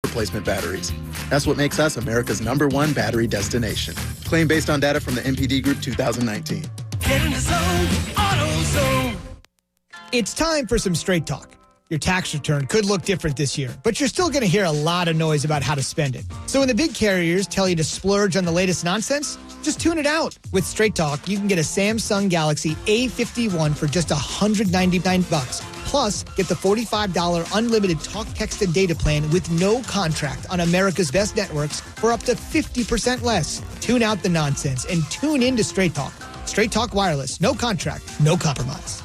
replacement batteries. That's what makes us America's #1 battery destination. Claim based on data from the MPD Group 2019. Get in the zone, AutoZone. It's time for some straight talk. Your tax return could look different this year, but you're still going to hear a lot of noise about how to spend it. So when the big carriers tell you to splurge on the latest nonsense, just tune it out. With Straight Talk, you can get a Samsung Galaxy A51 for just $199. Plus, get the $45 unlimited talk, text, and data plan with no contract on America's best networks for up to 50% less. Tune out the nonsense and tune in to Straight Talk. Straight Talk Wireless. No contract, no compromise.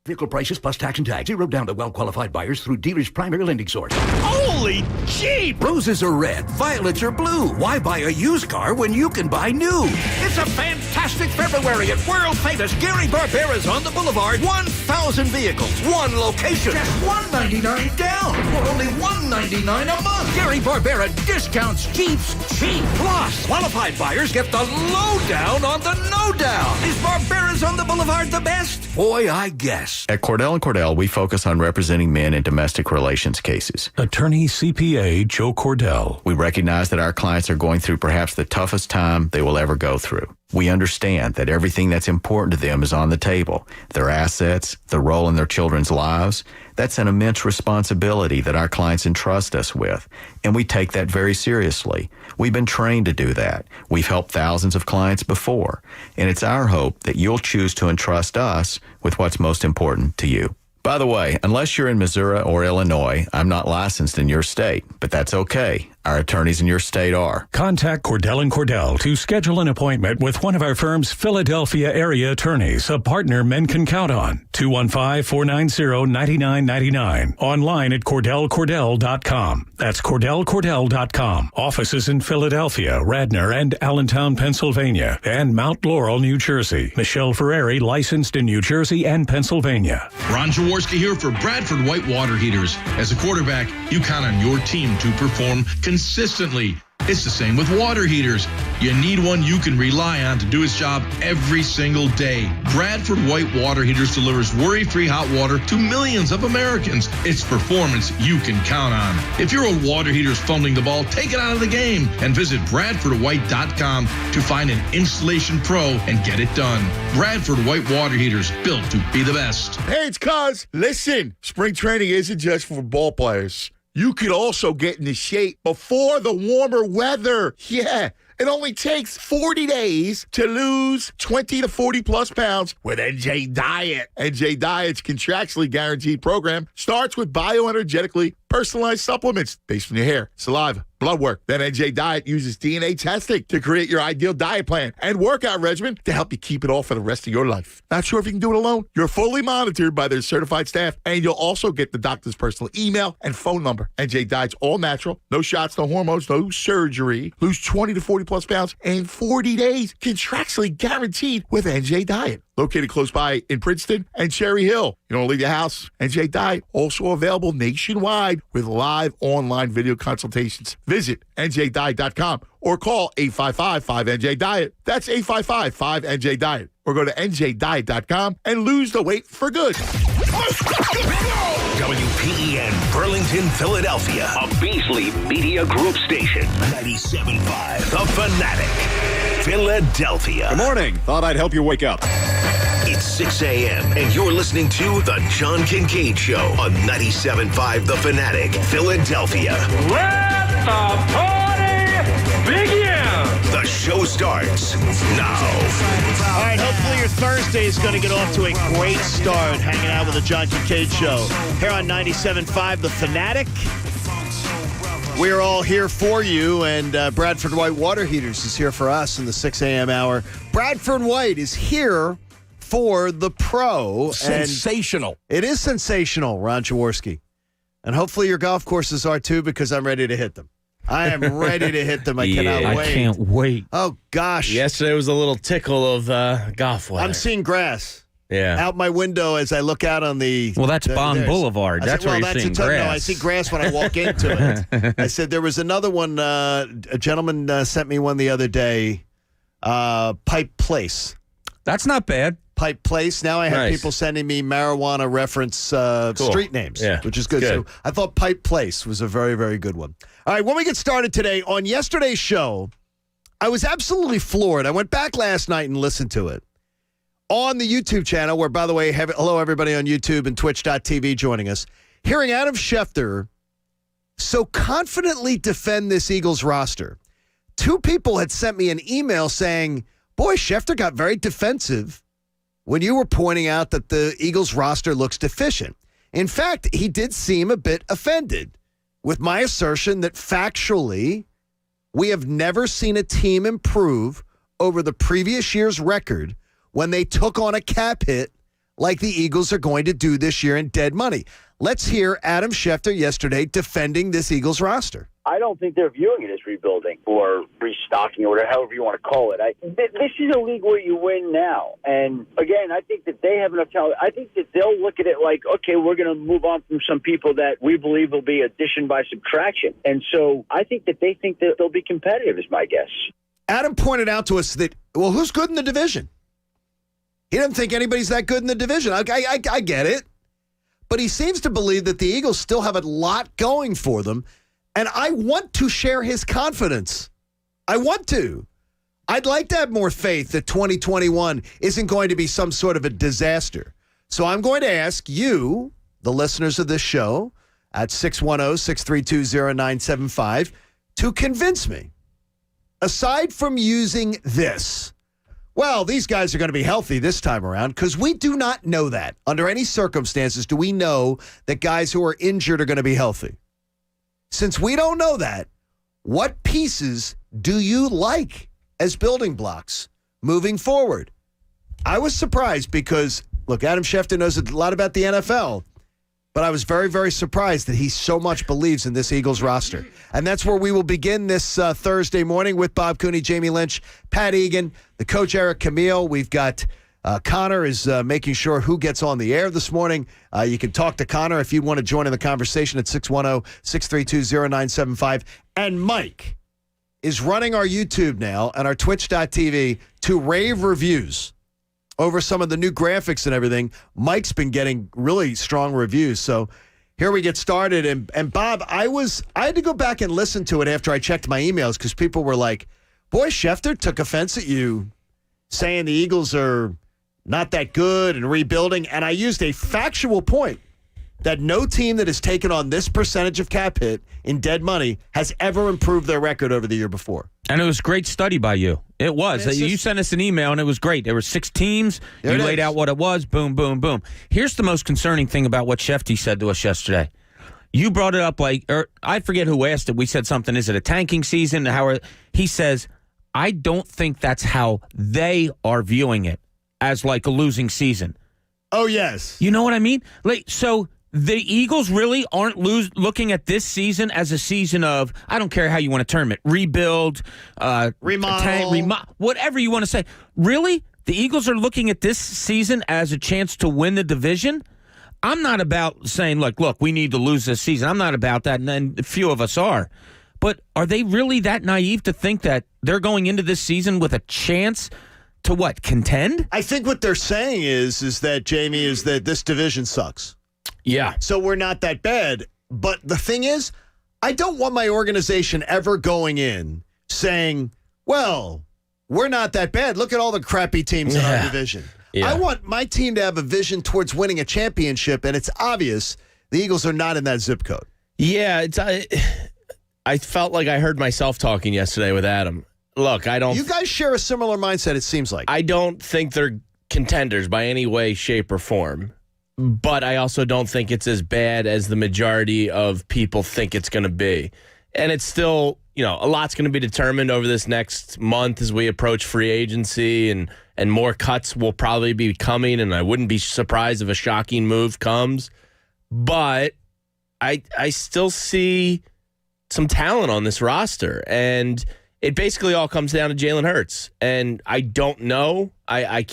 Vehicle prices plus tax and tag. Zero down to well-qualified buyers through dealer's primary lending source. Holy jeep! Roses are red, violets are blue. Why buy a used car when you can buy new? It's a fantastic February at world-famous Gary Barbera's on the Boulevard. 1,000 vehicles, one location. Just $199 down, or only $199 a month. Gary Barbera discounts Jeeps cheap. Plus, qualified buyers get the lowdown on the no-down. Is Barbera's on the Boulevard the best? Boy, I guess. At Cordell & Cordell, we focus on representing men in domestic relations cases. Attorney CPA Joe Cordell. We recognize that our clients are going through perhaps the toughest time they will ever go through. We understand that everything that's important to them is on the table. Their assets, the role in their children's lives. That's an immense responsibility that our clients entrust us with, and we take that very seriously. We've been trained to do that. We've helped thousands of clients before, and it's our hope that you'll choose to entrust us with what's most important to you. By the way, unless you're in Missouri or Illinois, I'm not licensed in your state, but that's okay. Our attorneys in your state are. Contact Cordell & Cordell to schedule an appointment with one of our firm's Philadelphia area attorneys, a partner men can count on. 215-490-9999. Online at CordellCordell.com. That's CordellCordell.com. Offices in Philadelphia, Radnor, and Allentown, Pennsylvania, and Mount Laurel, New Jersey. Michelle Ferreri, licensed in New Jersey and Pennsylvania. Ron Jaworski here for Bradford White Water Heaters. As a quarterback, you count on your team to perform consistently. It's the same with water heaters. You need one you can rely on to do its job every single day. Bradford White Water Heaters delivers worry-free hot water to millions of Americans. It's performance you can count on. If your old water heater's fumbling the ball, take it out of the game and visit BradfordWhite.com to find an installation pro and get it done. Bradford White Water Heaters, built to be the best. Hey, it's Cuz. Listen, spring training isn't just for ball players. You could also get into shape before the warmer weather. Yeah, it only takes 40 days to lose 20 to 40 plus pounds with NJ Diet. NJ Diet's contractually guaranteed program starts with bioenergetically personalized supplements based on your hair, saliva, blood work. Then NJ Diet uses DNA testing to create your ideal diet plan and workout regimen to help you keep it all for the rest of your life. Not sure if you can do it alone? You're fully monitored by their certified staff, and you'll also get the doctor's personal email and phone number. NJ Diet's all natural, no shots, no hormones, no surgery. Lose 20 to 40 plus pounds in 40 days, contractually guaranteed with NJ Diet. Located close by in Princeton and Cherry Hill. You don't leave your house. NJ Diet, also available nationwide with live online video consultations. Visit NJDiet.com or call 855-5NJ-DIET. That's 855-5NJ-DIET. Or go to NJDiet.com and lose the weight for good. WPEN Burlington, Philadelphia. A Beasley Media Group station. 97.5 The Fanatic. Philadelphia. Good morning. Thought I'd help you wake up. It's 6 a.m. and you're listening to The John Kincade Show on 97.5 The Fanatic, Philadelphia. Let the party begin! The show starts now. All right, hopefully your Thursday is going to get off to a great start hanging out with The John Kincade Show here on 97.5 The Fanatic. We're all here for you, and Bradford White Water Heaters is here for us in the 6 a.m. hour. Bradford White is here for the pro. Sensational. It is sensational, Ron Jaworski. And hopefully your golf courses are too, because I'm ready to hit them. I am ready to hit them. I cannot wait. I can't wait. Oh, gosh. Yesterday was a little tickle of golf weather. I'm seeing grass. Yeah. Out my window as I look out on the... Well, that's Bond Boulevard. That's where you're seeing grass. No, I see grass when I walk into it. I said there was another one. A gentleman sent me one the other day. Pipe Place. That's not bad. Pike Place. Now I have people sending me marijuana reference street names, which is good. So I thought Pike Place was a very, very good one. All right, when we get started today, on yesterday's show, I was absolutely floored. I went back last night and listened to it on the YouTube channel, where, by the way, hello, everybody on YouTube and twitch.tv joining us. Hearing Adam Schefter so confidently defend this Eagles roster. Two people had sent me an email saying, boy, Schefter got very defensive when you were pointing out that the Eagles roster looks deficient. In fact, he did seem a bit offended with my assertion that factually, we have never seen a team improve over the previous year's record when they took on a cap hit like the Eagles are going to do this year in dead money. Let's hear Adam Schefter yesterday defending this Eagles roster. I don't think they're viewing it as rebuilding or restocking or whatever, however you want to call it. This is a league where you win now. And, again, I think that they have enough talent. I think that they'll look at it like, okay, we're going to move on from some people that we believe will be addition by subtraction. And so I think that they think that they'll be competitive is my guess. Adam pointed out to us that, well, who's good in the division? He doesn't think anybody's that good in the division. I get it. But he seems to believe that the Eagles still have a lot going for them. And I want to share his confidence. I want to. I'd like to have more faith that 2021 isn't going to be some sort of a disaster. So I'm going to ask you, the listeners of this show, at 610-632-0975, to convince me. Aside from using this, well, these guys are going to be healthy this time around, because we do not know that. Under any circumstances do we know that guys who are injured are going to be healthy. Since we don't know that, what pieces do you like as building blocks moving forward? I was surprised because, look, Adam Schefter knows a lot about the NFL, but I was very, very surprised that he so much believes in this Eagles roster. And that's where we will begin this Thursday morning with Bob Cooney, Jamie Lynch, Pat Egan, the coach Eric Camille. We've got Connor is making sure who gets on the air this morning. You can talk to Connor if you want to join in the conversation at 610-632-0975. And Mike is running our YouTube now and our twitch.tv to rave reviews over some of the new graphics and everything. Mike's been getting really strong reviews. So here we get started. And Bob, I had to go back and listen to it after I checked my emails because people were like, boy, Schefter took offense at you saying the Eagles are not that good and rebuilding. And I used a factual point that no team that has taken on this percentage of cap hit in dead money has ever improved their record over the year before. And it was a great study by you. It was. You sent us an email, and it was great. There were 6 teams. You laid out what it was. Boom, boom, boom. Here's the most concerning thing about what Shefty said to us yesterday. You brought it up I forget who asked it. We said something, is it a tanking season? He says, I don't think that's how they are viewing it, as like a losing season. Oh, yes. You know what I mean? So the Eagles really aren't looking at this season as a season of, I don't care how you want to term it, rebuild, remodel, whatever you want to say. Really? The Eagles are looking at this season as a chance to win the division? I'm not about saying, look, we need to lose this season. I'm not about that, and a few of us are. But are they really that naive to think that they're going into this season with a chance to what, contend? I think what they're saying is that, Jamie, is that this division sucks. Yeah. So we're not that bad. But the thing is, I don't want my organization ever going in saying, well, we're not that bad. Look at all the crappy teams in our division. Yeah. I want my team to have a vision towards winning a championship, and it's obvious the Eagles are not in that zip code. Yeah, I felt like I heard myself talking yesterday with Adam. Look, I don't... You guys share a similar mindset, it seems like. I don't think they're contenders by any way, shape, or form. But I also don't think it's as bad as the majority of people think it's going to be. And it's still, a lot's going to be determined over this next month as we approach free agency, and more cuts will probably be coming, and I wouldn't be surprised if a shocking move comes. But I still see some talent on this roster, and it basically all comes down to Jalen Hurts. And I don't know. I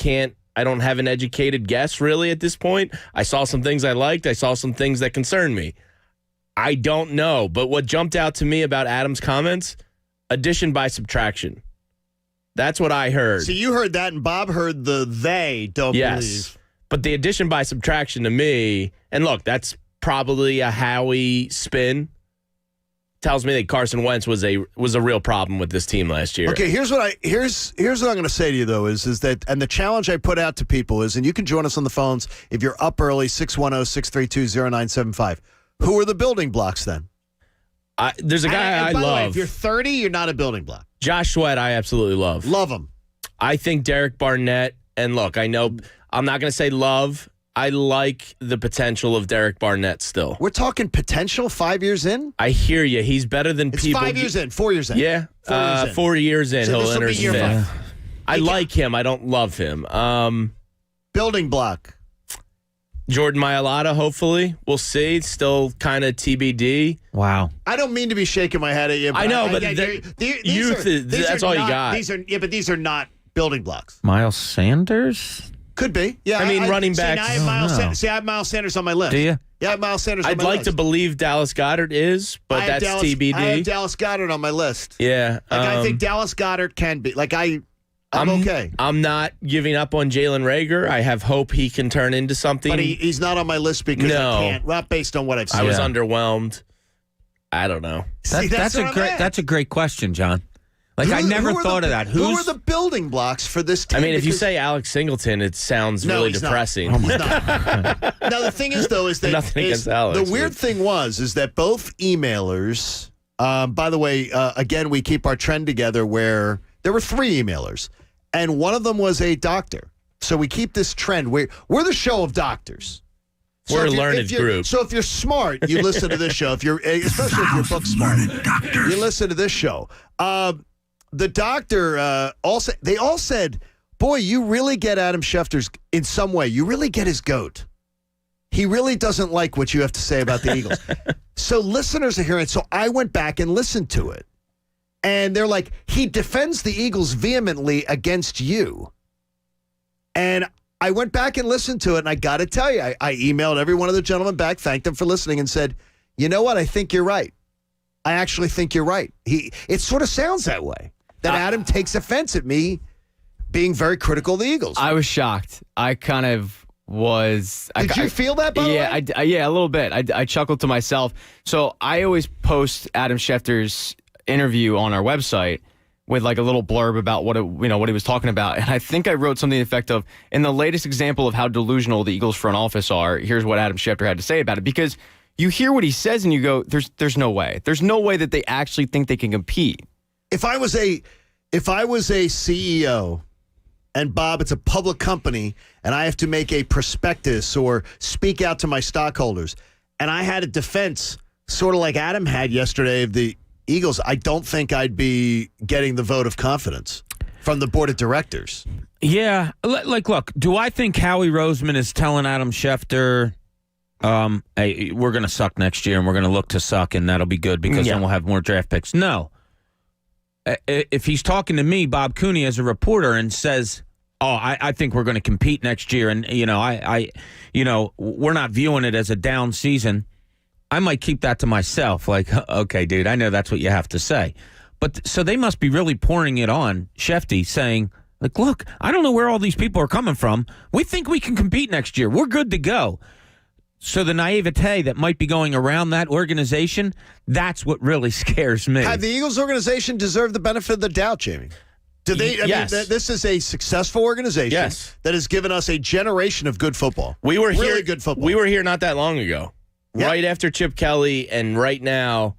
don't have an educated guess really at this point. I saw some things I liked. I saw some things that concerned me. I don't know. But what jumped out to me about Adam's comments, addition by subtraction. That's what I heard. So you heard that, and Bob heard the they don't believe. But the addition by subtraction to me, and look, that's probably a Howie spin. Tells me that Carson Wentz was a real problem with this team last year. Okay, here's what I'm going to say to you though is that, and the challenge I put out to people is, and you can join us on the phones if you're up early, 610-632-0975. Who are the building blocks then? There's a guy I by love. The way, if you're 30, you're not a building block. Josh Sweat, I absolutely love. Love him. I think Derek Barnett, and look, I know I'm not going to say love. I like the potential of Derek Barnett still. We're talking potential 5 years in? I hear you. He's better than It's people. 5 years in, 4 years in. Yeah. 4 years in. 4 years in, So he'll this will enter be his year fifth. 5. I like him. I don't love him. Building block. Jordan Mailata, hopefully. We'll see. Still kind of TBD. Wow. I don't mean to be shaking my head at you. But I know, but these that's are all not, you got. But these are not building blocks. Miles Sanders? Could be. Yeah. I mean, running backs. I have Miles Sanders on my list. Do you? Yeah, I have Miles Sanders on I'd my like list. to believe Dallas Goedert is, but that's TBD. I have Dallas Goedert on my list. Yeah. I think Dallas Goedert can be. I'm okay. I'm not giving up on Jalen Reagor. I have hope he can turn into something. But he's not on my list because I can't. Not based on what I've seen. I was underwhelmed. I don't know. That's a great question, John. I never thought of that. Who are the building blocks for this team? I mean, if you say Alex Singleton, it sounds really depressing. He's not. Now, the thing is, though, is that Nothing against Alex, the weird thing is that both emailers, by the way, again, we keep our trend together where there were 3 emailers, and one of them was a doctor. So we keep this trend. We're the show of doctors. We're a learned group. So if you're smart, you listen to this show. Especially if you're book smart, you listen to this show. The doctor they all said, boy, you really get Adam Schefter's, in some way, you really get his goat. He really doesn't like what you have to say about the Eagles. So listeners are hearing, so I went back and listened to it. And they're like, he defends the Eagles vehemently against you. And I went back and listened to it, and I got to tell you, I emailed every one of the gentlemen back, thanked them for listening, and said, you know what, I think you're right. I actually think you're right. It sort of sounds that way. That Adam takes offense at me being very critical of the Eagles. I was shocked. I kind of was. Did you feel that, by the way? Yeah, a little bit. I chuckled to myself. So I always post Adam Schefter's interview on our website with a little blurb about what he was talking about. And I think I wrote something to the effect of, in the latest example of how delusional the Eagles front office are, here's what Adam Schefter had to say about it. Because you hear what he says and you go, there's no way. There's no way that they actually think they can compete. If I was a CEO, and Bob, it's a public company, and I have to make a prospectus or speak out to my stockholders, and I had a defense sort of like Adam had yesterday of the Eagles, I don't think I'd be getting the vote of confidence from the board of directors. Yeah. Look, do I think Howie Roseman is telling Adam Schefter, hey, we're going to suck next year and we're going to look to suck and that'll be good because then we'll have more draft picks? No. If he's talking to me, Bob Cooney, as a reporter, and says, "Oh, I think we're going to compete next year," and we're not viewing it as a down season, I might keep that to myself. Okay, dude, I know that's what you have to say, but so they must be really pouring it on Shefty, saying, "Look, I don't know where all these people are coming from. We think we can compete next year. We're good to go." So the naivete that might be going around that organization, that's what really scares me. Have the Eagles organization deserved the benefit of the doubt, Jamie? Do they? Yes. I mean, this is a successful organization that has given us a generation of good football. We were really here, good football. We were here not that long ago, right after Chip Kelly, and right now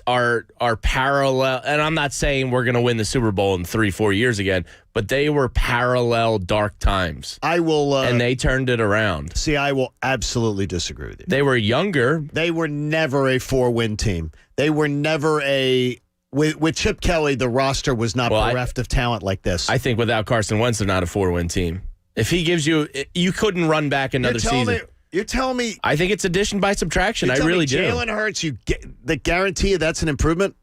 are parallel. And I'm not saying we're going to win the Super Bowl in 3-4 years again, but they were parallel dark times. I will, and they turned it around. See, I will absolutely disagree with you. They were younger. They were never a 4-win team. They were never a. With Chip Kelly, the roster was not bereft of talent like this. I think without Carson Wentz, they're not a 4-win team. If he gives you couldn't run back another season. You're telling me. I think it's addition by subtraction. I really do. Jalen Hurts, the guarantee that's an improvement?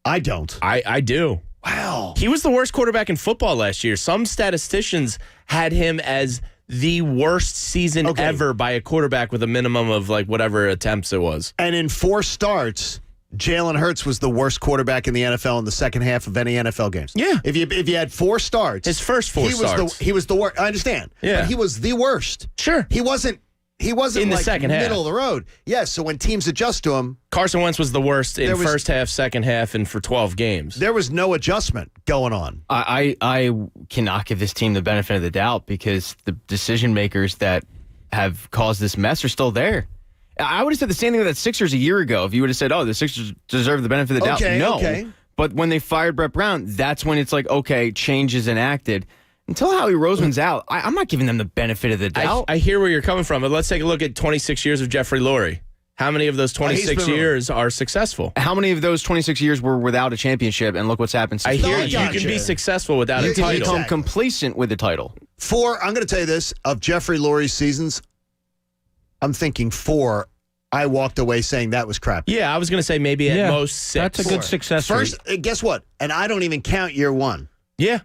I don't. I do. Wow. He was the worst quarterback in football last year. Some statisticians had him as the worst season ever by a quarterback with a minimum of whatever attempts it was. And in 4 starts, Jalen Hurts was the worst quarterback in the NFL in the second half of any NFL games. Yeah. If you had 4 starts, his first 4 starts, he was the worst. I understand. Yeah. But he was the worst. Sure. He wasn't in the like second half. middle of the road. Yes. So when teams adjust to him, Carson Wentz was the worst in first half, second half, and for 12 games. There was no adjustment going on. I cannot give this team the benefit of the doubt because the decision makers that have caused this mess are still there. I would have said the same thing with the Sixers a year ago. If you would have said, "Oh, the Sixers deserve the benefit of the doubt," no. Okay. But when they fired Brett Brown, that's when it's like, okay, change is enacted. Until Howie Roseman's out, I'm not giving them the benefit of the doubt. I hear where you're coming from, but let's take a look at 26 years of Jeffrey Lurie. How many of those 26 years are successful? How many of those 26 years were without a championship, and look what's happened since I hear then? you can be successful without a You can title. become complacent with the title. 4, I'm going to tell you this, of Jeffrey Lurie's seasons, I'm thinking 4, I walked away saying that was crap. Yeah, I was going to say maybe at most 6. That's a good success rate. First, guess what? And I don't even count year 1. Yeah.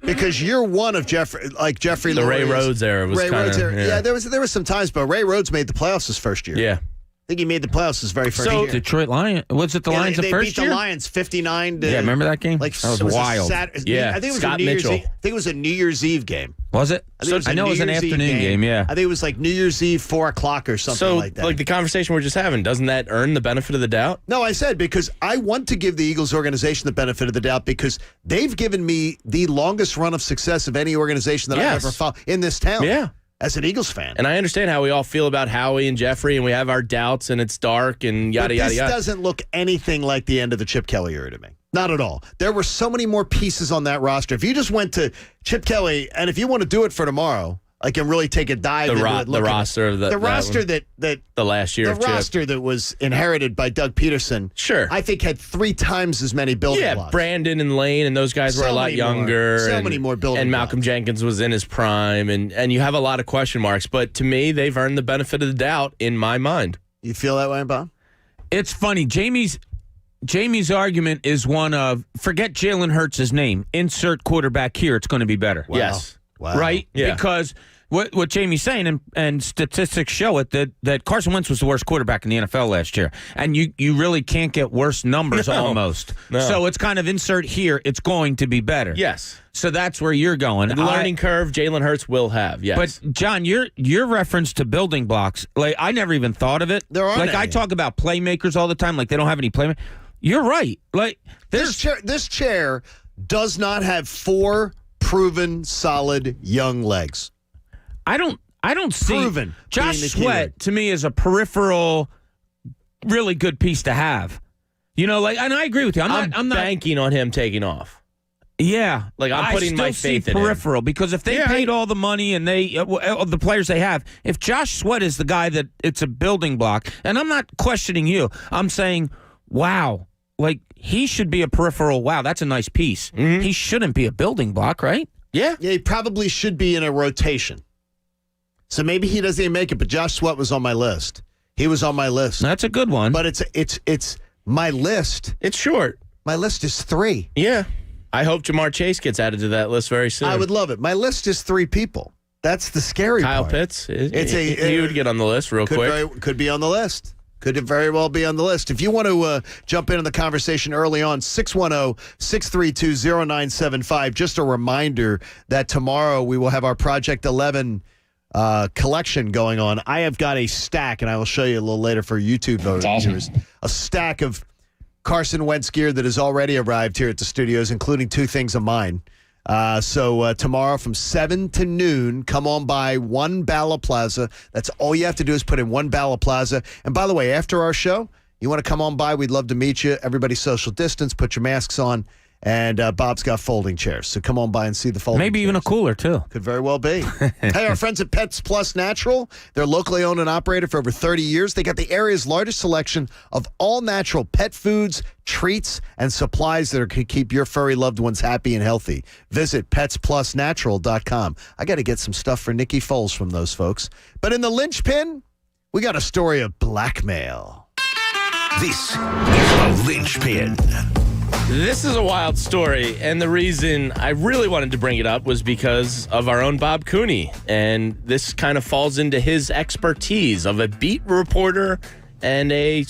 Because year 1 of Jeffrey Lurie. The Ray Rhodes era was kind of. Yeah, there was some times, but Ray Rhodes made the playoffs his first year. Yeah. I think he made the playoffs his very first year. Detroit Lions. Was it the Lions the first year? They beat year? the Lions 59 to. Yeah, remember that game? Like, that was wild. I think it was Scott a New Year's Mitchell. Eve. I think it was a New Year's Eve game. Was it? I know it was an afternoon game, yeah. I think it was like New Year's Eve, 4 o'clock or something like that. So, like the conversation we're just having, doesn't that earn the benefit of the doubt? No, I said because I want to give the Eagles organization the benefit of the doubt because they've given me the longest run of success of any organization that I've ever followed in this town. Yeah. As an Eagles fan. And I understand how we all feel about Howie and Jeffrey, and we have our doubts, and it's dark, and yada, yada, yada. This doesn't look anything like the end of the Chip Kelly era to me. Not at all. There were so many more pieces on that roster. If you just went to Chip Kelly, and if you want to do it for tomorrow, I can really take a dive into it. The roster of the roster that the last year the of Chip. roster that was inherited by Doug Peterson. Sure, I think had 3 times as many building blocks. Yeah, Brandon and Lane and those guys were a lot younger. So many more building and Malcolm blocks. Jenkins was in his prime, and you have a lot of question marks. But to me, they've earned the benefit of the doubt in my mind. You feel that way, Bob? It's funny. Jamie's argument is one of forget Jalen Hurts' name. Insert quarterback here. It's going to be better. Wow. Yes. Wow. Right? Yeah. Because what Jamie's saying, and statistics show it, that Carson Wentz was the worst quarterback in the NFL last year. And you really can't get worse numbers almost. No. So it's kind of insert here. It's going to be better. Yes. So that's where you're going. The learning curve Jalen Hurts will have, yes. But, John, your reference to building blocks, like I never even thought of it. There aren't Like, any. I talk about playmakers all the time, like they don't have any playmakers. You're right. Like This chair does not have 4 proven, solid, young legs. I don't see Proven Josh being the Sweat keyword. to me is a peripheral, really good piece to have. You know, like, and I agree with you. I'm not banking on him taking off. Yeah, Like, I'm putting my faith in him. peripheral because if they paid all the money and they the players they have, if Josh Sweat is the guy that it's a building block, and I'm not questioning you, I'm saying, wow, like he should be a peripheral. Wow, that's a nice piece. Mm-hmm. He shouldn't be a building block, right? Yeah. Yeah, he probably should be in a rotation. So maybe he doesn't even make it, but Josh Sweat was on my list. He was on my list. That's a good one. But it's my list. It's short. My list is 3. Yeah. I hope Jamar Chase gets added to that list very soon. I would love it. My list is 3 people. That's the scary Kyle part. Pitts. He He would get on the list real quick. Could be on the list. Could very well be on the list. If you want to jump into the conversation early on, 610-632-0975. Just a reminder that tomorrow we will have our Project 11 collection going on. I have got a stack, and I will show you a little later for YouTube viewers, a stack of Carson Wentz gear that has already arrived here at the studios, including 2 things of mine. So tomorrow from 7 to noon, come on by One Bala Plaza. That's all you have to do is put in One Bala Plaza. And by the way, after our show, you want to come on by, we'd love to meet you. Everybody social distance, put your masks on. And Bob's got folding chairs. So come on by and see the folding Maybe even a cooler, too. Could very well be. Hey, our friends at Pets Plus Natural, they're locally owned and operated for over 30 years. They got the area's largest selection of all-natural pet foods, treats, and supplies that can keep your furry loved ones happy and healthy. Visit petsplusnatural.com. I got to get some stuff for Nikki Foles from those folks. But in the linchpin, we got a story of blackmail. This is the linchpin. This is a wild story, and the reason I really wanted to bring it up was because of our own Bob Cooney, and this kind of falls into his expertise of a beat reporter and a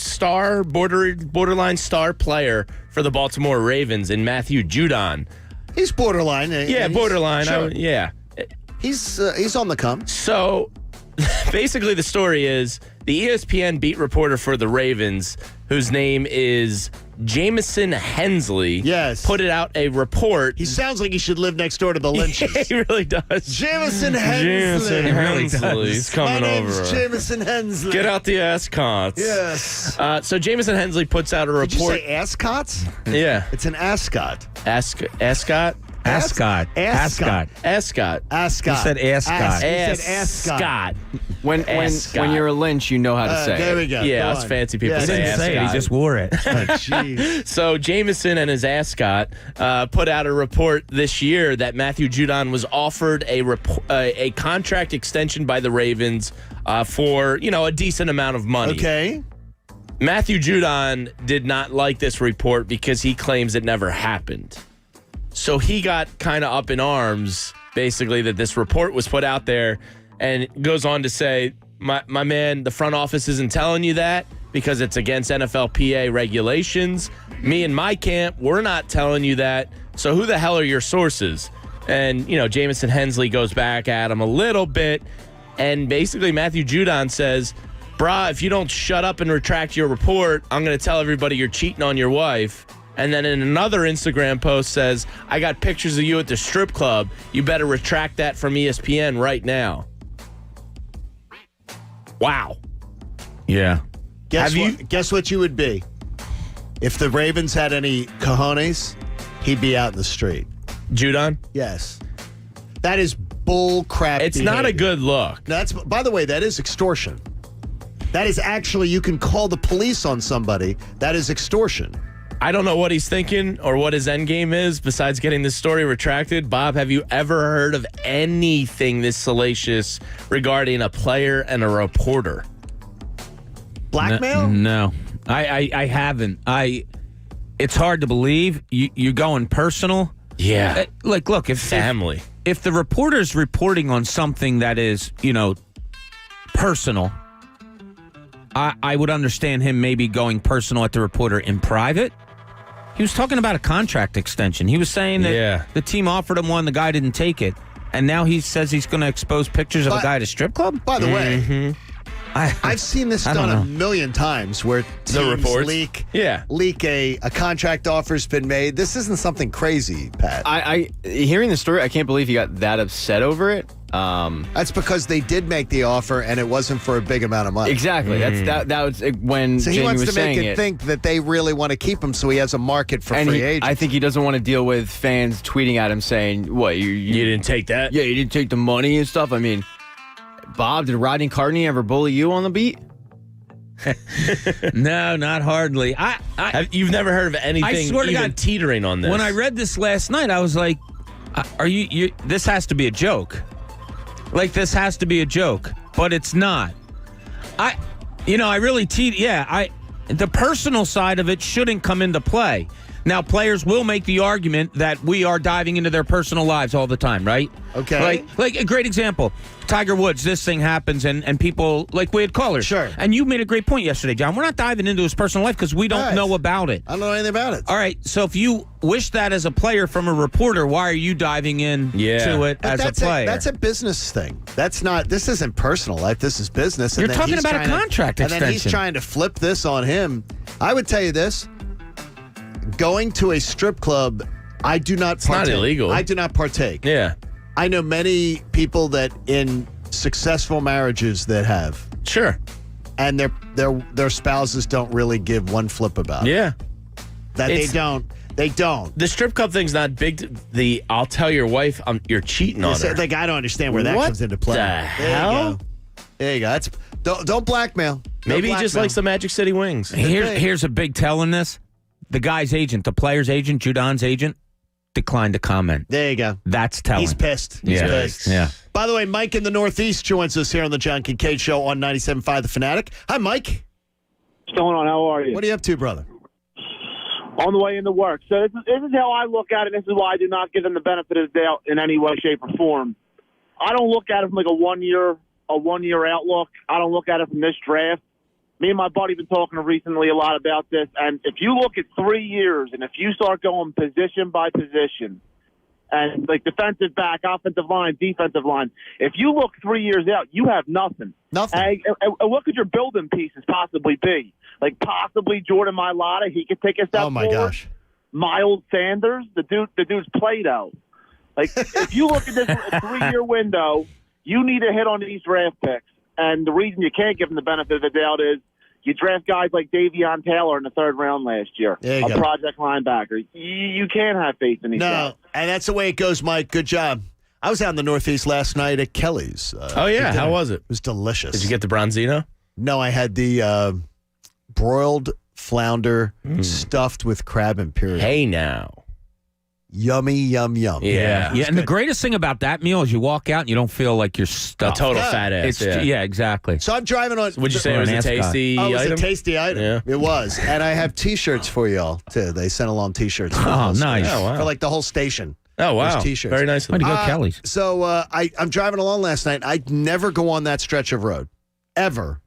borderline star player for the Baltimore Ravens in Matthew Judon. He's borderline. Borderline. Sure. He's on the come. So basically the story is the ESPN beat reporter for the Ravens, whose name is Jamison Hensley, put it out a report. He sounds like he should live next door to the Lynches. He really does. Jamison Hensley. He's coming My over. name's Jamison Hensley. Get out the ascots. Yes. So Jamison Hensley puts out a report. Did you say ascots? Yeah. It's an ascot. Ascot? Ascot. Ascot. He said ascot. He said ascot. When you're a Lynch, you know how to say there it. we go. Yeah, Go us on. fancy people Yeah, say He didn't say it. He just wore it. Jeez. So Jameson and his ascot put out a report this year that Matthew Judon was offered a contract extension by the Ravens for a decent amount of money. Okay. Matthew Judon did not like this report because he claims it never happened. So he got kind of up in arms, basically, that this report was put out there, and goes on to say, my man, the front office isn't telling you that because it's against NFLPA regulations. Me and my camp, we're not telling you that. So who the hell are your sources? And, Jamison Hensley goes back at him a little bit, and basically Matthew Judon says, brah, if you don't shut up and retract your report, I'm going to tell everybody you're cheating on your wife. And then in another Instagram post says, I got pictures of you at the strip club. You better retract that from ESPN right now. Wow. Yeah. Guess what you would be? If the Ravens had any cojones, he'd be out in the street. Judon? Yes. That is bull crap. It's not a good look. By the way, that is extortion. That is actually, you can call the police on somebody. That is extortion. I don't know what he's thinking or what his end game is besides getting this story retracted. Bob, have you ever heard of anything this salacious regarding a player and a reporter? Blackmail? No. I haven't. It's hard to believe. You're going personal. Yeah. Look, if family. If the reporter's reporting on something that is, personal, I would understand him maybe going personal at the reporter in private. He was talking about a contract extension. He was saying that the team offered him one, the guy didn't take it, and now he says he's going to expose pictures of a guy at a strip club? By the way, I've seen this done a million times where teams leak a contract offer's been made. This isn't something crazy, Pat. I hearing the story, I can't believe he got that upset over it. That's because they did make the offer and it wasn't for a big amount of money. Exactly. That was when so he Jamie wants was to make saying it think that they really want to keep him, so he has a market for free agents. I think he doesn't want to deal with fans tweeting at him saying, "What you didn't take that? Yeah, you didn't take the money and stuff." I mean, Bob, did Rodney Carney ever bully you on the beat? No, not hardly. You've never heard of anything I swear to even God, teetering on this? When I read this last night, I was like, "Are you? This has to be a joke. Like this has to be a joke, but it's not." I really the personal side of it shouldn't come into play. Now, players will make the argument that we are diving into their personal lives all the time, right? Okay. Like a great example, Tiger Woods, this thing happens and people, like we had callers. Sure. And you made a great point yesterday, John. We're not diving into his personal life because we don't know about it. I don't know anything about it. All right, so if you wish that as a player from a reporter, why are you diving in to it as a player? That's a business thing. This isn't personal life. This is business. You're talking about a contract extension. And then he's trying to flip this on him. I would tell you this. Going to a strip club, I do not partake. It's not illegal. I do not partake. Yeah. I know many people that in successful marriages that have. Sure. And their spouses don't really give one flip about it. Yeah. They don't. The strip club thing's not big. I'll tell your wife you're cheating on her. Like, I don't understand where that comes into play. What the hell? There you go. Don't blackmail. Maybe he just likes the Magic City Wings. Here's a big tell in this. The guy's agent, the player's agent, Judon's agent, declined to comment. There you go. That's telling. He's pissed. He's pissed. Yeah. By the way, Mike in the Northeast joins us here on the John Kincade Show on 97.5 The Fanatic. Hi, Mike. What's going on? How are you? What are you up to, brother? On the way into work. So this is how I look at it. This is why I do not give them the benefit of the doubt in any way, shape, or form. I don't look at it from like a one-year outlook. I don't look at it from this draft. me and my buddy been talking recently a lot about this, and if you look at 3 years, and if you start going position by position, and like defensive back, offensive line, defensive line, if you look 3 years out, you have nothing. Nothing. And what could your building pieces possibly be? Like possibly Jordan Mailata, he could take a step forward. Oh my gosh. Miles Sanders, the dude's Play-Doh. Like if you look at this 3-year window, you need to hit on these draft picks. And the reason you can't give them the benefit of the doubt is you draft guys like Davion Taylor in the 3rd round last year, a project linebacker. You can't have faith in these guys. And that's the way it goes, Mike. Good job. I was out in the Northeast last night at Kelly's. Oh, yeah. How was it? It was delicious. Did you get the Bronzino? No, I had the broiled flounder stuffed with crab imperial. Hey, now. Yummy, yum, yum. Yeah. And the greatest thing about that meal is you walk out and you don't feel like you're stuffed. A total fat ass. Yeah, exactly. So I'm driving on. Would you say it was a tasty item? item? It was a tasty item. Yeah. It was. And I have T-shirts for y'all, too. They sent along T-shirts. Oh, nice. Oh, wow. For like the whole station. Oh, wow. There's T-shirts. Very nice. Way to go, Kelly's. So I'm driving along last night. I never go on that stretch of road. Ever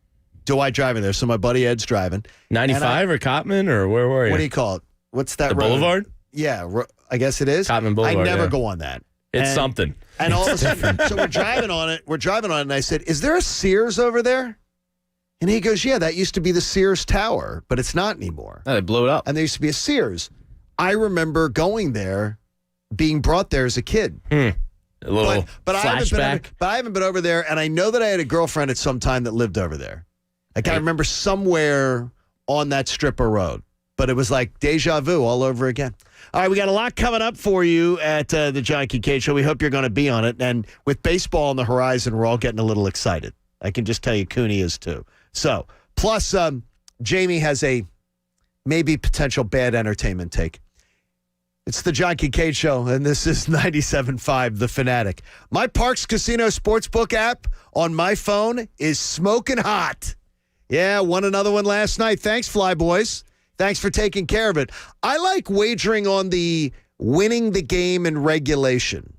do I drive in there. So my buddy Ed's driving. 95 or Cotman, or where were you? What do you call it? What's that the road? Boulevard? Yeah, I guess it is. Cotman Boulevard. I never yeah. go on that. It's something. And all of a sudden, so we're driving on it, and I said, is there a Sears over there? And he goes, yeah, that used to be the Sears Tower, but it's not anymore. No, they blew it up. And there used to be a Sears. I remember going there, being brought there as a kid. A little flashback. I haven't been over there, and I know that I had a girlfriend at some time that lived over there. Like, I remember somewhere on that strip of road. But it was like deja vu all over again. All right, we got a lot coming up for you at the John Kincade Show. We hope you're going to be on it. And with baseball on the horizon, we're all getting a little excited. I can just tell you Cooney is too. So, plus Jamie has a maybe potential bad entertainment take. It's the John Kincade Show, and this is 97.5 The Fanatic. My Parks Casino Sportsbook app on my phone is smoking hot. Yeah, won another one last night. Thanks, Flyboys. Thanks for taking care of it. I like wagering on the winning the game in regulation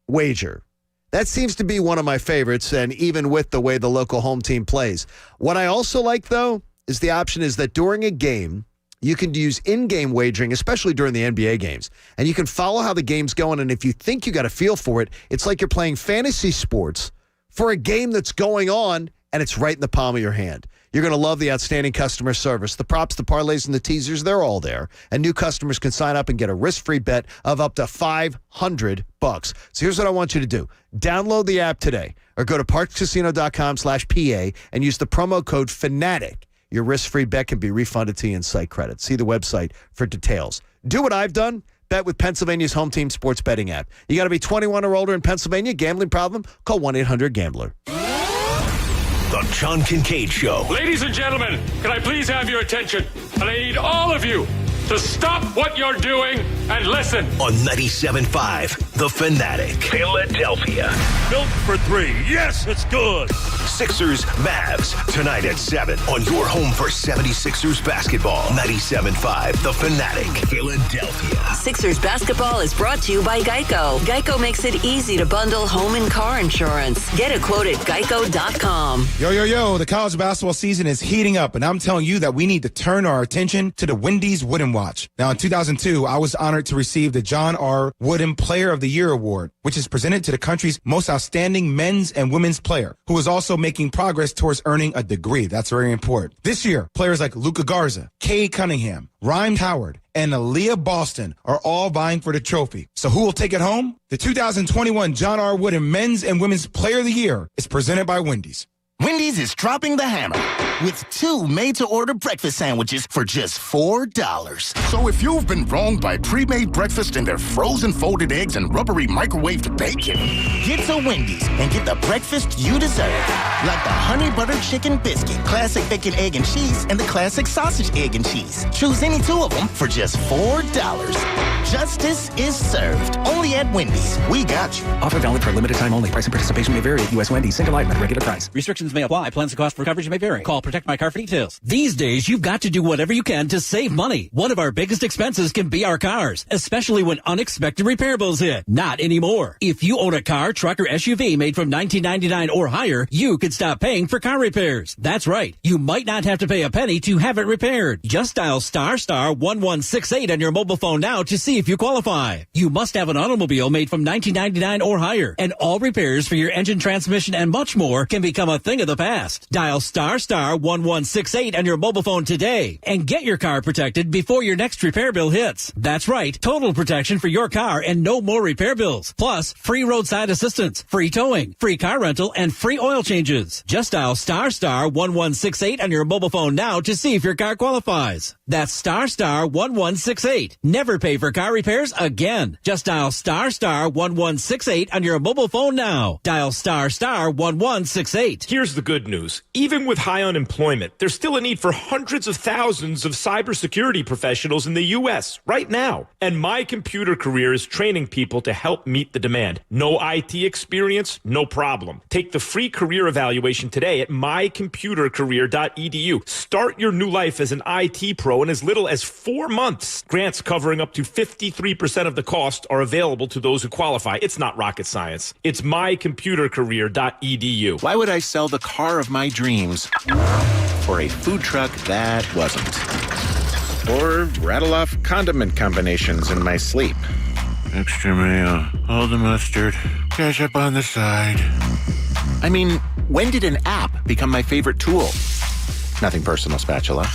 wager. That seems to be one of my favorites, and even with the way the local home team plays. What I also like, though, is the option is that during a game, you can use in-game wagering, especially during the NBA games, and you can follow how the game's going, and if you think you got a feel for it, it's like you're playing fantasy sports for a game that's going on, and it's right in the palm of your hand. You're going to love the outstanding customer service. The props, the parlays, and the teasers, they're all there. And new customers can sign up and get a risk-free bet of up to $500. So here's what I want you to do. Download the app today or go to parkscasino.com/PA and use the promo code FANATIC. Your risk-free bet can be refunded to you in site credit. See the website for details. Do what I've done. Bet with Pennsylvania's home team sports betting app. You got to be 21 or older in Pennsylvania. Gambling problem? Call 1-800-GAMBLER. The John Kincade Show. Ladies and gentlemen, can I please have your attention? And I need all of you to stop what you're doing and listen. On 97.5 The Fanatic. Philadelphia. Built for 3. Yes, it's good. Sixers, Mavs. Tonight at 7 on your home for 76ers basketball. 97.5 The Fanatic. Philadelphia. Sixers basketball is brought to you by Geico. Geico makes it easy to bundle home and car insurance. Get a quote at geico.com. Yo, the college basketball season is heating up, and I'm telling you that we need to turn our attention to the Wendy's Wooden Watch. Now, in 2002, I was honored to receive the John R. Wooden Player of the Year Award, which is presented to the country's most outstanding men's and women's player, who is also making progress towards earning a degree. That's very important. This year, players like Luka Garza, Cade Cunningham, Rhymes Howard, and Aaliyah Boston are all vying for the trophy. So who will take it home? The 2021 John R. Wooden Men's and Women's Player of the Year is presented by Wendy's. Wendy's is dropping the hammer with 2 made-to-order breakfast sandwiches for just $4. So if you've been wronged by pre-made breakfast and their frozen folded eggs and rubbery microwaved bacon, get to Wendy's and get the breakfast you deserve. Like the honey butter chicken biscuit, classic bacon, egg, and cheese, and the classic sausage, egg, and cheese. Choose any 2 of them for just $4. Justice is served. Only at Wendy's. We got you. Offer valid for a limited time only. Price and participation may vary at U.S. Wendy's. Single item at regular price. Restrictions Restrictions may apply. Plans and cost for coverage may vary. Call Protect My Car for details. These days, you've got to do whatever you can to save money. One of our biggest expenses can be our cars, especially when unexpected repair bills hit. Not anymore. If you own a car, truck, or SUV made from 1999 or higher, you could stop paying for car repairs. That's right. You might not have to pay a penny to have it repaired. Just dial *1168 on your mobile phone now to see if you qualify. You must have an automobile made from 1999 or higher, and all repairs for your engine, transmission, and much more can become a thing of the past. Dial *1168 on your mobile phone today and get your car protected before your next repair bill hits. That's right, total protection for your car and no more repair bills. Plus, free roadside assistance, free towing, free car rental, and free oil changes. Just dial *1168 on your mobile phone now to see if your car qualifies. That's *1168. Never pay for car repairs again. Just dial *1168 on your mobile phone now. Dial *1168. Here's the good news. Even with high unemployment, there's still a need for hundreds of thousands of cybersecurity professionals in the U.S. right now. And My Computer Career is training people to help meet the demand. No IT experience? No problem. Take the free career evaluation today at mycomputercareer.edu. Start your new life as an IT pro in as little as 4 months. Grants covering up to 53% of the cost are available to those who qualify. It's not rocket science. It's mycomputercareer.edu. Why would I sell the car of my dreams for a food truck that wasn't? Or rattle off condiment combinations in my sleep? Extra mayo, all the mustard, ketchup on the side. I mean, when did an app become my favorite tool? Nothing personal, Spatula.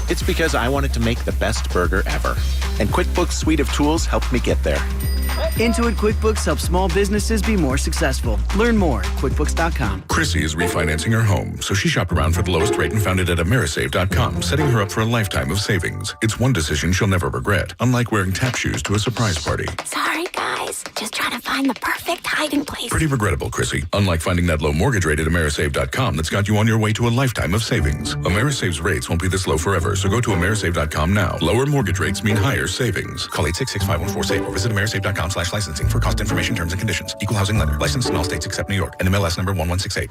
It's because I wanted to make the best burger ever. And QuickBooks suite of tools helped me get there. Intuit QuickBooks helps small businesses be more successful. Learn more at QuickBooks.com. Chrissy is refinancing her home, so she shopped around for the lowest rate and found it at Amerisave.com, setting her up for a lifetime of savings. It's one decision she'll never regret, unlike wearing tap shoes to a surprise party. Sorry, guys. Just trying to find the perfect hiding place. Pretty regrettable, Chrissy. Unlike finding that low mortgage rate at Amerisave.com that's got you on your way to a lifetime of savings. Amerisave's rates won't be this low forever, so go to Amerisave.com now. Lower mortgage rates mean higher savings. Call 866-5146 or visit Amerisave.com/licensing for cost information, terms, and conditions. Equal housing lender. Licensed in all states except New York. NMLS number 1168.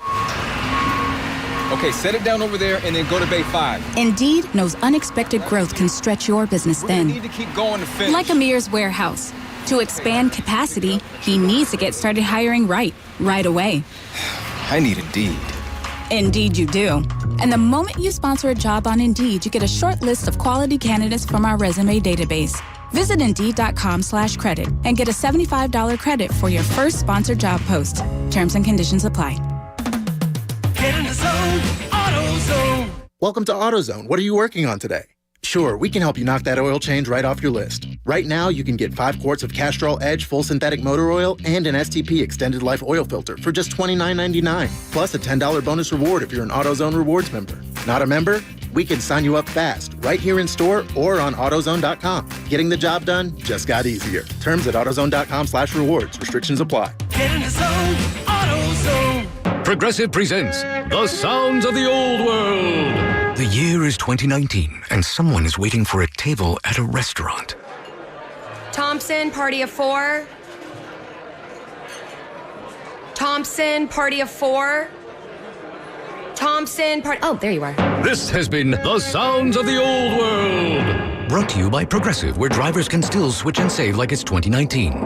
Okay, set it down over there and then go to Bay 5. Indeed knows unexpected growth can stretch your business thin. We need to keep going to finish. Like Amir's warehouse. To expand capacity, he needs to get started hiring right away. I need Indeed. Indeed you do. And the moment you sponsor a job on Indeed, you get a short list of quality candidates from our resume database. Visit Indeed.com/credit and get a $75 credit for your first sponsored job post. Terms and conditions apply. Get in the zone, AutoZone. Welcome to AutoZone. What are you working on today? Sure, we can help you knock that oil change right off your list. Right now, you can get 5 quarts of Castrol Edge full synthetic motor oil and an STP extended life oil filter for just $29.99, plus a $10 bonus reward if you're an AutoZone Rewards member. Not a member? We can sign you up fast, right here in store or on AutoZone.com. Getting the job done just got easier. Terms at AutoZone.com/rewards. Restrictions apply. Get in the zone, AutoZone. Progressive presents The Sounds of the Old World. The year is 2019, and someone is waiting for a table at a restaurant. Thompson, party of 4. Thompson, party of 4. Thompson, party... Oh, there you are. This has been The Sounds of the Old World. Brought to you by Progressive, where drivers can still switch and save like it's 2019.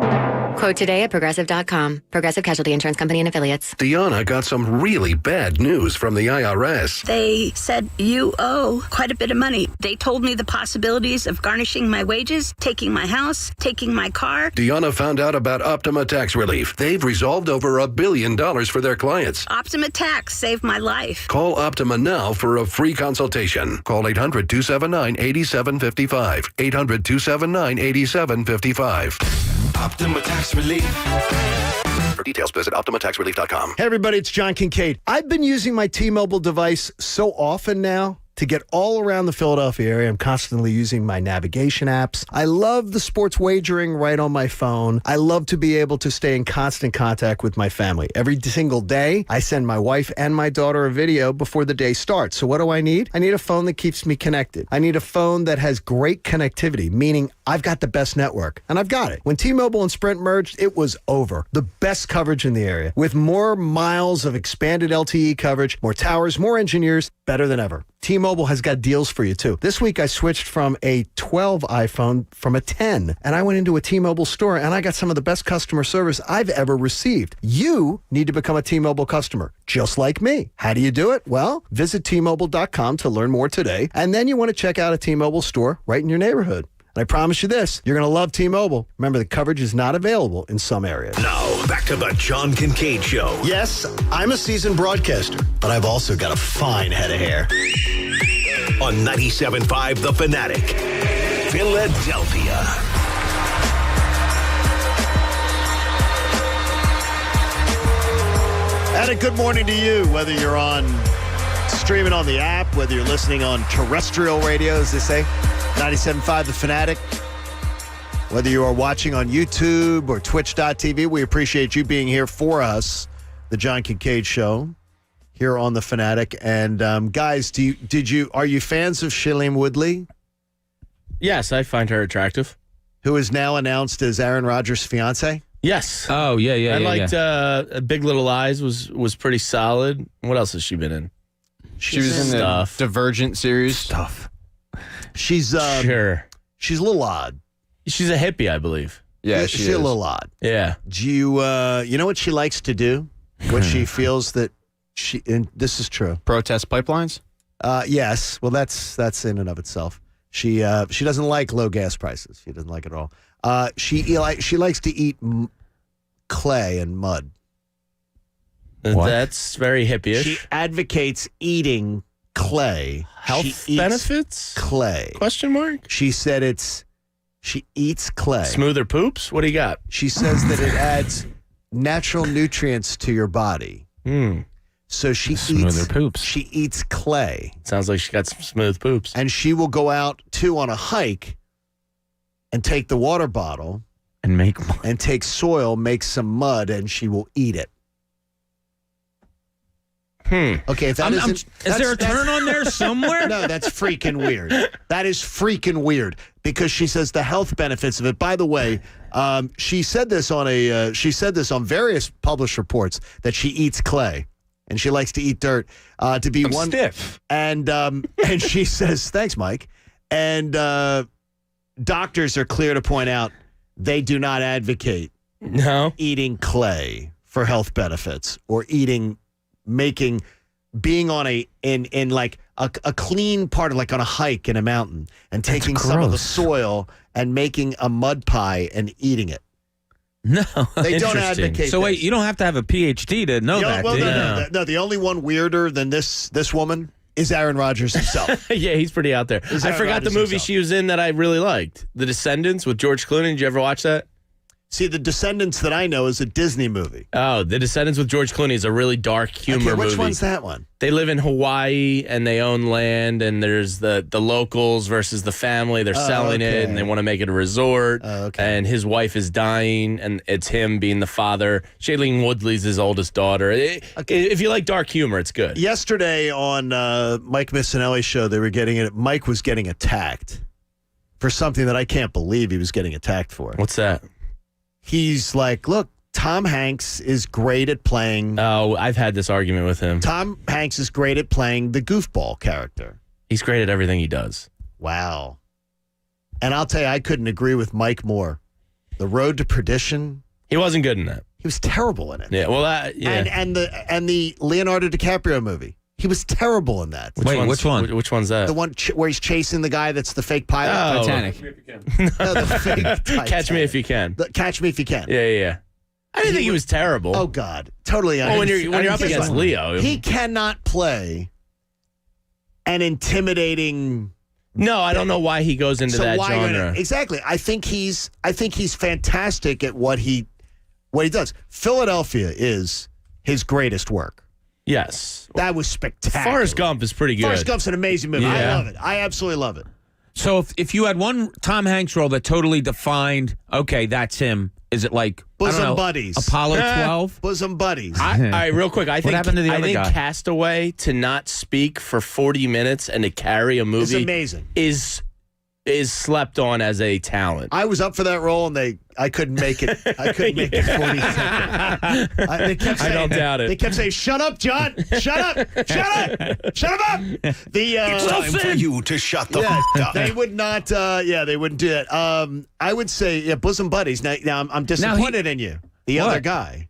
Quote today at Progressive.com. Progressive Casualty Insurance Company and Affiliates. Deanna got some really bad news from the IRS. They said you owe quite a bit of money. They told me the possibilities of garnishing my wages, taking my house, taking my car. Deanna found out about Optima Tax Relief. They've resolved over $1 billion for their clients. Optima Tax saved my life. Call Optima now for a free consultation. Call 800-279-8755. 800-279-8755. Optima Tax Relief. For details, visit OptimaTaxRelief.com. Hey, everybody, it's John Kincade. I've been using my T-Mobile device so often now, to get all around the Philadelphia area. I'm constantly using my navigation apps. I love the sports wagering right on my phone. I love to be able to stay in constant contact with my family. Every single day, I send my wife and my daughter a video before the day starts. So what do I need? I need a phone that keeps me connected. I need a phone that has great connectivity, meaning I've got the best network, and I've got it. When T-Mobile and Sprint merged, it was over. The best coverage in the area. With more miles of expanded LTE coverage, more towers, more engineers, better than ever. T-Mobile has got deals for you, too. This week, I switched from a 12 iPhone from a 10, and I went into a T-Mobile store, and I got some of the best customer service I've ever received. You need to become a T-Mobile customer, just like me. How do you do it? Well, visit T-Mobile.com to learn more today, and then you want to check out a T-Mobile store right in your neighborhood. And I promise you this, you're going to love T-Mobile. Remember, the coverage is not available in some areas. Now, back to the John Kincade Show. Yes, I'm a seasoned broadcaster, but I've also got a fine head of hair. On 97.5 The Fanatic, Philadelphia. And a good morning to you, whether you're on streaming on the app, whether you're listening on terrestrial radio, as they say, 97.5 The Fanatic. Whether you are watching on YouTube or Twitch.tv, we appreciate you being here for us, the John Kincade Show, here on The Fanatic. And guys, are you fans of Shailene Woodley? Yes, I find her attractive. Who is now announced as Aaron Rodgers' fiance? Yes. Oh, yeah. I liked Big Little Lies was pretty solid. What else has she been in? She was in the Divergent series. Stuff. She's sure. She's a little odd. She's a hippie, I believe. Yeah, she's a little odd. Yeah. Do you know what she likes to do? What she feels that and this is true. Protest pipelines? Yes. Well, that's in and of itself. She doesn't like low gas prices. She doesn't like it at all. She likes to eat clay and mud. What? That's very hippie-ish. She advocates eating clay. Health benefits? Clay. Question mark? She said she eats clay. Smoother poops? What do you got? She says that it adds natural nutrients to your body. So she Smoother poops. She eats clay. Sounds like she got some smooth poops. And she will go out too on a hike and take the water bottle and take soil, make some mud, and she will eat it. Okay, if that isn't... Is there a turn on there somewhere? No, that's freaking weird. That is freaking weird because she says the health benefits of it. By the way, she said this on various published reports that she eats clay and she likes to eat dirt to be one stiff. And she says, "Thanks, Mike." And doctors are clear to point out they do not advocate eating clay for health benefits or being on in like a clean part of like on a hike in a mountain and taking some of the soil and making a mud pie and eating it. No, they don't advocate. So wait, you don't have to have a PhD to know that. Well, no. The only one weirder than this woman is Aaron Rodgers himself. Yeah, he's pretty out there. I forgot the movie she was in that I really liked, The Descendants with George Clooney. Did you ever watch that? See, The Descendants that I know is a Disney movie. Oh, The Descendants with George Clooney is a really dark humor movie. Which one's that one? They live in Hawaii and they own land, and there's the locals versus the family. They're selling it and they want to make it a resort. And his wife is dying, and it's him being the father. Shailene Woodley's his oldest daughter. If you like dark humor, it's good. Yesterday on Mike Missinelli's show, they were getting it. Mike was getting attacked for something that I can't believe he was getting attacked for. What's that? He's like, look, Tom Hanks is great at playing... Oh, I've had this argument with him. Tom Hanks is great at playing the goofball character. He's great at everything he does. Wow. And I'll tell you, I couldn't agree with Mike more. The Road to Perdition... He wasn't good in that. He was terrible in it. Yeah, well, And the Leonardo DiCaprio movie. He was terrible in that. Which one? Which one's that? The one where he's chasing the guy that's the fake pilot. Titanic. No, the fake Titanic. Catch Me If You Can. Catch Me If You Can. Yeah. I didn't think he was terrible. Oh, God. Totally. Well, when you're up against Leo. He cannot play an intimidating... No, I don't know why he goes into that genre. Exactly. I think he's fantastic at what he does. Philadelphia is his greatest work. Yes. That was spectacular. Forrest Gump is pretty good. Forrest Gump's an amazing movie. I Yeah. love it. I absolutely love it. So if you had one Tom Hanks role that totally defined, okay, that's him. Is it like Bosom Buddies? Apollo 12? Bosom Buddies. All right, real quick. I think happened to the other guy? Castaway, to not speak for 40 minutes and to carry a movie, It's amazing. Is slept on as a talent. I was up for that role, and I couldn't make it. I couldn't make it 40 seconds. They kept saying, I don't doubt it. They kept saying, "Shut up, John! Shut up! Shut up! Shut him up!" It's time for you to shut the f up. They would not. They wouldn't do it. I would say, Bosom Buddies. Now I'm disappointed in you. The What? other guy,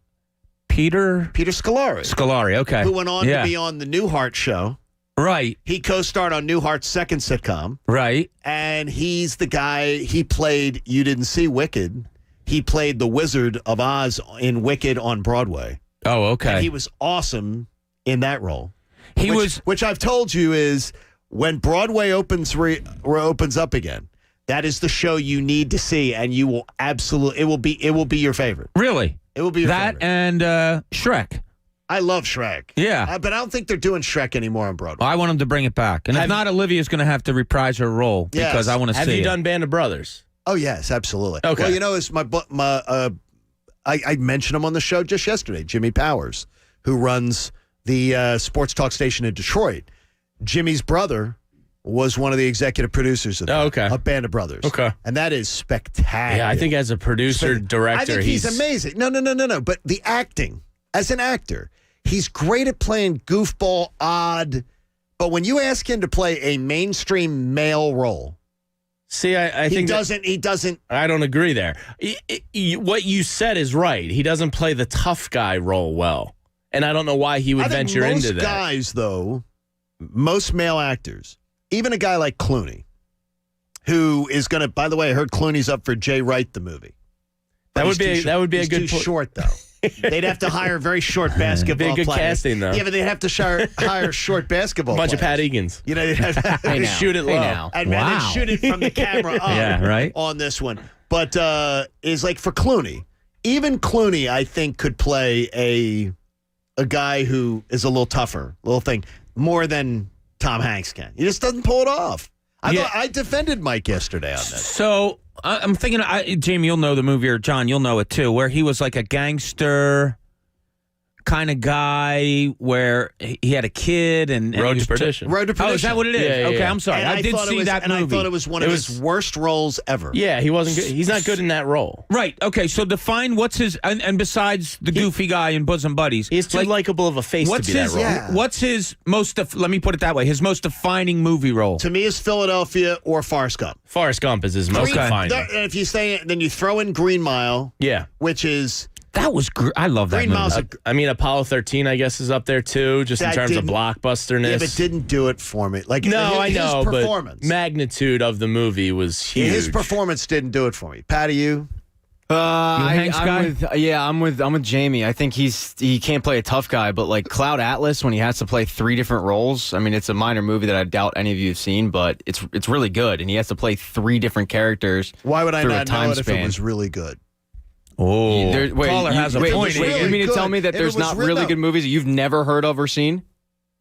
Peter Scolari, Scolari, okay. who went on to be on the Newhart show. Right. He co-starred on Newhart's second sitcom. Right. And he's the guy, he played, you didn't see Wicked. He played the Wizard of Oz in Wicked on Broadway. Oh, okay. And he was awesome in that role. Which Which I've told you is when Broadway opens up again, that is the show you need to see, and you will absolutely, it will be your favorite. Really? It will be your that favorite. and Shrek. I love Shrek. Yeah. But I don't think they're doing Shrek anymore on Broadway. I want him to bring it back. And if not, Olivia's going to have to reprise her role because I want to see it. Have you done Band of Brothers? Oh, yes, absolutely. Okay. Well, you know, it's I mentioned him on the show just yesterday, Jimmy Powers, who runs the sports talk station in Detroit. Jimmy's brother was one of the executive producers of Band of Brothers. Okay. And that is spectacular. Yeah, I think as a producer, director, I think he's amazing. No. But the acting, as an actor, he's great at playing goofball, odd. But when you ask him to play a mainstream male role, see, I think he doesn't. I don't agree there. What you said is right. He doesn't play the tough guy role well, and I don't know why he would venture into that. Most guys, though, most male actors, even a guy like Clooney, who is going to. By the way, I heard Clooney's up for Jay Wright the movie. That would be a good. Too short though. They'd have to hire very short basketball Be a good players. casting, though. Yeah, but they'd have to hire short basketball bunch players. of Pat Egan's. You know, they'd have to shoot it low. and then shoot it from the camera up on this one. But is like for Clooney. Even Clooney, I think, could play a guy who is a little tougher, little thing, more than Tom Hanks can. He just doesn't pull it off. I defended Mike yesterday on this. So I'm thinking, Jamie, you'll know the movie, or John, you'll know it too, where he was like a gangster kind of guy where he had a kid and Road to Perdition. Road to Perdition. Oh, is that what it is? Yeah, okay, yeah. I'm sorry. And I did see that movie. And I thought it was one of his worst roles ever. Yeah, he wasn't good. He's not good in that role. Right. Okay. So define what's his and besides the goofy guy in Bosom Buddies, he's too likable of a face to be that role. Yeah. What's his most? Let me put it that way. His most defining movie role. To me, is Philadelphia or Forrest Gump. Forrest Gump is his most defining. And if you say it, then you throw in Green Mile. Yeah, which is. That was I love that Green movie. Mile's I mean, Apollo 13, I guess, is up there too, just in terms of blockbusterness. Yeah, but didn't do it for me. Like I know, his performance, but magnitude of the movie was huge. His performance didn't do it for me. Patty, you? I'm with Jamie. I think he can't play a tough guy, but like Cloud Atlas, when he has to play 3 different roles. I mean, it's a minor movie that I doubt any of you have seen, but it's really good, and he has to play 3 different characters. Why would I through not a time know it if span. it was really good? Oh, caller has a point. You mean to tell me that there's not really good movies that you've never heard of or seen?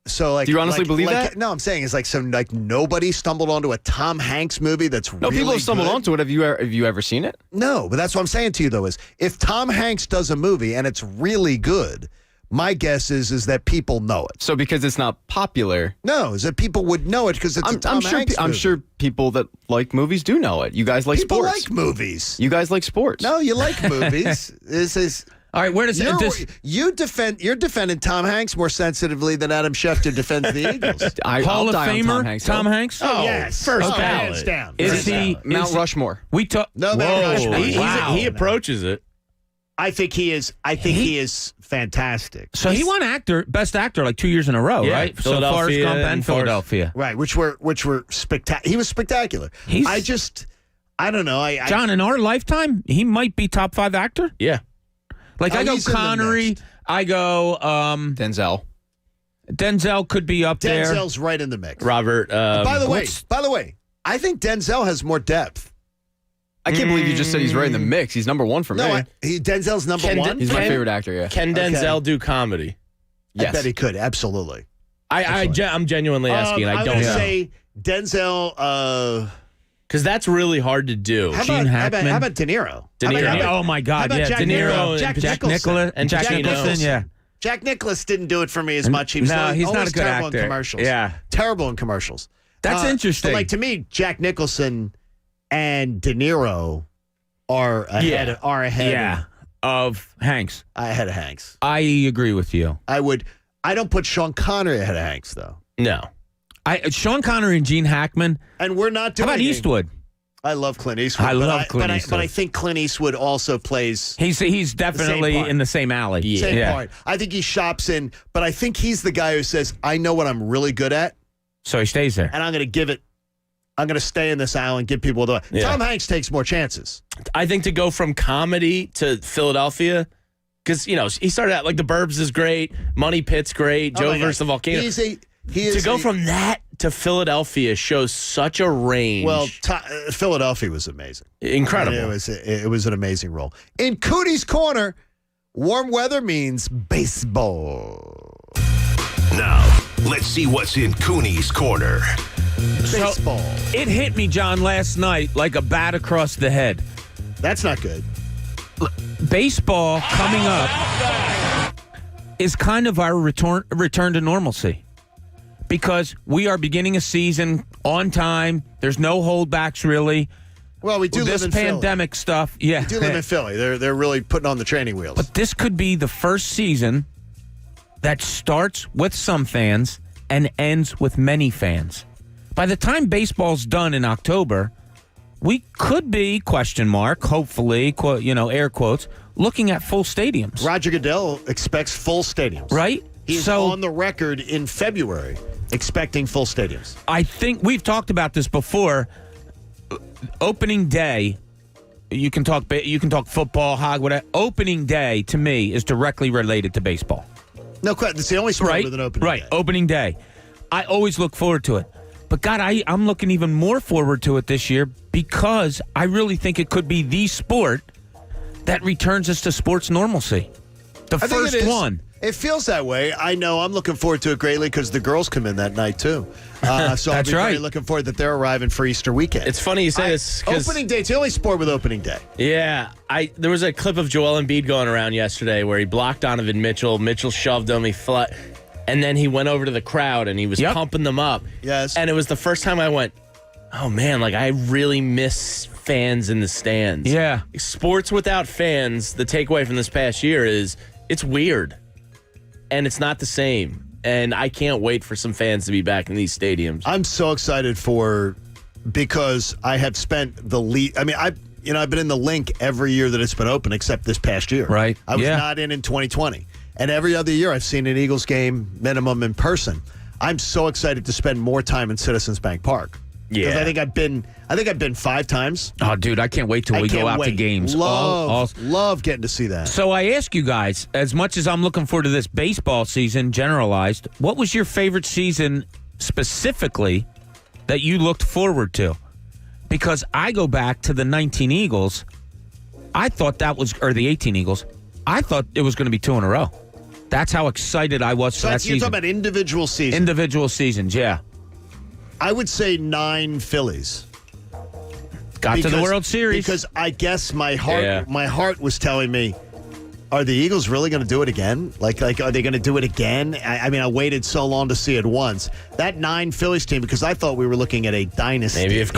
So, like, do you honestly believe that? No, I'm saying it's like nobody stumbled onto a Tom Hanks movie that's no really people have stumbled good. onto it. Have you ever seen it? No, but that's what I'm saying to you though is if Tom Hanks does a movie and it's really good, my guess is that people know it. So because it's not popular, no, is that people would know it because it's a Tom Hanks movie. I'm sure people that like movies do know it. You guys like people sports. like movies. You guys like sports. No, you like movies. This is. All right, where does you're defending Tom Hanks more sensitively than Adam Schefter defends the Eagles. Hall of Famer Tom Hanks? Oh, yes, first ballot. hands down. Is he Mount Rushmore? We talk. No, Mount Rushmore. He approaches it. I think he is. He is fantastic. So he won best actor like 2 years in a row, Yeah, right? So Forrest Gump and Philadelphia, right? Which were spectacular. He was spectacular. I don't know. John, in our lifetime, he might be top 5 actor. Yeah. Like I go Connery, I go Denzel. Denzel could be up there. Denzel's right in the mix. Robert. By the way, I think Denzel has more depth. I can't believe you just said he's right in the mix. He's number 1 for me. Denzel's number 1. He's my favorite actor. Yeah. Can Denzel do comedy? I bet he could. Absolutely. I'm genuinely asking. I don't know. say Denzel. Because that's really hard to do. How about De Niro? Oh my God! How about Yeah, Jack De Niro, Jack Nicholson, and Jack Nicholson. Yeah. Jack Nicholson didn't do it for me as much. he's not a good terrible actor. in commercials. Yeah, terrible in commercials. That's interesting. But like to me, Jack Nicholson and De Niro are ahead. Of Hanks. Ahead of Hanks. I agree with you. I don't put Sean Connery ahead of Hanks though. No. Sean Connery and Gene Hackman. And we're not doing. How about Eastwood? I love Clint Eastwood. I love Clint Eastwood. But I think Clint Eastwood also plays. He's definitely in the same alley. Yeah. Same part. I think he shops in, but I think he's the guy who says, I know what I'm really good at. So he stays there. And I'm going to give it. I'm going to stay in this aisle and give people the. Yeah. Tom Hanks takes more chances. I think to go from comedy to Philadelphia, because, he started out like The Burbs is great, Money Pit's great, Joe versus the Volcano. To go from that to Philadelphia shows such a range. Well, Philadelphia was amazing. Incredible. It was an amazing role. In Cootie's Corner, warm weather means baseball. Now, let's see what's in Cooney's Corner. Baseball. So, it hit me, John, last night like a bat across the head. That's not good. Baseball coming up is kind of our return to normalcy. Because we are beginning a season on time. There's no holdbacks, really. Well, we do this live in pandemic Philly. stuff. Yeah, we do live in Philly. They're really putting on the training wheels. But this could be the first season that starts with some fans and ends with many fans. By the time baseball's done in October, we could be, hopefully, air quotes, looking at full stadiums. Roger Goodell expects full stadiums. Right? He's on the record in February expecting full stadiums. I think we've talked about this before. Opening day, you can talk football, hog, whatever. Opening day, to me, is directly related to baseball. No question. It's the only sport with an opening day. Right, opening day. I always look forward to it. But, God, I'm looking even more forward to it this year because I really think it could be the sport that returns us to sports normalcy. The first one. It feels that way. I know. I'm looking forward to it greatly because the girls come in that night, too. So I'll be very looking forward that they're arriving for Easter weekend. It's funny you say this. Opening day. It's the only sport with opening day. Yeah. There was a clip of Joel Embiid going around yesterday where he blocked Donovan Mitchell. Mitchell shoved him. And then he went over to the crowd and he was pumping them up. Yes. And it was the first time I went, oh, man, I really miss fans in the stands. Yeah. Sports without fans, the takeaway from this past year is it's weird. And it's not the same. And I can't wait for some fans to be back in these stadiums. I'm so excited because I have spent I've been in the Link every year that it's been open except this past year. Right. I was not in 2020. And every other year I've seen an Eagles game minimum in person. I'm so excited to spend more time in Citizens Bank Park. Yeah. Because I think I've been 5 times. Oh, dude, I can't wait till we go out to games. Love getting to see that. So I ask you guys, as much as I'm looking forward to this baseball season generalized, what was your favorite season specifically that you looked forward to? Because I go back to the 19 Eagles. I thought or the 18 Eagles. I thought it was going to be 2 in a row. That's how excited I was for that season. You're talking about individual seasons? Individual seasons, yeah. I would say 9 Phillies. Got to the World Series. Because I guess my heart was telling me, are the Eagles really going to do it again? Like, are they going to do it again? I waited so long to see it once. That 9 Phillies team, because I thought we were looking at a dynasty. Maybe if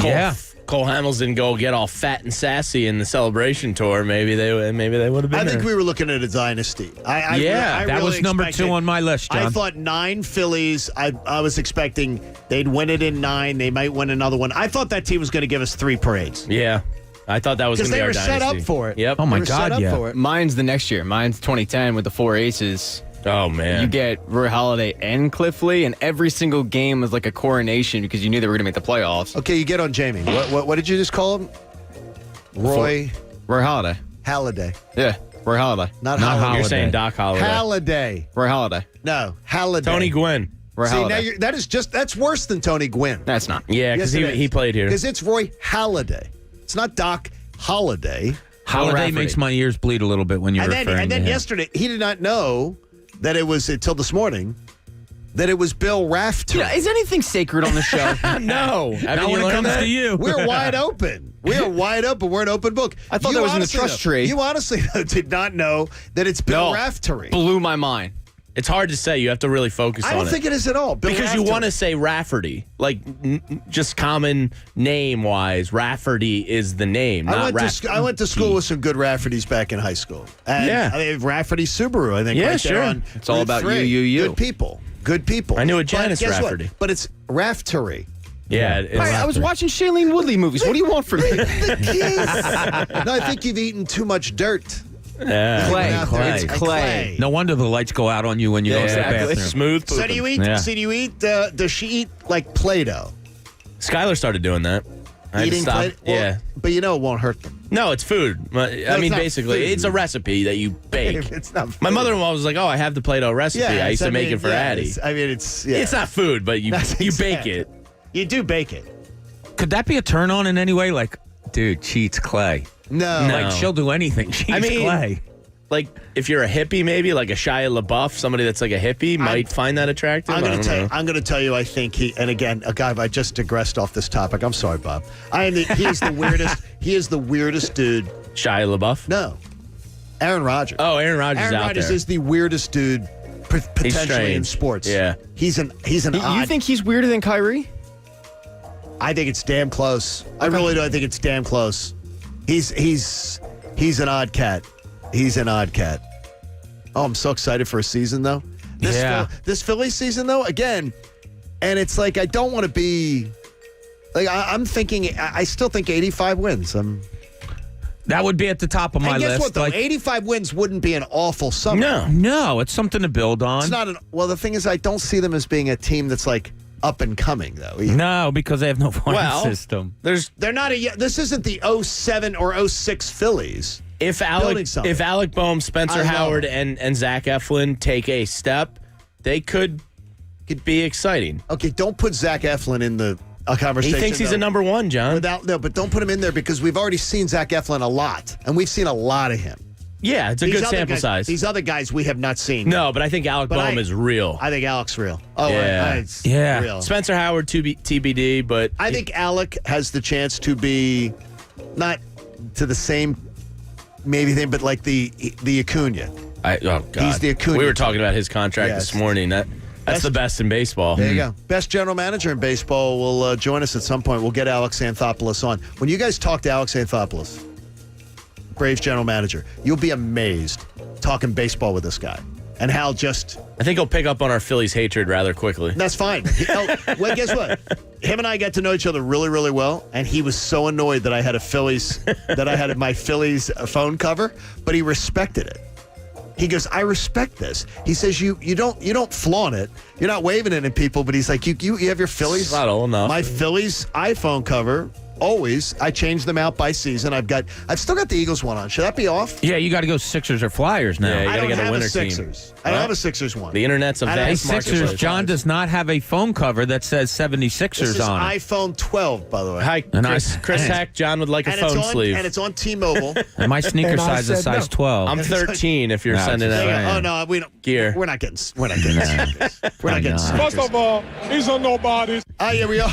Cole Hamels didn't go get all fat and sassy in the celebration tour, maybe they would have been I think we were looking at a dynasty. I that really was number 2 on my list, John. I thought 9 Phillies. I was expecting they'd win it in 9. They might win another one. I thought that team was going to give us 3 parades. Yeah. I thought that was going to be our dynasty. Because they were set up for it. Yep. Oh, my God, yeah. Mine's the next year. Mine's 2010 with the 4 aces. Oh, man. You get Roy Halladay and Cliff Lee, and every single game was like a coronation because you knew they were going to make the playoffs. Okay, you get on Jamie. What did you just call him? Roy Halladay. Halladay. Yeah, Roy Halladay. Not Halladay. You're saying Doc Halladay. Halladay. Roy Halladay. No, Halladay. Tony Gwynn. Roy Halladay. Now that's worse than Tony Gwynn. That's not. Yeah, because he played here. Because it's Roy Halladay. It's not Doc Halladay. Halladay makes my ears bleed a little bit when you're referring to him. And then yesterday, he did not know that it was until this morning that it was Bill Raftery. Yeah, is anything sacred on the show? No. Not when it comes to you. We're wide open. We are wide open. We're an open book. I thought that was in the trust tree. You honestly did not know that it's Bill Raftery. Blew my mind. It's hard to say. You have to really focus on it. I don't think it is at all. Bill because Raftery. you want to say Rafferty. Like, just common name-wise, Rafferty is the name, not Rafferty. I went to school with some good Raffertys back in high school. And I mean, Rafferty Subaru, I think. Yeah, right sure. There on it's all about Route 3. you. Good people. Good people. I knew a Janice But guess Rafferty. what? But it's Raftery. Yeah, I was watching Shailene Woodley movies. What do you want from me? No, I think you've eaten too much dirt. Yeah. Clay. It's clay. No wonder the lights go out on you when you go to the bathroom. Smooth pooping. So do you eat? Yeah. So do you eat? Does she eat like Play-Doh? Skylar started doing that. I had to Eating stop. Play-Doh? Well, Yeah. But you know it won't hurt them. No, it's food. I mean, it's not basically, food. it's a recipe that you bake. It's not food. My mother-in-law was like, "Oh, I have the Play-Doh recipe. I used to make it for Addie." It's not food, but you bake it. You do bake it. Could that be a turn on in any way? Like, dude, she eats clay. No. Like, she'll do anything. She eats clay. Like, if you're a hippie, maybe like a Shia LaBeouf, somebody that's like a hippie might find that attractive. I'm going to tell you. I think and again, a guy. I just digressed off this topic. I'm sorry, Bob. He is the weirdest. He is the weirdest dude. Shia LaBeouf? No, Aaron Rodgers. Oh, Aaron Rodgers. Aaron out Rodgers there. is the weirdest dude potentially in strange. sports. Yeah, he's an odd. You think he's weirder than Kyrie? I think it's damn close. I really do. I think it's damn close. He's an odd cat. He's an odd cat. Oh, I'm so excited for a season though. This Phillies season though, again, and it's like I don't want to be like I'm thinking. I still think 85 wins. That would be at the top of my and guess list. what, though? 85 wins wouldn't be an awful summer. No, it's something to build on. It's not well, the thing is, I don't see them as being a team that's like up and coming, though. Either. No, because they have no point system. They're not this isn't the 07 or 06 Phillies. If Alec Boehm, Spencer Howard, and Zach Eflin take a step, they could be exciting. Okay, don't put Zach Eflin in the conversation. He thinks he's a number one, John. But don't put him in there because we've already seen Zach Eflin a lot, and we've seen a lot of him. Yeah, it's a good sample size. These other guys we have not seen. No, but I think Alec Boehm is real. I think Alec's real. Oh, yeah. Real. Spencer Howard, TBD, but I think Alec has the chance to be not to the same maybe thing, but like the Acuna. Oh God, he's the Acuna. We were talking about his contract this morning. That's the best in baseball. There you go. Best general manager in baseball will join us at some point. We'll get Alex Anthopoulos on. When you guys talk to Alex Anthopoulos, Braves general manager, you'll be amazed talking baseball with this guy and how just. I think he'll pick up on our Phillies hatred rather quickly. That's fine. Well, guess what? Him and I got to know each other really, really well, and he was so annoyed that I had my Phillies phone cover, but he respected it. He goes, I respect this. He says you don't flaunt it. You're not waving it at people, but he's like, you have your Phillies. It's not old enough. My Phillies iPhone cover. Always, I change them out by season. I've still got the Eagles one on. Should that be off? Yeah, you got to go Sixers or Flyers now. Yeah, you I got to don't get have a winner Sixers. team. I don't have a Sixers one. The internet's a vast Sixers. marketplace. John does not have a phone cover that says 76ers This is on it. iPhone 12, by the way. Hi, Chris Hack. John would like a phone sleeve. And it's on T-Mobile. And my sneaker size is size 12. I'm 13 if you're sending that. Oh no, we don't. Gear. We're not getting. We're not getting. sneakers. We're not getting. First of all, he's a nobody. Oh yeah, we are.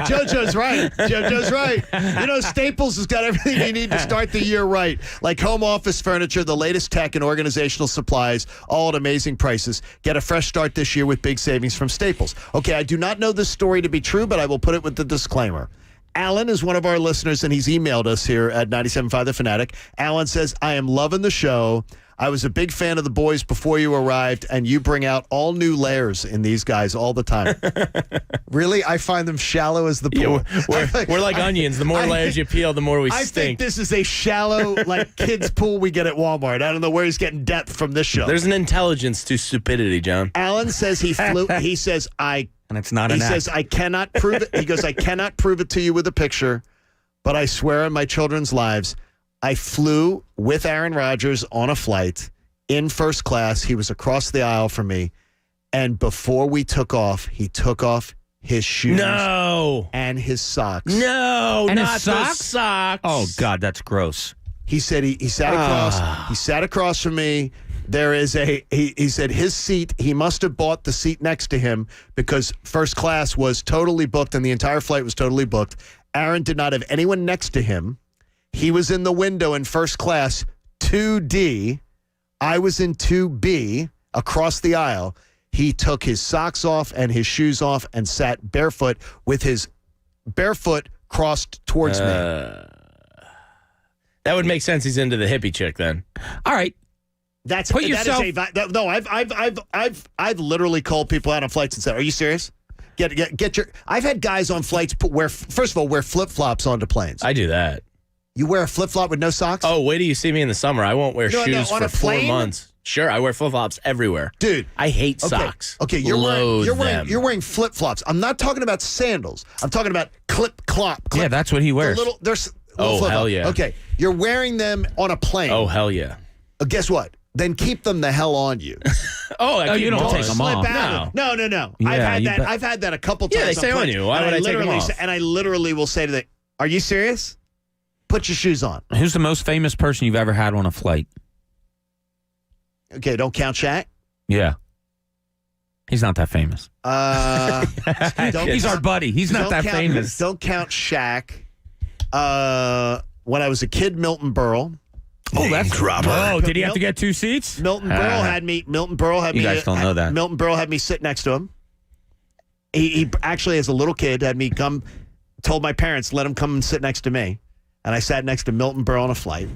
JoJo's right. JoJo's right. You know, Staples has got everything you need to start the year right, like home office furniture, the latest tech, and organizational supplies, all at amazing prices. Get a fresh start this year with big savings from Staples. Okay, I do not know this story to be true, but I will put it with the disclaimer. Alan is one of our listeners, and he's emailed us here at 97.5 The Fanatic. Alan says, I am loving the show. I was a big fan of the boys before you arrived, and you bring out all new layers in these guys all the time. Really? I find them shallow as the pool. Yeah, we're like onions. The more layers you peel, the more we I stink. think this is a shallow, like, kids' pool we get at Walmart. I don't know where he's getting depth from this show. There's an intelligence to stupidity, John. Alan says he flew. He says, and it's not an He act. says, I cannot prove it. He goes, I cannot prove it to you with a picture, but I swear on my children's lives, I flew with Aaron Rodgers on a flight in first class. He was across the aisle from me. And before we took off, he took off his shoes. No. And his socks. No, And not his socks? the socks. Oh, God, that's gross. He said he sat across. He sat across from me. There is he said his seat, he must have bought the seat next to him because first class was totally booked and the entire flight was totally booked. Aaron did not have anyone next to him. He was in the window in first class, 2D. I was in 2B across the aisle. He took his socks off and his shoes off and sat barefoot with his barefoot crossed towards me. That would make sense. He's into the hippie chick then. All right. I've literally called people out on flights and said, "Are you serious? Get your." I've had guys on flights wear flip flops onto planes. I do that. You wear a flip flop with no socks? Oh, wait till you see me in the summer. I won't wear shoes for 4 months. Sure, I wear flip flops everywhere, dude. I hate socks. Okay, you're wearing flip flops. I'm not talking about sandals. I'm talking about clip clop. Yeah, that's what he wears. There's hell yeah. Okay, you're wearing them on a plane. Oh hell yeah. Guess what? Then keep them the hell on you. You don't take them off. No. Yeah, I've had that a couple times. Yeah, they stay on you. Why would I take them off? And I literally will say to them, "Are you serious? Put your shoes on." Who's the most famous person you've ever had on a flight? Okay, don't count Shaq. Yeah. He's not that famous. He's our buddy. He's not that famous. Don't count Shaq. When I was a kid, Milton Berle. Oh, that's dropper. Oh, did he have to get 2 seats? Milton Berle had me. You guys don't know that. Milton Berle had me sit next to him. He actually, as a little kid, had me come. Told my parents, let him come and sit next to me, and I sat next to Milton Berle on a flight.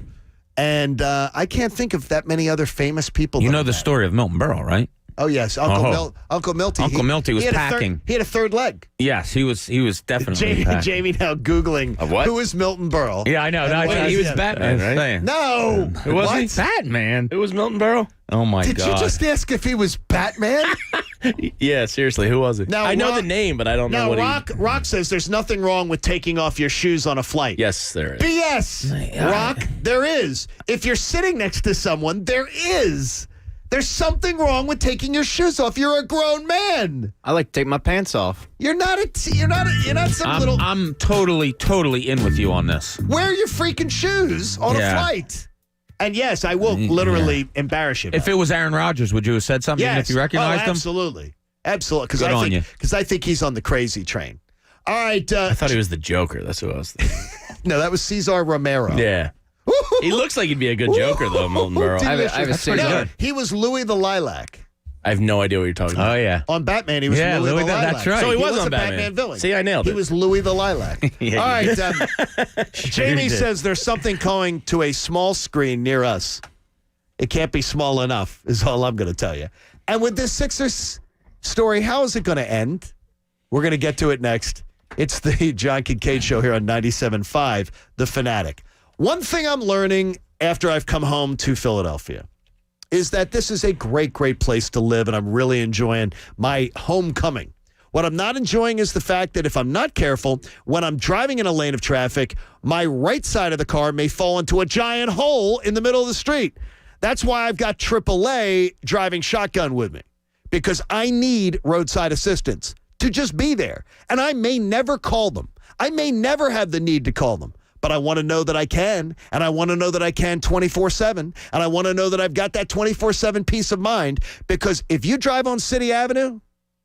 And I can't think of that many other famous people. You know the story of Milton Berle, right? Oh yes, Uncle Milty. Uncle Milty was packing. He had a third leg. Yes, he was definitely packing. Jamie now Googling who is Milton Berle. Yeah, I know. He was Batman, right? No, who was he? Batman. Who was Milton Berle? Oh my God! Did you just ask if he was Batman? Yeah, seriously, who was it? Now, I know the name, but I don't know what Rock says there's nothing wrong with taking off your shoes on a flight. Yes, there is. BS. Rock, there is. If you're sitting next to someone, there is. There's something wrong with taking your shoes off. You're a grown man. I like to take my pants off. You're not some little. I'm totally in with you on this. Wear your freaking shoes on a flight. And yes, I will literally embarrass you. If it was Aaron Rodgers, would you have said something even if you recognized him? Absolutely. Good on you. Because I think he's on the crazy train. All right. I thought he was the Joker. That's who I was thinking. No, that was Cesar Romero. Yeah. He looks like he'd be a good Joker, though, Milton Berle. I have a cigarette. He was Louis the Lilac. I have no idea what you're talking about. Oh, yeah. On Batman, he was Louis the Lilac. That's right. So he was a on Batman villain. See, I nailed it. He was Louis the Lilac. All right. Jamie says there's something going to a small screen near us. It can't be small enough, is all I'm going to tell you. And with this Sixers story, how is it going to end? We're going to get to it next. It's the John Kincade Show here on 97.5 The Fanatic. One thing I'm learning after I've come home to Philadelphia is that this is a great, great place to live, and I'm really enjoying my homecoming. What I'm not enjoying is the fact that if I'm not careful, when I'm driving in a lane of traffic, my right side of the car may fall into a giant hole in the middle of the street. That's why I've got AAA driving shotgun with me, because I need roadside assistance to just be there. And I may never call them. I may never have the need to call them. But I want to know that I can, and I want to know that I can 24/7, and I want to know that I've got that 24/7 peace of mind, because if you drive on City Avenue,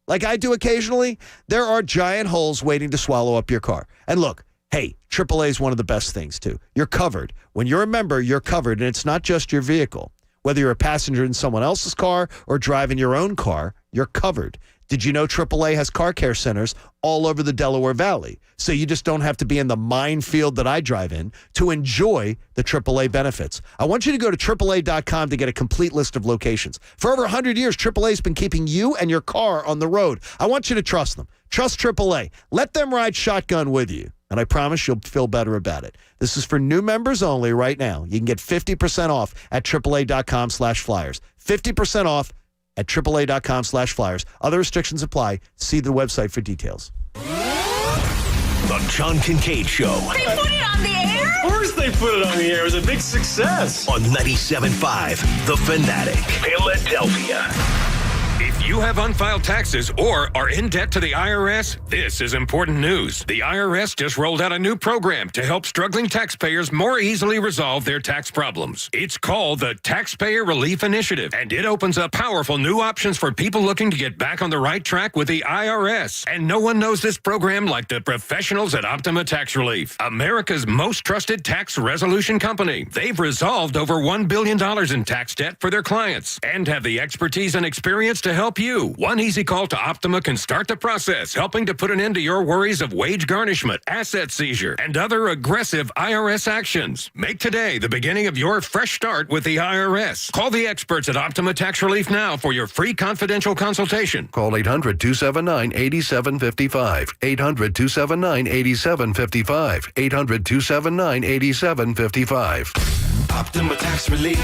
like I do occasionally, there are giant holes waiting to swallow up your car. And look, hey, AAA is one of the best things, too. You're covered. When you're a member, you're covered, and it's not just your vehicle. Whether you're a passenger in someone else's car or driving your own car, you're covered. Did you know AAA has car care centers all over the Delaware Valley? So you just don't have to be in the minefield that I drive in to enjoy the AAA benefits. I want you to go to AAA.com to get a complete list of locations. For over 100 years, AAA has been keeping you and your car on the road. I want you to trust them. Trust AAA. Let them ride shotgun with you. And I promise you'll feel better about it. This is for new members only right now. You can get 50% off at AAA.com/flyers. 50% off at AAA.com/flyers. Other restrictions apply. See the website for details. The John Kincade Show. They put it on the air? Of course they put it on the air. It was a big success. On 97.5 The Fanatic, Philadelphia. If If you have unfiled taxes or are in debt to the IRS, this is important news. The IRS just rolled out a new program to help struggling taxpayers more easily resolve their tax problems. It's called the Taxpayer Relief Initiative, and it opens up powerful new options for people looking to get back on the right track with the IRS. And no one knows this program like the professionals at Optima Tax Relief, America's most trusted tax resolution company. They've resolved over $1 billion in tax debt for their clients and have the expertise and experience to help you. One easy call to Optima can start the process, helping to put an end to your worries of wage garnishment, asset seizure, and other aggressive IRS actions. Make today the beginning of your fresh start with the IRS. Call the experts at Optima Tax Relief now for your free confidential consultation. Call 800-279-8755. 800-279-8755. 800-279-8755. Optima Tax Relief.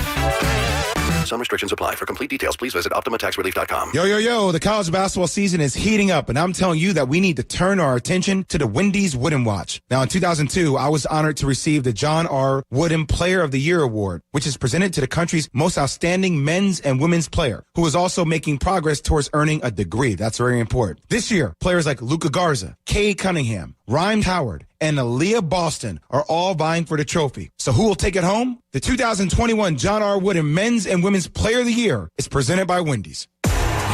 Some restrictions apply. For complete details, please visit OptimaTaxRelief.com. Yo, the college basketball season is heating up, and I'm telling you that we need to turn our attention to the Wendy's Wooden Watch. Now, in 2002, I was honored to receive the John R. Wooden Player of the Year Award, which is presented to the country's most outstanding men's and women's player, who is also making progress towards earning a degree. That's very important. This year, players like Luka Garza, Cade Cunningham, Rhymes Howard, and Aaliyah Boston are all vying for the trophy. So who will take it home? The 2021 John R. Wooden Men's and Women's Player of the Year is presented by Wendy's.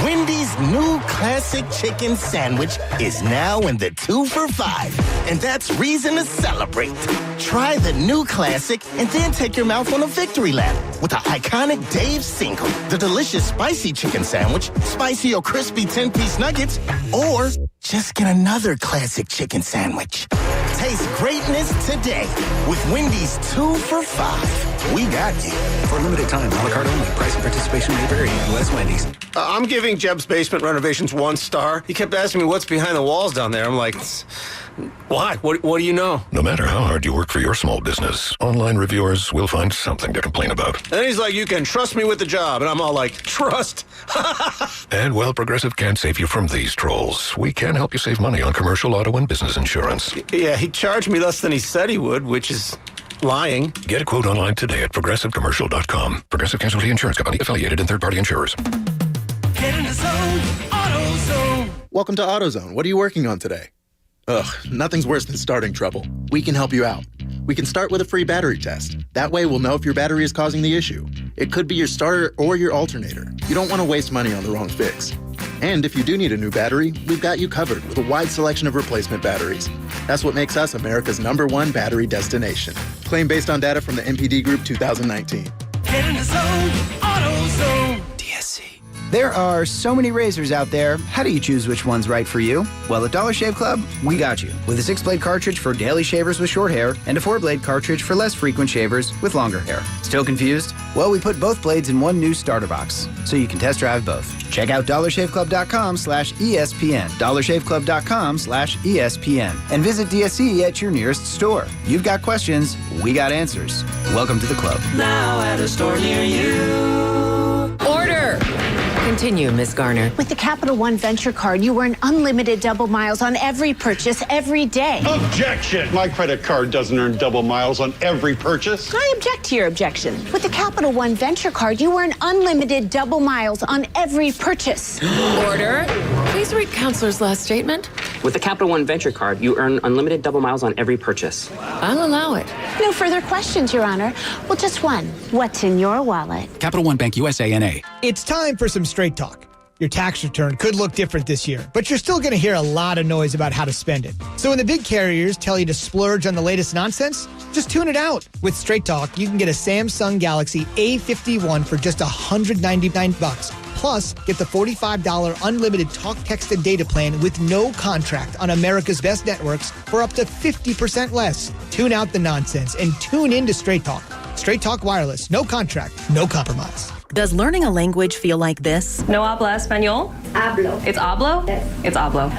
Wendy's new classic chicken sandwich is now in the 2 for $5. And that's reason to celebrate. Try the new classic and then take your mouth on a victory lap with the iconic Dave's Single, the delicious spicy chicken sandwich, spicy or crispy 10-piece nuggets, or just get another classic chicken sandwich. Taste greatness today with Wendy's 2 for $5. We got you. For a limited time, a la carte only. Price and participation may vary. U.S. Wendy's. I'm giving Jeb's Basement Renovations 1 star. He kept asking me what's behind the walls down there. I'm like, why? What do you know? No matter how hard you work for your small business, online reviewers will find something to complain about. And then he's like, you can trust me with the job. And I'm all like, trust? And while Progressive can't save you from these trolls, we can help you save money on commercial auto and business insurance. Yeah, he charged me less than he said he would, which is lying. Get a quote online today at progressivecommercial.com. Progressive Casualty Insurance Company, affiliated and third-party insurers. Get in the zone, AutoZone. Welcome to AutoZone. What are you working on today? Ugh, nothing's worse than starting trouble. We can help you out. We can start with a free battery test. That way we'll know if your battery is causing the issue. It could be your starter or your alternator. You don't want to waste money on the wrong fix. And if you do need a new battery, we've got you covered with a wide selection of replacement batteries. That's what makes us America's #1 battery destination. Claim based on data from the NPD Group 2019. Get in the zone, AutoZone. DSC. There are so many razors out there. How do you choose which one's right for you? Well, at Dollar Shave Club, we got you. With a 6-blade cartridge for daily shavers with short hair and a 4-blade cartridge for less frequent shavers with longer hair. Still confused? Well, we put both blades in one new starter box, so you can test drive both. Check out dollarshaveclub.com/ESPN, dollarshaveclub.com/ESPN, and visit DSC at your nearest store. You've got questions, we got answers. Welcome to the club. Now at a store near you. Order! Continue, Ms. Garner. With the Capital One Venture Card, you earn unlimited double miles on every purchase every day. Objection! My credit card doesn't earn double miles on every purchase. I object to your objection. With the Capital One Venture Card, you earn unlimited double miles on every purchase. Order. Please read Counselor's last statement. With the Capital One Venture Card, you earn unlimited double miles on every purchase. I'll allow it. No further questions, Your Honor. Well, just one. What's in your wallet? Capital One Bank USA N.A. It's time for some straight talk. Your tax return could look different this year, but you're still going to hear a lot of noise about how to spend it. So when the big carriers tell you to splurge on the latest nonsense, just tune it out. With Straight Talk, you can get a Samsung Galaxy A51 for just $199. Plus, get the $45 unlimited talk, text, and data plan with no contract on America's best networks for up to 50% less. Tune out the nonsense and tune in to Straight Talk. Straight Talk Wireless. No contract, no compromise. Does learning a language feel like this? No habla español? Hablo. It's hablo? Yes. It's hablo.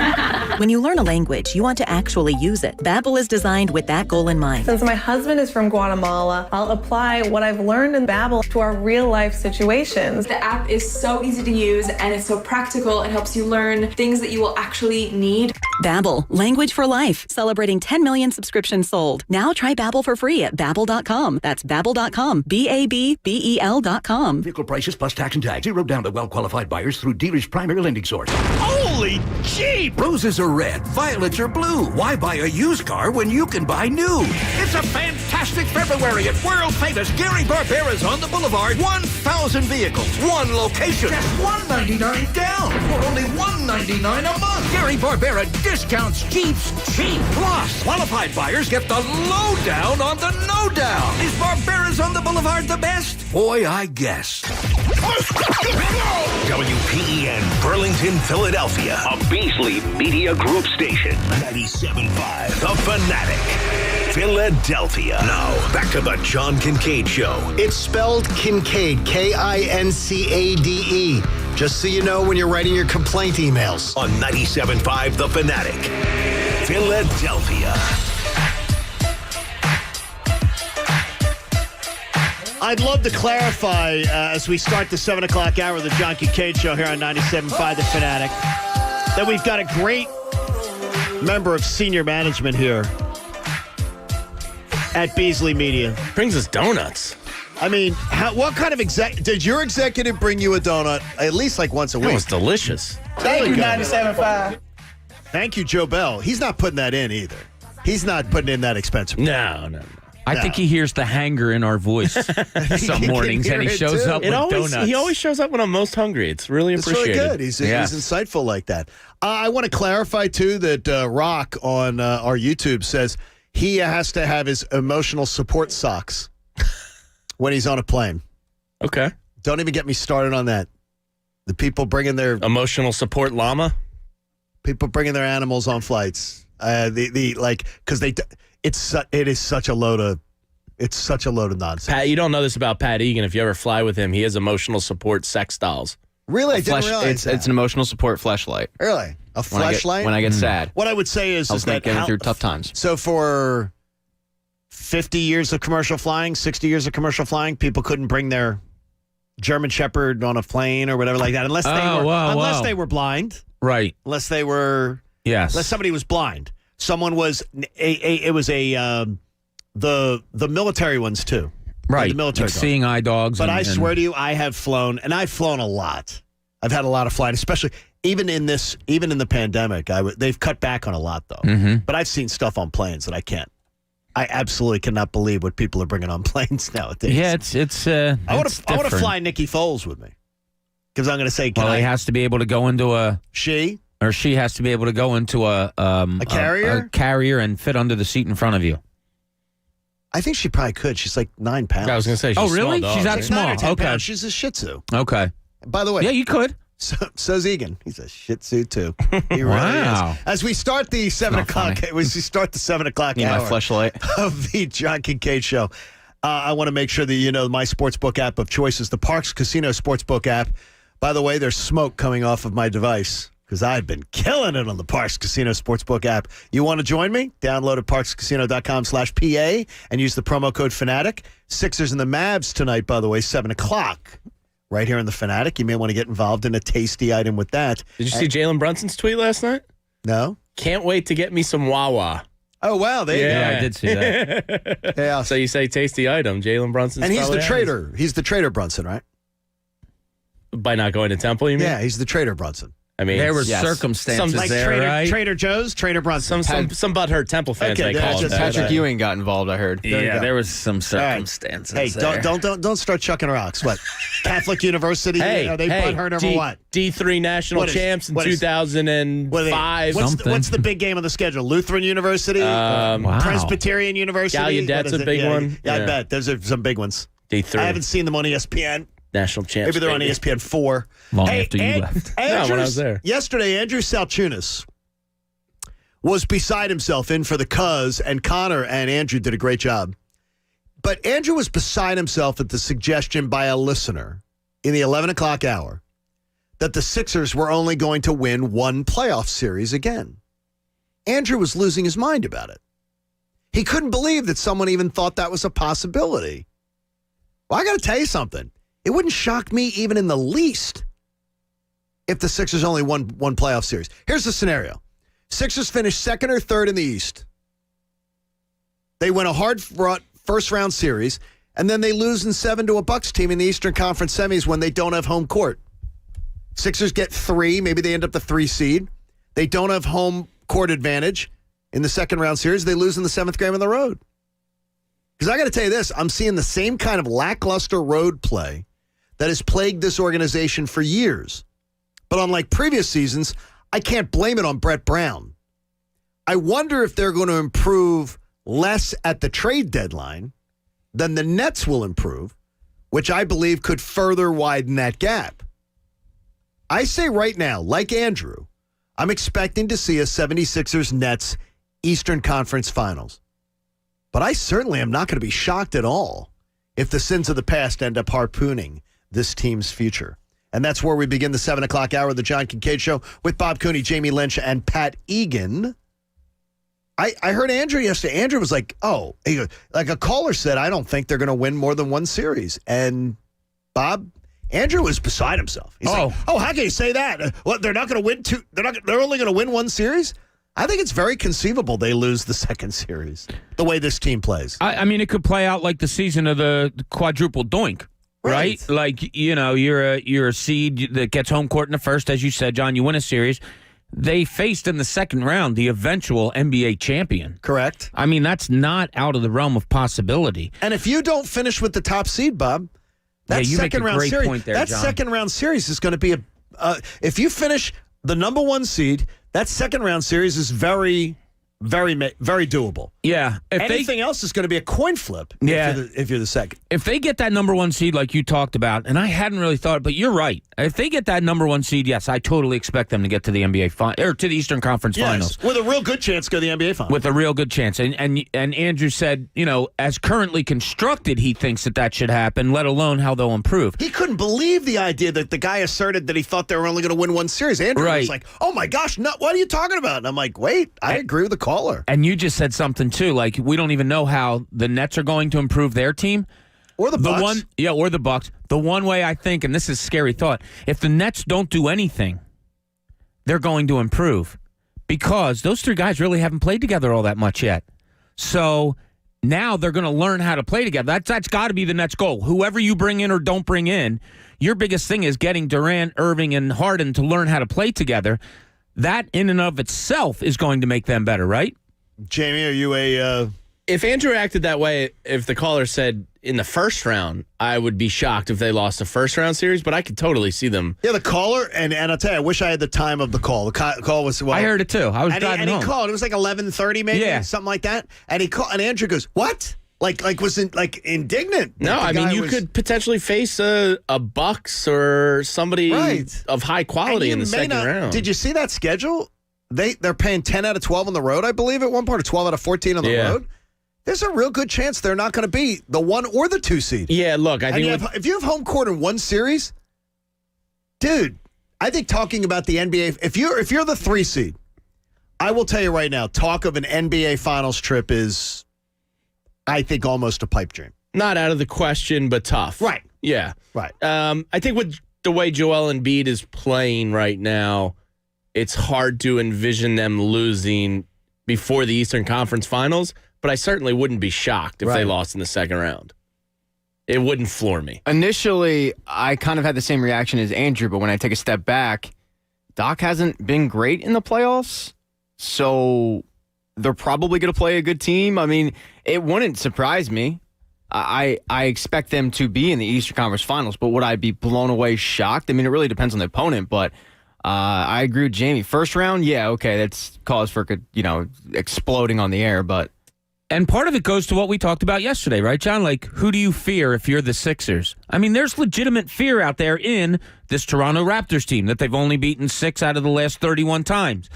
When you learn a language, you want to actually use it. Babbel is designed with that goal in mind. Since my husband is from Guatemala, I'll apply what I've learned in Babbel to our real-life situations. The app is so easy to use and it's so practical. It helps you learn things that you will actually need. Babbel, language for life. Celebrating 10 million subscriptions sold. Now try Babbel for free at Babbel.com. That's Babbel.com. BABBEL.com. Vehicle prices plus tax and tag. Zero down to well-qualified buyers through dealer's primary lending source. Holy jeep! Roses are red, violets are blue. Why buy a used car when you can buy new? It's a fantastic February at world-famous Gary Barbera's on the Boulevard. 1,000 vehicles, one location. Just $199 down for only $199 a month. Gary Barbera discounts Jeeps cheap. Plus, qualified buyers get the lowdown on the no-down. Is Barbera's on the Boulevard the best? Boy, I guess. WPEN Burlington, Philadelphia, a Beasley Media Group station. 97.5 The Fanatic, Philadelphia. Now, back to the John Kincade Show. It's spelled Kincade, Kincade. Just so you know when you're writing your complaint emails. On 97.5 The Fanatic, Philadelphia. I'd love to clarify as we start the 7 o'clock hour of the John Kincade Show here on 97.5 The Fanatic that we've got a great member of senior management here at Beasley Media. Brings us donuts. I mean, what kind of did your executive bring you a donut at least like once a week? It was delicious. Thank you, 97.5. Thank you, Joe Bell. He's not putting that in either. He's not putting in that expensive. No. I think he hears the hanger in our voice some mornings, and he shows up with donuts. He always shows up when I'm most hungry. It's really appreciated. It's really good. He's insightful like that. I want to clarify, too, that Rock on our YouTube says he has to have his emotional support socks when he's on a plane. Okay. Don't even get me started on that. The people bringing their... Emotional support llama? People bringing their animals on flights. Because it is such a load of nonsense. Pat, you don't know this about Pat Egan. If you ever fly with him, he has emotional support sex dolls. Really? I didn't realize that. It's an emotional support fleshlight. Really? A fleshlight? When I get sad. What I would say is that getting through tough times. So for 50 years of commercial flying, 60 years of commercial flying, people couldn't bring their German Shepherd on a plane or whatever like that unless they were blind. Right. Unless they were unless somebody was blind. Someone was the military ones too. Right. The military like seeing eye dogs. But I swear to you, I have flown, and I've flown a lot. I've had a lot of flight, especially even in the pandemic. They've cut back on a lot though. Mm-hmm. But I've seen stuff on planes that I absolutely cannot believe what people are bringing on planes nowadays. Yeah, it's I want to fly Nikki Foles with me because I'm going to say, he has to be able to go into a she has to be able to go into a carrier and fit under the seat in front of you. I think she probably could. She's like 9 pounds. I was going to say, she's really? Small dog. She's that small. 9 or 10 okay. pounds. She's a Shih Tzu. Okay. By the way, yeah, you could. So's Egan. He's a Shih Tzu too. He really is. As we start the 7 o'clock, hour my fleshlight of the John Kincade Show, I want to make sure that you know my sportsbook app of choice is the Parks Casino Sportsbook app. By the way, there's smoke coming off of my device because I've been killing it on the Parks Casino Sportsbook app. You want to join me? Download at parkscasino.com/PA and use the promo code Fanatic. Sixers and the Mavs tonight, by the way, 7 o'clock. Right here in the Fanatic. You may want to get involved in a tasty item with that. Did you see Jalen Brunson's tweet last night? No. Can't wait to get me some Wawa. Oh, wow. There you go. I did see that. Yeah. So you say tasty item. Jalen Brunson's and he's the has. trader. He's the trader Brunson, right? By not going to Temple, you mean? Yeah, he's the trader Brunson. I mean, there were circumstances like there, right? Trader Joe's, Trader Brunson. Some butthurt Temple fans may call it that. Patrick Ewing got involved, I heard. There was some circumstances. Hey, don't start chucking rocks. What? Catholic University? Are they butthurt over what? D3 national champs in 2005. What's the big game on the schedule? Lutheran University? Presbyterian University? Gallaudet's a big one. Yeah, I bet. Those are some big ones. D3. I haven't seen them on ESPN. National champs. Maybe they're on ESPN 4. Long after you left. No, when I was there. Yesterday, Andrew Salchunas was beside himself in for the Cuz, and Connor and Andrew did a great job. But Andrew was beside himself at the suggestion by a listener in the 11 o'clock hour that the Sixers were only going to win one playoff series again. Andrew was losing his mind about it. He couldn't believe that someone even thought that was a possibility. Well, I got to tell you something. It wouldn't shock me even in the least if the Sixers only won one playoff series. Here's the scenario. Sixers finished second or third in the East. They win a hard-fought first-round series, and then they lose in 7 to a Bucks team in the Eastern Conference semis when they don't have home court. Sixers get 3. Maybe they end up the 3 seed. They don't have home court advantage in the second-round series. They lose in the 7th game on the road. Because I got to tell you this, I'm seeing the same kind of lackluster road play that has plagued this organization for years. But unlike previous seasons, I can't blame it on Brett Brown. I wonder if they're going to improve less at the trade deadline than the Nets will improve, which I believe could further widen that gap. I say right now, like Andrew, I'm expecting to see a 76ers-Nets Eastern Conference Finals. But I certainly am not going to be shocked at all if the sins of the past end up harpooning this team's future. And that's where we begin the 7 o'clock hour of the John Kincade Show with Bob Cooney, Jamie Lynch, and Pat Egan. I heard Andrew yesterday. Andrew was like, he goes, like a caller said, I don't think they're going to win more than one series. And Bob, Andrew was beside himself. He's like, how can you say that? What, they're not going to win two? They're only going to win one series? I think it's very conceivable they lose the second series, the way this team plays. I mean, it could play out like the season of the quadruple doink, right? Like, you're a seed that gets home court in the first, as you said, John, you win a series. They faced in the second round the eventual NBA champion. Correct. I mean, that's not out of the realm of possibility. And if you don't finish with the top seed, Bob, that second round series, that second round series is going to be if you finish the number one seed, that second round series is very, very, very doable. Yeah. Anything else is going to be a coin flip. If you're the second. If they get that number one seed like you talked about, and I hadn't really thought, but you're right. If they get that number one seed, yes, I totally expect them to get to the NBA or to the Eastern Conference Finals. With a real good chance to go to the NBA Finals. With a real good chance. And Andrew said, as currently constructed, he thinks that should happen, let alone how they'll improve. He couldn't believe the idea that the guy asserted that he thought they were only going to win one series. Andrew was like, oh my gosh, no, what are you talking about? And I'm like, wait, I agree with the caller. And you just said something too, like we don't even know how the Nets are going to improve their team. Or the Bucks. Or the Bucks. The one way I think, and this is a scary thought, if the Nets don't do anything, they're going to improve. Because those three guys really haven't played together all that much yet. So now they're going to learn how to play together. That's got to be the Nets' goal. Whoever you bring in or don't bring in, your biggest thing is getting Durant, Irving, and Harden to learn how to play together. That in and of itself is going to make them better, right? Jamie, are you If Andrew acted that way, if the caller said in the first round, I would be shocked if they lost a first-round series, but I could totally see them. Yeah, the caller, and I'll tell you, I wish I had the time of the call. The call was, I heard it too. I was driving home. He called. It was like 11:30 maybe, something like that. And he called, and Andrew goes, what? Was indignant. No, I mean, you could potentially face a Bucks or somebody of high quality in the second round. Did you see that schedule? They're paying 10 out of 12 on the road, I believe, at one point, or 12 out of 14 on the road. There's a real good chance they're not going to be the 1 or the 2 seed. Yeah, look, I think if you have home court in one series, dude, I think talking about the NBA, if you're the 3 seed, I will tell you right now, talk of an NBA Finals trip is, I think, almost a pipe dream. Not out of the question, but tough. Right. Yeah. Right. I think with the way Joel Embiid is playing right now, it's hard to envision them losing before the Eastern Conference Finals, but I certainly wouldn't be shocked if they lost in the second round. It wouldn't floor me. Initially, I kind of had the same reaction as Andrew, but when I take a step back, Doc hasn't been great in the playoffs, so they're probably going to play a good team. I mean, it wouldn't surprise me. I expect them to be in the Eastern Conference Finals, but would I be blown away shocked? I mean, it really depends on the opponent, but I agree with Jamie. First round, yeah, okay, that's cause for exploding on the air, but. And part of it goes to what we talked about yesterday, right, John? Like, who do you fear if you're the Sixers? I mean, there's legitimate fear out there in this Toronto Raptors team that they've only beaten 6 out of the last 31 times.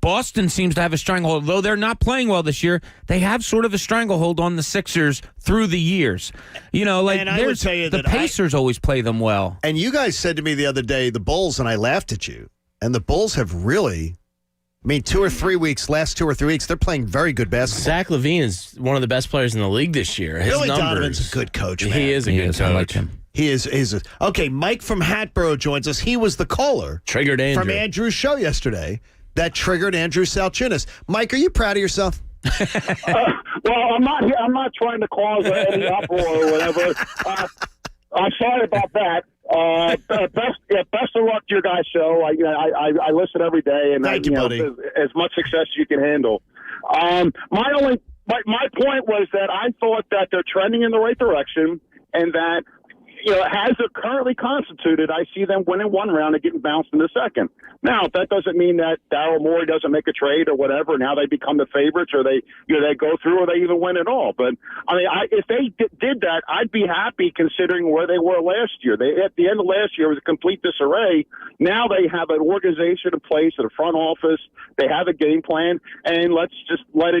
Boston seems to have a stranglehold. Though they're not playing well this year, they have sort of a stranglehold on the Sixers through the years. And I would tell you the Pacers always play them well. And you guys said to me the other day, the Bulls, and I laughed at you. And the Bulls have really, last 2 or 3 weeks, they're playing very good basketball. Zach LaVine is one of the best players in the league this year. His Billy numbers, Donovan's a good coach, man. He is a good coach. I like him. He is. Okay, Mike from Hatboro joins us. He was the caller. Triggered Andrew. From Andrew's show yesterday that triggered Andrew Salchunas. Mike, are you proud of yourself? Well, I'm not here. I'm not trying to cause any uproar or whatever. I'm sorry about that. Best of luck to your guys' show. I listen every day, and Thank you, buddy. As much success as you can handle. My point was that I thought that they're trending in the right direction, and that as they're currently constituted, I see them winning one round and getting bounced in the second. Now, that doesn't mean that Daryl Morey doesn't make a trade or whatever. Now they become the favorites, or they go through, or they even win it all. But I mean, if they did that, I'd be happy considering where they were last year. At the end of last year, it was a complete disarray. Now they have an organization in place, at a front office. They have a game plan, and let's just let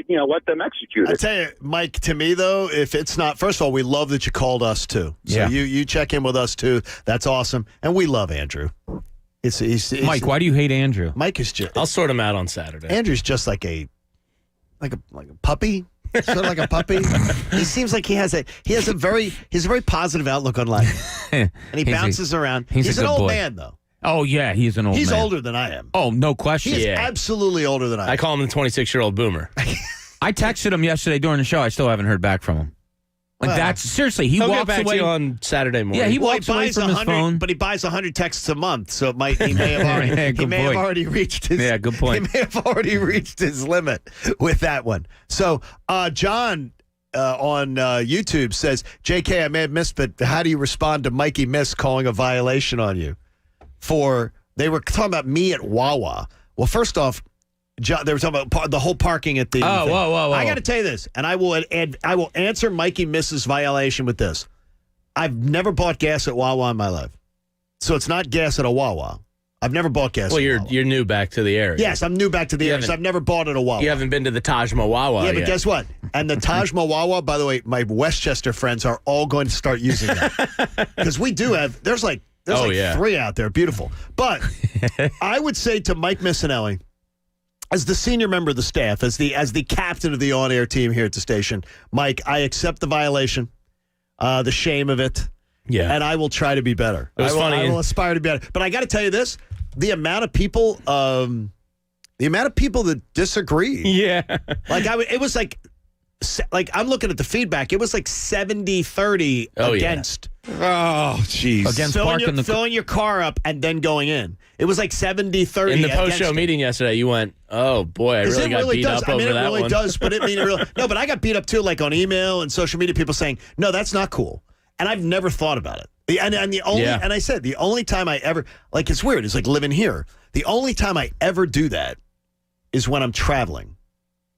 them execute it. I tell you, Mike, to me though, if it's not, first of all, we love that you called us too. So you check in with us too. That's awesome, and we love Andrew. He's Mike, why do you hate Andrew? Mike is just. I'll sort him out on Saturday. Andrew's just like a puppy. Sort of like a puppy. He seems like he has a very positive outlook on life, and he bounces around. He's an old man though. Oh yeah, he's an old man. He's older than I am. Oh, no question. He's absolutely older than I am. I call him the 26-year-old boomer. I texted him yesterday during the show. I still haven't heard back from him. Like that's seriously, He'll walks get back away to you on Saturday morning. Yeah, he walks away from his phone, but he buys 100 texts a month, so he may have already reached his. Yeah, good point. He may have already reached his limit with that one. So, John on YouTube says, "JK, I may have missed, but how do you respond to Mikey Miss calling a violation on you for they were talking about me at Wawa?" Well, first off, they were talking about the whole parking at the. Whoa! I got to tell you this, and I will answer Mikey Miss's violation with this. I've never bought gas at Wawa in my life, so it's not gas at a Wawa. I've never bought gas. Well, at Wawa. you're new back to the area. Yes, I'm new back to the area, so I've never bought at a Wawa. You haven't been to the Taj Mahal Wawa Yeah, but yet. guess what? And the Taj Mahal Wawa, by the way, my Westchester friends are all going to start using that because we do have. There's like 3 out there, beautiful. But I would say to Mike Missinelli, as the senior member of the staff, as the captain of the on-air team here at the station, Mike, I accept the violation, the shame of it, and I will try to be better. It was funny. I will aspire to be better. But I got to tell you this: the amount of people that disagree. Yeah, it was like I'm looking at the feedback. It was like 70-30 against. Oh, jeez. Against filling your car up and then going in. It was like 70-30. In the post-show meeting yesterday, you went, "Oh boy, I really got beat up over that one." It really does, but no. But I got beat up too, like on email and social media. People saying, "No, that's not cool," and I've never thought about it. And I said the only time I ever it's weird. It's like living here. The only time I ever do that is when I'm traveling,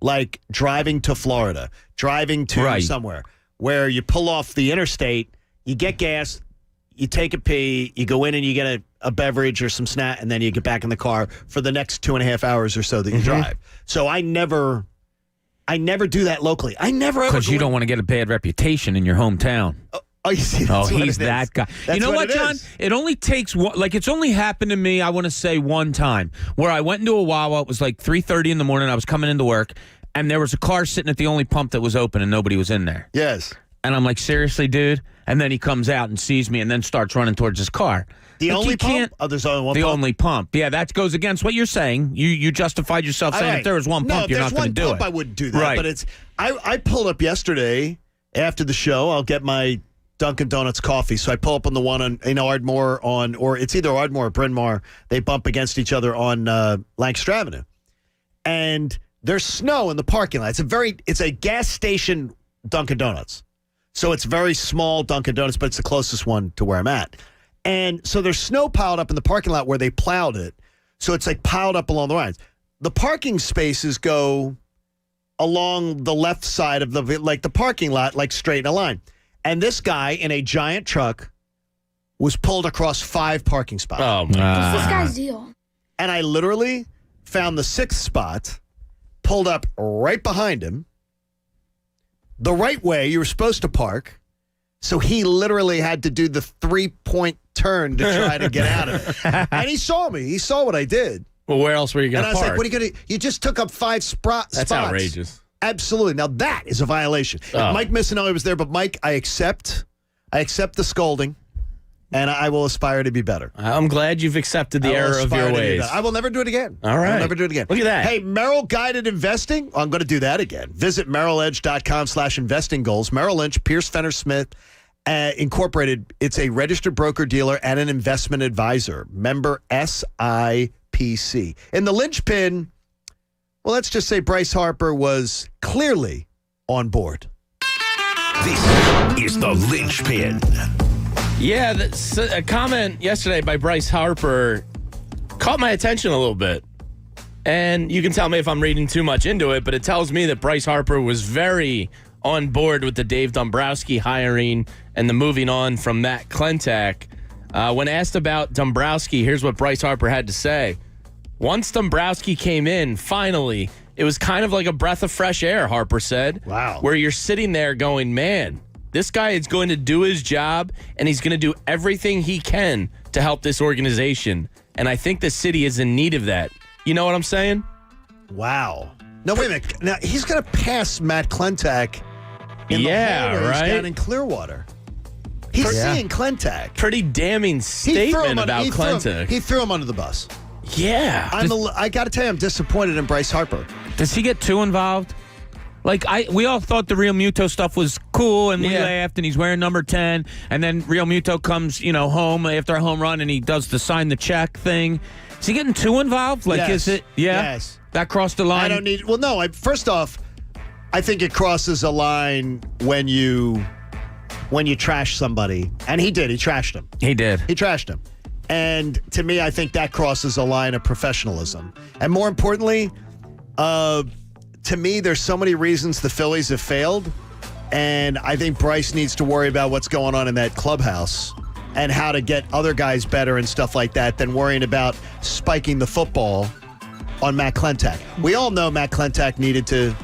like driving to Florida, driving to somewhere where you pull off the interstate. You get gas, you take a pee, you go in and you get a beverage or some snack, and then you get back in the car for the next 2.5 hours or so that you drive. So I never do that locally. I never ever. Because you don't want to get a bad reputation in your hometown. Oh, you see, he's that guy. You know what, John? It only takes it's only happened to me, I want to say one time, where I went into a Wawa. It was like 3:30 in the morning. I was coming into work, and there was a car sitting at the only pump that was open, and nobody was in there. Yes. And I'm like, seriously, dude? And then he comes out and sees me and then starts running towards his car. The only pump? Oh, there's only one pump? The only pump. Yeah, that goes against what you're saying. You justified yourself saying if there was one pump, you're not going to do it. No, if there's one pump, I wouldn't do that. Right. But it's I pulled up yesterday after the show. I'll get my Dunkin' Donuts coffee. So I pull up on the one on Ardmore or it's either Ardmore or Bryn Mawr. They bump against each other on Lancaster Avenue. And there's snow in the parking lot. It's a gas station Dunkin' Donuts. So it's very small Dunkin' Donuts, but it's the closest one to where I'm at. And so there's snow piled up in the parking lot where they plowed it. So it's like piled up along the lines. The parking spaces go along the left side of the parking lot, like straight in a line. And this guy in a giant truck was pulled across 5 parking spots. Oh, my God. What's this guy's deal? And I literally found the 6th spot, pulled up right behind him, the right way you were supposed to park. So he literally had to do the 3-point turn to try to get out of it. And he saw me. He saw what I did. Well, where else were you going to park? And I was like, what are you going to... You just took up 5 spots. That's outrageous. Absolutely. Now, that is a violation. Mike Missinelli was there, but Mike, I accept the scolding. and I will aspire to be better. I'm glad you've accepted the error of your ways. I will never do it again. All right. I will never do it again. Look at that. Hey, Merrill Guided Investing. I'm going to do that again. Visit merrilledge.com/investing goals. Merrill Lynch, Pierce Fenner Smith Incorporated. It's a registered broker-dealer and an investment advisor. Member SIPC. In the linchpin, well, let's just say Bryce Harper was clearly on board. This is the linchpin. Yeah, a comment yesterday by Bryce Harper caught my attention a little bit. And you can tell me if I'm reading too much into it, but it tells me that Bryce Harper was very on board with the Dave Dombrowski hiring and the moving on from Matt Klentak. When asked about Dombrowski, here's what Bryce Harper had to say. Once Dombrowski came in, finally, it was kind of like a breath of fresh air, Harper said. Wow. Where you're sitting there going, man, this guy is going to do his job, and he's going to do everything he can to help this organization. And I think the city is in need of that. You know what I'm saying? Wow. No, wait a minute. Now, he's going to pass Matt Klentak in the hallways right? down in Clearwater. He's seeing Klentak. Pretty damning statement about Klentak. He threw him under the bus. Yeah. I got to tell you, I'm disappointed in Bryce Harper. Does he get too involved? Like, we all thought the Real Muto stuff was cool, and we laughed, and he's wearing number 10, and then Real Muto comes, home after a home run, and he does the sign the check thing. Is he getting too involved? Like, yes. Is it? Yeah. Yes. That crossed the line? I don't need... Well, no. First off, I think it crosses a line when you trash somebody. And he did. He trashed him. He did. He trashed him. And to me, I think that crosses a line of professionalism. And more importantly, to me, there's so many reasons the Phillies have failed. And I think Bryce needs to worry about what's going on in that clubhouse and how to get other guys better and stuff like that than worrying about spiking the football on Matt Klentak. We all know Matt Klentak needed to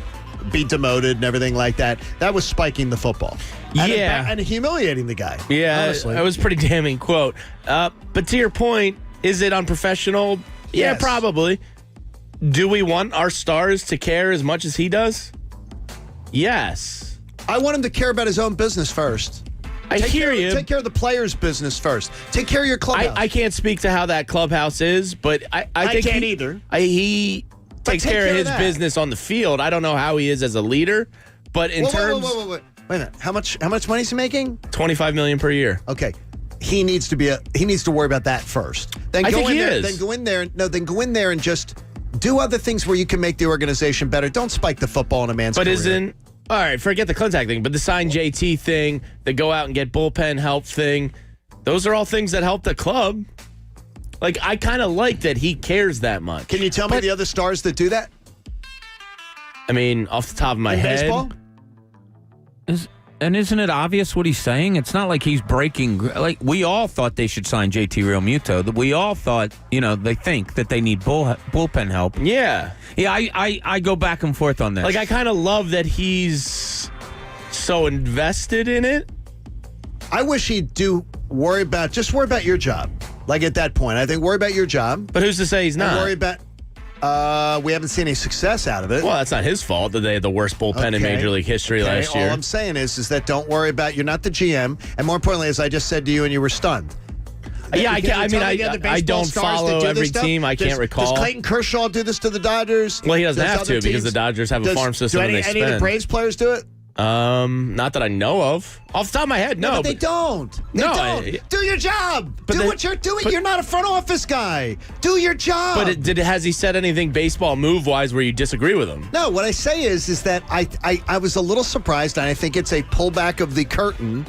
be demoted and everything like that. That was spiking the football. And humiliating the guy. Yeah, honestly. that was a pretty damning quote. But to your point, is it unprofessional? Yeah, Yes. probably. Do we want our stars to care as much as he does? Yes. I want him to care about his own business first. I hear you. Take care of the players' business first. Take care of your clubhouse. I can't speak to how that clubhouse is, but I think can't either. He takes care of his that. business on the field. I don't know how he is as a leader, but in terms... Wait a minute. How much money is he making? $25 million per year. Okay. He needs to worry about that first. Then I think he there, is. Then go in there and just do other things where you can make the organization better. Don't spike the football in a man's career. All right, forget the Klentak thing, but the sign JT thing, the go out and get bullpen help thing, those are all things that help the club. Like, I kind of like that he cares that much. Can you tell me the other stars that do that? I mean, off the top of my head. Baseball? Isn't it obvious what he's saying? It's not like he's breaking. Like, we all thought they should sign JT Realmuto. We all thought, they think that they need bullpen help. Yeah. Yeah, I go back and forth on this. Like, I kind of love that he's so invested in it. I wish he'd worry about your job. Like, at that point, I think worry about your job. But who's to say he's not? Worry about... we haven't seen any success out of it. Well, that's not his fault that they had the worst bullpen in Major League history last year. All I'm saying is that don't worry about, you're not the GM, and more importantly, as I just said to you and you were stunned. Yeah, I don't follow every team. I can't recall. Does Clayton Kershaw do this to the Dodgers? Well, he doesn't have to because the Dodgers have a farm system and they spend. Do any of the Braves players do it? Not that I know of. Off the top of my head, no. But they don't. They don't. Do your job. Do what you're doing. You're not a front office guy. Do your job. But has he said anything baseball move-wise where you disagree with him? No, what I say is that I was a little surprised, and I think it's a pullback of the curtain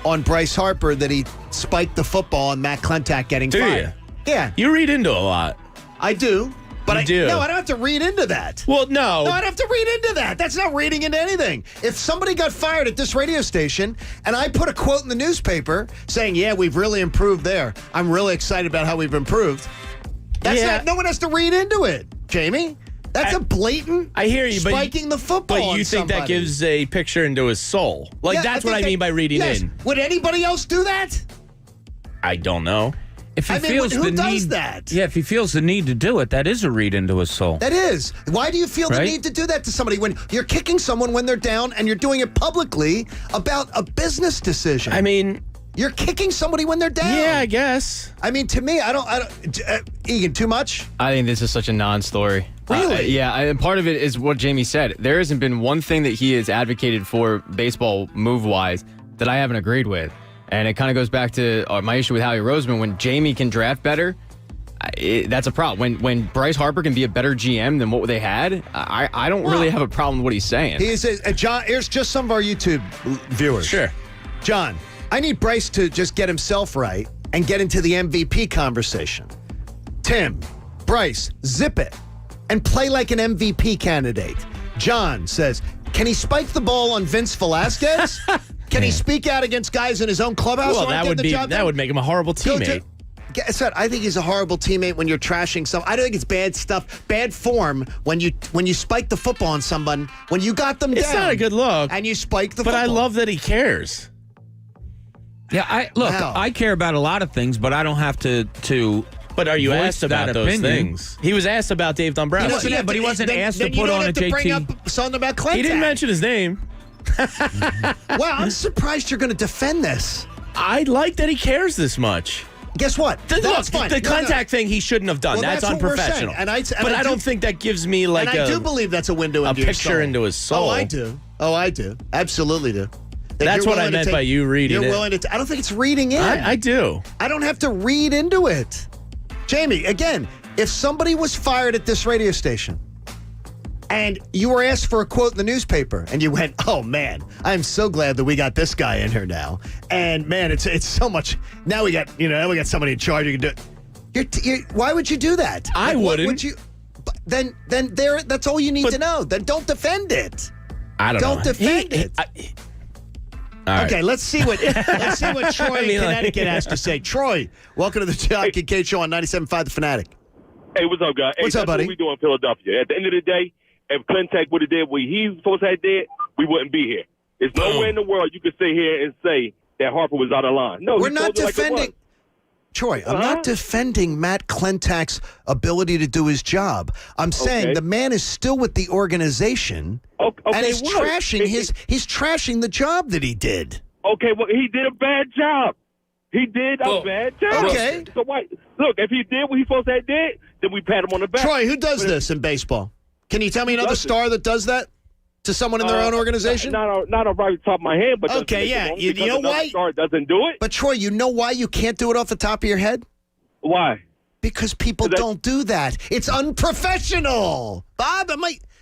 on Bryce Harper that he spiked the football and Matt Klentak getting fired. Yeah. You read into a lot. I do. But I don't have to read into that. Well, no. No, I don't have to read into that. That's not reading into anything. If somebody got fired at this radio station and I put a quote in the newspaper saying, yeah, we've really improved there. I'm really excited about how we've improved. No one has to read into it, Jamie. That's a blatant spiking the football. But you think that gives a picture into his soul. Like, that's what I mean by reading in. Would anybody else do that? I don't know. If he feels who the does need, that? Yeah, if he feels the need to do it, that is a read into his soul. That is. Why do you feel the need to do that to somebody when you're kicking someone when they're down and you're doing it publicly about a business decision? I mean, You're kicking somebody when they're down. Yeah, I guess. I mean, to me, I don't. Egan, too much? I think this is such a non-story. Really? And part of it is what Jamie said. There hasn't been one thing that he has advocated for baseball move-wise that I haven't agreed with. And it kind of goes back to my issue with Howie Roseman. When Jamie can draft better, that's a problem. When Bryce Harper can be a better GM than what they had, I don't really have a problem with what he's saying. John, here's just some of our YouTube viewers. Sure. John, I need Bryce to just get himself right and get into the MVP conversation. Tim, Bryce, zip it and play like an MVP candidate. John says, can he spike the ball on Vince Velasquez? Can he speak out against guys in his own clubhouse? Well, that would make him a horrible teammate. I think he's a horrible teammate when you're trashing some. I don't think it's bad stuff, bad form when you spike the football on someone when you got them down. It's not a good look. And you spike the football. But I love that he cares. Yeah, I care about a lot of things, but I don't have to. But are you voice asked about that those opinion. things? He was asked about Dave Dombrowski. But he wasn't asked to put on a JT. Bring up something about Clinton. He didn't mention his name. Wow, I'm surprised you're going to defend this. I like that he cares this much. Guess what? That's fine. The contact thing he shouldn't have done. Well, that's unprofessional. But I don't think that gives me and I do believe that's a window into your picture soul. into his soul. Oh, I do. Absolutely do. That's what I meant by you reading it. You're willing to. I don't think it's reading in. I do. I don't have to read into it. Jamie, again, if somebody was fired at this radio station and you were asked for a quote in the newspaper and you went, oh, man, I'm so glad that we got this guy in here now. And, man, it's so much. Now we got somebody in charge who can do it. Why would you do that? I wouldn't. Would you? Then that's all you need to know. Then don't defend it. I don't know. Don't defend it. Okay, let's see what Troy in Connecticut has to say. Troy, welcome to the John Kincade Show on 97.5 The Fanatic. Hey, what's up, guys? What's up, buddy? What we do in Philadelphia. At the end of the day, if Kincade would have did what he was supposed to have did, we wouldn't be here. There's nowhere in the world you could sit here and say that Harper was out of line. No, we're not defending. Troy, I'm not defending Matt Klentak's ability to do his job. I'm saying the man is still with the organization, and he's trashing the job that he did. Okay, well, he did a bad job. He did a bad job. Okay. So look, if he did what he supposed to have did, then we pat him on the back. Troy, who does this in baseball? Can you tell me another star that does that to someone in their own organization? Not right off the top of my head, but okay, yeah. You know why? Star doesn't do it. But Troy, you know why you can't do it off the top of your head? Why? Because people don't do that. It's unprofessional. Bob,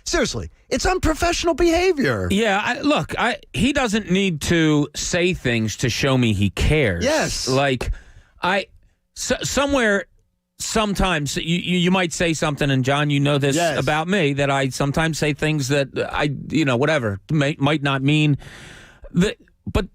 seriously, it's unprofessional behavior. Yeah, he doesn't need to say things to show me he cares. Yes. Somewhere, sometimes you might say something, and John, you know this about me, that I sometimes say things that whatever, might not mean that, but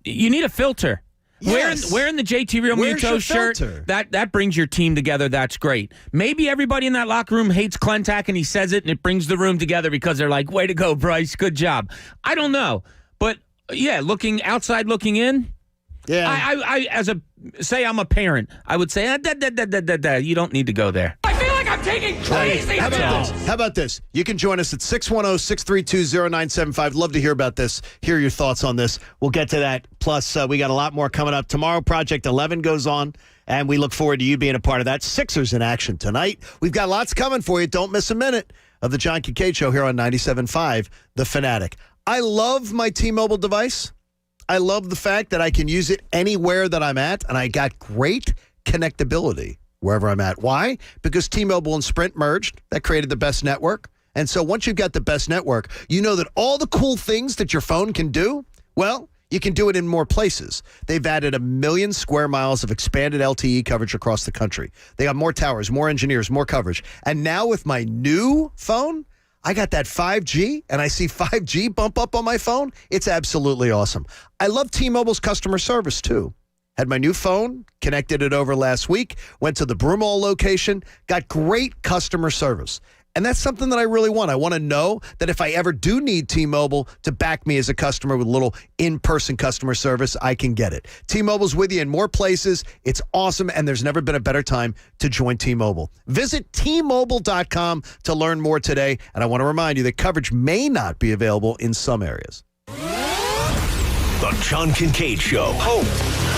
you need a filter. Yes. Wearing the JT Real Muto shirt, that brings your team together. That's great. Maybe everybody in that locker room hates Klentak, and he says it, and it brings the room together because they're like, way to go, Bryce, good job. I don't know. But, yeah, looking in, I'm a parent, I would say, you don't need to go there. I feel like I'm taking crazy pills. How about this? You can join us at 610-632-0975. Love to hear about this. Hear your thoughts on this. We'll get to that. Plus, we got a lot more coming up. Tomorrow, Project 11 goes on, and we look forward to you being a part of that. Sixers in action tonight. We've got lots coming for you. Don't miss a minute of the John Kincade Show here on 97.5 The Fanatic. I love my T-Mobile device. I love the fact that I can use it anywhere that I'm at, and I got great connectability wherever I'm at. Why? Because T-Mobile and Sprint merged. That created the best network. And so once you've got the best network, you know that all the cool things that your phone can do, well, you can do it in more places. They've added 1 million square miles of expanded LTE coverage across the country. They got more towers, more engineers, more coverage. And now with my new phone, I got that 5G, and I see 5G bump up on my phone. It's absolutely awesome. I love T-Mobile's customer service, too. Had my new phone, connected it over last week, went to the Broomall location, got great customer service. And that's something that I really want. I want to know that if I ever do need T-Mobile to back me as a customer with a little in-person customer service, I can get it. T-Mobile's with you in more places. It's awesome, and there's never been a better time to join T-Mobile. Visit T-Mobile.com to learn more today. And I want to remind you that coverage may not be available in some areas. The John Kincade Show. Oh,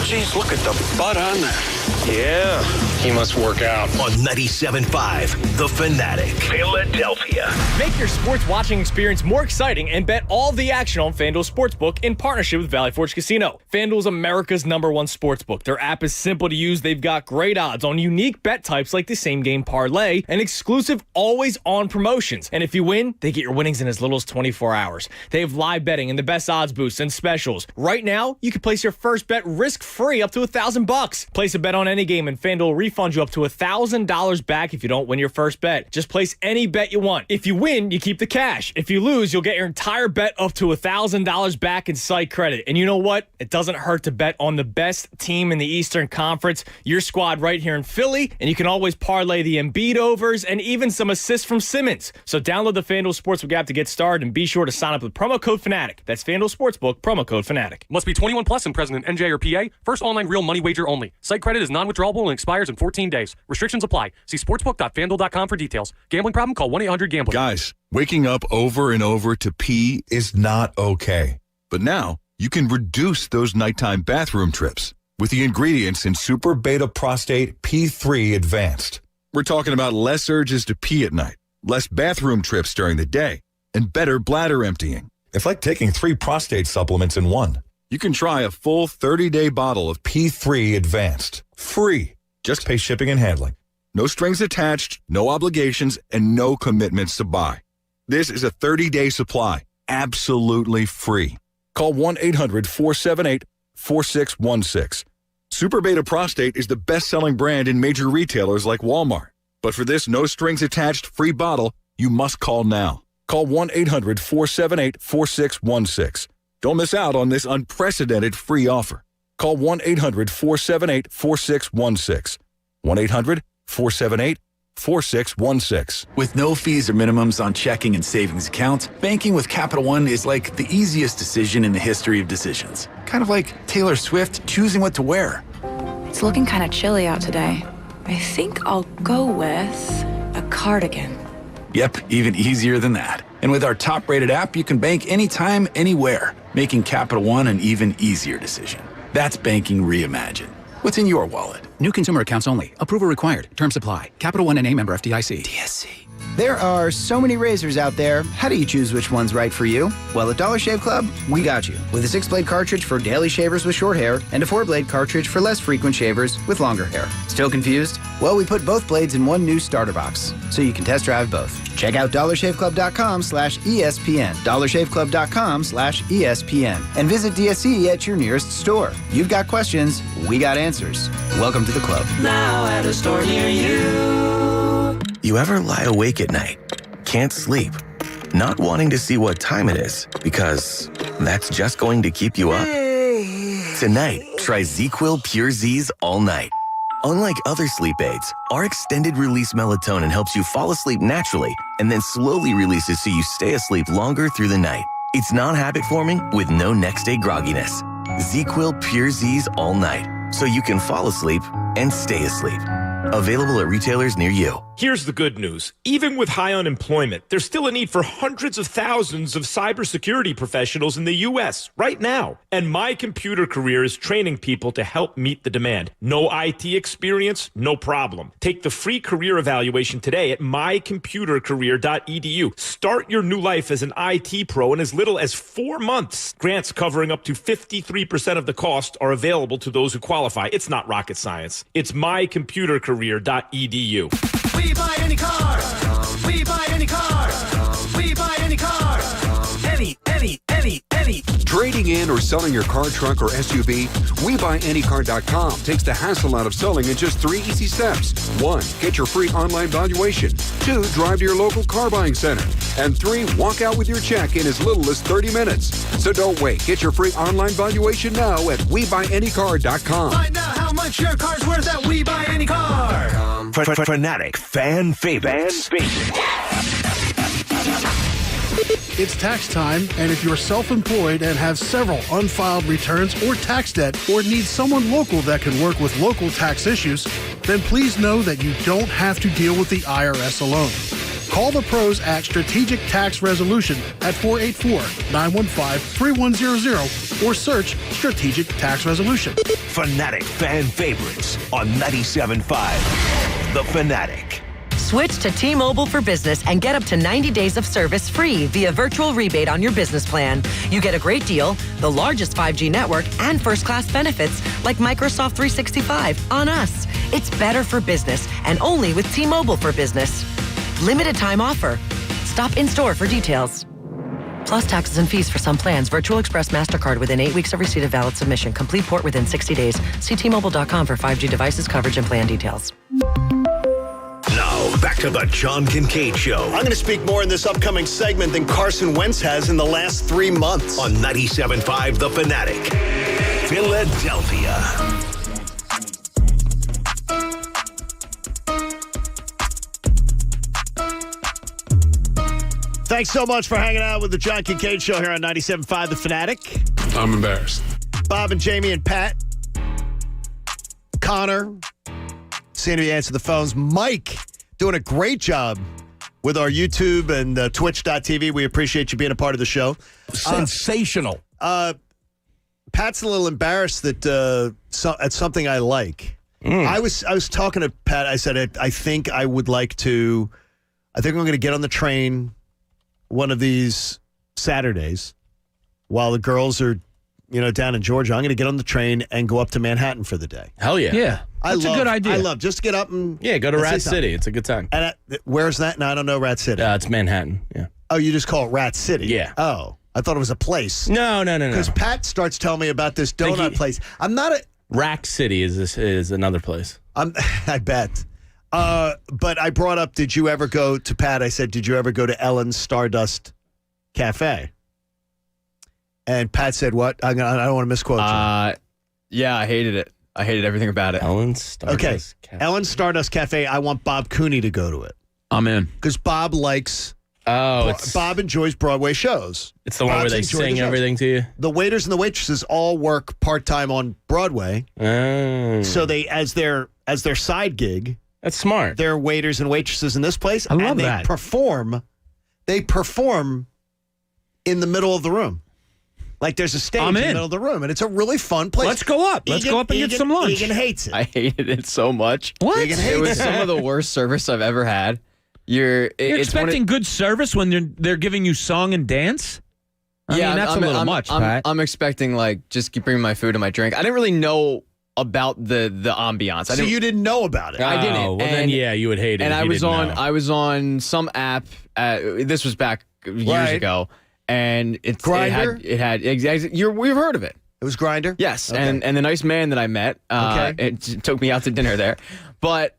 geez, look at the butt on that. Yeah, he must work out. On 97.5 The Fanatic, Philadelphia. Make your sports watching experience more exciting and bet all the action on FanDuel Sportsbook in partnership with Valley Forge Casino. FanDuel is America's #1 sportsbook. Their app is simple to use. They've got great odds on unique bet types like the same game parlay and exclusive always-on promotions. And if you win, they get your winnings in as little as 24 hours. They have live betting and the best odds boosts and specials. Right now, you can place your first bet risk-free up to $1,000. Place a bet on any game and FanDuel will refund you up to $1,000 back if you don't win your first bet. Just place any bet you want. If you win, you keep the cash. If you lose, you'll get your entire bet up to $1,000 back in site credit. And you know what? It doesn't hurt to bet on the best team in the Eastern Conference, your squad right here in Philly, and you can always parlay the Embiid overs and even some assists from Simmons. So download the FanDuel Sportsbook app to get started and be sure to sign up with promo code FANATIC. That's FanDuel Sportsbook, promo code FANATIC. Must be 21 plus and present in NJ or PA. First online real money wager only. Site credit is non-withdrawable and expires in 14 days. Restrictions apply. See sportsbook.fanduel.com for details. Gambling problem? Call 1-800-GAMBLER. Guys, waking up over and over to pee is not okay. But now, you can reduce those nighttime bathroom trips with the ingredients in Super Beta Prostate P3 Advanced. We're talking about less urges to pee at night, less bathroom trips during the day, and better bladder emptying. It's like taking 3 prostate supplements in one. You can try a full 30-day bottle of P3 Advanced. Free. Just pay shipping and handling. No strings attached, no obligations, and no commitments to buy. This is a 30-day supply. Absolutely free. Call 1-800-478-4616. Super Beta Prostate is the best-selling brand in major retailers like Walmart. But for this no-strings-attached free bottle, you must call now. Call 1-800-478-4616. Don't miss out on this unprecedented free offer. Call 1-800-478-4616. 1-800-478-4616. With no fees or minimums on checking and savings accounts, banking with Capital One is like the easiest decision in the history of decisions. Kind of like Taylor Swift choosing what to wear. It's looking kind of chilly out today. I think I'll go with a cardigan. Yep, even easier than that. And with our top-rated app, you can bank anytime, anywhere, making Capital One an even easier decision. That's banking reimagined. What's in your wallet? New consumer accounts only. Approval required. Terms apply. Capital One N.A. member FDIC. DSC. There are so many razors out there. How do you choose which one's right for you? Well, at Dollar Shave Club, we got you. With a 6-blade cartridge for daily shavers with short hair and a 4-blade cartridge for less frequent shavers with longer hair. Still confused? Well, we put both blades in one new starter box, so you can test drive both. Check out dollarshaveclub.com/ESPN, dollarshaveclub.com/ESPN, and visit DSC at your nearest store. You've got questions, we got answers. Welcome to the club. Now at a store near you. You ever lie awake at night, can't sleep, not wanting to see what time it is because that's just going to keep you up? Tonight, try ZzzQuil Pure Z's all night. Unlike other sleep aids, our extended-release melatonin helps you fall asleep naturally and then slowly releases so you stay asleep longer through the night. It's non-habit-forming with no next-day grogginess. ZzzQuil Pure Z's all night, so you can fall asleep and stay asleep. Available at retailers near you. Here's the good news. Even with high unemployment, there's still a need for hundreds of thousands of cybersecurity professionals in the U.S. right now. And My Computer Career is training people to help meet the demand. No IT experience? No problem. Take the free career evaluation today at mycomputercareer.edu. Start your new life as an IT pro in as little as 4 months. Grants covering up to 53% of the cost are available to those who qualify. It's not rocket science. It's mycomputercareer.edu. We buy any car. We buy any car. We buy any car. Any. Trading in or selling your car, truck, or SUV? WeBuyAnyCar.com takes the hassle out of selling in just 3 easy steps. 1. Get your free online valuation. 2. Drive to your local car buying center. And 3. Walk out with your check in as little as 30 minutes. So don't wait. Get your free online valuation now at WeBuyAnyCar.com. Find out how much your car's worth at We Buy Any Car. Fanatic fan favorites. It's tax time, and if you're self-employed and have several unfiled returns or tax debt or need someone local that can work with local tax issues, then please know that you don't have to deal with the IRS alone. Call the pros at Strategic Tax Resolution at 484-915-3100 or search Strategic Tax Resolution. Fanatic fan favorites on 97.5 The Fanatic. Switch to T-Mobile for Business and get up to 90 days of service free via virtual rebate on your business plan. You get a great deal, the largest 5G network, and first-class benefits like Microsoft 365 on us. It's better for business and only with T-Mobile for Business. Limited time offer. Stop in-store for details. Plus taxes and fees for some plans. Virtual Express MasterCard within 8 weeks of receipt of valid submission. Complete port within 60 days. See T-Mobile.com for 5G devices, coverage, and plan details. Now, back to the John Kincade Show. I'm going to speak more in this upcoming segment than Carson Wentz has in the last 3 months. On 97.5 The Fanatic. Philadelphia. Thanks so much for hanging out with the John Kincade Show here on 97.5 The Fanatic. I'm embarrassed. Bob and Jamie and Pat. Connor. Seeing to answer the phones. Mike doing a great job with our YouTube and Twitch.tv. We appreciate you being a part of the show. Sensational. Pat's a little embarrassed that at something I like. I was talking to Pat. I said, I think I'm going to get on the train one of these Saturdays while the girls are, down in Georgia. I'm going to get on the train and go up to Manhattan for the day. Hell yeah. Yeah. That's a good idea. I love just to get up and go to Rat City. It's a good time. And where's that? No, I don't know Rat City. It's Manhattan. Yeah. Oh, you just call it Rat City? Yeah. Oh, I thought it was a place. No. Because Pat starts telling me about this donut place. I'm not a Rack City is another place. I bet. But I brought up, did you ever go to Pat? I said, did you ever go to Ellen's Stardust Cafe? And Pat said, what? I don't want to misquote you. Yeah, I hated it. I hated everything about it. Ellen's Stardust Cafe. Ellen's Stardust Cafe. I want Bob Cooney to go to it. I'm in. Because Bob likes... Bob enjoys Broadway shows. It's the one where they sing everything to you? The waiters and the waitresses all work part-time on Broadway. Oh. So they, as their side gig... That's smart. They're waiters and waitresses in this place. I love and that. They perform in the middle of the room. Like there's a stage in the middle of the room, and it's a really fun place. Let's go up. Let's go up and get some lunch. Egan hates it. I hated it so much. What? It was some of the worst service I've ever had. You're expecting good service when they're giving you song and dance? I mean, that's a little much, Pat. I'm expecting, just keep bringing my food and my drink. I didn't really know about the ambiance. So you didn't know about it? I didn't. Well, then you would hate it. And if I you was didn't know. I was on some app. This was back years ago, and it's Grindr? It had exactly. We've heard of it. It was Grindr? Yes, Okay. and the nice man that I met, it took me out to dinner there, but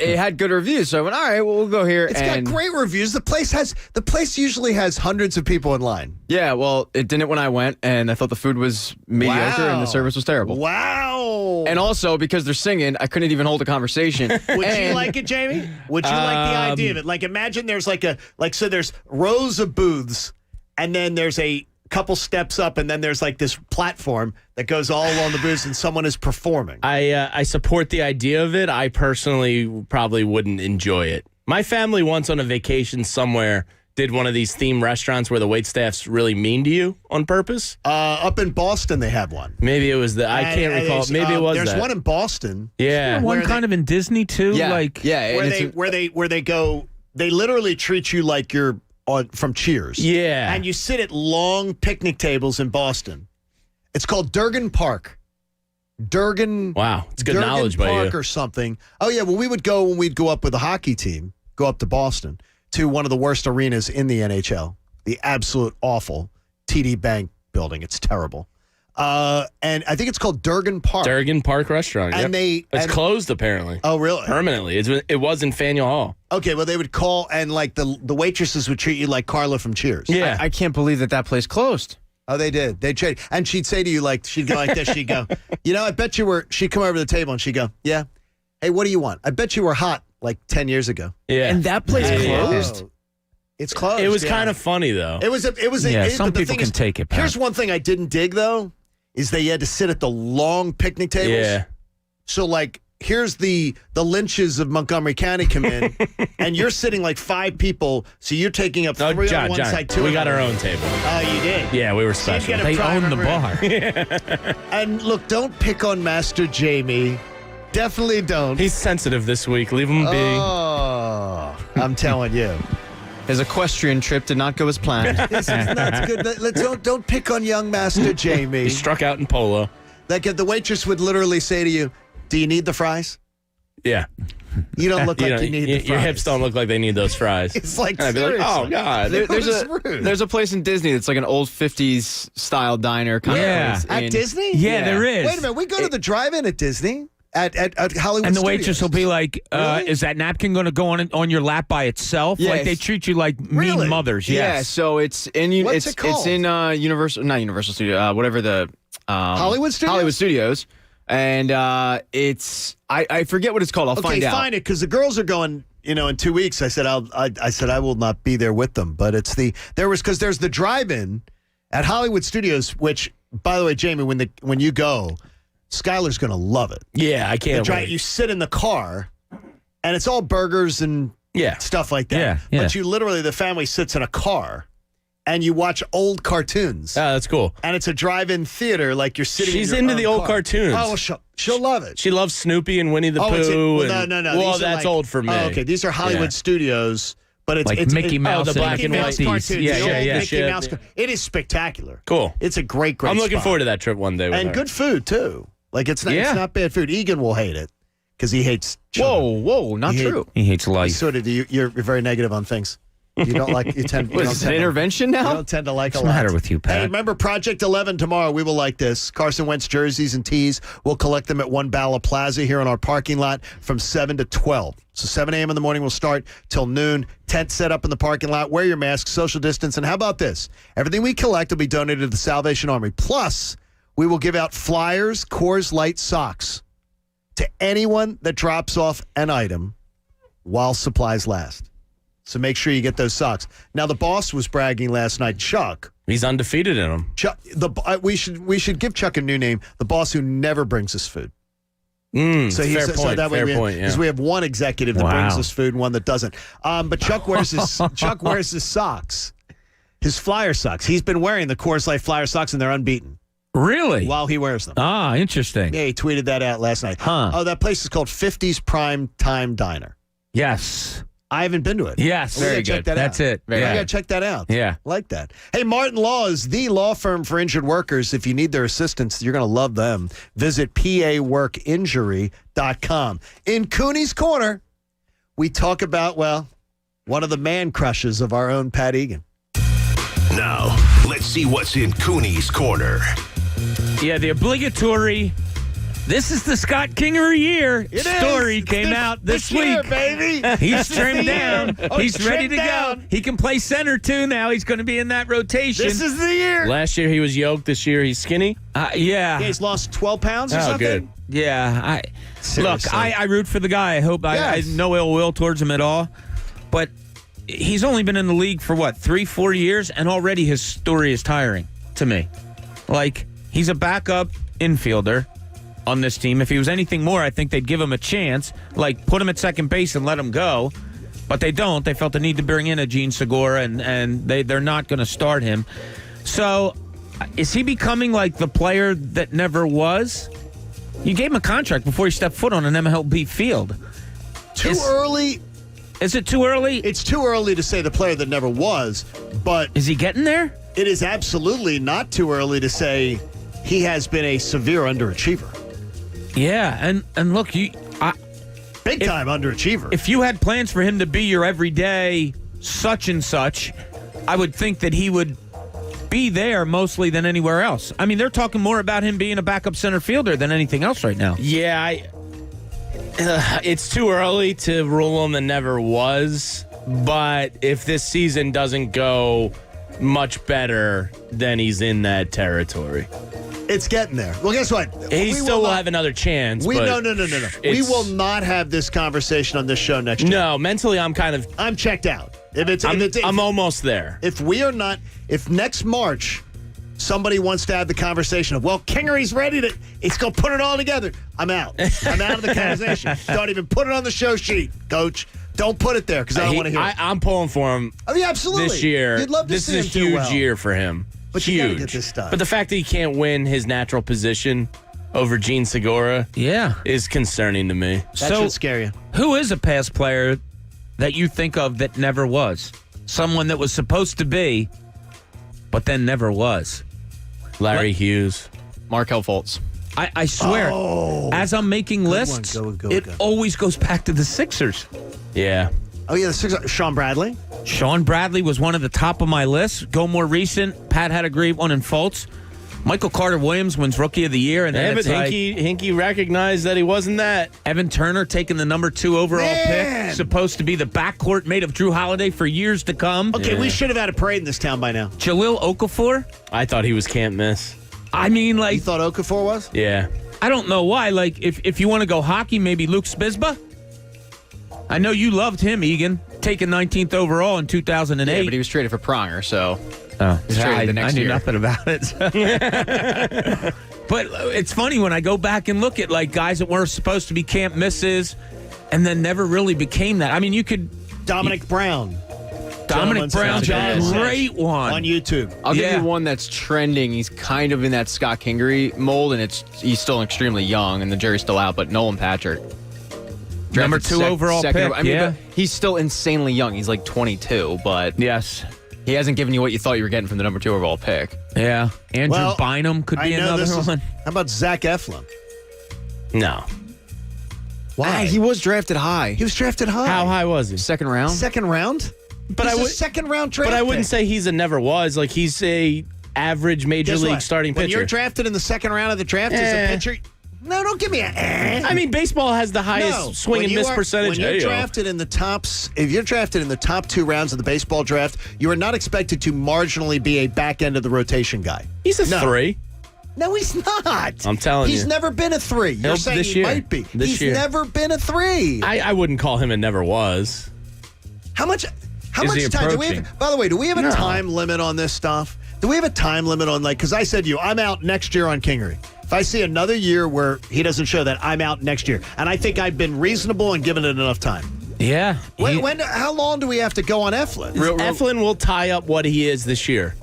it had good reviews. So I went, all right, well, we'll go here. It's got great reviews. The place usually has hundreds of people in line. Yeah, well, it didn't when I went, and I thought the food was mediocre and the service was terrible. Wow. And also, because they're singing, I couldn't even hold a conversation. Would you like it, Jamie? Would you like the idea of it? Like, imagine there's so there's rows of booths, and then there's a couple steps up, and then there's this platform that goes all along the booths, and someone is performing. I support the idea of it. I personally probably wouldn't enjoy it. My family once on a vacation somewhere did one of these theme restaurants where the waitstaff's really mean to you on purpose. Up in Boston, they have one. Maybe it was I can't recall. Maybe it was there's that. one in Boston. Yeah. One kind of in Disney, too? Yeah. Where they go, they literally treat you like you're from Cheers. Yeah. And you sit at long picnic tables in Boston. It's called Durgan Park. Wow. It's good Durgan knowledge by Park you. or something. Oh, yeah. Well, we would go when we'd go up with the hockey team, go up to Boston, to one of the worst arenas in the NHL. The absolute awful TD Bank building. It's terrible. And I think it's called Durgan Park. Durgan Park Restaurant. And yep. It's closed, apparently. Oh, really? Permanently. It was in Faneuil Hall. Okay, well, they would call, and the waitresses would treat you like Carla from Cheers. Yeah. I can't believe that place closed. Oh, they did. They'd trade. And she'd say to you, she'd go like this. She'd go, I bet you were, she'd come over to the table and she'd go, yeah. Hey, what do you want? I bet you were hot 10 years ago. Yeah. And that place closed? It's closed. It was kind of funny, though. Some people can take it, Pat. Here's one thing I didn't dig, though, is they had to sit at the long picnic tables. Yeah. So, here's the Lynches of Montgomery County come in, and you're sitting like 5 people, so you're taking up 3 on one side, 2 we got our own table. Oh, you did? Yeah, we were So you special. get a They private own the room. bar. And look, don't pick on Master Jamie. Definitely don't. He's sensitive this week. Leave him be. Oh, I'm telling you. His equestrian trip did not go as planned. This is not good. Don't pick on young Master Jamie. He struck out in polo. Like if the waitress would literally say to you, "Do you need the fries?" Yeah. You don't look like you need the fries. Your hips don't look like they need those fries. It's like, and I'd be like, oh, God. There's a place in Disney that's like an old 50s style diner. Kind of place At Disney? Yeah, there is. Wait a minute. We go to the drive-in at Disney. At Hollywood And the Studios. waitress will be like, is that napkin going to go on your lap by itself? Yeah, like they treat you like mean mothers. Yes. Yeah, so it's in What's it called? It's in not Universal Studio, whatever the Hollywood Studios? Hollywood Studios. And it's I forget what it's called. I'll find out. Find it because the girls are going. In 2 weeks. I said I will not be there with them. But it's there's the drive-in at Hollywood Studios, which by the way, Jamie, when you go, Skylar's going to love it. Yeah, I can't wait. You sit in the car, and it's all burgers and stuff like that. Yeah. But you literally, the family sits in a car, and you watch old cartoons. Oh, that's cool. And it's a drive-in theater, like you're sitting. She's in your into the own old car. cartoons. Oh, well, she'll love it. She loves Snoopy and Winnie the Pooh. No. Well, These are that's like- old for me. Oh, okay, these are Hollywood Studios. But it's Like Mickey Mouse the black Mickey and white Mouse these. cartoons. Yeah, the old yeah. Mickey Yeah. Mouse. It is spectacular. Cool. It's a great I'm looking spot. forward to that trip one day with And her. good food too. Like it's not bad food. Egan will hate it because he hates children. Whoa, not true. He hates life. Sort of. You're very negative on things. You don't like. You tend. What is this, an intervention now? You don't tend to like What's a the lot. matter with you, Pat? Hey, remember Project 11 tomorrow? We will like this. Carson Wentz jerseys and tees. We'll collect them at One Bala Plaza here in our parking lot from 7 to 12. So 7 a.m. in the morning we'll start till noon. Tent set up in the parking lot. Wear your mask, social distance, and how about this? Everything we collect will be donated to the Salvation Army. Plus, we will give out Flyers Coors Light socks to anyone that drops off an item while supplies last. So make sure you get those socks. Now, the boss was bragging last night, Chuck. He's undefeated in them. Chuck, we should give Chuck a new name, the boss who never brings us food. Fair point. Because we have one executive that brings us food and one that doesn't. But Chuck wears his socks, his Flyer socks. He's been wearing the Coors Light Flyer socks, and they're unbeaten. Really? While he wears them. Ah, interesting. Yeah, he tweeted that out last night. Huh. Oh, that place is called 50s Prime Time Diner. Yes. I haven't been to it. Yes. We gotta Very check good. that That's out. it. We Yeah. got to check that out. Yeah. Like that. Hey, Martin Law is the law firm for injured workers. If you need their assistance, you're going to love them. Visit paworkinjury.com. In Cooney's Corner, we talk about, one of the man crushes of our own Pat Egan. Now, let's see what's in Cooney's Corner. Yeah, the obligatory. This is the Scott Kingery year story came out this week. Year, baby. He's trimmed down. Oh, he's ready to trimmed down. go. He can play center too now. He's going to be in that rotation. This is the year. Last year he was yoked. This year he's skinny. Yeah. He's lost 12 pounds or something. Good. Yeah. Seriously. Look, I root for the guy. I hope I no ill will towards him at all. But he's only been in the league for 3-4 years, and already his story is tiring to me. Like, he's a backup infielder on this team. If he was anything more, I think they'd give him a chance, like put him at second base and let him go. But they don't. They felt the need to bring in a Gene Segura, and they're not going to start him. So is he becoming like the player that never was? You gave him a contract before he stepped foot on an MLB field. Too early. Is it too early? It's too early to say the player that never was, but is he getting there? It is absolutely not too early to say he has been a severe underachiever. Yeah, and look, big time underachiever. If you had plans for him to be your everyday such and such, I would think that he would be there mostly than anywhere else. I mean, they're talking more about him being a backup center fielder than anything else right now. Yeah, it's too early to rule him the never was, but if this season doesn't go much better, then he's in that territory. It's getting there. Well, guess what? He still will have another chance. No. But We will not have this conversation on this show next year. No, mentally, I'm checked out. I'm almost there. If next March somebody wants to have the conversation of, well, Kingery's ready to, he's going to put it all together. I'm out. I'm out of the conversation. Don't even put it on the show sheet, Coach. Don't put it there because I don't want to hear it. I'm pulling for him absolutely. this year. You'd love to this see is a him do huge well. year for him. But huge. you got to get this done. But the fact that he can't win his natural position over Gene Segura is concerning to me. That should scare you. Who is a past player that you think of that never was? Someone that was supposed to be, but then never was. Larry Hughes. Markel Fultz. I swear, as I'm making lists, it always goes back to the Sixers. Yeah. Oh, yeah, the Sixers. Sean Bradley? Sean Bradley was one of the top of my list. Go more recent. Pat had a great one in Fultz. Michael Carter-Williams wins Rookie of the Year. And then but Hinkie recognized that he wasn't that. Evan Turner taking the number 2 overall pick. Supposed to be the backcourt mate of Drew Holiday for years to come. Okay, we should have had a parade in this town by now. Jaleel Okafor? I thought he was can't miss. I mean, like... You thought Okafor was? Yeah. I don't know why. Like, if you want to go hockey, maybe Luke Spizba? I know you loved him, Egan, taking 19th overall in 2008. Yeah, but he was traded for Pronger, so... He's traded the next I knew year. nothing about it. But it's funny when I go back and look at, like, guys that were supposed to be can't misses and then never really became that. I mean, you could... Dominic Brown. Dominic Brown, great one. On YouTube. I'll give you one that's trending. He's kind of in that Scott Kingery mold, and he's still extremely young, and the jury's still out, but Nolan Patrick. Number 2 overall pick, I mean, but he's still insanely young. He's like 22, but... Yes. He hasn't given you what you thought you were getting from the number 2 overall pick. Yeah. Andrew Bynum could be another one. How about Zach Eflin? No. Why? He was drafted high. He was drafted high. How high was he? Second round. Second round? But He's I would a second round draft But I wouldn't pick. say he's a never was. Like, he's a average major Guess league what? starting When pitcher. you're drafted in the second round of the draft as a pitcher... No, don't give me a. I mean, baseball has the highest swing and miss percentage. When you're drafted in the tops, if you're drafted in the top 2 rounds of the baseball draft, you are not expected to marginally be a back end of the rotation guy. He's a 3. No, he's not. I'm telling you. He's never been a 3. You're saying this he year. might be. This He's year. never been a 3. I wouldn't call him a never was. How much Is he time do we approaching? have? By the way, do we have a No. time limit on this stuff? Do we have a time limit on, like, because I said to you, I'm out next year on Kingery. If I see another year where he doesn't show that, I'm out next year. And I think I've been reasonable and given it enough time. Yeah. How long do we have to go on Eflin? Eflin will tie up what he is this year.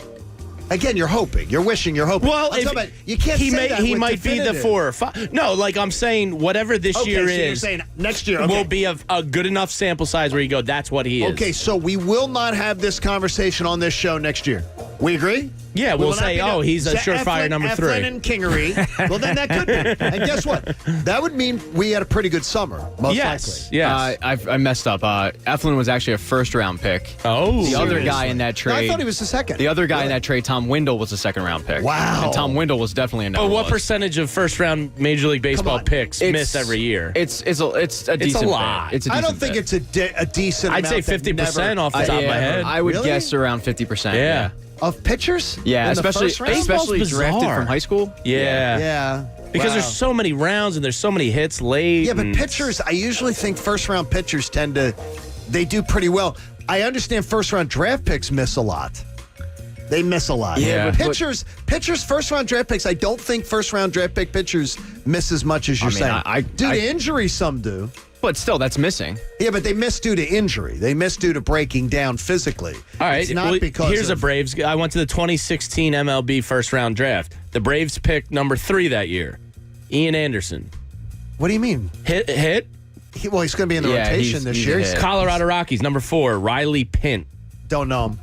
Again, you're hoping. You're wishing. You're hoping. Well, I'm talking about, you can't he say that he with might be the definitive. 4 or 5. No, like I'm saying, whatever this year so you're is, saying next year will be a good enough sample size where you go, that's what he is. Okay, so we will not have this conversation on this show next year. We agree? Yeah, We we'll will not say, be oh, he's a Eflin, surefire number 3. Eflin and Kingery. Well, then that could be. And guess what? That would mean we had a pretty good summer, most likely. Yes. I messed up. Eflin was actually a first-round pick. Oh. The other Seriously? guy in that No, I trade... thought he was the second. The other guy in that trade, Tom Windle, was a second-round pick. Wow. And Tom Windle was definitely a But number what one. percentage of first-round Major League Baseball on. picks miss every year? It's a decent lot. bit. It's a I decent don't think bit. it's a decent I'd amount. say 50% off the top of my head. I would Really? guess around 50%. Yeah. Of pitchers? Yeah, In the especially first round? especially Baseball's drafted bizarre. from high school. Yeah. Yeah. Because Wow. there's so many rounds and there's so many hits late. Yeah, but and- pitchers, I usually think first-round pitchers they do pretty well. I understand first-round draft picks miss a lot. They miss a lot. Yeah, But pitchers, first-round draft picks, I don't think first-round draft pick pitchers miss as much as you're saying. Due to injury, some do. But still, that's missing. Yeah, but they miss due to injury. They miss due to breaking down physically. All right, It's not because here's of, a Braves. I went to the 2016 MLB first-round draft. The Braves picked number 3 that year, Ian Anderson. What do you mean? Hit? He's going to be in the Yeah, rotation this he's year. a hit. Colorado Rockies, number 4, Riley Pint. Don't know him.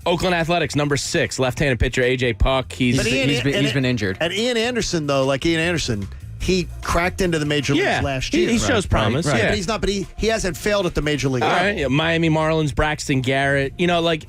Oakland Athletics, number 6, left-handed pitcher A.J. Puck. He's been injured. And Ian Anderson, though, he cracked into the major leagues last year. He shows promise. Yeah, Yeah, but he's not. But he hasn't failed at the major league All level. right, yeah, Miami Marlins, Braxton Garrett. You know, like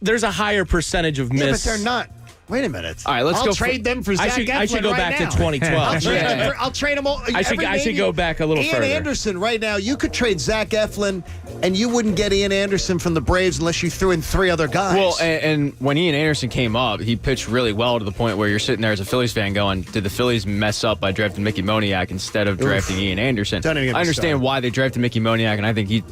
there's a higher percentage of miss. Yeah, but they're not. Wait a minute. All right, let's I'll go. trade them for Zach Eflin I should go right back now. to 2012. I'll trade them all. I should go back a little Ian further. Anderson right now. You could trade Zach Eflin and you wouldn't get Ian Anderson from the Braves unless you threw in 3 other guys. Well, and when Ian Anderson came up, he pitched really well to the point where you're sitting there as a Phillies fan going, did the Phillies mess up by drafting Mickey Moniak instead of drafting Ian Anderson? Don't even get me I understand started. why they drafted Mickey Moniak, and I think he's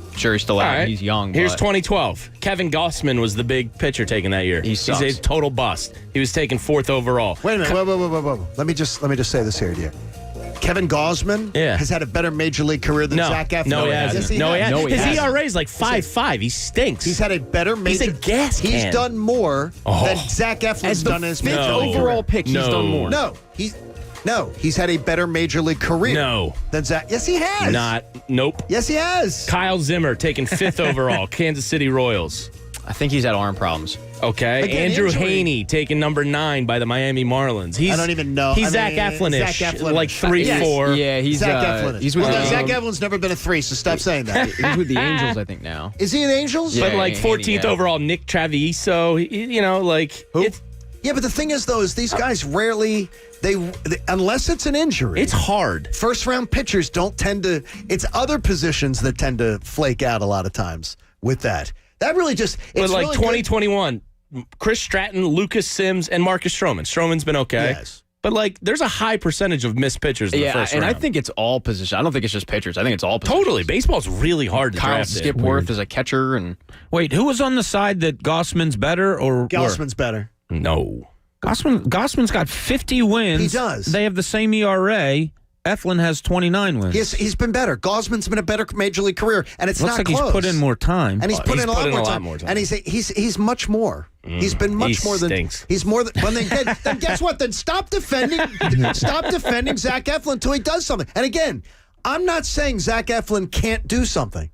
still out. right. He's young. Here's but 2012. Kevin Gossman was the big pitcher taken that year. He sucks. He's a total bust. He was taken 4th overall. Wait a minute. Whoa. Let me just say this here to you. Kevin Gausman has had a better major league career than Zach Eflin. No, he hasn't. Yes, he No, he has. hasn't. he His hasn't. ERA is like 5.5. He stinks. He's had a better major. He's a gas can. He's done more than Zach Eflin's done in his major league overall career. pick, he's done more. He's had a better major league career. No. Than Zach. Yes, he has. Nope. Yes, he has. Kyle Zimmer taken 5th overall, Kansas City Royals. I think he's had arm problems. Okay. Again, Andrew injury. Haney taken number 9 by the Miami Marlins. I don't even know. He's I Zach mean, Eflin-ish, Zach Eflin-ish. like 3-4. Yeah, he's Zach Eflin. He's with Zach Eflin's never been a 3, so stop saying that. he's with the Angels, I think now. Is he an Angels? Yeah. But like 14th Haney, yeah. overall, Nick Treviso. Yeah, but the thing is, though, is these guys rarely they unless it's an injury. It's hard. First round pitchers don't tend to. It's other positions that tend to flake out a lot of times with that. That really just. But It's like really 2021, Chris Stratton, Lucas Sims, and Marcus Stroman. Stroman's been okay. Yes. But like, there's a high percentage of missed pitchers in the first round. I think it's all position. I don't think it's just pitchers. I think it's all positions. Totally. Baseball's really hard to Kyle draft. Skipworth is a catcher, and Wait, who was on the side that Gossman's better or Gausman's better. No. Gossman's got 50 wins. He does. They have the same ERA. Eflin has 29 wins. He's been better. Gausman's been a better major league career, and it's Looks not like close. he's put in more time. And he's put in a lot more time. And he's much more. He's been much more than stinks. he's more than. Well, then guess what? Then stop defending Zach Eflin until he does something. And again, I'm not saying Zach Eflin can't do something.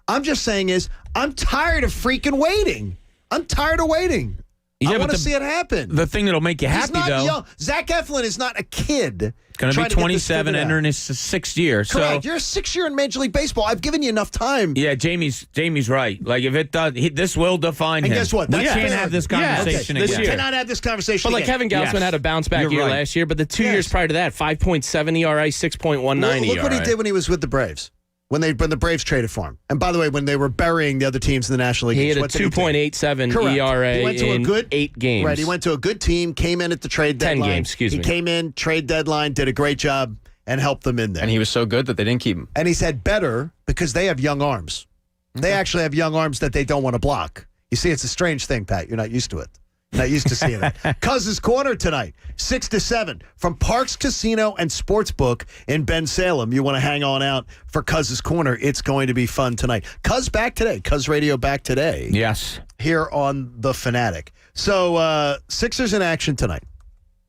I'm just saying I'm tired of freaking waiting. I'm tired of waiting. Yeah, I but want to see it happen. The thing that'll make you He's happy, not though, young. Zach Eflin is not a kid. going to be trying get this 27, figured out. entering his 6th year. Correct. So, You're a 6-year in Major League Baseball. I've given you enough time. yeah, Jamie's right. Like, if it does, this will define And him. guess what? We That's can't fair. have this Yeah, conversation this again. year. Cannot have this conversation But like again. Kevin Gausman Yes. had a bounce back You're year right. last year, but the 2 years prior to that, 5.7 ERA, 6.19 Look ERA. what he did when he was with the Braves. When the Braves traded for him. And by the way, when they were burying the other teams in the National League. He had a what did he do? 2.87 Correct. ERA He went to in a good, 8 games. Right, he went to a good team, came in at the trade 10 deadline. games, excuse he me. He came in, trade deadline, did a great job, and helped them in there. and he was so good that they didn't keep him. And he's had better because they have young arms. They actually have young arms that they don't want to block. You see, it's a strange thing, Pat. You're not used to it. Not used to seeing it. Cuz's Corner tonight, 6 to 7 from Parks Casino and Sportsbook in Ben Salem. You want to hang on out for Cuz's Corner. It's going to be fun tonight. Cuz back today. Cuz Radio back today. Yes. Here on The Fanatic. So, Sixers in action tonight.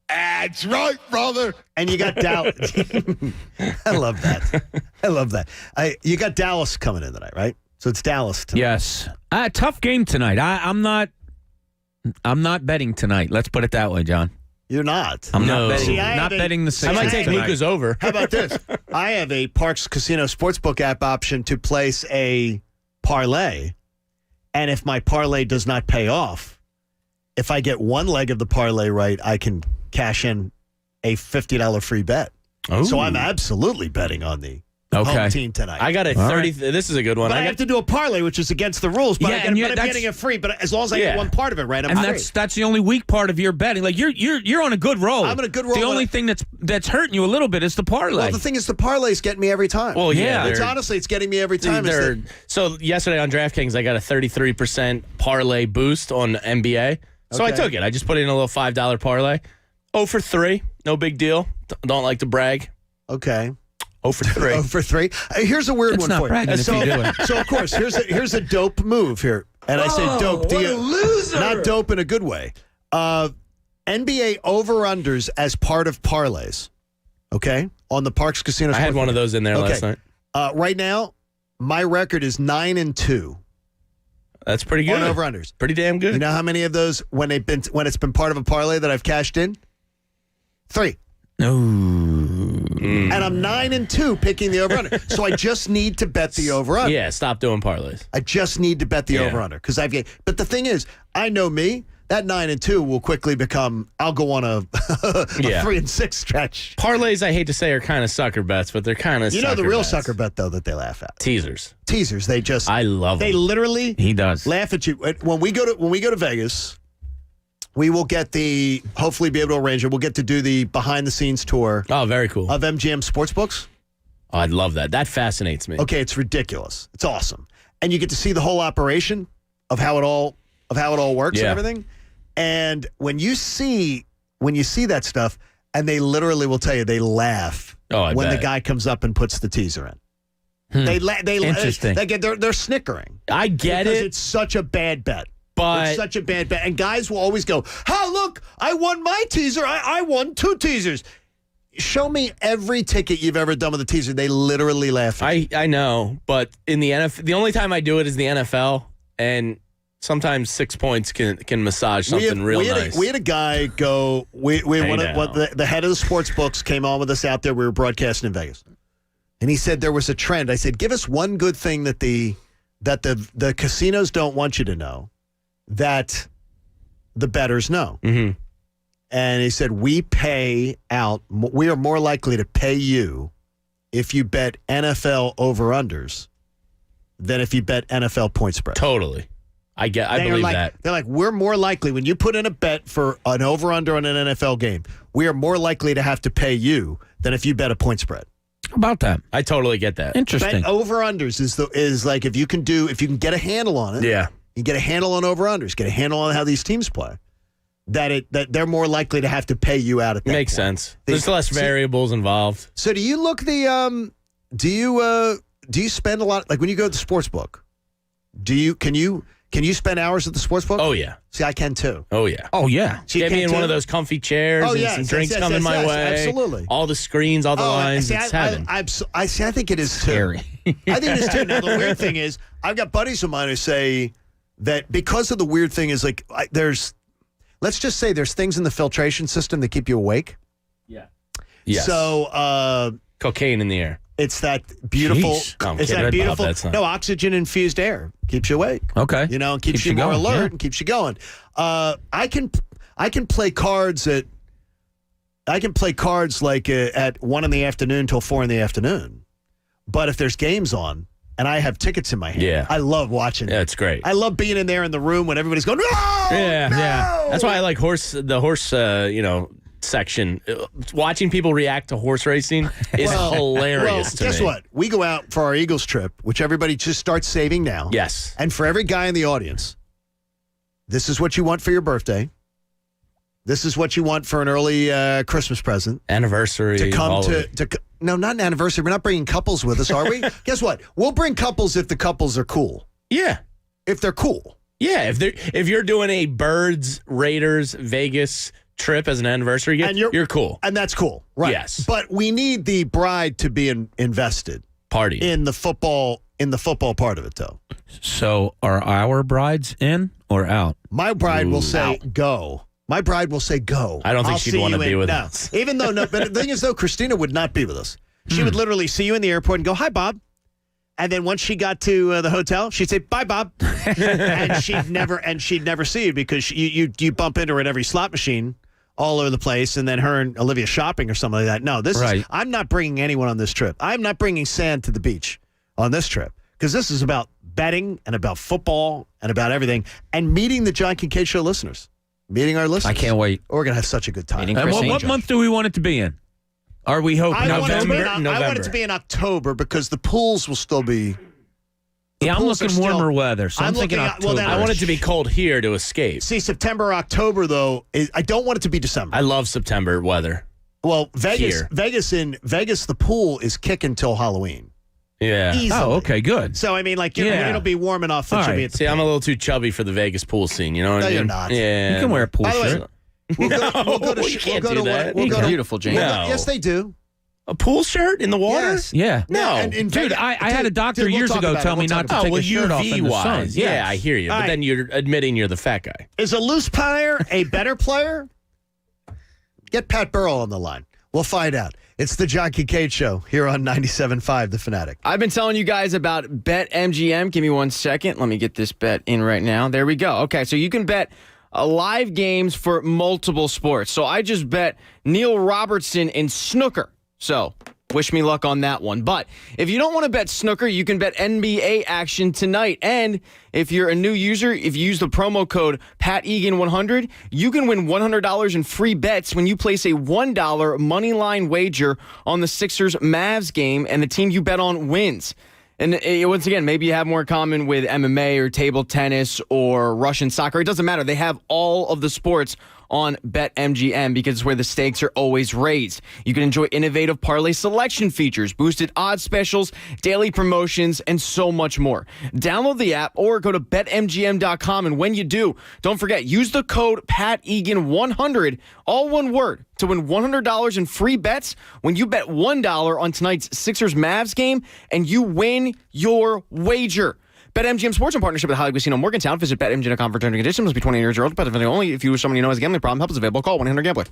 That's right, brother. And you got Dallas. I love that. I love that. You got Dallas coming in tonight, right? So it's Dallas tonight. Yes. Tough game tonight. I'm not betting tonight. Let's put it that way, John. You're not. I'm No. not betting. See, I not have betting the I Sixers might take tonight. Luka's over. How about this? I have a Parks Casino Sportsbook app option to place a parlay. And if my parlay does not pay off, if I get one leg of the parlay right, I can cash in a $50 free bet. Oh. So I'm absolutely betting on the home team tonight. I got a 30. This is a good one. But I have to do a parlay, which is against the rules. But, Yeah, I'm that's- getting it free. But as long as I Yeah. get one part of it right, I'm And free. that's the only weak part of your betting. Like you're on a good roll. I'm on a good roll, The but only thing that's hurting you a little bit is the parlay. Well, the thing is, the parlays get me every time. Well, yeah. It's honestly, it's getting me every time. It's They're- the- So yesterday on DraftKings, I got a 33% parlay boost on NBA. So I Okay. took it. I just put in a little $5 parlay. 0 for 3. No big deal. Don't like to brag. Okay. 0 for 3. 0 for 3. Here's a weird It's one not for you. bragging if So, you do it. so of course, here's a dope move here, and I say dope. what a loser. Not dope in a good way. NBA over-unders as part of parlays. Okay, on the Parks Casino. I had one of those in there last night. Right now, my record is 9-2 That's pretty good. on over-unders. Pretty damn good. You know how many of those when it's been part of a parlay that I've cashed in? 3. No. And I'm 9-2 picking the over-under. So I just need to bet the over-under. Yeah, stop doing parlays. I just need to bet the over-under because I've. But the thing is, I know me. that 9-2 will quickly become, I'll go on a 3-6 stretch. Parlays, I hate to say, are kind of sucker bets, but they're kind of You know the real sucker bet, though, that they laugh at? Teasers. They just... I love They them. literally He does. laugh at you. When we go to Vegas, we will hopefully be able to arrange it. We'll get to do the behind-the-scenes tour. Oh, very cool. Of MGM Sportsbooks. Oh, I'd love that. That fascinates me. Okay, it's ridiculous. It's awesome. And you get to see the whole operation of how it all works and everything. And when you see that stuff, and they literally will tell you they laugh when the guy comes up and puts the teaser in. Interesting. They're snickering. I get because it. It's such a bad bet. But it's such a bad bet. And guys will always go, "Oh, look, I won my teaser. I won 2 teasers." Show me every ticket you've ever done with a teaser. They literally laugh at you. I know, but in the NFL, the only time I do it is the NFL, and sometimes 6 points can massage something real nice. We had a guy go. The head of the sports books came on with us out there. We were broadcasting in Vegas, and he said there was a trend. I said, "Give us one good thing that the casinos don't want you to know, that the bettors know." Mm-hmm. And he said, "We pay out. We are more likely to pay you if you bet NFL over-unders than if you bet NFL point spread." Totally. I believe that. They're like, we're more likely, when you put in a bet for an over-under on an NFL game, we are more likely to have to pay you than if you bet a point spread. How about that? I totally get that. Interesting. Bet over-unders is like if you can get a handle on it. Yeah. You get a handle on over-unders, get a handle on how these teams play. That they're more likely to have to pay you out at that Makes point. sense. There's less variables involved. So do you look do you spend a lot, like when you go to the sports book? Can you spend hours at the sports book? Oh, yeah. See, I can too. Oh, yeah. Oh, yeah. So you get me can in one too? of those comfy chairs Oh, and yes, some yes, drinks yes, coming yes, my yes, way. absolutely. All the screens, all the lines. It's heaven. I think it is scary. I think it is too. Now, the weird thing is, I've got buddies of mine who say that because of the weird thing is like let's just say there's things in the filtration system that keep you awake. Yeah. Yes. So cocaine in the air. It's that beautiful. Jeez. No, I'm it's kidding, that Bob, beautiful. that's not- No, oxygen infused air keeps you awake. Okay. And keeps you more going, alert yeah. and keeps you going. I can play cards like at 1 p.m. till 4 p.m. But if there's games on and I have tickets in my hand, I love watching. Yeah, it's great. I love being in there in the room when everybody's going, "No!" Yeah, no! yeah. That's why I like the horse section. Watching people react to horse racing is hilarious to me. Guess what? We go out for our Eagles trip, which everybody just starts saving now. Yes. And for every guy in the audience, this is what you want for your birthday. This is what you want for an early Christmas present. Anniversary. To come no, not an anniversary. We're not bringing couples with us, are we? Guess what? We'll bring couples if the couples are cool. Yeah. If they're cool. Yeah. If you're doing a Birds, Raiders, Vegas trip as an anniversary gift, you're cool. And that's cool. Right. Yes. But we need the bride to be invested. Party. In the football part of it, though. So are our brides in or out? My bride will say go. My bride will say go. I don't think she'd want to be with us. Even though, but the thing is, though, Christina would not be with us. She would literally see you in the airport and go, "Hi, Bob." And then once she got to the hotel, she'd say, "Bye, Bob." and she'd never see you because you bump into her at every slot machine all over the place, and then her and Olivia shopping or something like that. No, I'm not bringing anyone on this trip. I'm not bringing sand to the beach on this trip because this is about betting and about football and about everything and meeting the John Kincade Show listeners. Meeting our listeners. I can't wait. We're going to have such a good time. And what month do we want it to be in? Are we hoping November? I want it to be in October because the pools will still be. I'm looking warmer weather, so I'm thinking October. I want it to be cold here to escape. See, September, October, though, I don't want it to be December. I love September weather. Well, Vegas, the pool is kicking till Halloween. Yeah. Easily. Oh, okay, good. So, I mean, it'll be warm enough that you'll be at the See, I'm a little too chubby for the Vegas pool scene. You know what I mean? you're not. Yeah. You can wear a pool By the way, shirt. We'll go to beautiful, James. No. Yes, they do. A pool shirt in the water? Yes. Yeah. No. Dude, I had a doctor years ago tell me not to take a shirt off in the sun. UV-wise. Yeah, I hear you. But then you're admitting you're the fat guy. Is a loose player a better player? Get Pat Burrell on the line. We'll find out. It's the John Kincade Show here on 97.5 The Fanatic. I've been telling you guys about BetMGM. Give me 1 second. Let me get this bet in right now. There we go. Okay, so you can bet live games for multiple sports. So I just bet Neil Robertson in snooker. So wish me luck on that one. But if you don't want to bet snooker, you can bet NBA action tonight. And if you're a new user, if you use the promo code PatEgan100, you can win $100 in free bets when you place a $1 money line wager on the Sixers-Mavs game, and the team you bet on wins. And once again, maybe you have more in common with MMA or table tennis or Russian soccer. It doesn't matter. They have all of the sports on BetMGM because it's where the stakes are always raised. You can enjoy innovative parlay selection features, boosted odds specials, daily promotions, and so much more. Download the app or go to BetMGM.com, and when you do, don't forget, use the code PatEgan100, all one word, to win $100 in free bets when you bet $1 on tonight's Sixers-Mavs game, and you win your wager. BetMGM Sports in partnership with Hollywood Casino Morgantown. Visit BetMGM.com for terms and conditions. Must be 20 years old. But only if you or someone you know has a gambling problem. Help is available. Call 1-800-GAMBLER.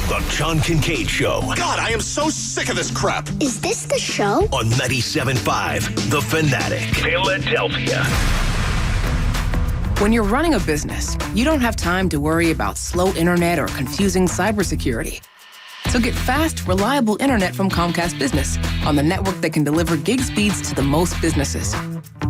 The John Kincade Show. God, I am so sick of this crap. Is this the show? On 97.5 The Fanatic, Philadelphia. When you're running a business, you don't have time to worry about slow internet or confusing cybersecurity. So get fast, reliable internet from Comcast Business on the network that can deliver gig speeds to the most businesses.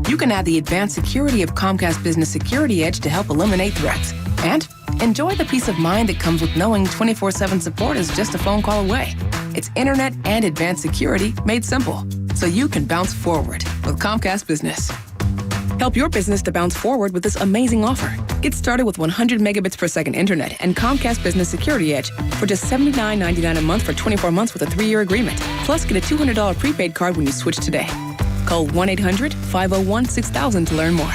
You can add the advanced security of Comcast Business Security Edge to help eliminate threats. And enjoy the peace of mind that comes with knowing 24/7 support is just a phone call away. It's internet and advanced security made simple, so you can bounce forward with Comcast Business. Help your business to bounce forward with this amazing offer. Get started with 100 megabits per second internet and Comcast Business Security Edge for just $79.99 a month for 24 months with a 3-year agreement. Plus, get a $200 prepaid card when you switch today. Call 1-800-501-6000 to learn more.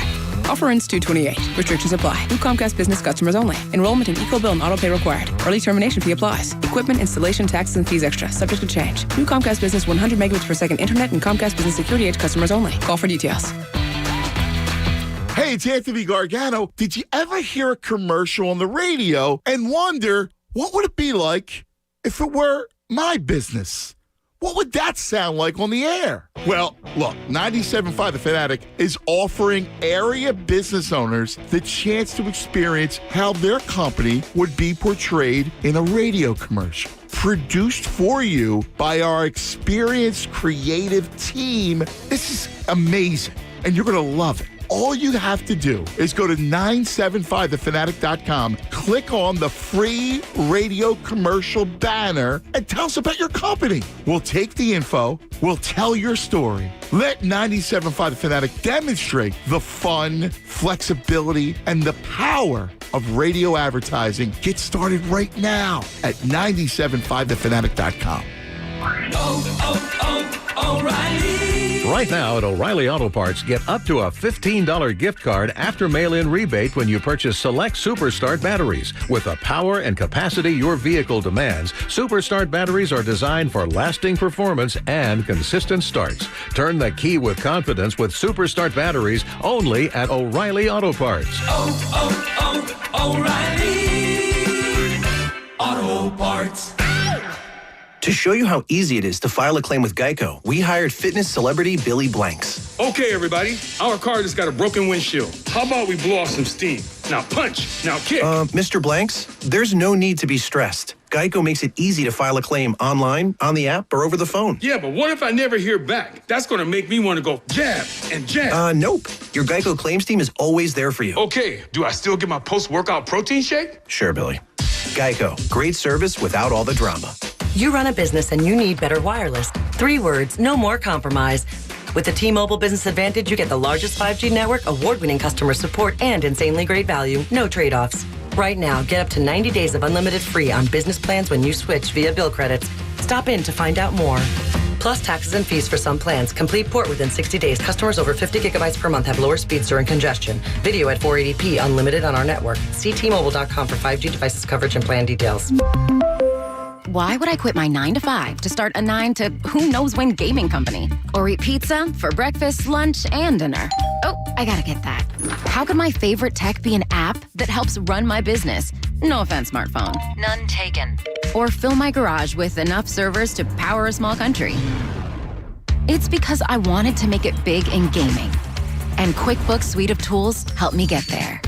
Offer ends 2/28. Restrictions apply. New Comcast Business customers only. Enrollment in EcoBill and autopay required. Early termination fee applies. Equipment, installation, taxes, and fees extra. Subject to change. New Comcast Business 100 megabits per second internet and Comcast Business Security Edge customers only. Call for details. Hey, it's Anthony Gargano. Did you ever hear a commercial on the radio and wonder what would it be like if it were my business? What would that sound like on the air? Well, look, 97.5 The Fanatic is offering area business owners the chance to experience how their company would be portrayed in a radio commercial. Produced for you by our experienced creative team. This is amazing, and you're going to love it. All you have to do is go to 975thefanatic.com, click on the free radio commercial banner, and tell us about your company. We'll take the info, we'll tell your story. Let 97.5 The Fanatic demonstrate the fun, flexibility, and the power of radio advertising. Get started right now at 975thefanatic.com. O'Reilly. Right now at O'Reilly Auto Parts, get up to a $15 gift card after mail-in rebate when you purchase select Superstart batteries. With the power and capacity your vehicle demands, Superstart batteries are designed for lasting performance and consistent starts. Turn the key with confidence with Superstart batteries only at O'Reilly Auto Parts. O'Reilly Auto Parts. To show you how easy it is to file a claim with Geico, we hired fitness celebrity Billy Blanks. Okay, everybody. Our car just got a broken windshield. How about we blow off some steam? Now punch. Now kick. Mr. Blanks, there's no need to be stressed. Geico makes it easy to file a claim online, on the app, or over the phone. Yeah, but what if I never hear back? That's going to make me want to go jab and jab. Nope. Your Geico claims team is always there for you. Okay. Do I still get my post-workout protein shake? Sure, Billy. Geico. Great service without all the drama. You run a business and you need better wireless. 3 words, no more compromise. With the T-Mobile Business Advantage, you get the largest 5G network, award-winning customer support, and insanely great value. No trade-offs. Right now, get up to 90 days of unlimited free on business plans when you switch via bill credits. Stop in to find out more. Plus taxes and fees for some plans. Complete port within 60 days. Customers over 50 gigabytes per month have lower speeds during congestion. Video at 480p unlimited on our network. See T-Mobile.com for 5G devices coverage and plan details. Why would I quit my 9-to-5 to start a 9 to who knows when gaming company? Or eat pizza for breakfast, lunch, and dinner? Oh, I gotta get that. How could my favorite tech be an app that helps run my business? No offense, smartphone. None taken. Or fill my garage with enough servers to power a small country? It's because I wanted to make it big in gaming. And QuickBooks suite of tools helped me get there.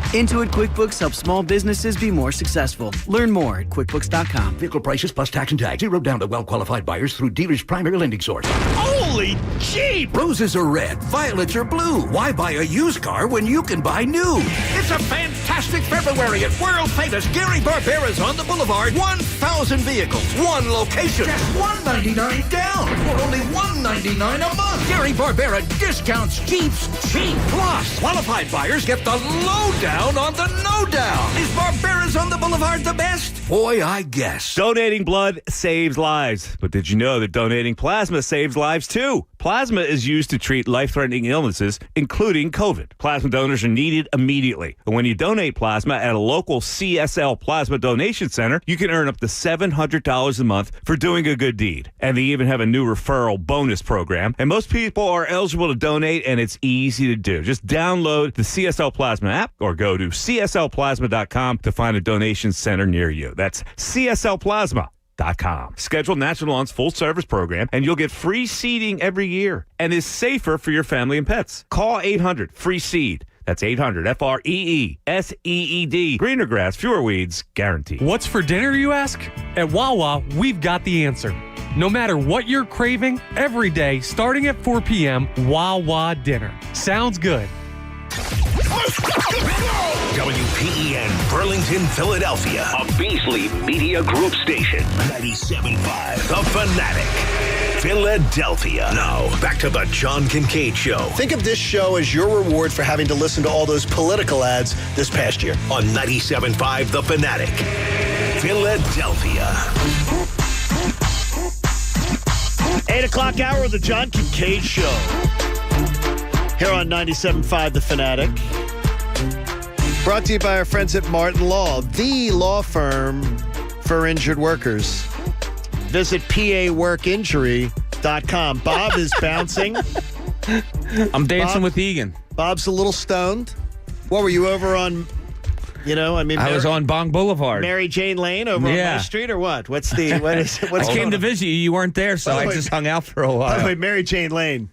Intuit QuickBooks helps small businesses be more successful. Learn more at QuickBooks.com. Vehicle prices plus tax and tag. Zero down to well-qualified buyers through dealer's primary lending source. Holy jeep! Roses are red, violets are blue. Why buy a used car when you can buy new? It's a fantastic February at world-famous Gary Barbera's on the Boulevard. 1,000 vehicles, one location. Just $199 down, or only $199 a month. Gary Barbera discounts Jeeps cheap. Plus, qualified buyers get the lowdown on the no-down. Is Barbera's on the Boulevard the best? Boy, I guess. Donating blood saves lives. But did you know that donating plasma saves lives too? Plasma is used to treat life-threatening illnesses, including COVID. Plasma donors are needed immediately. And when you donate plasma at a local CSL Plasma Donation Center, you can earn up to $700 a month for doing a good deed. And they even have a new referral bonus program. And most people are eligible to donate, and it's easy to do. Just download the CSL Plasma app or go to cslplasma.com to find a donation center near you. That's cslplasma.com. Schedule National Lawn's full-service program, and you'll get free seeding every year and is safer for your family and pets. Call 800-FREE-SEED. That's 800-FREE-SEED. Greener grass, fewer weeds, guaranteed. What's for dinner, you ask? At Wawa, we've got the answer. No matter what you're craving, every day, starting at 4 p.m., Wawa dinner. Sounds good. WPEN Burlington, Philadelphia, a Beasley Media Group station. 97.5 The Fanatic, Philadelphia. Now, back to the John Kincade Show. Think of this show as your reward for having to listen to all those political ads this past year. On 97.5 The Fanatic, Philadelphia. 8 o'clock hour of the John Kincade Show. Here on 97.5 The Fanatic. Brought to you by our friends at Martin Law, the law firm for injured workers. Visit paworkinjury.com. Bob is bouncing. I'm dancing with Egan. Bob's a little stoned. What were you over on? I was on Bong Boulevard. Mary Jane Lane over on my street, or what? I came to visit you. You weren't there, so I just hung out for a while. By the way, Mary Jane Lane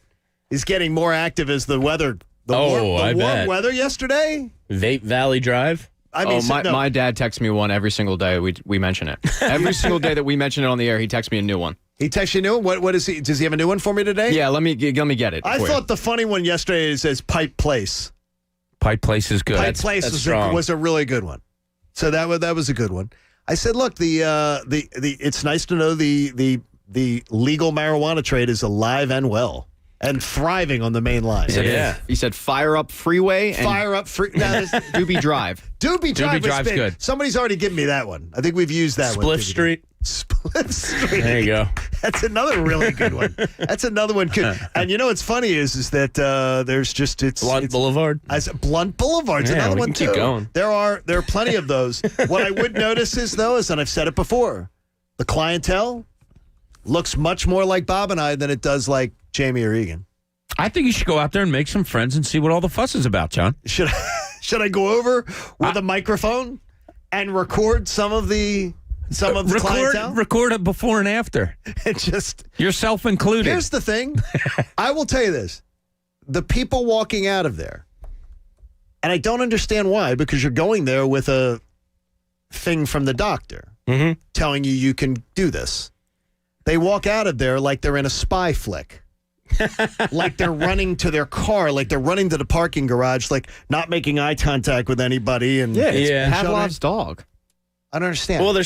is getting more active as the weather. The warm weather yesterday. Vape Valley Drive. My dad texts me one every single day we mention it. Every single day that we mention it on the air, he texts me a new one. He texts you a new one? What is he? Does he have a new one for me today? Yeah, let me get it. I thought the funny one yesterday says Pipe Place. Pipe Place is good. Pipe Place was a really good one. So that was a good one. I said, look, it's nice to know the legal marijuana trade is alive and well. And thriving on the main line. He said fire up freeway and Doobie Drive. Doobie Drive Drive's good. Somebody's already given me that one. I think we've used that one. Spliff Street. Split Street. There you go. That's another really good one. That's another one. And you know what's funny is that there's just Blunt Boulevard. Blunt Boulevard's another one too. Keep going. There are plenty of those. What I would notice is and I've said it before, the clientele looks much more like Bob and I than it does like Jamie or Egan. I think you should go out there and make some friends and see what all the fuss is about, John. Should I go over with a microphone and record some of the clientele? Record it before and after. Yourself included. Here's the thing. I will tell you this. The people walking out of there, and I don't understand why, because you're going there with a thing from the doctor telling you can do this. They walk out of there like they're in a spy flick. Like they're running to their car, like they're running to the parking garage, like not making eye contact with anybody. And it's Pavlov's dog. I don't understand. Well,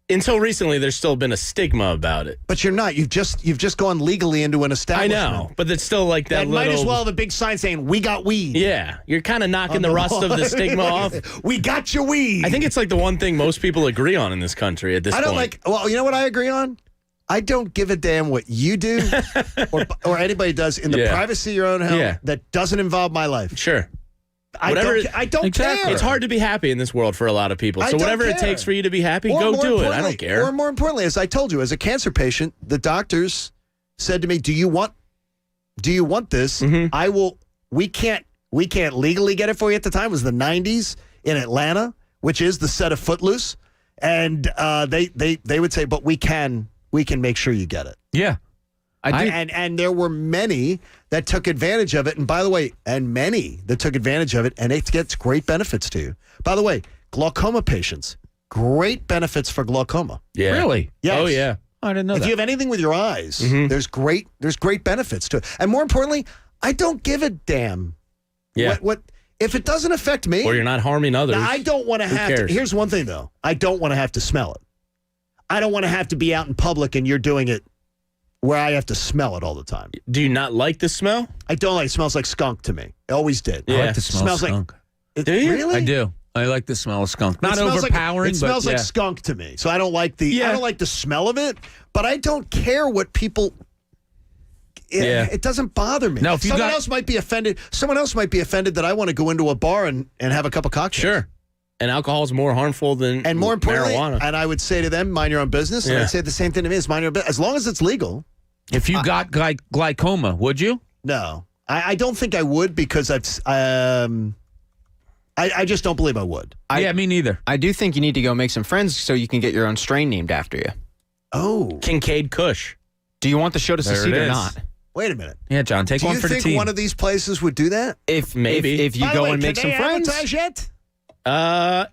until recently, there's still been a stigma about it. But you're not. You've just gone legally into an establishment. I know, but it's still like that. Might as well have a big sign saying "We got weed." Yeah, you're kind of knocking the rust of the stigma off. We got your weed. I think it's like the one thing most people agree on in this country at this point. Well, you know what I agree on? I don't give a damn what you do or anybody does in the privacy of your own home that doesn't involve my life. Sure. I don't care. It's hard to be happy in this world for a lot of people. So whatever it takes for you to be happy, go do it. I don't care. Or more importantly, as I told you, as a cancer patient, the doctors said to me, "Do you want this? I will. We can't legally get it for you." At the time, it was the 90s in Atlanta, which is the set of Footloose, and they would say, "But we can make sure you get it." Yeah. And there were many that took advantage of it. And by the way, many that took advantage of it, and it gets great benefits to you. By the way, glaucoma patients, great benefits for glaucoma. Yeah. Really? Yes. Oh, yeah. I didn't know if that. you have anything with your eyes, there's great benefits to it. And more importantly, I don't give a damn. Yeah. What if it doesn't affect me? Or you're not harming others. Now, I don't want to have to. Here's one thing, though. I don't want to have to smell it. I don't want to have to be out in public and you're doing it where I have to smell it all the time. Do you not like the smell? I don't like it. It smells like skunk to me. It always did. I like the smell of skunk. Do you? Really? I do. I like the smell of skunk. Not smells overpowering, it smells but like skunk to me. So I don't like the I don't like the smell of it, but I don't care what people it doesn't bother me. Now, if Someone else might be offended. Someone else might be offended that I want to go into a bar and have a cup of cocktails. Sure. And alcohol is more harmful than and more importantly, marijuana. And I would say to them, mind your own business. And I'd say the same thing to me, is mind your own business. As long as it's legal. If you got glaucoma, would you? No. I don't think I would because I just don't believe I would. Yeah, me neither. I do think you need to go make some friends so you can get your own strain named after you. Oh. Kincade Kush. Do you want the show to succeed or not? Wait a minute. Yeah, John, take one for the team. Do you think one of these places would do that? If you go and make some friends. Advertise yet? I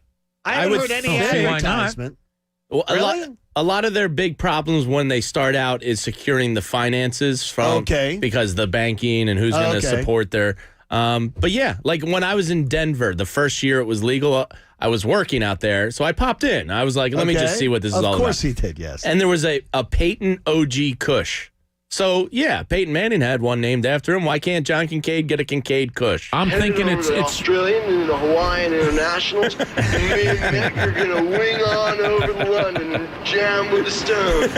haven't heard any advertisement. Well, Really? a lot of their big problems when they start out is securing the finances from because the banking and who's going to support their. But yeah, like when I was in Denver, the first year it was legal, I was working out there, so I popped in. I was like, let me just see what this is all about. Of course he did, yes. And there was a Peyton OG Kush. So, yeah, Peyton Manning had one named after him. Why can't John Kincade get a Kincade Kush? I'm thinking it's Australian and the Hawaiian Internationals. Me and Mick are going to wing on over to London and jam with the Stones.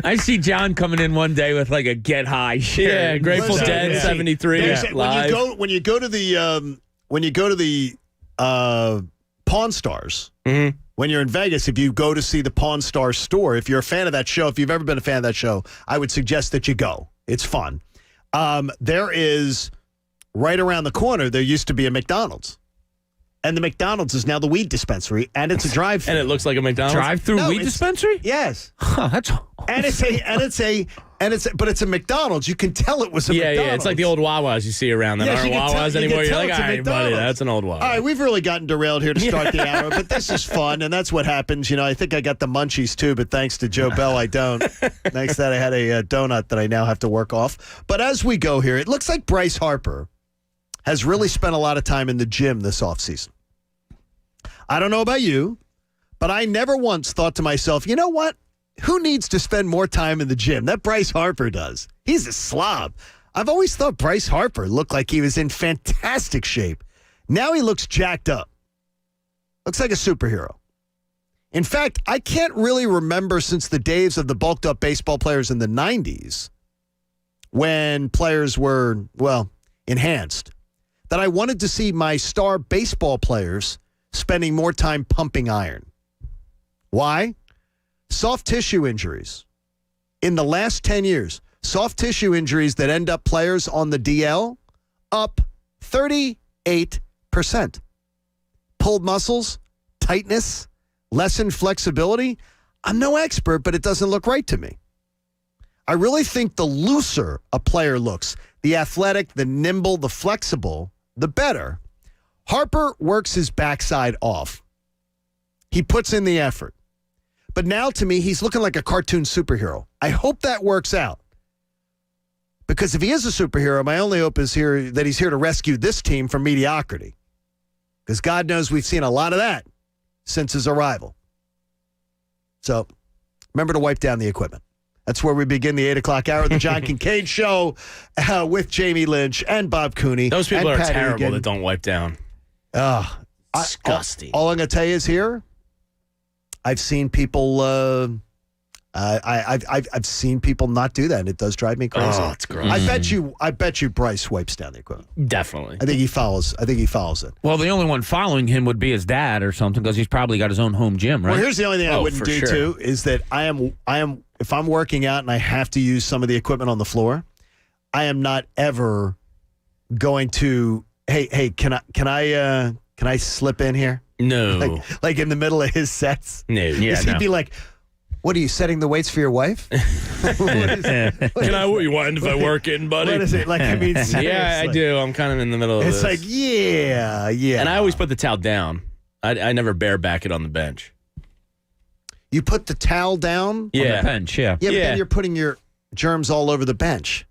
I see John coming in one day with like a Get High shirt. Yeah, Grateful Dead 73 live. When you go to the Pawn Stars, when you're in Vegas, if you go to see the Pawn Stars store, if you're a fan of that show, if you've ever been a fan of that show, I would suggest that you go. It's fun. There is, right around the corner, there used to be a McDonald's. And the McDonald's is now the weed dispensary, and it's a drive-thru. And it looks like a McDonald's? Drive-through weed dispensary? Yes. Huh, that's but it's a McDonald's. You can tell it was a McDonald's. Yeah, it's like the old Wawas you see around that aren't Wawas anymore. You're like, all right, buddy, that's an old Wawa. All right, we've really gotten derailed here to start the hour, but this is fun, and that's what happens. You know, I think I got the munchies too, but thanks to Joe Bell, I don't. Thanks to that, I had a donut that I now have to work off. But as we go here, it looks like Bryce Harper has really spent a lot of time in the gym this offseason. I don't know about you, but I never once thought to myself, you know what? Who needs to spend more time in the gym? That Bryce Harper does. He's a slob. I've always thought Bryce Harper looked like he was in fantastic shape. Now he looks jacked up. Looks like a superhero. In fact, I can't really remember since the days of the bulked up baseball players in the 90s when players were, well, enhanced, that I wanted to see my star baseball players spending more time pumping iron. Why? Soft tissue injuries. In the last 10 years, soft tissue injuries that end up players on the DL, up 38%. Pulled muscles, tightness, lessened flexibility. I'm no expert, but it doesn't look right to me. I really think the looser a player looks, the athletic, the nimble, the flexible, the better. Harper works his backside off. He puts in the effort. But now, to me, he's looking like a cartoon superhero. I hope that works out. Because if he is a superhero, my only hope is that he's here to rescue this team from mediocrity. Because God knows we've seen a lot of that since his arrival. So, remember to wipe down the equipment. That's where we begin the 8 o'clock hour of the John Kincade Show with Jamie Lynch and Bob Cooney. Those people are Pat terrible Egan. that don't wipe down. Disgusting. All I'm going to tell you is here, I've seen people. I've seen people not do that, and it does drive me crazy. Oh, it's gross. I bet you Bryce wipes down the equipment. Definitely. I think he follows it. Well, the only one following him would be his dad or something because he's probably got his own home gym, right? Well, here's the only thing I wouldn't do too is that I am if I'm working out and I have to use some of the equipment on the floor, I am not ever going to. Hey, can I slip in here? No. Like in the middle of his sets? No. Yeah, he'd be like, What are you setting the weights for your wife? Can I mind if I work in, buddy? What is it? Like, I mean, yeah, I do. I'm kind of in the middle of It's this. like, yeah. And I always put the towel down. I never bareback it on the bench. You put the towel down? On the bench, yeah. Yeah, but then you're putting your germs all over the bench.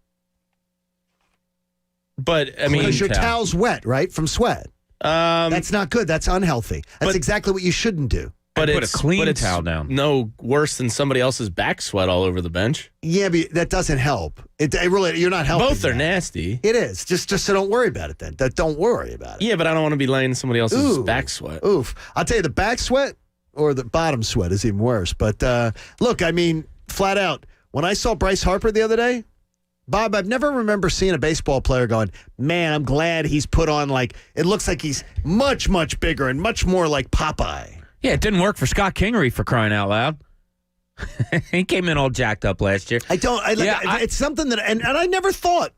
But, I mean... Because your towel's wet, right, from sweat. That's not good. That's unhealthy. That's exactly what you shouldn't do. But put a it's clean towel down. No worse than somebody else's back sweat all over the bench. Yeah, but that doesn't help. It really, you're not helping. Both are nasty. It is. Just so don't worry about it then. Don't worry about it. Yeah, but I don't want to be laying in somebody else's back sweat. Oof. I'll tell you, the back sweat or the bottom sweat is even worse. But look, I mean, flat out, when I saw Bryce Harper the other day, Bob, I've never remember seeing a baseball player going, man, I'm glad he's put on it looks like he's much, much bigger and much more like Popeye. Yeah, it didn't work for Scott Kingery, for crying out loud. He came in all jacked up last year. It's something that, and I never thought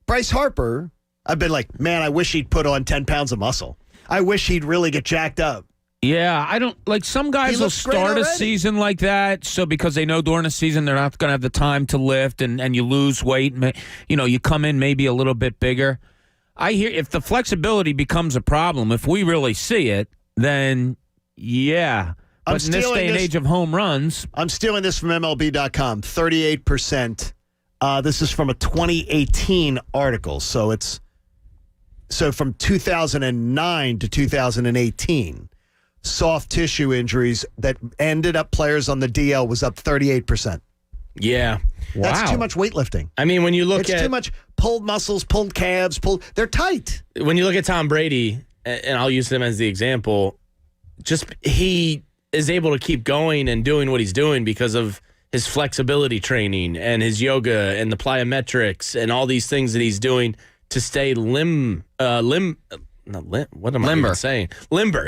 Bryce Harper, I've been like, man, I wish he'd put on 10 pounds of muscle. I wish he'd really get jacked up. Yeah, I don't like some guys will start a season like that. So because they know during the season they're not going to have the time to lift and you lose weight, and, you come in maybe a little bit bigger. I hear if the flexibility becomes a problem, if we really see it, then yeah. But in this day and age of home runs. I'm stealing this from MLB.com, 38%. This is from a 2018 article. So from 2009 to 2018. Soft tissue injuries that ended up players on the DL was up 38%. Yeah. That's too much weightlifting. I mean, when you look it's too much pulled muscles, pulled calves, they're tight. When you look at Tom Brady, and I'll use him as the example, he is able to keep going and doing what he's doing because of his flexibility training and his yoga and the plyometrics and all these things that he's doing to stay limber,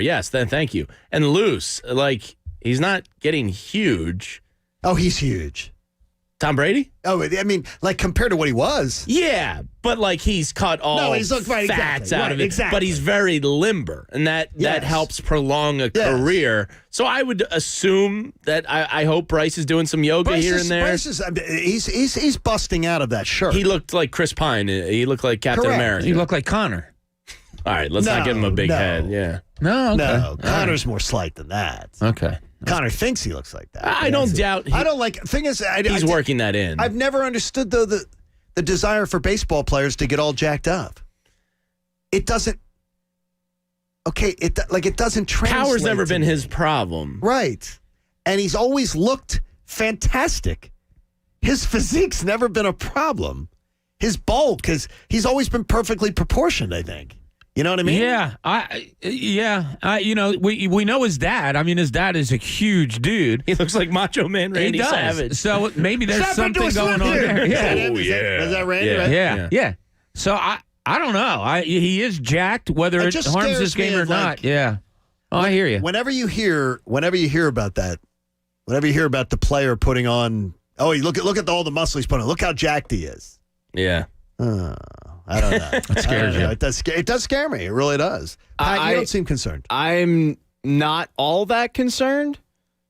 yes, thank you. And loose. Like, he's not getting huge. Oh, he's huge. Tom Brady? Oh, I mean, like compared to what he was. Yeah, but like he's cut all fats out of it. Exactly. But he's very limber, and that helps prolong a career. So I would assume that I hope Bryce is doing some yoga here and there. He's busting out of that shirt. He looked like Chris Pine. He looked like Captain America. He looked like Connor. All right, let's not give him a big head. Yeah. No, okay. No, Connor's more slight than that. Okay. Connor thinks he looks like that. I don't doubt. I don't like. Thing is, he's working that in. I've never understood though the desire for baseball players to get all jacked up. It doesn't. Okay, it doesn't translate. Power's never been his problem, right? And he's always looked fantastic. His physique's never been a problem. His bulk, because he's always been perfectly proportioned. I think. You know what I mean? Yeah. We know his dad. I mean, his dad is a huge dude. He looks like Macho Man Randy Savage. So maybe there's something going on there. Yeah. Is that Randy? Right? Yeah. So I don't know. He is jacked, whether it harms his game or not. Yeah. Oh, I hear you. Whenever you hear about that, whenever you hear about the player putting on, look at all the muscle he's putting on. Look how jacked he is. Yeah. I don't know. It scares you. It does scare me. It really does. You don't seem concerned. I'm not all that concerned,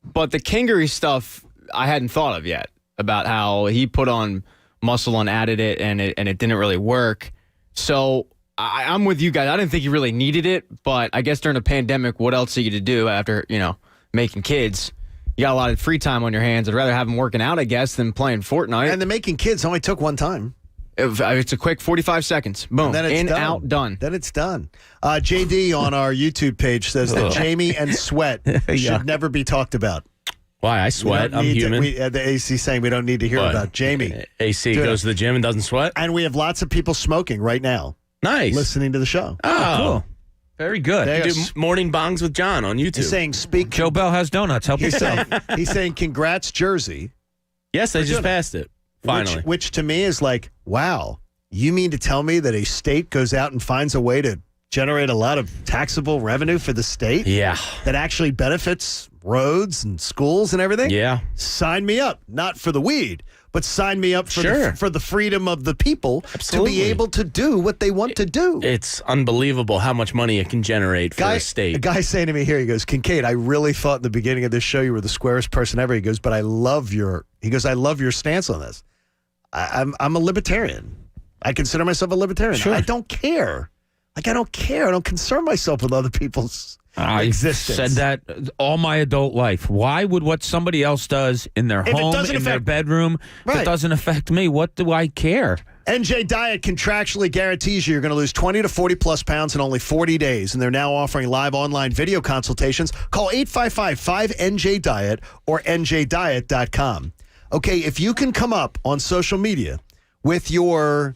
but the Kingery stuff I hadn't thought of yet about how he put on muscle and added it and it didn't really work. So I'm with you guys. I didn't think he really needed it, but I guess during a pandemic, what else are you to do after making kids? You got a lot of free time on your hands. I'd rather have them working out, I guess, than playing Fortnite. And the making kids only took one time. It's a quick 45 seconds. Boom. Then it's done. Out, done. Then it's done. JD on our YouTube page says that Jamie and sweat should never be talked about. Why? I sweat. I'm human. The AC saying we don't need to hear about Jamie. AC goes to the gym and doesn't sweat? And we have lots of people smoking right now. Nice. Listening to the show. Oh, cool. Very good. You do morning bongs with John on YouTube. He's saying Joe Bell has donuts. Help yourself. He's saying congrats, Jersey. Yes, they just passed it. Finally. Which to me is like, wow, you mean to tell me that a state goes out and finds a way to generate a lot of taxable revenue for the state. Yeah. That actually benefits roads and schools and everything. Yeah. Sign me up. Not for the weed, but sign me up for, Sure. for the freedom of the people Absolutely. to be able to do what they want to do. It's unbelievable how much money it can generate for a A state. guy saying to me here, he goes, Kincade, I really thought in the beginning of this show you were the squarest person ever. He goes, but I love your stance on this. I'm a libertarian. I consider myself a libertarian. Sure. I don't care. I don't care. I don't concern myself with other people's existence. Said that all my adult life. Why would what somebody else does in their If it home, doesn't in their affect- bedroom, if Right. it doesn't affect me, what do I care? NJ Diet contractually guarantees you're going to lose 20 to 40 plus pounds in only 40 days, and they're now offering live online video consultations. Call 855-5NJ-DIET or njdiet.com. Okay, if you can come up on social media with your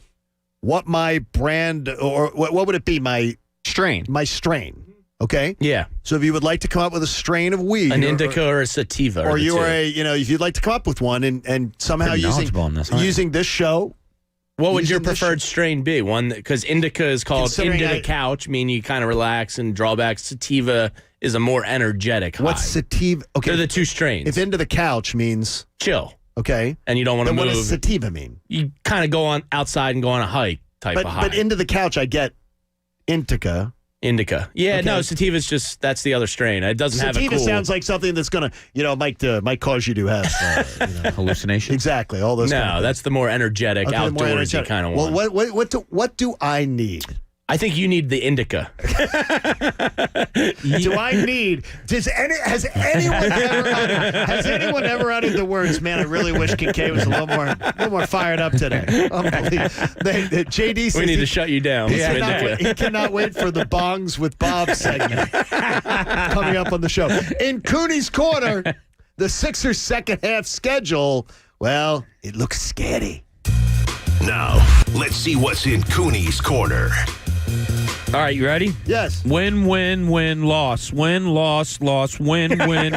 what my brand or what would it be? My strain. Okay? Yeah. So if you would like to come up with a strain of weed. An indica or a sativa. Or the you two. are if you'd like to come up with one and somehow Pretty knowledgeable on this, aren't you? using this show. What would your using this preferred strain be? One because indica is called Considering into the I- couch, meaning you kind of relax and draw back. Sativa is a more energetic high. What's sativa? Okay. They're the two strains. If into the couch means chill, okay, and you don't want to then move. what does sativa mean? You kind of go on outside and go on a hike type of high. But into the couch, I get indica. Indica. Yeah, Okay. no, sativa's just, that's the other strain. It doesn't have a Sativa cool. sounds like something that's going to, might cause you to have hallucination. Exactly. All those. No, kind of that's the more energetic, Okay, the more outdoorsy energetic. kind of Well, one. what do I need? I think you need the indica. Do I need? Has anyone ever uttered the words? Man, I really wish Kincade was a little more fired up today. Unbelievable. JD says We need to shut you down. He Let's cannot, indica. he cannot wait for the Bongs with Bob segment coming up on the show. In Cooney's Corner, the Sixers' second half schedule. Well, it looks scary. Now, let's see what's in Cooney's Corner. All right, you ready? Yes. Win, loss. Win, loss, win, win.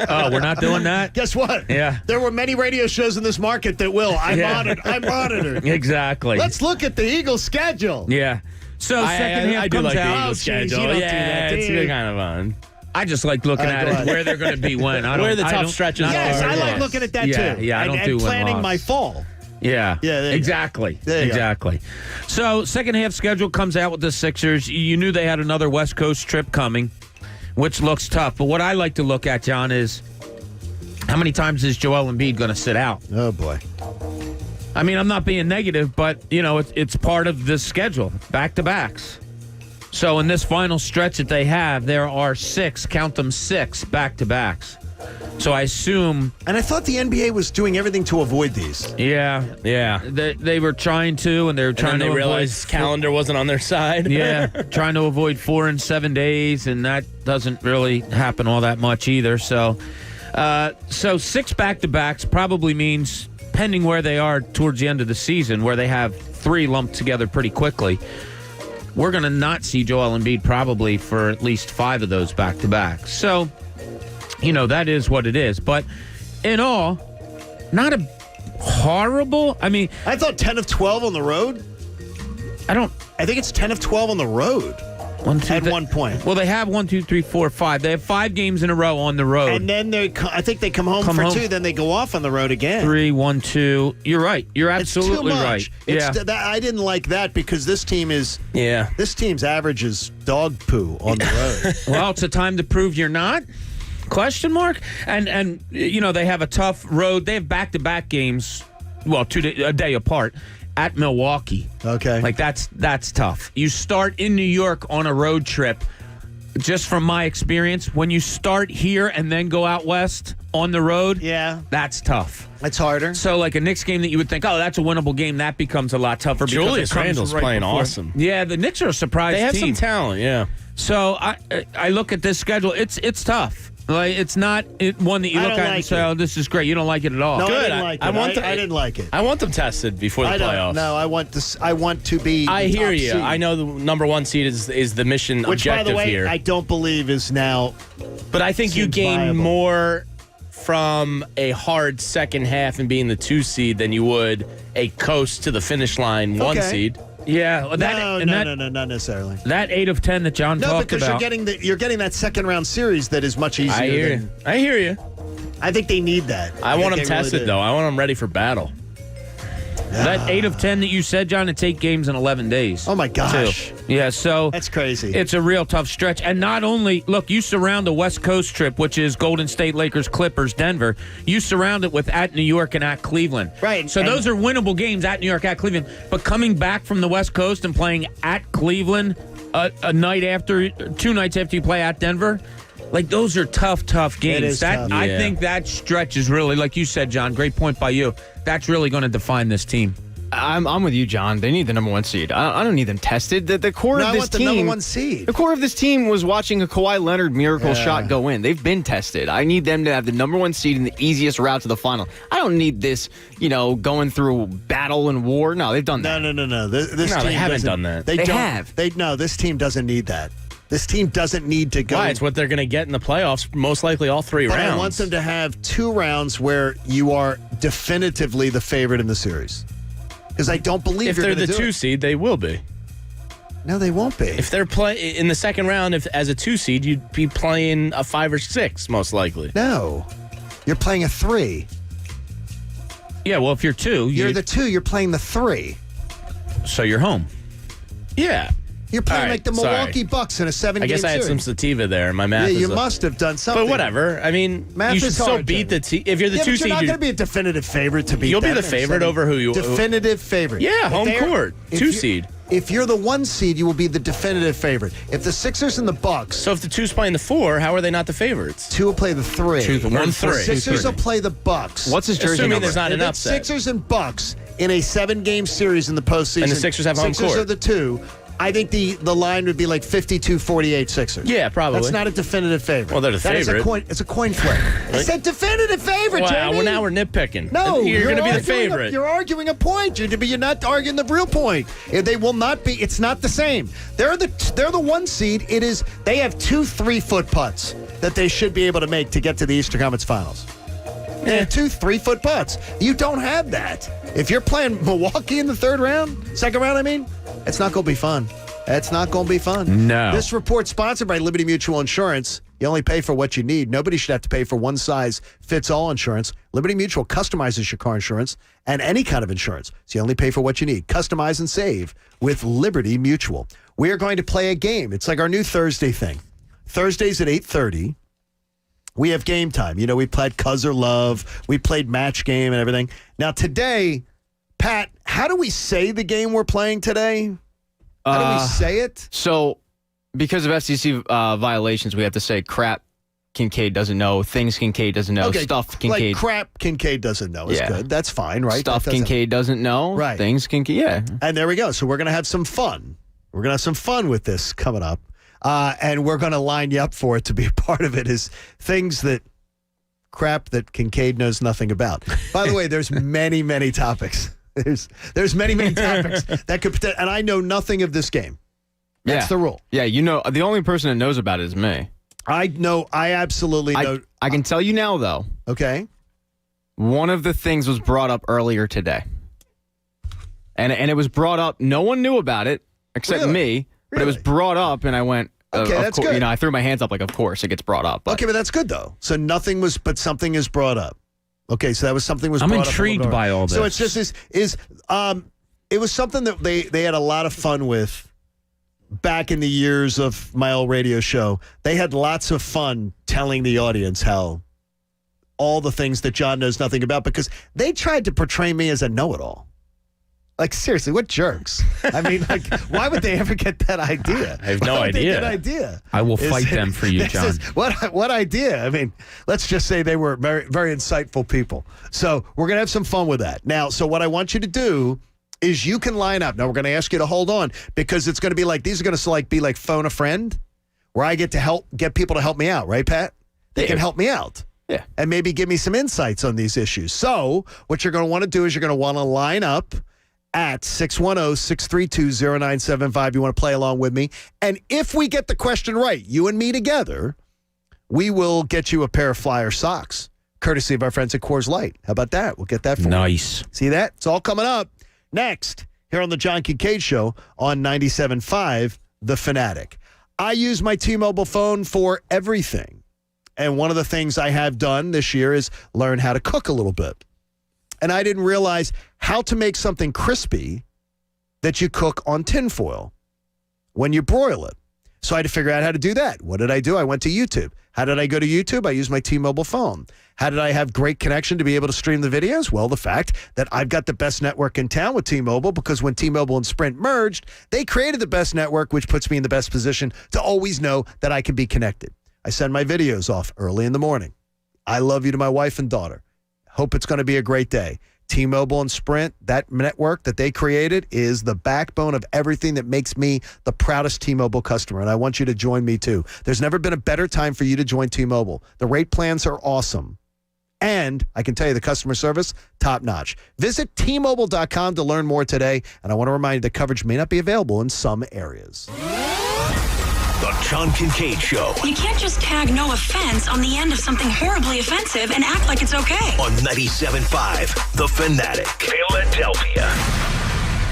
Oh, we're not doing that? Guess what? Yeah. There were many radio shows in this market that will. I Yeah. monitored. Exactly. Let's look at the Eagles' schedule. Yeah. So second half I do comes like the out. Eagles schedule. you don't do Yeah, that, do it's you? kind of fun. I just like looking at it, where they're going to be when. Where the tough stretches not Yes, all I at like once. looking at that Yeah, too. yeah, I don't and do planning win-loss. my fall. Yeah, Yeah, there you exactly. There you go. Exactly. So, second half schedule comes out with the Sixers. You knew they had another West Coast trip coming, which looks tough. But what I like to look at, John, is how many times is Joel Embiid going to sit out? Oh, boy. I mean, I'm not being negative, but, it's part of the schedule, back-to-backs. So, in this final stretch that they have, there are 6 back-to-backs. So I assume... And I thought the NBA was doing everything to avoid these. Yeah. They were trying to, and they were trying And then to they avoid... realized calendar wasn't on their side. Yeah, trying to avoid 4 and 7 days, and that doesn't really happen all that much either. So 6 back-to-backs probably means, pending where they are towards the end of the season, where they have 3 lumped together pretty quickly, we're going to not see Joel Embiid probably for at least 5 of those back-to-backs. So, that is what it is. But in all, not a horrible... I mean... I thought 10 of 12 on the road. I think it's 10 of 12 on the road. At one point. Well, they have 1, 2, 3, 4, 5. They have 5 games in a row on the road. And then I think they come home for 2, then they go off on the road again. 3, 1, 2. You're right. You're It's absolutely too much. right. It's Yeah. I didn't like that because this team is... Yeah. This team's average is dog poo on the road. Well, it's a time to prove you're not? Question mark? And they have a tough road. They have back-to-back games, well, a day apart, at Milwaukee. Okay. Like, that's tough. You start in New York on a road trip. Just from my experience, when you start here and then go out west on the road, that's tough. It's harder. So, like a Knicks game that you would think, oh, that's a winnable game, that becomes a lot tougher. because Julius it comes Randle's right playing before. awesome. Yeah, the Knicks are a surprise They have team. some talent, yeah. So I look at this schedule. It's tough. Like, it's not one that you I look don't at like and say, it. "Oh, this is great." You don't like it at all. No, Good. I didn't like it. I didn't like it. I want them tested before the playoffs. No, I want this. I want to be. I the hear top you. seed. I know the number 1 seed is the mission Which, objective by the way, here. I don't believe is now. But I think you seems gain viable. more from a hard second half and being the 2 seed than you would a coast to the finish line 1 Okay. seed. Yeah, well, No, not necessarily. That 8 of 10 that John No, talked because about. you're getting that second round series that is much easier. I hear you. I think they need that. I want them think they really tested, do. though. I want them ready for battle. That 8 of 10 that you said, John, it's 8 games in 11 days. Oh, my gosh. Too. Yeah, so. That's crazy. It's a real tough stretch. And not only, look, you surround the West Coast trip, which is Golden State, Lakers, Clippers, Denver. You surround it with at New York and at Cleveland. Right. So those are winnable games at New York, at Cleveland. But coming back from the West Coast and playing at Cleveland a night after, 2 nights after you play at Denver, like those are tough games. It is tough. I Yeah. think that stretch is really, like you said, John, great point by you. That's really going to define this team. I'm with you, John. They need the number 1 seed. I don't need them tested. The core No, of I this want the team, number 1 seed. The core of this team was watching a Kawhi Leonard miracle shot go in. They've been tested. I need them to have the number 1 seed and the easiest route to the final. I don't need this, going through battle and war. No, they've done that. No. This team they haven't doesn't- done that. They have. No, this team doesn't need that. This team doesn't need to go. Why? It's what they're going to get in the playoffs, most likely all 3 But rounds. I want them to have 2 rounds where you are definitively the favorite in the series. Because I don't believe if you're they're going the to do 2 it. seed, they will be. No, they won't be. If they're in the second round, as a 2 seed, you'd be playing a 5 or 6, most likely. No. You're playing a 3. Yeah, well, if you're 2, You're the 2. You're playing the 3. so you're home. Yeah. You're playing All right, like the sorry. Milwaukee Bucks in a 7-game I guess I had series. some sativa there. My math Yeah, is you must have done something. But whatever. I mean, Math you should is still hard, beat the Jimmy. team. If you're the Yeah, 2 but seed, you're not going to be a definitive favorite to beat you'll be them the in favorite seven. over who you... Definitive favorite. Yeah, If home they're- court. if 2 you- seed. If you're the 1 seed, you will be the definitive favorite. If the Sixers and the Bucks... So if the 2's playing the 4, how are they not the favorites? 2 will play the 3. 1-3. The Sixers will play the Bucks. What's his jersey Assuming number? there's not If an it's upset. Sixers and Bucks in a 7-game series in the postseason. And the Sixers have home Sixers court. are the 2. I think the line would be like 52-48 Sixers. Yeah, probably. That's not a definitive favorite. Well, they're the That is favorite. it's a coin flip. It's a definitive favorite, Wow, Jamie. well, now we're nitpicking. No, you're going to be the arguing favorite. You're arguing a point, but you're not arguing the real point. They will not be. It's not the same. They're the 1 seed. It is. They have 2 3-foot putts that they should be able to make to get to the Eastern Conference Finals. They have 2 3-foot putts. You don't have that. If you're playing Milwaukee in the second round, I mean, it's not going to be fun. It's not going to be fun. No. This report sponsored by Liberty Mutual Insurance. You only pay for what you need. Nobody should have to pay for one-size-fits-all insurance. Liberty Mutual customizes your car insurance and any kind of insurance. So you only pay for what you need. Customize and save with Liberty Mutual. We are going to play a game. It's like our new Thursday thing. Thursdays at 8:30. We have game time. We played Cuz or Love. We played Match Game and everything. Now today, Pat, how do we say the game we're playing today? How do we say it? So, because of SEC violations, we have to say crap Kincade doesn't know, things Kincade doesn't know, stuff Kincade. Like crap Kincade doesn't know is good. That's fine, right? Stuff Kincade doesn't know, right? Things Kincade, yeah. And there we go. So we're going to have some fun. We're going to have some fun with this coming up. And we're going to line you up for it to be a part of it is things that crap that Kincade knows nothing about. By the way, there's many, many topics. There's many topics that could and I know nothing of this game. That's the rule. Yeah, the only person that knows about it is me. I absolutely know. I can tell you now, though. Okay. One of the things was brought up earlier today. And it was brought up, no one knew about it except me, but it was brought up and I went, okay, that's good. I threw my hands up like, of course it gets brought up. But. Okay, but that's good though. So but something is brought up. Okay, so that was something was I'm brought up. intrigued by all this. So it's just it was something that they had a lot of fun with back in the years of my old radio show. They had lots of fun telling the audience how all the things that John knows nothing about because they tried to portray me as a know-it-all. Like, seriously, what jerks? I mean, like, why would they ever get that idea? I have no idea. Good idea. I will fight them for you, John. What idea? I mean, let's just say they were very, very insightful people. So we're going to have some fun with that. Now, so what I want you to do is you can line up. Now, we're going to ask you to hold on because it's going to be like, these are going to be like phone a friend where I get to get people to help me out, right, Pat? They can help me out. Yeah. And maybe give me some insights on these issues. So what you're going to want to do is you're going to want to line up at 610-632-0975. You want to play along with me. And if we get the question right, you and me together, we will get you a pair of Flyer socks, courtesy of our friends at Coors Light. How about that? We'll get that for you. Nice. See that? It's all coming up. Next, here on the John Kincade Show on 97.5 The Fanatic. I use my T-Mobile phone for everything. And one of the things I have done this year is learn how to cook a little bit. And I didn't realize how to make something crispy that you cook on tinfoil when you broil it. So I had to figure out how to do that. What did I do? I went to YouTube. How did I go to YouTube? I used my T-Mobile phone. How did I have great connection to be able to stream the videos? Well, the fact that I've got the best network in town with T-Mobile, because when T-Mobile and Sprint merged, they created the best network, which puts me in the best position to always know that I can be connected. I send my videos off early in the morning. I love you to my wife and daughter. Hope it's going to be a great day. T-Mobile and Sprint, that network that they created is the backbone of everything that makes me the proudest T-Mobile customer, and I want you to join me too. There's never been a better time for you to join T-Mobile. The rate plans are awesome, and I can tell you the customer service, top-notch. Visit T-Mobile.com to learn more today, and I want to remind you that coverage may not be available in some areas. The John Kincade Show. You can't just tag no offense on the end of something horribly offensive and act like it's okay. On 97.5 The Fanatic, Philadelphia.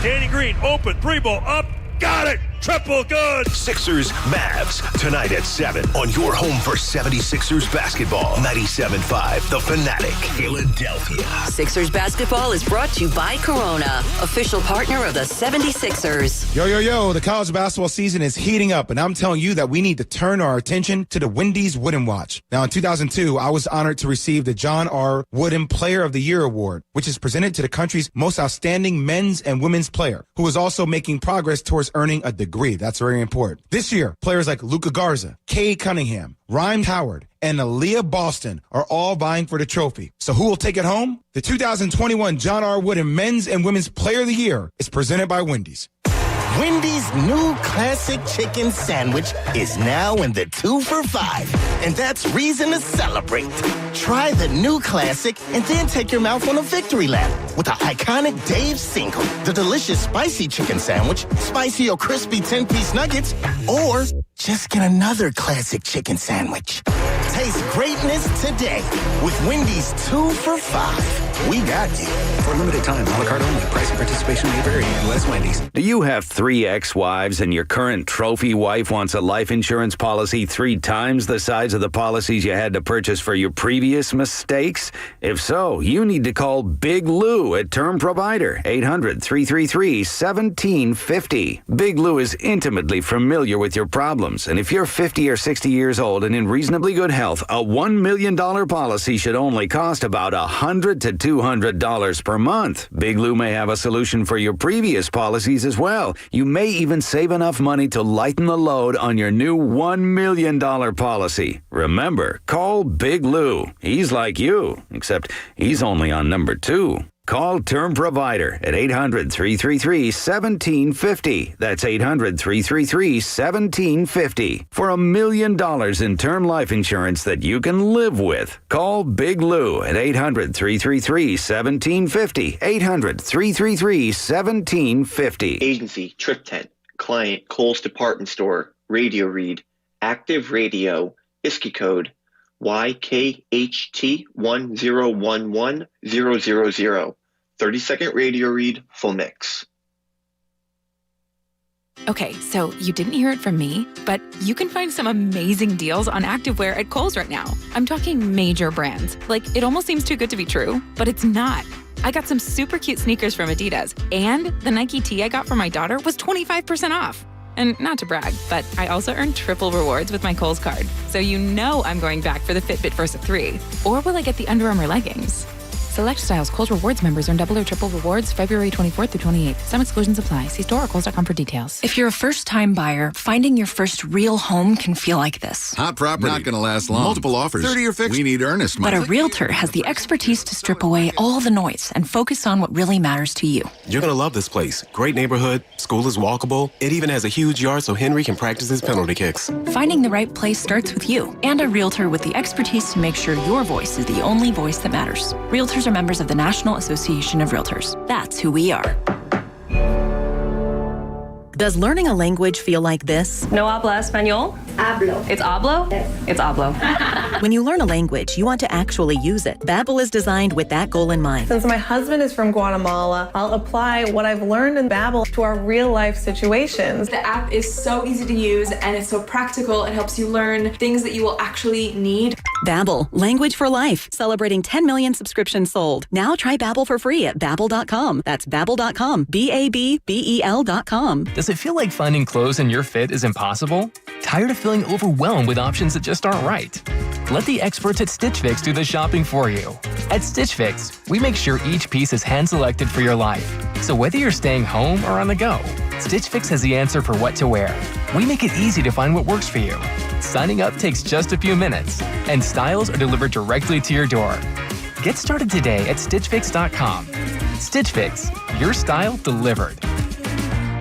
Danny Green, open, 3-ball, up, got it! Triple good! Sixers, Mavs, tonight at 7 on your home for 76ers basketball. 97.5 The Fanatic, Philadelphia. Sixers basketball is brought to you by Corona, official partner of the 76ers. Yo, the college basketball season is heating up, and I'm telling you that we need to turn our attention to the Wendy's Wooden Watch. Now, in 2002, I was honored to receive the John R. Wooden Player of the Year Award, which is presented to the country's most outstanding men's and women's player, who is also making progress towards earning a degree. That's very important. This year, players like Luka Garza, Cade Cunningham, Rhymes Howard, and Aaliyah Boston are all vying for the trophy. So who will take it home? The 2021 John R. Wooden Men's and Women's Player of the Year is presented by Wendy's. Wendy's new classic chicken sandwich is now in the 2 for $5, and that's reason to celebrate. Try the new classic and then take your mouth on a victory lap with the iconic Dave single, the delicious spicy chicken sandwich, spicy or crispy 10-piece nuggets, or just get another classic chicken sandwich. Taste greatness today with Wendy's 2 for $5. We got you. For a limited time, a la carte only. Price and participation may vary. U.S. Wendy's. Do you have 3 ex-wives and your current trophy wife wants a life insurance policy 3 times the size of the policies you had to purchase for your previous mistakes? If so, you need to call Big Lou at Term Provider, 800-333-1750. Big Lou is intimately familiar with your problems, and if you're 50 or 60 years old and in reasonably good health, a $1 million policy should only cost about $100 to $200 per month. Big Lou may have a solution for your previous policies as well. You may even save enough money to lighten the load on your new $1 million policy. Remember, call Big Lou. He's like you, except he's only on number 2. Call Term Provider at 800-333-1750. That's 800-333-1750 for $1 million in term life insurance that you can live with. Call Big Lou at 800-333-1750. 800-333-1750. Agency, Trip Tent. Client, Kohl's Department Store. Radio Read. Active Radio. ISKI code. YKHT1011000. 30-second radio read, full mix. Okay, so you didn't hear it from me, but you can find some amazing deals on activewear at Kohl's right now. I'm talking major brands. Like, it almost seems too good to be true, but it's not. I got some super cute sneakers from Adidas, and the Nike tee I got for my daughter was 25% off. And not to brag, but I also earned triple rewards with my Kohl's card. So you know I'm going back for the Fitbit Versa 3. Or will I get the Under Armour leggings? Select styles. Kohl's Rewards members earn double or triple rewards February 24th through 28th. Some exclusions apply. See store or kohls.com for details. If you're a first-time buyer, finding your first real home can feel like this. Hot property. Not going to last long. Multiple offers. 30 or fixed. We need earnest money. But a realtor has the expertise to strip away all the noise and focus on what really matters to you. You're going to love this place. Great neighborhood. School is walkable. It even has a huge yard so Henry can practice his penalty kicks. Finding the right place starts with you and a realtor with the expertise to make sure your voice is the only voice that matters. Realtors are members of the National Association of Realtors. That's who we are. Does learning a language feel like this? No habla español? Hablo. It's hablo? Yes. It's hablo. When you learn a language, you want to actually use it. Babbel is designed with that goal in mind. Since my husband is from Guatemala, I'll apply what I've learned in Babbel to our real-life situations. The app is so easy to use and it's so practical. It helps you learn things that you will actually need. Babbel, language for life. Celebrating 10 million subscriptions sold. Now try Babbel for free at Babbel.com. That's Babbel.com. BABBEL.com. Does it feel like finding clothes in your fit is impossible? Tired of feeling overwhelmed with options that just aren't right? Let the experts at Stitch Fix do the shopping for you. At Stitch Fix, we make sure each piece is hand-selected for your life. So whether you're staying home or on the go, Stitch Fix has the answer for what to wear. We make it easy to find what works for you. Signing up takes just a few minutes, and styles are delivered directly to your door. Get started today at StitchFix.com. Stitch Fix, your style delivered.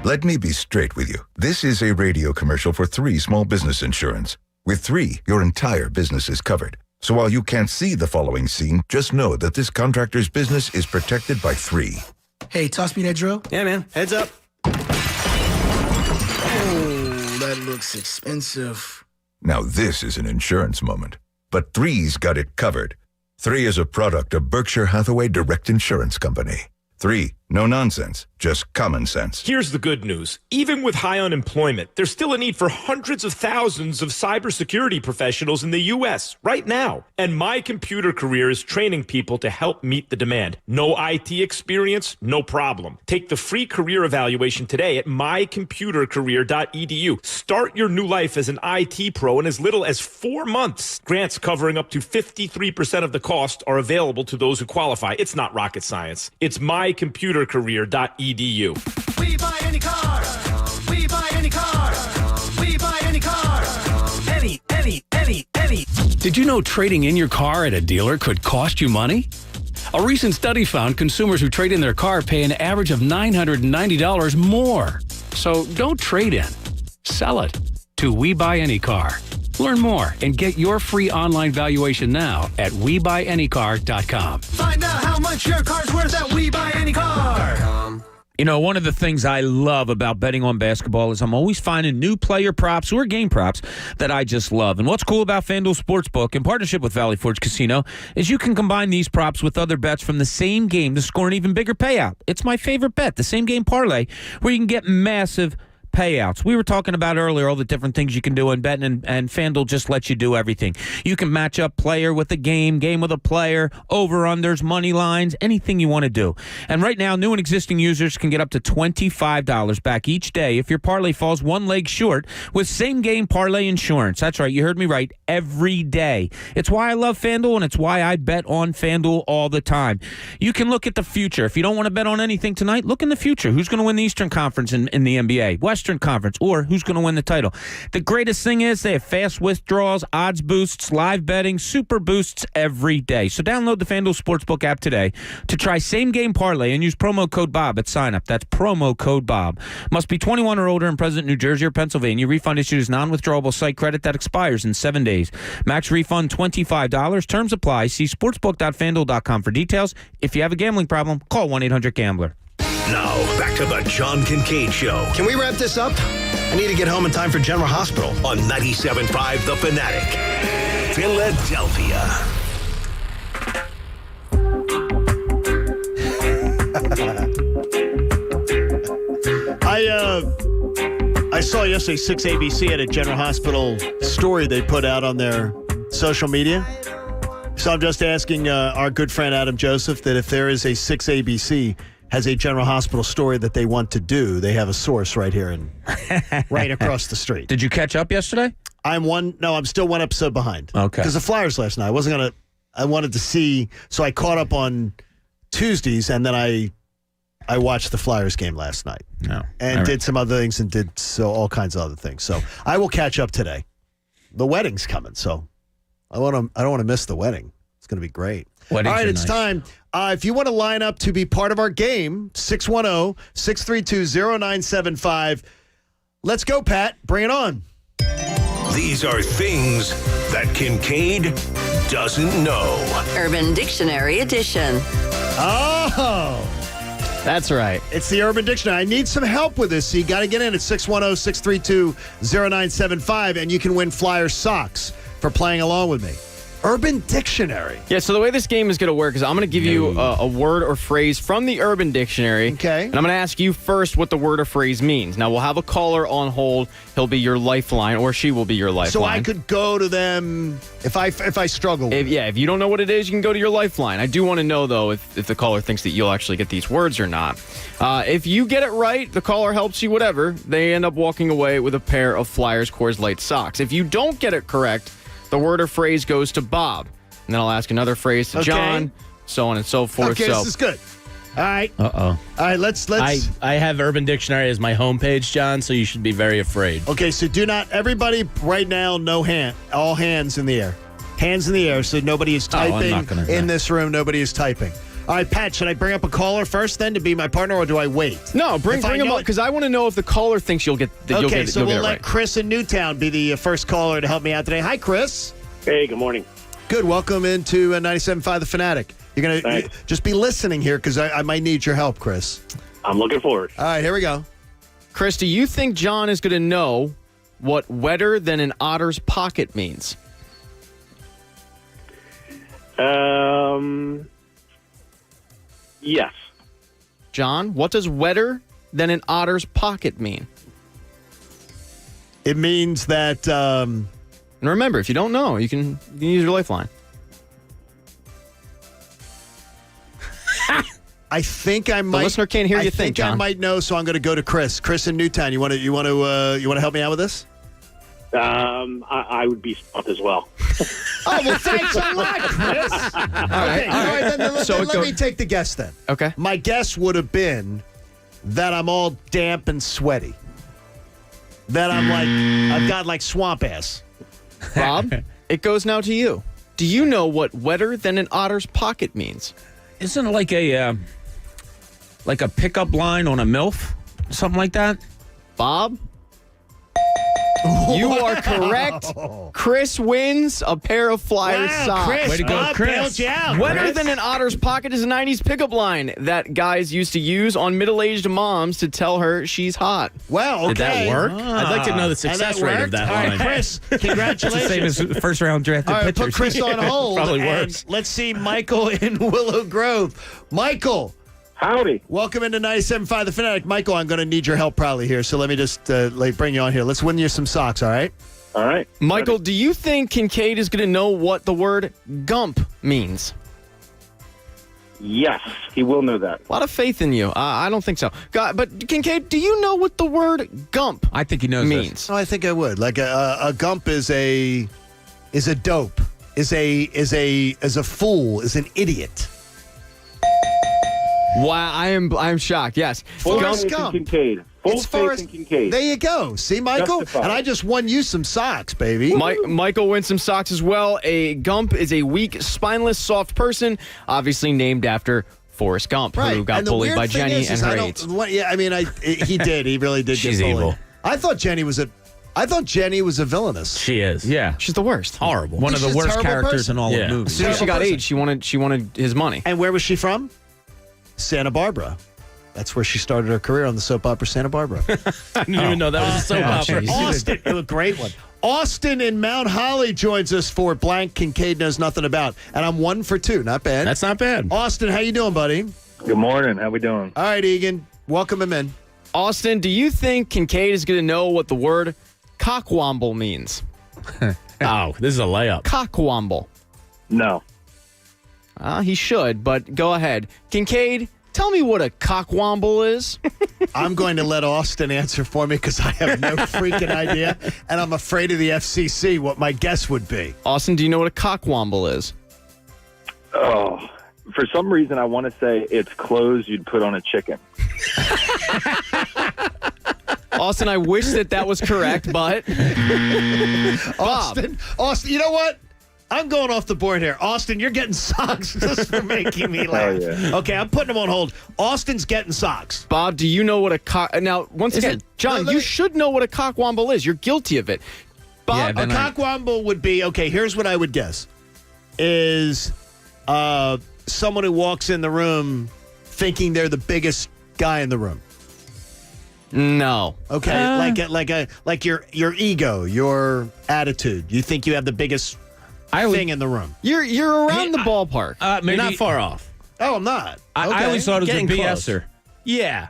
Let me be straight with you. This is a radio commercial for 3 small business insurance. With 3, your entire business is covered. So while you can't see the following scene, just know that this contractor's business is protected by 3. Hey, toss me that drill. Yeah, man. Heads up. Oh, that looks expensive. Now this is an insurance moment. But 3's got it covered. 3 is a product of Berkshire Hathaway Direct Insurance Company. 3, no nonsense, just common sense. Here's the good news. Even with high unemployment, there's still a need for hundreds of thousands of cybersecurity professionals in the U.S. right now. And My Computer Career is training people to help meet the demand. No IT experience? No problem. Take the free career evaluation today at mycomputercareer.edu. Start your new life as an IT pro in as little as 4 months. Grants covering up to 53% of the cost are available to those who qualify. It's not rocket science. It's mycomputercareer.edu. We buy any car. We buy any car. We buy any car. Any. Did you know trading in your car at a dealer could cost you money? A recent study found consumers who trade in their car pay an average of $990 more. So don't trade in. Sell it to We Buy Any Car. Learn more and get your free online valuation now at WeBuyAnyCar.com. Find out how much your car's worth at We Buy Any Car. You know, one of the things I love about betting on basketball is I'm always finding new player props or game props that I just love. And what's cool about FanDuel Sportsbook in partnership with Valley Forge Casino is you can combine these props with other bets from the same game to score an even bigger payout. It's my favorite bet, the same game parlay, where you can get massive payouts. We were talking about earlier all the different things you can do in betting, and FanDuel just lets you do everything. You can match up player with a game with a player, over-unders, money lines, anything you want to do. And right now, new and existing users can get up to $25 back each day if your parlay falls one leg short with same-game parlay insurance. That's right, you heard me right, every day. It's why I love FanDuel, and it's why I bet on FanDuel all the time. You can look at the future. If you don't want to bet on anything tonight, look in the future. Who's going to win the Eastern Conference in the NBA? Western Conference, or who's going to win the title. The greatest thing is they have fast withdrawals, odds boosts, live betting, super boosts every day. So download the FanDuel Sportsbook app today to try same-game parlay and use promo code Bob at sign-up. That's promo code Bob. Must be 21 or older and present in New Jersey or Pennsylvania. Refund issued as non-withdrawable site credit that expires in 7 days. Max refund $25. Terms apply. See sportsbook.fanduel.com for details. If you have a gambling problem, call 1-800-GAMBLER. Now, back to the John Kincade Show. Can we wrap this up? I need to get home in time for General Hospital. On 97.5 The Fanatic, Philadelphia. I saw yesterday 6 ABC had a General Hospital story they put out on their social media. So I'm just asking our good friend Adam Joseph that if there is a 6 ABC has a General Hospital story that they want to do, they have a source right here and right across the street. Did you catch up yesterday? I'm still one episode behind. Okay. Because the Flyers last night, I wanted to see, so I caught up on Tuesdays, and then I watched the Flyers game last night. No. And did some other things and did all kinds of other things. So I will catch up today. The wedding's coming, so I don't want to miss the wedding. It's going to be great. Weddings all right, it's nice. time. If you want to line up to be part of our game, 610-632-0975. Let's go, Pat. Bring it on. These are things that Kincade doesn't know. Urban Dictionary Edition. Oh, that's right. It's the Urban Dictionary. I need some help with this, so you got to get in at 610-632-0975, and you can win Flyers socks for playing along with me. Urban Dictionary. Yeah, so the way this game is going to work is I'm going to give you a word or phrase from the Urban Dictionary. Okay. And I'm going to ask you first what the word or phrase means. Now, we'll have a caller on hold. He'll be your lifeline, or she will be your lifeline. So I could go to them if I struggle. If you don't know what it is, you can go to your lifeline. I do want to know, though, if the caller thinks that you'll actually get these words or not. If you get it right, the caller helps you, whatever. They end up walking away with a pair of Flyers Coors Light socks. If you don't get it correct, the word or phrase goes to Bob. And then I'll ask another phrase to John, so on and so forth. Okay, this is good. All right. Uh-oh. All right, let's. I have Urban Dictionary as my homepage, John, so you should be very afraid. Okay, so do not, everybody right now, all hands in the air. Hands in the air, so nobody is typing in this room. Nobody is typing. All right, Pat, should I bring up a caller first then to be my partner, or do I wait? No, bring him up, because I want to know if the caller thinks you'll get Okay, so we'll let right. Chris in Newtown be the first caller to help me out today. Hi, Chris. Hey, good morning. Good. Welcome into 97.5 The Fanatic. You're going to just be listening here because I might need your help, Chris. I'm looking forward. All right, here we go. Chris, do you think John is going to know what wetter than an otter's pocket means? Yes. John, what does wetter than an otter's pocket mean? It means that... And remember, if you don't know, you can use your lifeline. I think I might. The listener can't hear you think, John. I might know, so I'm going to go to Chris. Chris in Newtown. You want to help me out with this? I would be stumped as well. Oh, well, thanks a lot, Chris. All right. Then let me take the guess then. Okay. My guess would have been that I'm all damp and sweaty. That I've got like swamp ass. Bob, it goes now to you. Do you know what wetter than an otter's pocket means? Isn't it like a pickup line on a MILF? Something like that? Bob? You are correct. Chris wins a pair of Flyers socks. Chris, way to go, Chris. Wetter than an otter's pocket is a 90s pickup line that guys used to use on middle-aged moms to tell her she's hot. Well, okay. Did that work? I'd like to know the success rate of that All line. right, Chris, congratulations. Same as first-round drafted All right, pitchers. put Chris on hold. Probably and works. Let's see Michael in Willow Grove. Michael. Howdy. Welcome into 97.5 The Fanatic. Michael, I'm going to need your help probably here, so let me just bring you on here. Let's win you some socks, all right? All right. Michael, do you think Kincade is going to know what the word gump means? Yes, he will know that. A lot of faith in you. I don't think so. But Kincade, do you know what the word gump I think he knows means? Oh, I think I would. Like a gump is a dope, is a fool, is an idiot. Wow, I'm shocked. Yes. Forrest Gump. Kincade. Full faith in Kincade. There you go. See, Michael? Justified. And I just won you some socks, baby. Michael wins some socks as well. A gump is a weak, spineless, soft person, obviously named after Forrest Gump, who got bullied by Jenny and her aides. He did. He really did She's get bullied. evil. I thought Jenny was a villainous. She is. Yeah. She's the worst. Horrible. One of the She's a worst terrible characters person. in all Yeah. of movies. As soon as she got AIDS, she wanted his money. And where was she from? Santa Barbara. That's where she started her career on the soap opera Santa Barbara. I didn't even know that was a soap opera. Austin, a great one. Austin in Mount Holly joins us for blank Kincade knows nothing about. And I'm 1 for 2. Not bad. That's not bad. Austin, how you doing, buddy? Good morning. How we doing? All right, Egan. Welcome him in. Austin, do you think Kincade is going to know what the word cockwomble means? Oh, this is a layup. Cockwomble. No. He should, but go ahead. Kincade, tell me what a cockwomble is. I'm going to let Austin answer for me because I have no freaking idea. And I'm afraid of the FCC, what my guess would be. Austin, do you know what a cockwomble is? Oh, for some reason, I want to say it's clothes you'd put on a chicken. Austin, I wish that was correct, but... Austin, you know what? I'm going off the board here. Austin, you're getting socks just for making me laugh. Oh, yeah. Okay, I'm putting them on hold. Austin's getting socks. Bob, do you know what a Now, once again, John, you should know what a cockwomble is. You're guilty of it. Bob, A cockwomble would be, okay, here's what I would guess, is someone who walks in the room thinking they're the biggest guy in the room. No. Okay, like your ego, your attitude. You think you have the biggest thing in the room. You're around the ballpark. You're not far off. Oh, I'm not. I always thought it was Getting a close. BSer. Yeah.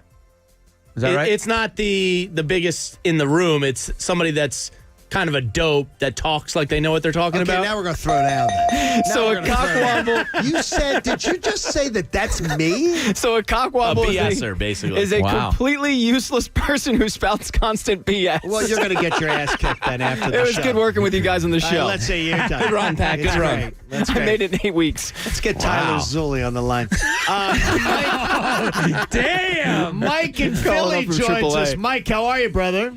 Is that right? It's not the biggest in the room. It's somebody that's kind of a dope that talks like they know what they're talking about. Now we're going to throw down then. So a cockwomble. You said, did you just say that's me? So a cockwomble A BSer, basically. is a completely useless person who spouts constant BS. Well, you're going to get your ass kicked then after the show. It was good working with you guys on the All right, show. let's say you're done. Good run, Pat. Good run. Great. That's I great. made it in 8 weeks. Let's get Tyler Zulli on the line. Damn. Mike in Calling Philly up from joins AAA. us. Mike, how are you, brother?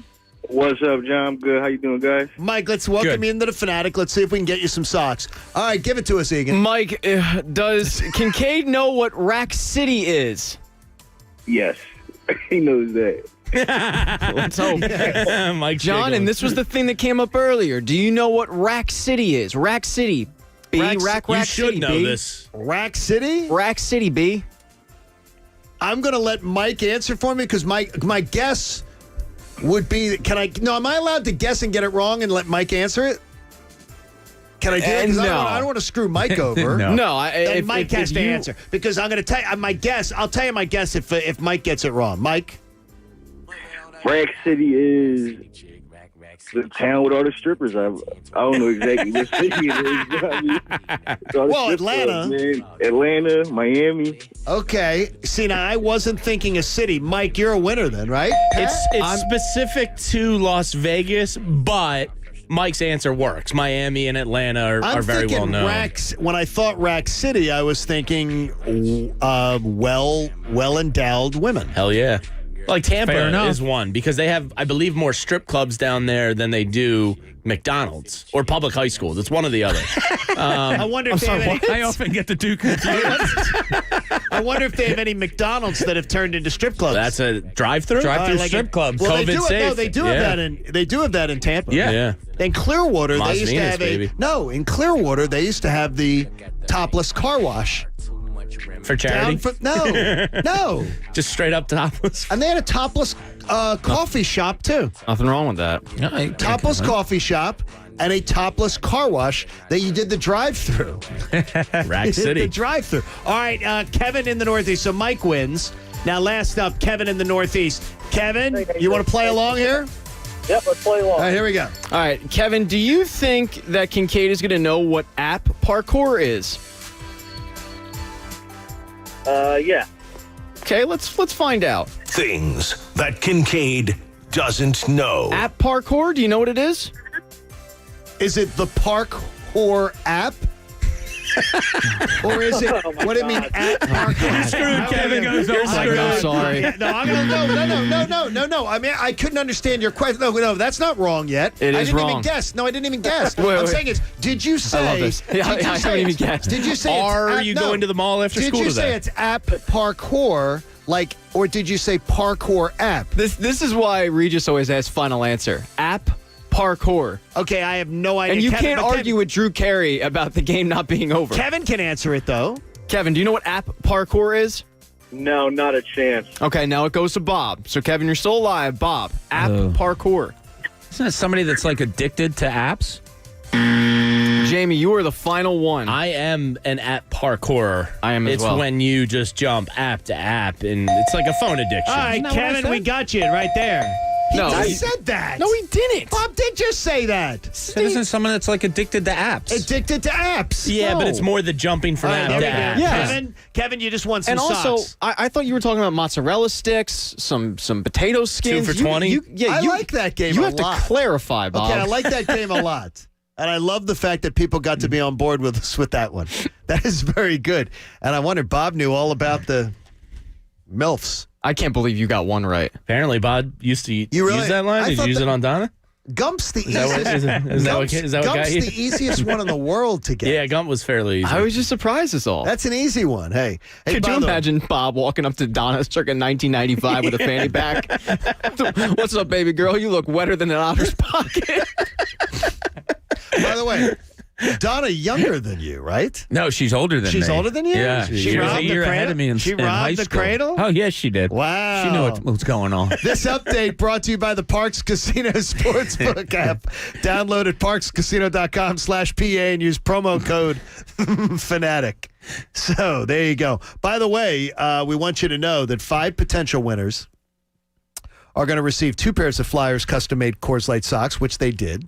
What's up, John? I'm good. How you doing, guys? Mike, let's welcome you into the Fanatic. Let's see if we can get you some socks. All right, give it to us, Egan. Mike, does Kincade know what Rack City is? Yes, he knows that. Let's hope. Mike John, giggling. and this was the thing that came up earlier. Do you know what Rack City is? Rack City. B. Rack- Rack you City, should know B. this. Rack City? Rack City, B. I'm going to let Mike answer for me because my guess would be, am I allowed to guess and get it wrong and let Mike answer it? Can I do that? 'Cause No. I don't want to screw Mike over. No. Then if- Mike if has to you- answer because I'm going to tell you my guess. I'll tell you my guess if Mike gets it wrong. Mike? Rack City is the town with all the strippers. I don't know exactly what city it is. Well, Atlanta. Atlanta, Miami. Okay. See, now I wasn't thinking a city. Mike, you're a winner then, right? It's specific to Las Vegas, but Mike's answer works. Miami and Atlanta are very well known. When I thought Rack City, I was thinking well-endowed women. Hell yeah. Like Fair Tampa enough. is one because they have, I believe, more strip clubs down there than they do McDonald's or public high schools. It's one or the other. I wonder if they have any, I often get the two confused. I wonder if they have any McDonald's that have turned into strip clubs. That's a drive-through? Drive-through Like strip clubs. Well, COVID they do. safe. No, they do have Yeah. that. They do have that in Tampa. Yeah. In Clearwater, Las they used to Vegas, have baby. in Clearwater, they used to have the topless car wash. For charity? No. Just straight up topless? And they had a topless coffee shop, too. Nothing wrong with that. Topless coffee shop and a topless car wash that you did the drive-through. Rack The City. drive-through. All right, Kevin in the Northeast. So Mike wins. Now, last up, Kevin in the Northeast. Kevin, you want to play along here? Yep, let's play along. All right, here we go. All right, Kevin, do you think that Kincade is going to know what app parkour is? Yeah. Okay, let's find out. Things that Kincade doesn't know. App parkour, do you know what it is? Is it the Parkour app? Or is it, what do you mean, app Parkour? You're screwed, Kevin. You're screwed. I'm sorry. No, I'm gonna, no. I mean, I couldn't understand your question. No, that's not wrong yet. It I is didn't wrong. even guess. No, I didn't even guess. Wait, I'm wait. saying is, did you say? I love this. Yeah, did you I say haven't even it's- guessed. Did you say? Are it's you app, going to the mall after did school you today? say it's app parkour, or did you say parkour app? This is why Regis always asks final answer. App parkour. Okay, I have no idea. And you Kevin, can't but argue with Drew Carey about the game not being over. Kevin can answer it though. Kevin, do you know what app parkour is? No, not a chance. Okay, now it goes to Bob. So, Kevin, you're still alive. Bob, app parkour. Isn't it somebody that's like addicted to apps? Jamie, you are the final one. I am an app parkourer. I am as it's well. It's when you just jump app to app, and it's like a phone addiction. All right, Kevin, we got you right there. He No, just he- said that. No, he didn't. Bob did just say that. It isn't someone that's like addicted to apps. Addicted to apps. Yeah, No. but it's more the jumping from All right, app there to we go. app. Yeah. Kevin, you just won some And also, socks. I thought you were talking about mozzarella sticks, some potato skins. 2 for $20? I like that game You a have lot. to clarify, Bob. Okay, I like that game a lot. And I love the fact that people got to be on board with us with that one. That is very good. And I wonder, Bob knew all about the MILFs. I can't believe you got one right. Apparently, Bob used to You really- use that line. I Did you thought use it on Donna? Gump's the Is that what- easiest. is that what got Gump's you? the easiest one in the world to get. Yeah, Gump was fairly easy. I was just surprised as all. That's an easy one. Hey Could by you the way- imagine Bob walking up to Donna circa 1995 with a fanny pack? What's up, baby girl? You look wetter than an otter's pocket. By the way, Donna younger than you, right? No, she's older than me. She's older than you? Yeah, She she was a robbed the year ahead cradle? of me in She in high robbed the school. cradle? Oh, yes, she did. Wow. She knew what was going on. This update brought to you by the Parks Casino Sportsbook app. Download at parkscasino.com/PA and use promo code Fanatic. So there you go. By the way, we want you to know that 5 potential winners are going to receive 2 pairs of Flyers custom-made Coors Light socks, which they did.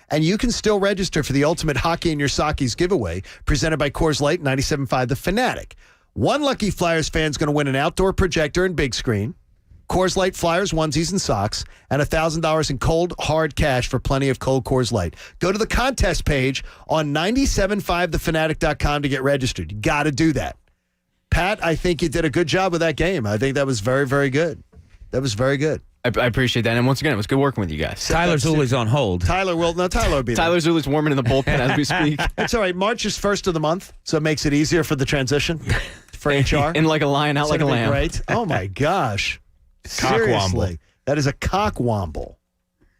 And you can still register for the Ultimate Hockey in Your Sockies giveaway presented by Coors Light 97.5 The Fanatic. One lucky Flyers fan is going to win an outdoor projector and big screen, Coors Light Flyers onesies and socks, and $1,000 in cold, hard cash for plenty of cold Coors Light. Go to the contest page on 97.5thefanatic.com to get registered. You got to do that. Pat, I think you did a good job with that game. I think that was very, very good. That was very good. I appreciate that. And once again, it was good working with you guys. Tyler Zuli's on hold. Tyler will be there. Tyler Zuli's warming in the bullpen as we speak. It's all right. March is first of the month, so it makes it easier for the transition for HR. In like a lion, out like a lamb. Great. Oh, my gosh. Seriously. That is a cockwomble.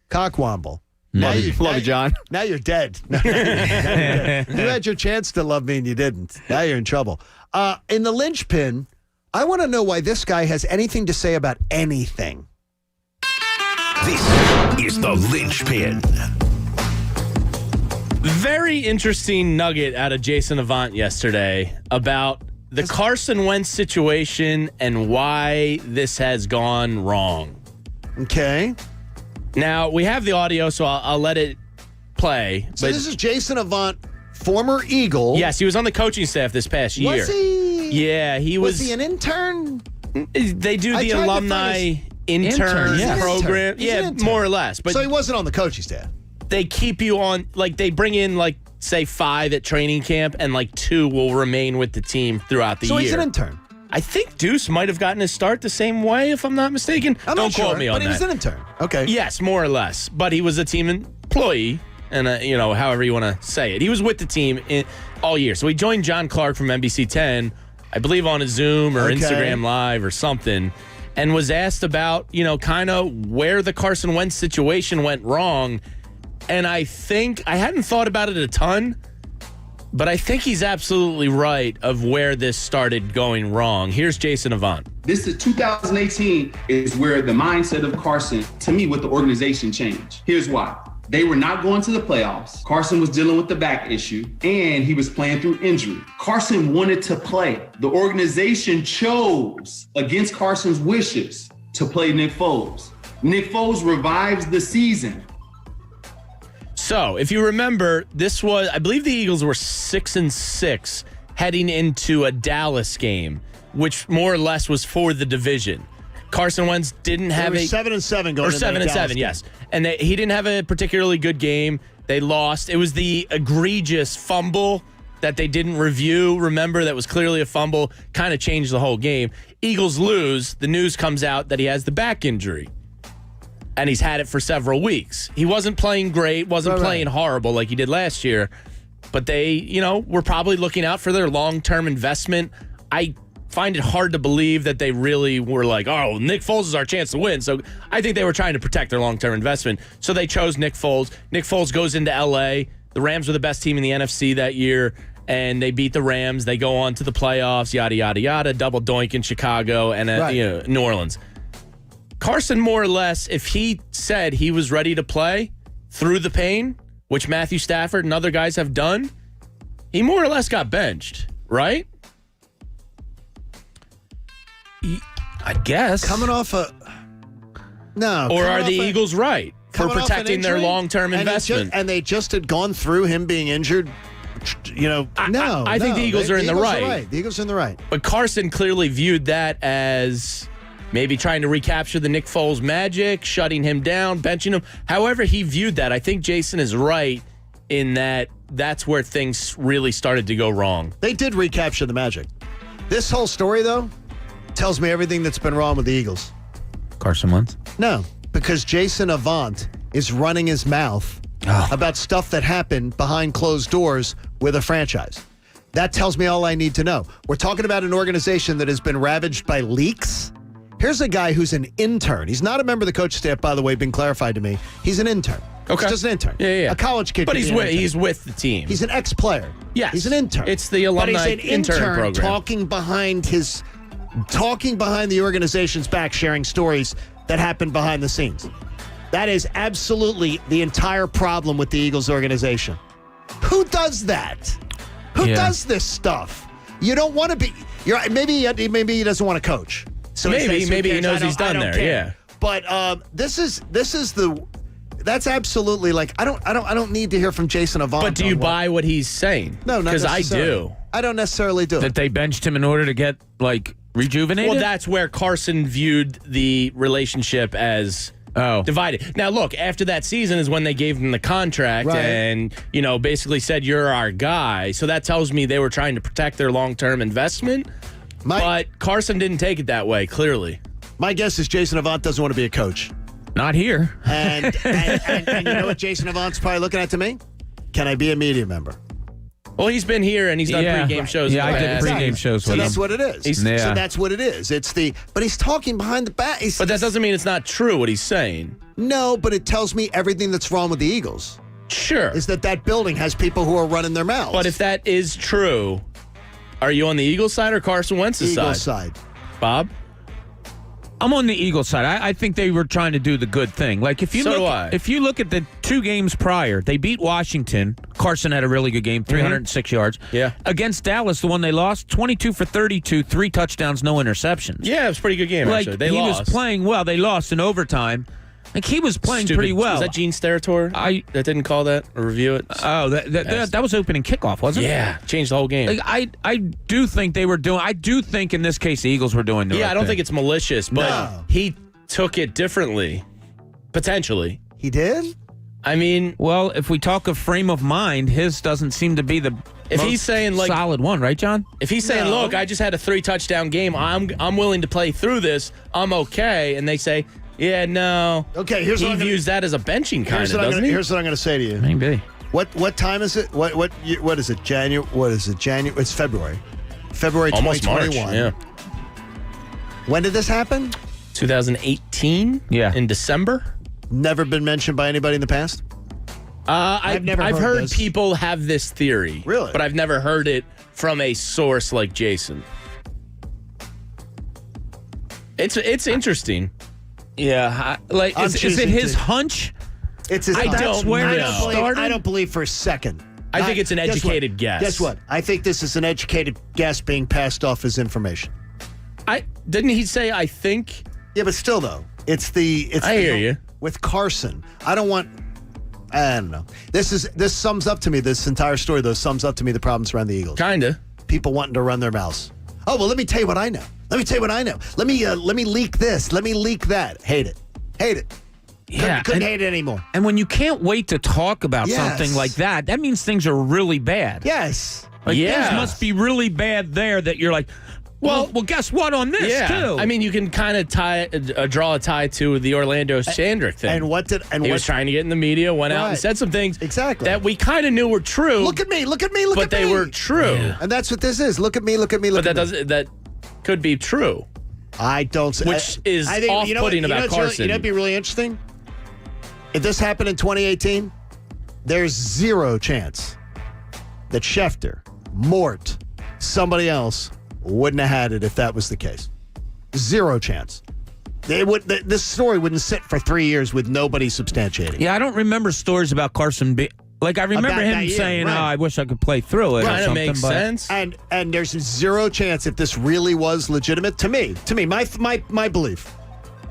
Cockwomble. Love you, John. Now you're dead. You had your chance to love me and you didn't. Now you're in trouble. In the linchpin, I want to know why this guy has anything to say about anything. This is the linchpin. Very interesting nugget out of Jason Avant yesterday about the Carson Wentz situation and why this has gone wrong. Okay. Now, we have the audio, so I'll let it play. So this is Jason Avant, former Eagle. Yes, he was on the coaching staff this past year. Was he? Yeah, he was. Was he an intern? They do the alumni intern program. Yeah, more or less. But so he wasn't on the coaching staff. They keep you on, like they bring in say 5 at training camp and 2 will remain with the team throughout the year. So he's an intern. I think Deuce might have gotten his start the same way, if I'm not mistaken. Don't quote me on that. But he was an intern. Okay. Yes, more or less. But he was a team employee, and however you want to say it. He was with the team all year. So he joined John Clark from NBC 10, I believe on a Zoom or Instagram Live or something, and was asked about, kind of where the Carson Wentz situation went wrong. And I think, I hadn't thought about it a ton, but I think he's absolutely right of where this started going wrong. Here's Jason Avant. This is 2018 is where the mindset of Carson, to me, with the organization changed. Here's why. They were not going to the playoffs. Carson was dealing with the back issue, and he was playing through injury. Carson wanted to play. The organization chose, against Carson's wishes, to play Nick Foles. Nick Foles revives the season. So, if you remember, this was, I believe the Eagles were 6-6 heading into a Dallas game, which more or less was for the division. Carson Wentz didn't have 7-7 going. Or 7-7, yes. And he didn't have a particularly good game. They lost. It was the egregious fumble that they didn't review. Remember, that was clearly a fumble. Kind of changed the whole game. Eagles lose. The news comes out that he has the back injury. And he's had it for several weeks. He wasn't playing great, wasn't playing horrible like he did last year. But they, were probably looking out for their long-term investment. I find it hard to believe that they really were like, oh, Nick Foles is our chance to win. So I think they were trying to protect their long-term investment. So they chose Nick Foles. Nick Foles goes into L.A. The Rams were the best team in the NFC that year, and they beat the Rams. They go on to the playoffs, yada, yada, yada, double doink in Chicago and New Orleans. Carson, more or less, if he said he was ready to play through the pain, which Matthew Stafford and other guys have done, he more or less got benched, right? I guess. Coming off No. Or are the Eagles right for protecting their long-term investment? And they just had gone through him being injured. I think the Eagles are in the right. The Eagles are in the right. But Carson clearly viewed that as maybe trying to recapture the Nick Foles magic, shutting him down, benching him. However he viewed that, I think Jason is right in that that's where things really started to go wrong. They did recapture the magic. This whole story, though, tells me everything that's been wrong with the Eagles. Carson Wentz? No, because Jason Avant is running his mouth about stuff that happened behind closed doors with a franchise. That tells me all I need to know. We're talking about an organization that has been ravaged by leaks. Here's a guy who's an intern. He's not a member of the coach staff, by the way, been clarified to me. He's an intern. Okay. He's just an intern. Yeah. A college kid. But could he's be an with intern. he's with the team. He's an ex-player. Yes. He's an intern. It's the alumni but he's an intern program. talking behind the organization's back, sharing stories that happened behind the scenes. That is absolutely the entire problem with the Eagles organization. Who does that? Who does this stuff? You don't want to be. Maybe he doesn't want to coach. So maybe he he knows he's done there. Care. Yeah. But this is that's absolutely like I don't need to hear from Jason Avant. But do you buy what he's saying? No, not because I necessarily. do. I don't necessarily do. That they benched him in order to get rejuvenated. Well, that's where Carson viewed the relationship as divided. Now, look, after that season is when they gave him the contract and, basically said, you're our guy. So that tells me they were trying to protect their long-term investment. But Carson didn't take it that way, clearly. My guess is Jason Avant doesn't want to be a coach. Not here. And you know what Jason Avant's probably looking at to me? Can I be a media member? Well, he's been here and he's done pregame shows. Yeah, I did pregame shows with him. So that's what it is. So that's what it is. But he's talking behind the back. But that doesn't mean it's not true what he's saying. No, but it tells me everything that's wrong with the Eagles. Sure. Is that building has people who are running their mouths. But if that is true, are you on the Eagles side or Carson Wentz's Eagles side? Bob? I'm on the Eagles side. I think they were trying to do the good thing. Like if you look at the 2 games prior, they beat Washington. Carson had a really good game, 306 yards. Yeah. Against Dallas, the one they lost, 22 for 32, 3 touchdowns, no interceptions. Yeah, it was a pretty good game, actually. They lost. He was playing well. They lost in overtime. Like he was playing pretty well. Was that Gene Steratore that didn't call that or review it? Oh, that was opening kickoff, wasn't it? Yeah, changed the whole game. Like, I do think they were doing. I do think in this case the Eagles were doing the right I don't thing. think it's malicious, but he took it differently, potentially. He did. I mean, well, if we talk of frame of mind, his doesn't seem to be the he's saying solid one, right, John? If he's saying, look, I just had a 3-touchdown game, I'm willing to play through this, I'm okay, and they say, yeah, no. Okay, he views that as a benching kind of, doesn't he? Here's what I'm going to say to you. Maybe. What time is it? What is it? January? What is it? January? It's February. February Almost 2021. March, yeah. When did this happen? 2018. Yeah. In December. Never been mentioned by anybody in the past? I've heard people have this theory. Really? But I've never heard it from a source like Jason. It's interesting. Yeah. Is it his hunch? It's his I hunch. don't know. I don't believe for a second. I think it's an educated guess. Guess what? I think this is an educated guess being passed off as information. Didn't he say I think? Yeah, but still though, I hear you. With Carson, I don't know. This sums up to me, this entire story though sums up to me the problems around the Eagles. Kinda. People wanting to run their mouths. Oh, well, let me tell you what I know. Let me leak this. Let me leak that. Hate it. Yeah, couldn't hate it anymore. And when you can't wait to talk about Yes. something like that means things are really bad. Yes. Like things must be really bad there that you're like, well, guess what on this too? I mean, you can kind of draw a tie to the Orlando Sandrick thing. And what did he was trying to get in the media, went out and said some things that we kind of knew were true. Look at me, but they were true. Yeah. And that's what this is. Look at me. But that could be true. I don't. Which is off-putting about Carson. It'd be really interesting. If this happened in 2018, there's zero chance that Schefter, Mort, somebody else wouldn't have had it if that was the case. Zero chance. This story wouldn't sit for 3 years with nobody substantiating. Yeah, I don't remember stories about Carson. I remember him saying, right. "Oh, I wish I could play through it." Kind of makes sense. And there's zero chance if this really was legitimate. To me, my belief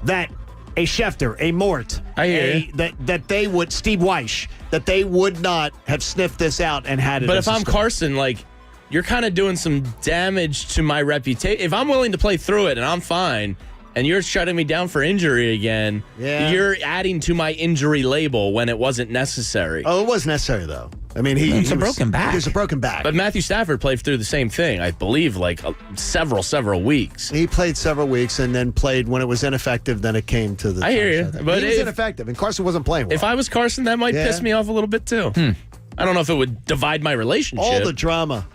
that a Schefter, a Mort, that they would, Steve Weish, that they would not have sniffed this out and had it. But if I'm Carson, you're kind of doing some damage to my reputation. If I'm willing to play through it and I'm fine, and you're shutting me down for injury again, you're adding to my injury label when it wasn't necessary. Oh, it was necessary, though. I mean, he was a broken back. He was a broken back. But Matthew Stafford played through the same thing, I believe, several weeks. He played several weeks and then played when it was ineffective, then it came to the... I hear you. But he was ineffective, and Carson wasn't playing well. If I was Carson, that might piss me off a little bit, too. I don't know if it would divide my relationship. All the drama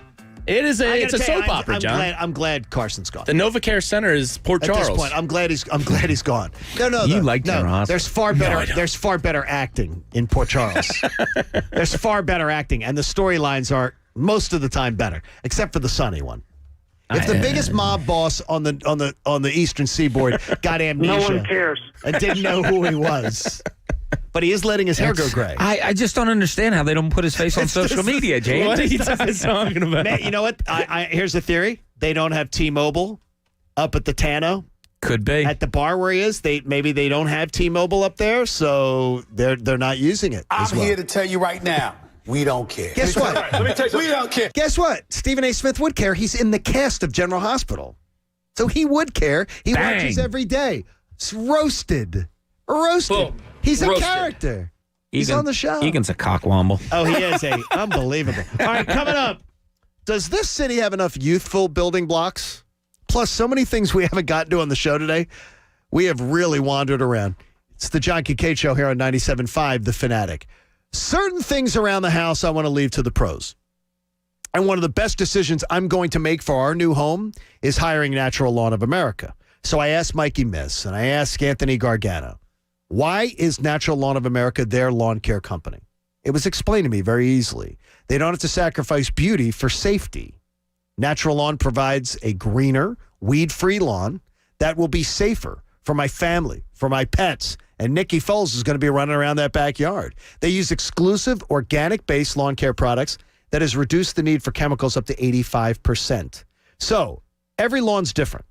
It's a soap opera, John. I'm glad Carson's gone. The NovaCare Center is Port Charles. At this point, I'm glad he's gone. No. You like General Hospital. There's far better. There's far better acting in Port Charles. There's far better acting, and the storylines are most of the time better, except for the Sunny one. If the biggest mob boss on the Eastern Seaboard got amnesia, no one cares, and didn't know who he was. But he is letting his hair go gray. I just don't understand how they don't put his face on social media, James. What are you talking about? Man, you know what? Here's the theory. They don't have T-Mobile up at the Tano. Could be. At the bar where he is, maybe they don't have T-Mobile up there, so they're not using it. I'm here to tell you right now, we don't care. Guess what? Let me tell you, we don't care. Guess what? Stephen A. Smith would care. He's in the cast of General Hospital. So he would care. He watches every day. It's roasted. Boom. He's a character. He's on the show. Egan's a cockwomble. Oh, he is unbelievable. All right, coming up. Does this city have enough youthful building blocks? Plus, so many things we haven't gotten to on the show today. We have really wandered around. It's the John Kincade Show here on 97.5 The Fanatic. Certain things around the house I want to leave to the pros. And one of the best decisions I'm going to make for our new home is hiring Natural Lawn of America. So I asked Mikey Miss and I asked Anthony Gargano, why is Natural Lawn of America their lawn care company? It was explained to me very easily. They don't have to sacrifice beauty for safety. Natural Lawn provides a greener, weed-free lawn that will be safer for my family, for my pets, and Nikki Foles is going to be running around that backyard. They use exclusive organic-based lawn care products that has reduced the need for chemicals up to 85%. So every lawn's different.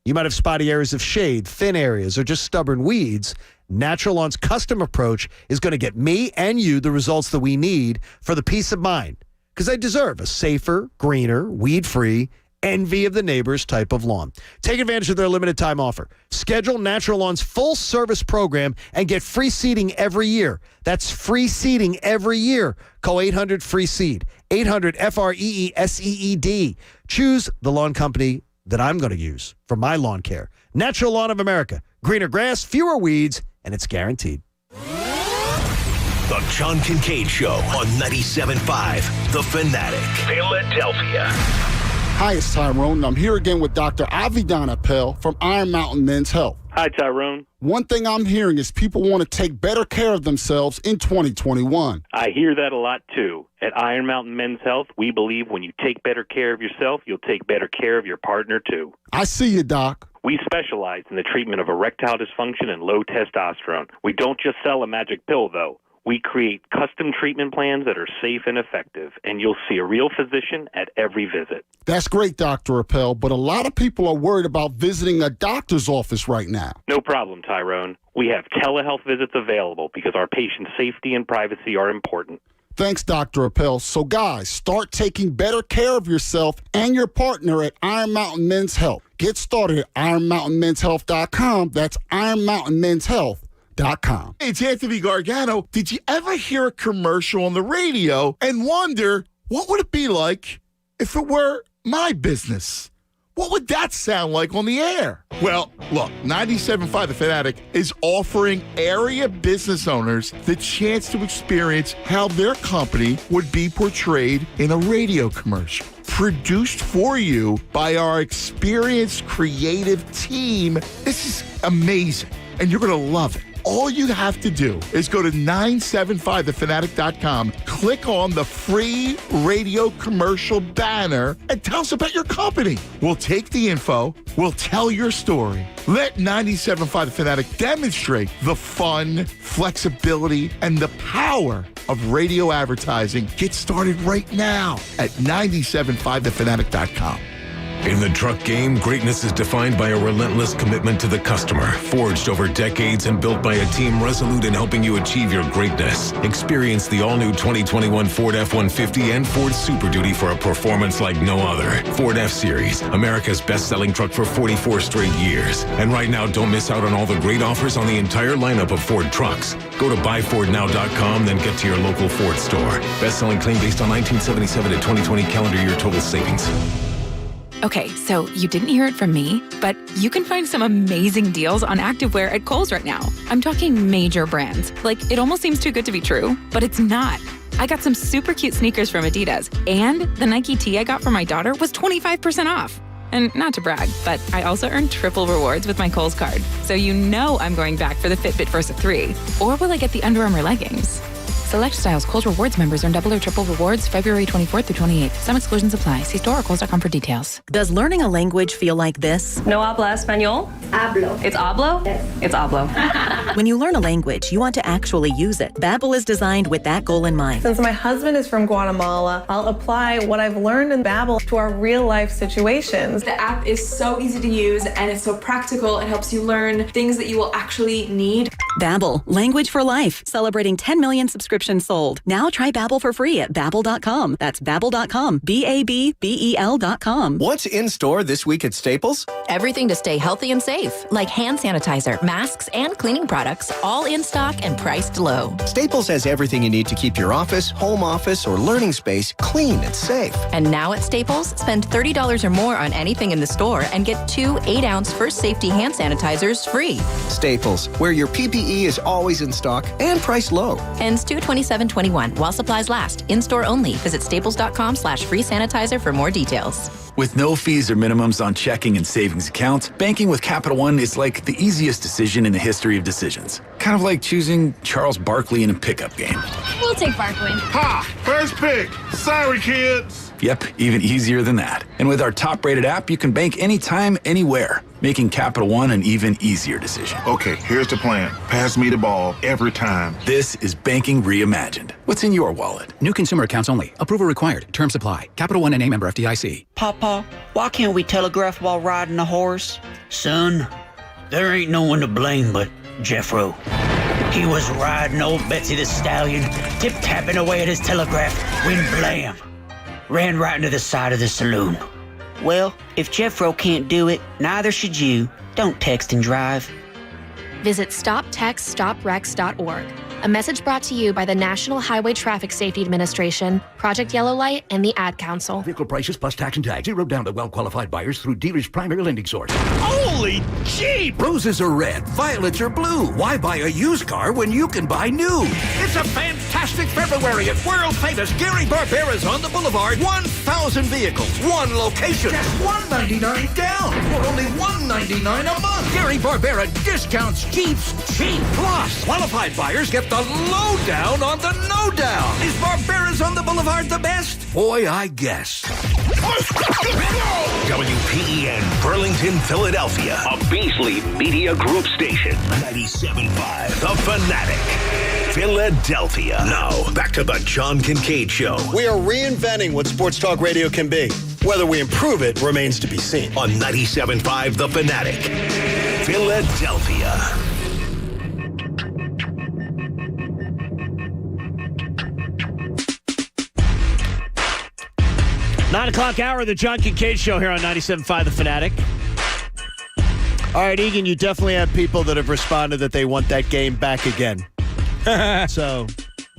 You might have spotty areas of shade, thin areas, or just stubborn weeds. Natural Lawn's custom approach is going to get me and you the results that we need for the peace of mind. Because they deserve a safer, greener, weed-free, envy of the neighbors type of lawn. Take advantage of their limited time offer. Schedule Natural Lawn's full service program and get free seeding every year. That's free seeding every year. Call 800-FREE-SEED. 800-FREESEED. Choose the lawn company that I'm going to use for my lawn care. Natural Lawn of America. Greener grass, fewer weeds, and it's guaranteed. The John Kincade Show on 97.5 The Fanatic, Philadelphia. Hi, it's Tyrone. I'm here again with Dr. Avidan Appel from Iron Mountain Men's Health. Hi, Tyrone. One thing I'm hearing is people want to take better care of themselves in 2021. I hear that a lot, too. At Iron Mountain Men's Health, we believe when you take better care of yourself, you'll take better care of your partner, too. I see you, Doc. We specialize in the treatment of erectile dysfunction and low testosterone. We don't just sell a magic pill, though. We create custom treatment plans that are safe and effective, and you'll see a real physician at every visit. That's great, Dr. Appel, but a lot of people are worried about visiting a doctor's office right now. No problem, Tyrone. We have telehealth visits available because our patients' safety and privacy are important. Thanks, Dr. Appel. So, guys, start taking better care of yourself and your partner at Iron Mountain Men's Health. Get started at IronMountainMen'sHealth.com. That's IronMountainMen'sHealth.com. It's Anthony Gargano. Did you ever hear a commercial on the radio and wonder what would it be like if it were my business? What would that sound like on the air? Well, look, 97.5 The Fanatic is offering area business owners the chance to experience how their company would be portrayed in a radio commercial. Produced for you by our experienced creative team. This is amazing, and you're going to love it. All you have to do is go to 975thefanatic.com, click on the free radio commercial banner, and tell us about your company. We'll take the info, we'll tell your story. Let 97.5 The Fanatic demonstrate the fun, flexibility, and the power of radio advertising. Get started right now at 975thefanatic.com. In the truck game, greatness is defined by a relentless commitment to the customer, forged over decades and built by a team resolute in helping you achieve your greatness. Experience the all-new 2021 Ford F-150 and Ford Super Duty for a performance like no other. Ford F-Series, America's best-selling truck for 44 straight years. And right now, don't miss out on all the great offers on the entire lineup of Ford trucks. Go to buyfordnow.com, then get to your local Ford store. Best-selling claim based on 1977 to 2020 calendar year total savings. Okay, so you didn't hear it from me, but you can find some amazing deals on activewear at Kohl's right now. I'm talking major brands. Like, it almost seems too good to be true, but it's not. I got some super cute sneakers from Adidas, and the Nike tee I got for my daughter was 25% off. And not to brag, but I also earned triple rewards with my Kohl's card. So you know I'm going back for the Fitbit Versa 3. Or will I get the Under Armour leggings? Select styles. Kohl's Rewards members earn double or triple rewards February 24th through 28th. Some exclusions apply. See store or kohls.com for details. Does learning a language feel like this? No habla español? Hablo. It's hablo? Yes. It's hablo. When you learn a language, you want to actually use it. Babbel is designed with that goal in mind. Since my husband is from Guatemala, I'll apply what I've learned in Babbel to our real-life situations. The app is so easy to use and it's so practical. It helps you learn things that you will actually need. Babbel, language for life. Celebrating 10 million subscriptions sold. Now try Babbel for free at Babbel.com. That's Babbel.com. Babbel.com. What's in store this week at Staples? Everything to stay healthy and safe, like hand sanitizer, masks, and cleaning products, all in stock and priced low. Staples has everything you need to keep your office, home office, or learning space clean and safe. And now at Staples, spend $30 or more on anything in the store and get 2 8-ounce First Safety hand sanitizers free. Staples, where your PPE is always in stock and priced low. Ends 2/27/21 while supplies last. In-store only. Visit staples.com/free sanitizer for more details. With no fees or minimums on checking and savings accounts, banking with Capital One is like the easiest decision in the history of decisions. Kind of like choosing Charles Barkley in a pickup game. We'll take Barkley. Ha! First pick. Sorry, kids. Yep, even easier than that. And with our top-rated app, you can bank anytime, anywhere, making Capital One an even easier decision. Okay, here's the plan. Pass me the ball every time. This is banking reimagined. What's in your wallet? New consumer accounts only. Approval required. Terms apply. Capital One NA member FDIC. Papa, why can't we telegraph while riding a horse? Son, there ain't no one to blame but Jeffro. He was riding old Betsy the Stallion, tip-tapping away at his telegraph when blam! Ran right into the side of the saloon. Well, if Jeffro can't do it, neither should you. Don't text and drive. Visit StopTextStopWrecks.org. A message brought to you by the National Highway Traffic Safety Administration, Project Yellow Light, and the Ad Council. Vehicle prices plus tax and tag. Zero down to well-qualified buyers through dealer's primary lending source. Holy jeep! Roses are red, violets are blue. Why buy a used car when you can buy new? It's a fantastic February at world-famous Gary Barbera's on the Boulevard. 1,000 vehicles, one location. Just $199 down for only $199 a month. Gary Barbera discounts Jeeps cheap. Plus, qualified buyers get the lowdown on the no-down. Is Barbera's on the Boulevard the best? Boy, I guess. WPEN Burlington, Philadelphia. A Beasley Media Group station. 97.5 The Fanatic. Philadelphia. Now, back to the John Kincade Show. We are reinventing what sports talk radio can be. Whether we improve it remains to be seen. On 97.5 The Fanatic. Philadelphia. 9 o'clock hour of the John Kincade Show here on 97.5 The Fanatic. All right, Egan, you definitely have people that have responded that they want that game back again. So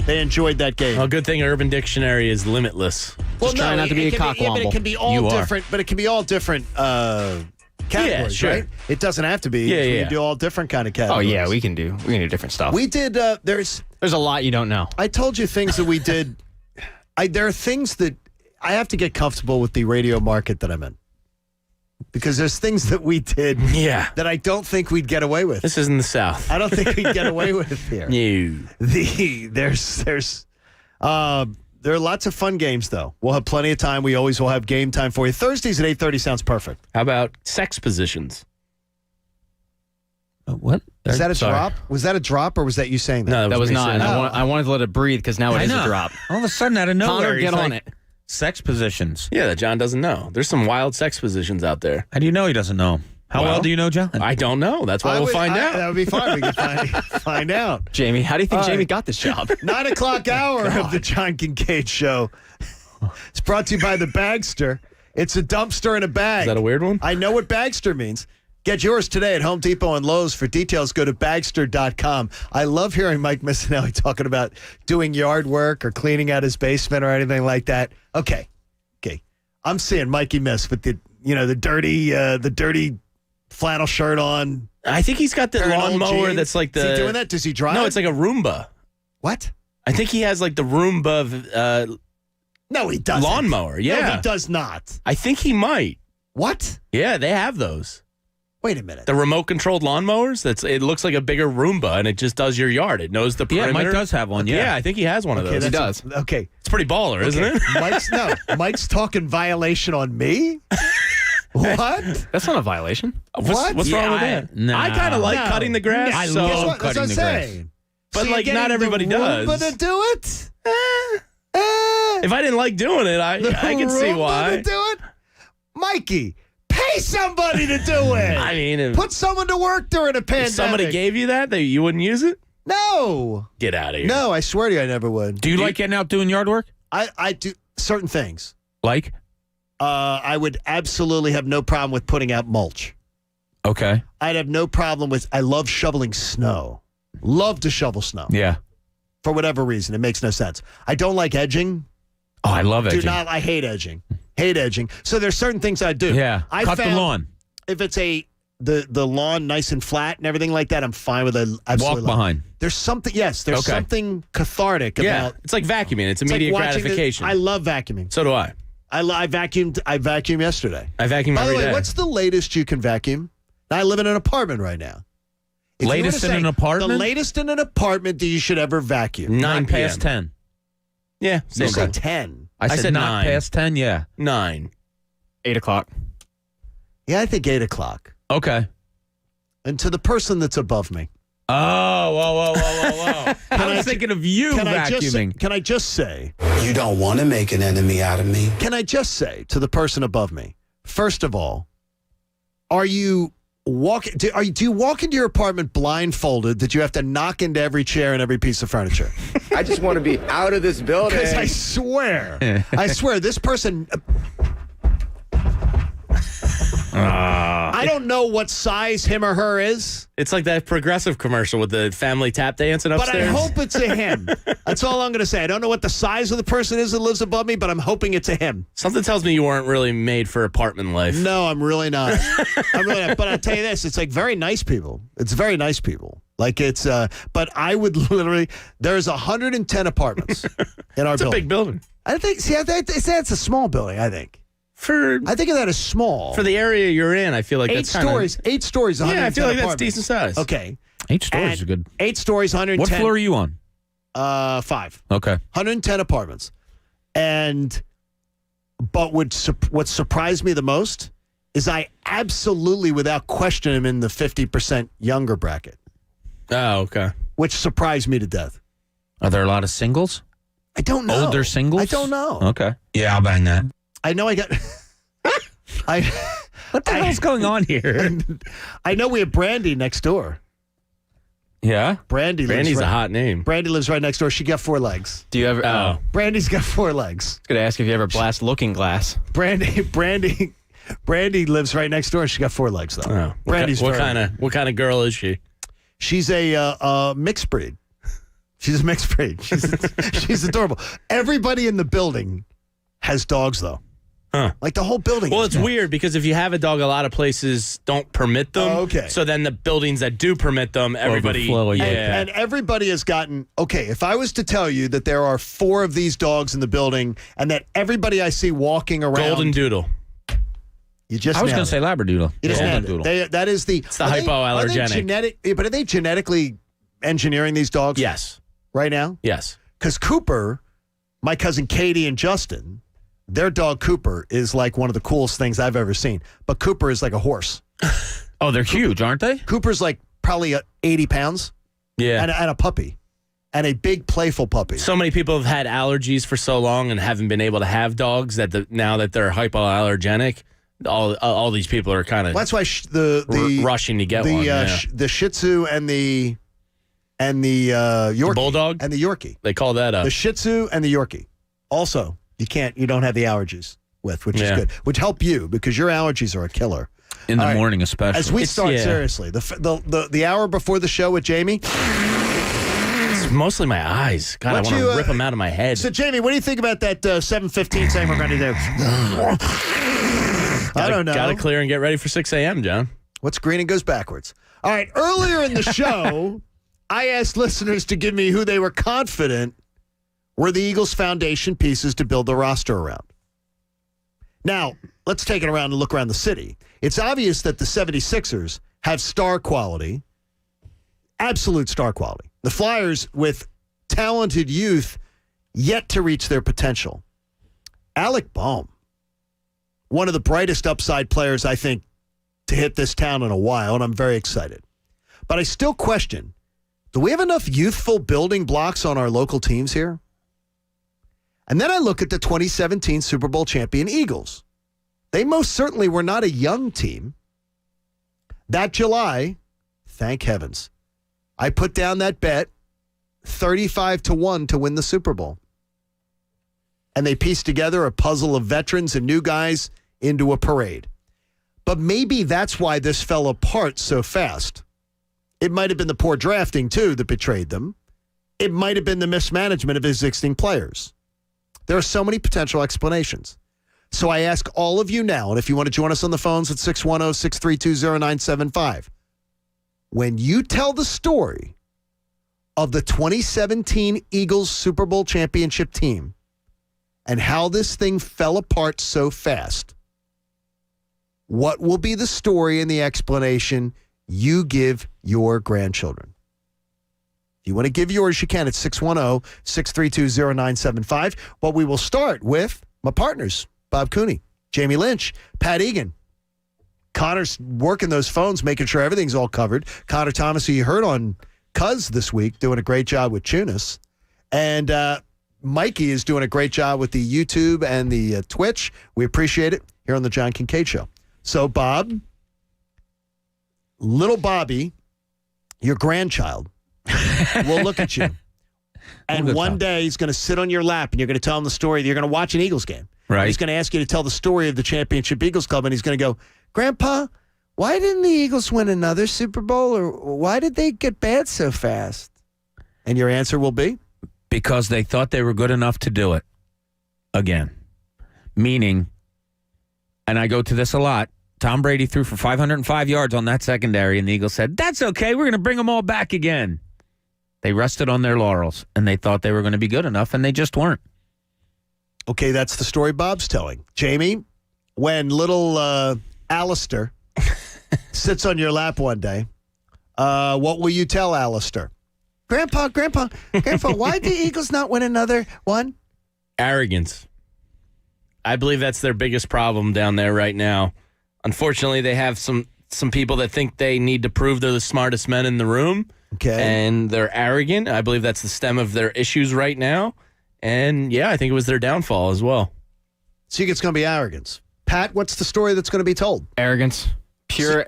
they enjoyed that game. Well, good thing Urban Dictionary is limitless. Well, Just try not to be a cockwomble. But it can be all different. But it can be all different categories, sure. right? It doesn't have to be. Yeah, We yeah. can do all different kind of Oh categories. yeah, we can do different stuff. We did. There's a lot you don't know. I told you things that we did. There are things that I have to get comfortable with the radio market that I'm in. Because there's things that we did that I don't think we'd get away with. This isn't the South. I don't think we'd get away with here. No. There are lots of fun games, though. We'll have plenty of time. We always will have game time for you. Thursdays at 8:30 sounds perfect. How about sex positions? What? Is that a Sorry. drop? Was that a drop, or was that you saying that? No, That was me not. saying And that. I wanted to let it breathe because now it is a drop. All of a sudden, out of nowhere, Connor, get he's on like, it. Sex positions. Yeah, that John doesn't know. There's some wild sex positions out there. How do you know he doesn't know? How well do you know John? I don't know. That's why we'll find out. That would be fine. We can find out. Jamie, how do you think All Jamie right. got this job? 9 o'clock hour of the John Kincade Show. It's brought to you by the Bagster. It's a dumpster in a bag. Is that a weird one? I know what Bagster means. Get yours today at Home Depot and Lowe's. For details, go to Bagster.com. I love hearing Mike Missinelli talking about doing yard work or cleaning out his basement or anything like that. Okay. I'm seeing Mikey Miss with the dirty flannel shirt on. I think he's got the Wearing old lawnmower jeans. that's like the. Is he doing that? Does he drive? No, it's like a Roomba. What? I think he has like the Roomba No, he doesn't. lawnmower. Yeah. No, he does not. I think he might. What? Yeah, they have those. Wait a minute. The remote-controlled lawnmowers. It looks like a bigger Roomba, and it just does your yard. It knows the perimeter. Yeah, Mike does have one. Yeah, I think he has one of those. He does. Okay. It's pretty baller, isn't it? Mike's talking violation on me? What? That's not a violation. What's wrong with that? No. I kind of like No. cutting the grass. I so, love That's cutting what the I'm grass. saying. but So like you're not getting everybody the does. Roomba to do it? If I didn't like doing it, I can see Roomba why. to do it? Mikey, pay somebody to do it. I mean, Put someone to work during a pandemic. if somebody gave you that you wouldn't use it? No. Get out of here. No, I swear to you, I never would. Do you like getting out doing yard work? I do certain things. Like? I would absolutely have no problem with putting out mulch. Okay. I'd have no problem with, I love shoveling snow. Love to shovel snow. Yeah. For whatever reason. It makes no sense. I don't like edging. Oh, I love edging. I hate edging. Hate edging. So there's certain things I do. Yeah. I Cut the found lawn. If it's the lawn nice and flat and everything like that, I'm fine with it. Walk behind. There's something, yes, there's Okay. something cathartic Yeah, about. it's like vacuuming. It's It's like immediate watching gratification. I love vacuuming. So do I. I vacuumed yesterday. I vacuum By the every way, day. what's the latest you can vacuum? I live in an apartment right now. If you were to Latest in say an apartment? The latest in an apartment that you should ever vacuum. 9 Not past 10. Yeah, You same said thing. 10. I said not 9. past 10, yeah. 9. 8 o'clock. Yeah, I think 8 o'clock. Okay. And to the person that's above me. Oh, whoa. I was thinking of you vacuuming. Can I just say, You don't want to make an enemy out of me. can I just say to the person above me, first of all, are you walking? Do you walk into your apartment blindfolded that you have to knock into every chair and every piece of furniture? I just want to be out of this building. Because I swear, this person. I don't know what size him or her is. It's like that Progressive commercial with the family tap dancing But I upstairs. hope it's a him. That's all I'm going to say. I don't know what the size of the person is that lives above me, but I'm hoping it's a him. Something tells me you weren't really made for apartment life. No, I'm really not. But I'll tell you this. It's like very nice people. It's very nice people. Like it's, but I would literally, there's 110 apartments in our It's building. a big building. I think, it's a small building, I think. I think of that as small. For the area you're in, I feel like 8 that's kind stories. 8 stories, 110 Yeah, I feel like that's apartments. decent size. Okay. 8 stories are good. 8 stories, 110. What floor are you on? 5. Okay. 110 apartments. But what surprised me the most is I absolutely, without question, am in the 50% younger bracket. Oh, okay. Which surprised me to death. Are there a lot of singles? I don't know. Older singles? I don't know. Okay. Yeah, I'll bang that. I know I got... What the hell's going on here? I know we have Brandy next door. Yeah? Brandy's a hot name. Brandy lives right next door. She got 4 legs. Do you ever? Brandy's got 4 legs. I was going to ask if you ever blast Looking Glass. Brandy lives right next door. She got 4 legs though. Oh. Brandy's what kind of girl is she? She's a mixed breed. She's a mixed breed. She's adorable. Everybody in the building has dogs though. Huh. Like the whole building. Well, it's weird because if you have a dog, a lot of places don't permit them. Oh, okay. So then the buildings that do permit them, everybody. Overflow, yeah. And everybody has gotten, okay, if I was to tell you that there are 4 of these dogs in the building and that everybody I see walking around. Golden Doodle. You just I was nailed going to say Labradoodle. You just Golden nailed it. Doodle. That is the. It's the Are hypoallergenic. but are they genetically engineering these dogs? Yes. Right now? Yes. Because Cooper, my cousin Katie and Justin, their dog Cooper is like one of the coolest things I've ever seen. But Cooper is like a horse. Oh, they're huge, aren't they? Cooper's like probably 80 pounds. Yeah. And a puppy. And a big, playful puppy. So many people have had allergies for so long and haven't been able to have dogs that now that they're hypoallergenic, all these people are kind of Well, that's why the rushing to get one. The Shih Tzu and the Yorkie. The Bulldog? And the Yorkie. They call that up. The Shih Tzu and the Yorkie. Also, you don't have the allergies with, which is good. Which help you because your allergies are a killer. In the morning especially. As we start, seriously, the hour before the show with Jamie. It's mostly my eyes. God, I want to rip them out of my head. So, Jamie, what do you think about that 7:15 saying we're going to do? I don't know. Got to clear and get ready for 6 a.m., John. What's green and goes backwards? All right, earlier in the show, I asked listeners to give me who they were confident were the Eagles' foundation pieces to build the roster around. Now, let's take it around and look around the city. It's obvious that the 76ers have star quality, absolute star quality. The Flyers, with talented youth, yet to reach their potential. Alec Bohm, one of the brightest upside players, I think, to hit this town in a while, and I'm very excited. But I still question, do we have enough youthful building blocks on our local teams here? And then I look at the 2017 Super Bowl champion Eagles. They most certainly were not a young team. That July, thank heavens, I put down that bet 35-1 to win the Super Bowl. And they pieced together a puzzle of veterans and new guys into a parade. But maybe that's why this fell apart so fast. It might have been the poor drafting, too, that betrayed them. It might have been the mismanagement of existing players. There are so many potential explanations. So I ask all of you now, and if you want to join us on the phones at 610-632-0975, when you tell the story of the 2017 Eagles Super Bowl championship team and how this thing fell apart so fast, what will be the story and the explanation you give your grandchildren? If you want to give yours, you can at 610-632-0975. But we will start with my partners, Bob Cooney, Jamie Lynch, Pat Egan. Connor's working those phones, making sure everything's all covered. Connor Thomas, who you heard on Cuz this week, doing a great job with Tunis. And Mikey is doing a great job with the YouTube and the Twitch. We appreciate it here on the John Kincade Show. So, Bob, little Bobby, your grandchild, will look at you. And one day he's going to sit on your lap and you're going to tell him the story. You're going to watch an Eagles game. Right. He's going to ask you to tell the story of the championship Eagles Club. And he's going to go, Grandpa, why didn't the Eagles win another Super Bowl? Or why did they get bad so fast? And your answer will be? Because they thought they were good enough to do it again. Meaning, and I go to this a lot, Tom Brady threw for 505 yards on that secondary, and the Eagles said, that's okay, we're going to bring them all back again. They rested on their laurels, and they thought they were going to be good enough, and they just weren't. Okay, that's the story Bob's telling. Jamie, when little Alistair sits on your lap one day, what will you tell Alistair? Grandpa, why did the Eagles not win another one? Arrogance. I believe that's their biggest problem down there right now. Unfortunately, they have some people that think they need to prove they're the smartest men in the room. Okay. And they're arrogant. I believe that's the stem of their issues right now. And, yeah, I think it was their downfall as well. So you think it's going to be arrogance. Pat, what's the story that's going to be told? Arrogance. Pure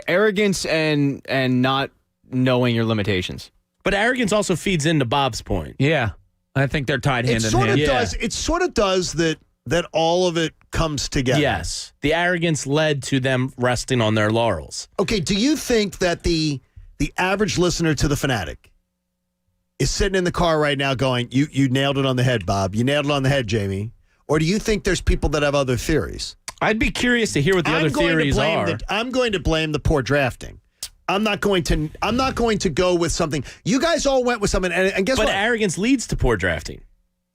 arrogance and not knowing your limitations. But arrogance also feeds into Bob's point. Yeah. I think they're tied hand in hand. It sort of does that all of it comes together. Yes. The arrogance led to them resting on their laurels. Okay, do you think that the average listener to The Fanatic is sitting in the car right now going, you nailed it on the head, Bob. You nailed it on the head, Jamie. Or do you think there's people that have other theories? I'd be curious to hear what the other theories are. I'm going to blame the poor drafting. I'm not going to go with something. You guys all went with something, and guess what? But arrogance leads to poor drafting.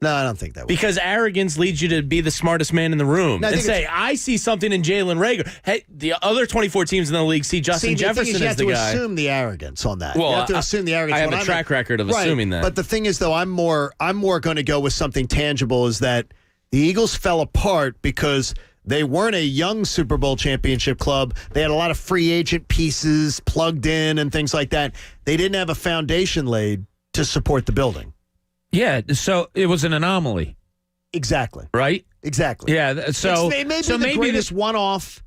No, I don't think that way. Because arrogance leads you to be the smartest man in the room and say, I see something in Jalen Reagor. Hey, the other 24 teams in the league see Justin Jefferson as the guy. You have to assume the arrogance on that. Well, you have to assume the arrogance. I have a track record of assuming that. But the thing is, though, I'm more going to go with something tangible, is that the Eagles fell apart because they weren't a young Super Bowl championship club. They had a lot of free agent pieces plugged in and things like that. They didn't have a foundation laid to support the building. Yeah, so it was an anomaly. Exactly. Right? Exactly. Yeah, so it may be the greatest one-off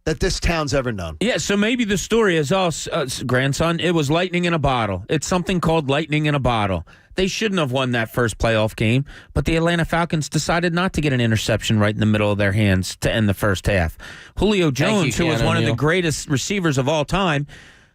that this town's ever known. Yeah, so maybe the story is, grandson, it was lightning in a bottle. It's something called lightning in a bottle. They shouldn't have won that first playoff game, but the Atlanta Falcons decided not to get an interception right in the middle of their hands to end the first half. Julio Jones, who was one of the greatest receivers of all time,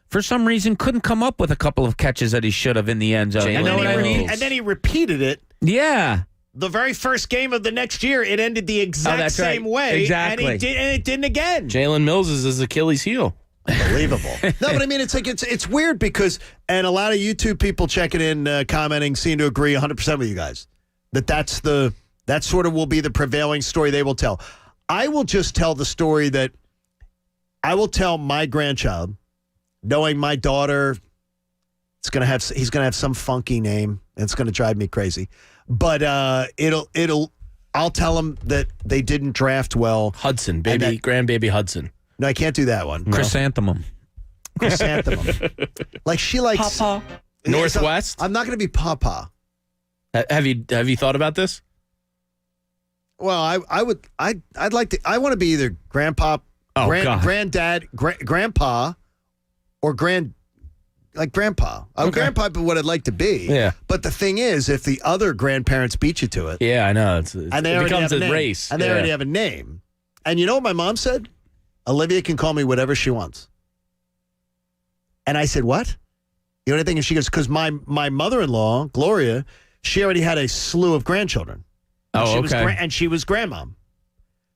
for some reason couldn't come up with a couple of catches that he should have in the end zone. And then he repeated it. Yeah. The very first game of the next year, it ended the exact same way. Exactly. And it didn't again. Jalen Mills is his Achilles heel. Unbelievable. No, but I mean, it's weird because, and a lot of YouTube people checking in, commenting, seem to agree 100% with you guys. that sort of will be the prevailing story they will tell. I will just tell the story that I will tell my grandchild, knowing my daughter, he's going to have some funky name, and it's going to drive me crazy. But I'll tell him that they didn't draft well. Hudson, grandbaby Hudson. No, I can't do that one. No. Chrysanthemum. Like she likes Papa. Northwest. I'm not going to be Papa. Have you thought about this? Well, I'd like to. I want to be either grandpa, granddad, grandpa, or grandpa. Grandpa, but what I'd like to be. Yeah. But the thing is, if the other grandparents beat you to it, yeah, I know. And they it already becomes have a name, race, and they already have a name. And you know what my mom said? Olivia can call me whatever she wants. And I said, what? You know anything? And she goes, because my mother-in-law, Gloria, she already had a slew of grandchildren. And she was grandmom.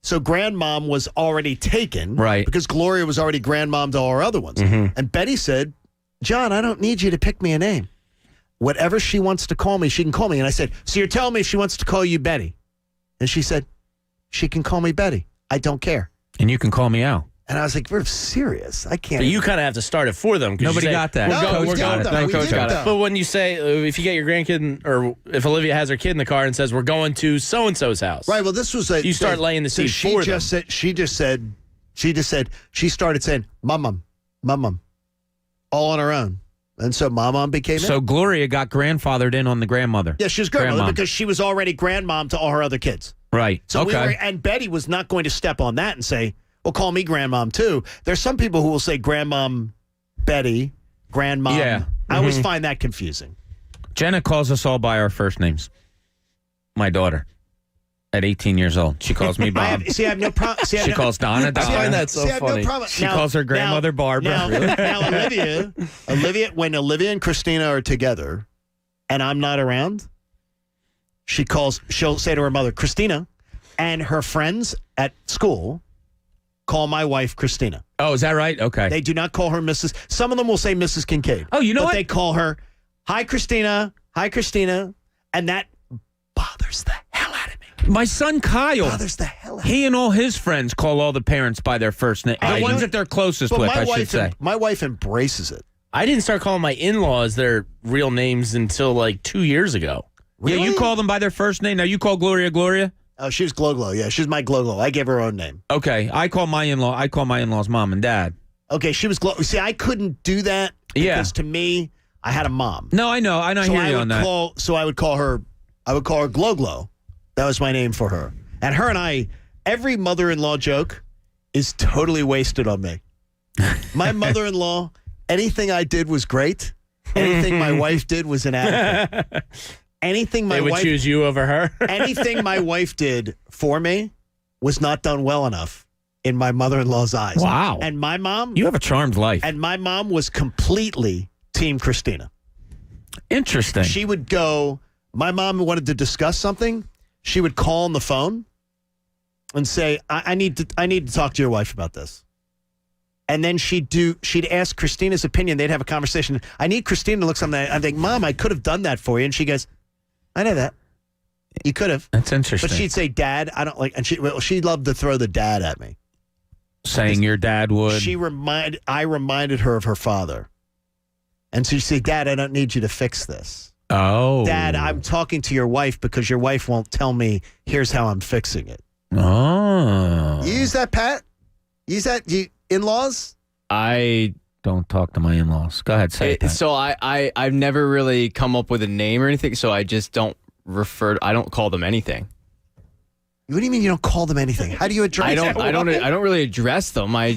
So grandmom was already taken. Right. Because Gloria was already grandmom to all her other ones. Mm-hmm. And Betty said, John, I don't need you to pick me a name. Whatever she wants to call me, she can call me. And I said, so you're telling me she wants to call you Betty? And she said, she can call me Betty. I don't care. And you can call me Al. And I was like, we're serious. I can't. But you kind of have to start it for them. Nobody got that. Coach got it. But when you say, if you get your grandkid, or if Olivia has her kid in the car and says, we're going to so-and-so's house. Right, well, this was you start laying the seed for them. She started saying, mom, all on her own. And so mom became So it. Gloria got grandfathered in on the grandmother. Yeah, she was grandmother because she was already grandmom to all her other kids. Right. So and Betty was not going to step on that and say, well, call me grandmom too. There's some people who will say grandmom Betty, grandmom. Yeah. I always find that confusing. Jenna calls us all by our first names. My daughter, at 18 years old. She calls me Bob. I have no problem. She calls Donna. I find that so funny. She calls her grandmother Barbara. Now Olivia, when Olivia and Christina are together and I'm not around, she'll say to her mother, Christina, and her friends at school call my wife Christina. Oh, is that right? Okay. They do not call her Mrs. Some of them will say Mrs. Kincade. Oh, you know but what? They call her, hi, Christina. And that bothers the hell out of me. My son Kyle. Bothers the hell out of me. He and all his friends call all the parents by their first name. The ones that they're closest with, I should say. My wife embraces it. I didn't start calling my in-laws their real names until like 2 years ago. Really? Yeah, you call them by their first name. Now you call Gloria? Oh, she was Glow. Yeah, she's my Glow. I gave her own name. Okay, I call my in-laws mom and dad. Okay, she was Glow. See, I couldn't do that because to me, I had a mom. No, I know. I hear you on that. So I would call her Glow. That was my name for her. And her and I, every mother-in-law joke is totally wasted on me. My mother-in-law, anything I did was great. Anything my wife did was inadequate. Anything my wife would choose you over her. Anything my wife did for me was not done well enough in my mother-in-law's eyes. Wow. And my mom, you have a charmed life. And my mom was completely Team Christina. Interesting. She would go, my mom wanted to discuss something. She would call on the phone and say, I need to talk to your wife about this. And then she'd ask Christina's opinion. They'd have a conversation. I need Christina to look something. I think, Mom, I could have done that for you. And she goes, I know that. You could have. That's interesting. But she'd say, Dad, I don't like, and she loved to throw the dad at me. Saying your dad would. I reminded her of her father. And so she'd say, Dad, I don't need you to fix this. Oh. Dad, I'm talking to your wife because your wife won't tell me, here's how I'm fixing it. Oh. You use that, Pat? Use that, in-laws? I don't talk to my in-laws. Go ahead, say it. Pat. So I've never really come up with a name or anything, so I just don't I don't call them anything. What do you mean you don't call them anything? How do you address them? I don't really address them. I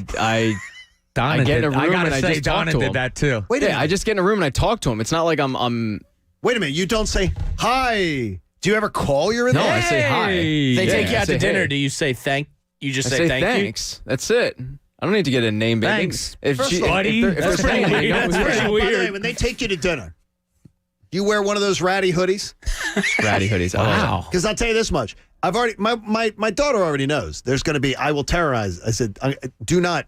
get in a room and I just talk to them. Did that too. Wait a minute. I just get in a room and I talk to them. It's not like I'm Wait a minute. You don't say hi. Do you ever call your in-laws? No, I say hi. They take you out to dinner. Hey. Do you say thank? You just I say thanks. That's it. I don't need to get a name. Thanks. That's pretty weird. By the way, when they take you to dinner, you wear one of those ratty hoodies? Ratty hoodies. Wow. Because I'll tell you this much. I've already my daughter already knows there's going to be. I will terrorize. I said, do not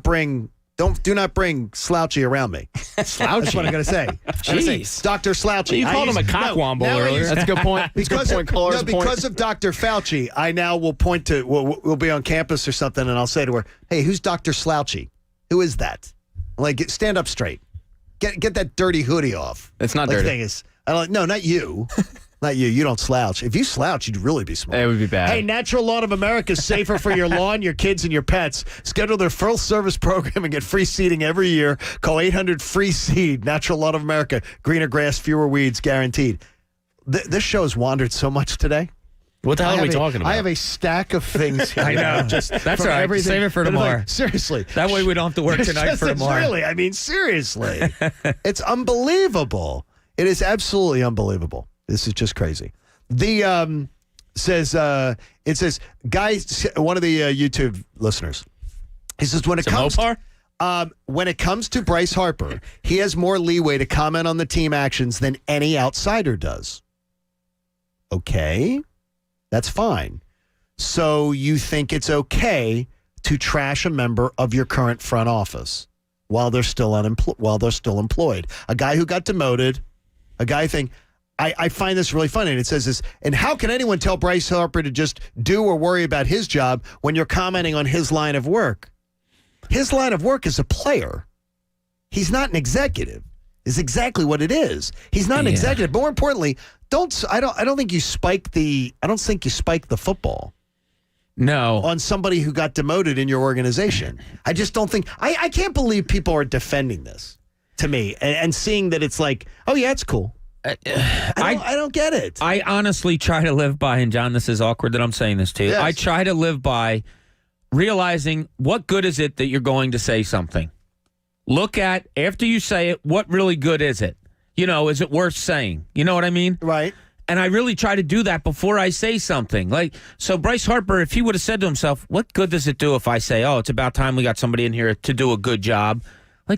bring Do not bring Slouchy around me. Slouchy? That's what I'm going to say. Jeez. Dr. Slouchy. You called him a cockwomble earlier. That's a good point. Because of Dr. Fauci, I now will point to, we'll be on campus or something, and I'll say to her, hey, who's Dr. Slouchy? Who is that? Like, stand up straight. Get that dirty hoodie off. It's not like, dirty. Thing is, no, not you. Not you. You don't slouch. If you slouch, you'd really be smart. It would be bad. Hey, Natural Lawn of America is safer for your lawn, your kids, and your pets. Schedule their full service program and get free seeding every year. Call 800-FREE-SEED. Natural Lawn of America. Greener grass, fewer weeds, guaranteed. This show has wandered so much today. What the hell are we talking about? I have a stack of things here. I know. That's all right. Everything. Save it for tomorrow. Seriously. That way we don't have to work tonight for tomorrow. Really, I mean, seriously. It's unbelievable. It is absolutely unbelievable. This is just crazy. It says, guys, one of the YouTube listeners, he says, when it comes to Bryce Harper, he has more leeway to comment on the team actions than any outsider does. Okay, that's fine. So you think it's okay to trash a member of your current front office while they're still employed? A guy who got demoted, a guy thing. I find this really funny, and it says this, and how can anyone tell Bryce Harper to just do or worry about his job when you're commenting on his line of work? His line of work is a player. He's not an executive, is exactly what it is. He's not an executive. But more importantly, I don't think you spike the football. No. On somebody who got demoted in your organization. I just don't think, I can't believe people are defending this to me and seeing that it's like, oh yeah, it's cool. I don't get it. I honestly try to live by, and John, this is awkward that I'm saying this to you. Yes. I try to live by realizing what good is it that you're going to say something. Look at, after you say it, what really good is it? Is it worth saying? You know what I mean? Right. And I really try to do that before I say something. So Bryce Harper, if he would have said to himself, what good does it do if I say, oh, it's about time we got somebody in here to do a good job?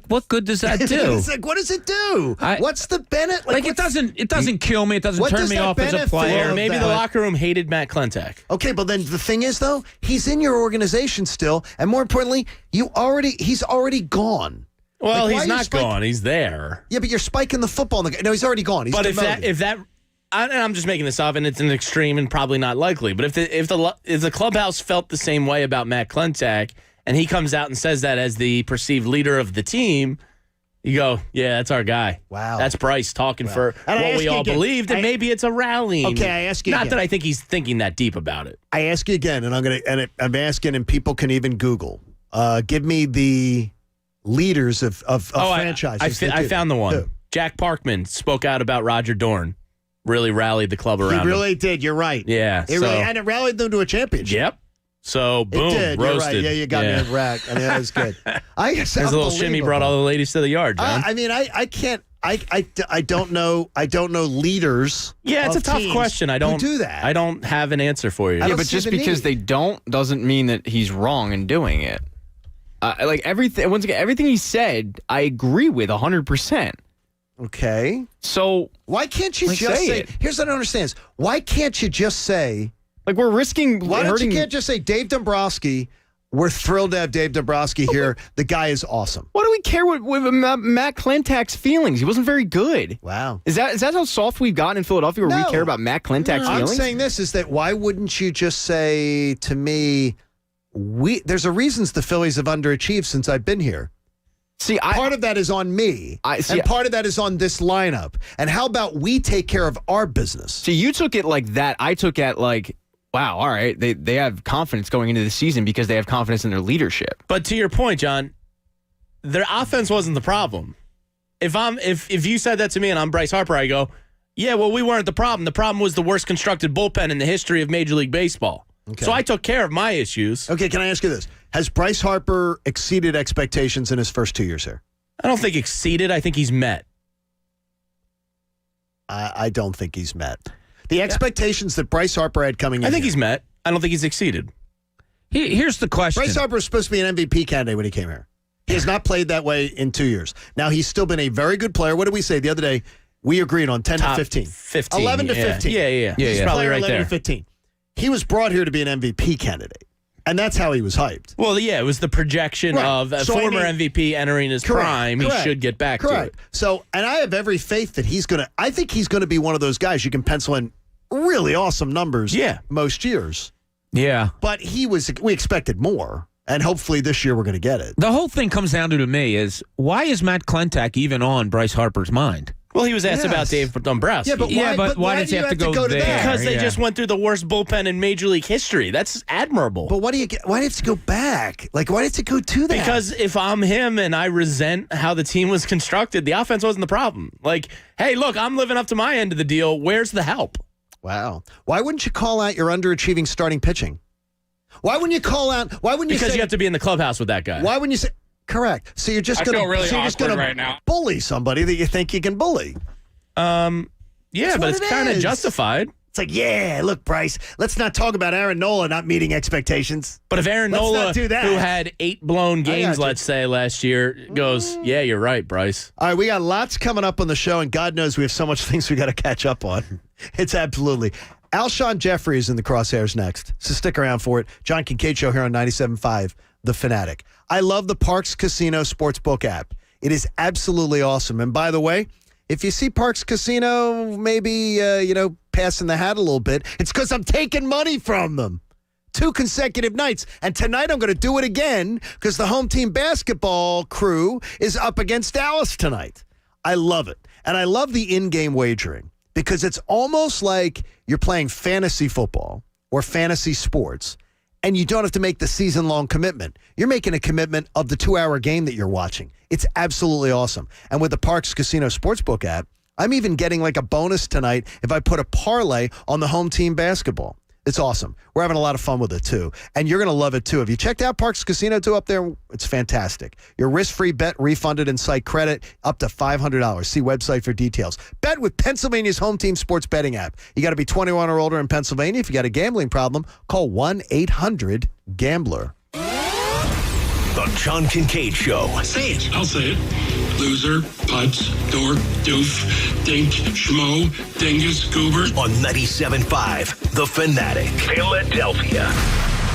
What good does that do? It's like, what does it do? What's the benefit? It doesn't kill me. It doesn't turn me off as a player. Maybe the locker room hated Matt Klentak. Okay, but then the thing is, though, he's in your organization still, and more importantly, he's already gone. Well, he's not gone. He's there. Yeah, but you're spiking the football. No, he's already gone. He's demoted. and I'm just making this up, and it's an extreme and probably not likely. But if the clubhouse felt the same way about Matt Klentak, and he comes out and says that as the perceived leader of the team, you go, yeah, that's our guy. Wow. That's Bryce talking for what we all believed, and maybe it's a rallying. Okay, I ask you Not again. that I think he's thinking that deep about it. I ask you again, and I'm asking, and people can even Google. Give me the leaders of franchises. I found the one. Who? Jack Parkman spoke out about Roger Dorn. Really rallied the club around him. He really did. You're right. Yeah. And it rallied them to a championship. Yep. So, boom, it did. roasted. You're right. Yeah, you got me on rack. I mean, that was good. There's a little shimmy brought all the ladies to the yard, John. I can't. I don't know. I don't know leaders. Yeah, it's a tough question. I don't do that. I don't have an answer for you. Yeah, but just because they don't doesn't mean that he's wrong in doing it. Everything. Once again, everything he said, I agree with 100%. Okay. So why can't you just say? Here's what I don't understand: why can't you just say? We're risking. Why don't you can't just say Dave Dombrowski? We're thrilled to have Dave Dombrowski here. The guy is awesome. What do we care with Matt Klentak's feelings? He wasn't very good. Wow. Is that how soft we've gotten in Philadelphia where we care about Matt Klentak's feelings? I'm saying this is that why wouldn't you just say to me, there's a reasons the Phillies have underachieved since I've been here. See, part of that is on me, and part of that is on this lineup. And how about we take care of our business? See, you took it like that. I took it like, wow, all right, they have confidence going into the season because they have confidence in their leadership. But to your point, John, their offense wasn't the problem. If you said that to me and I'm Bryce Harper, I go, yeah, well, we weren't the problem. The problem was the worst constructed bullpen in the history of Major League Baseball. Okay. So I took care of my issues. Okay, can I ask you this? Has Bryce Harper exceeded expectations in his first 2 years here? I don't think exceeded. I think he's met. I don't think he's met. The expectations that Bryce Harper had coming in. I think he's met. I don't think he's exceeded. Here's the question. Bryce Harper was supposed to be an MVP candidate when he came here. He has not played that way in 2 years. Now, he's still been a very good player. What did we say the other day? We agreed on 10 Top to 15. 15. 11 to 15. Yeah. He's probably right 11 there. to 15. He was brought here to be an MVP candidate. And that's how he was hyped. Well, yeah, it was the projection of a former MVP entering his prime. He should get back to it. So, and I have every faith that I think he's going to be one of those guys you can pencil in really awesome numbers most years. Yeah. But we expected more, and hopefully this year we're going to get it. The whole thing comes down to me is, why is Matt Klentak even on Bryce Harper's mind? Well, he was asked about Dave Dombrowski. But why does he have to go there? Because they just went through the worst bullpen in Major League history. That's admirable. But why do you have to go back? Like, why did it go to that? Because if I'm him and I resent how the team was constructed, the offense wasn't the problem. Like, hey, look, I'm living up to my end of the deal. Where's the help? Wow. Why wouldn't you call out your underachieving starting pitching? Why wouldn't you call out? Why wouldn't you? Because you have to be in the clubhouse with that guy. Why wouldn't you say? Correct. So you're just going to bully somebody that you think you can bully. Yeah, but it's kind of justified. It's like, yeah, look, Bryce, let's not talk about Aaron Nola not meeting expectations. But if Aaron Nola, who had 8 blown games, let's say, last year, goes, yeah, you're right, Bryce. All right, we got lots coming up on the show, and God knows we have so much things we got to catch up on. It's absolutely. Alshon Jeffrey is in the crosshairs next, so stick around for it. John Kincade Show here on 97.5 The Fanatic. I love the Parks Casino Sportsbook app. It is absolutely awesome. And by the way, if you see Parks Casino maybe, passing the hat a little bit, it's because I'm taking money from them. 2 consecutive nights. And tonight I'm going to do it again because the home team basketball crew is up against Dallas tonight. I love it. And I love the in-game wagering because it's almost like you're playing fantasy football or fantasy sports, and you don't have to make the season-long commitment. You're making a commitment of the 2-hour game that you're watching. It's absolutely awesome. And with the Parks Casino Sportsbook app, I'm even getting like a bonus tonight if I put a parlay on the home team basketball. It's awesome. We're having a lot of fun with it, too. And you're going to love it, too. Have you checked out Parks Casino, too, up there? It's fantastic. Your risk-free bet refunded in site credit up to $500. See website for details. Bet with Pennsylvania's home team sports betting app. You got to be 21 or older in Pennsylvania. If you got a gambling problem, call 1-800-GAMBLER. The John Kincade Show. Say it. I'll say it. Loser, putz, dork, doof, dink, schmo, dingus, goober. On 97.5 The Fanatic, Philadelphia.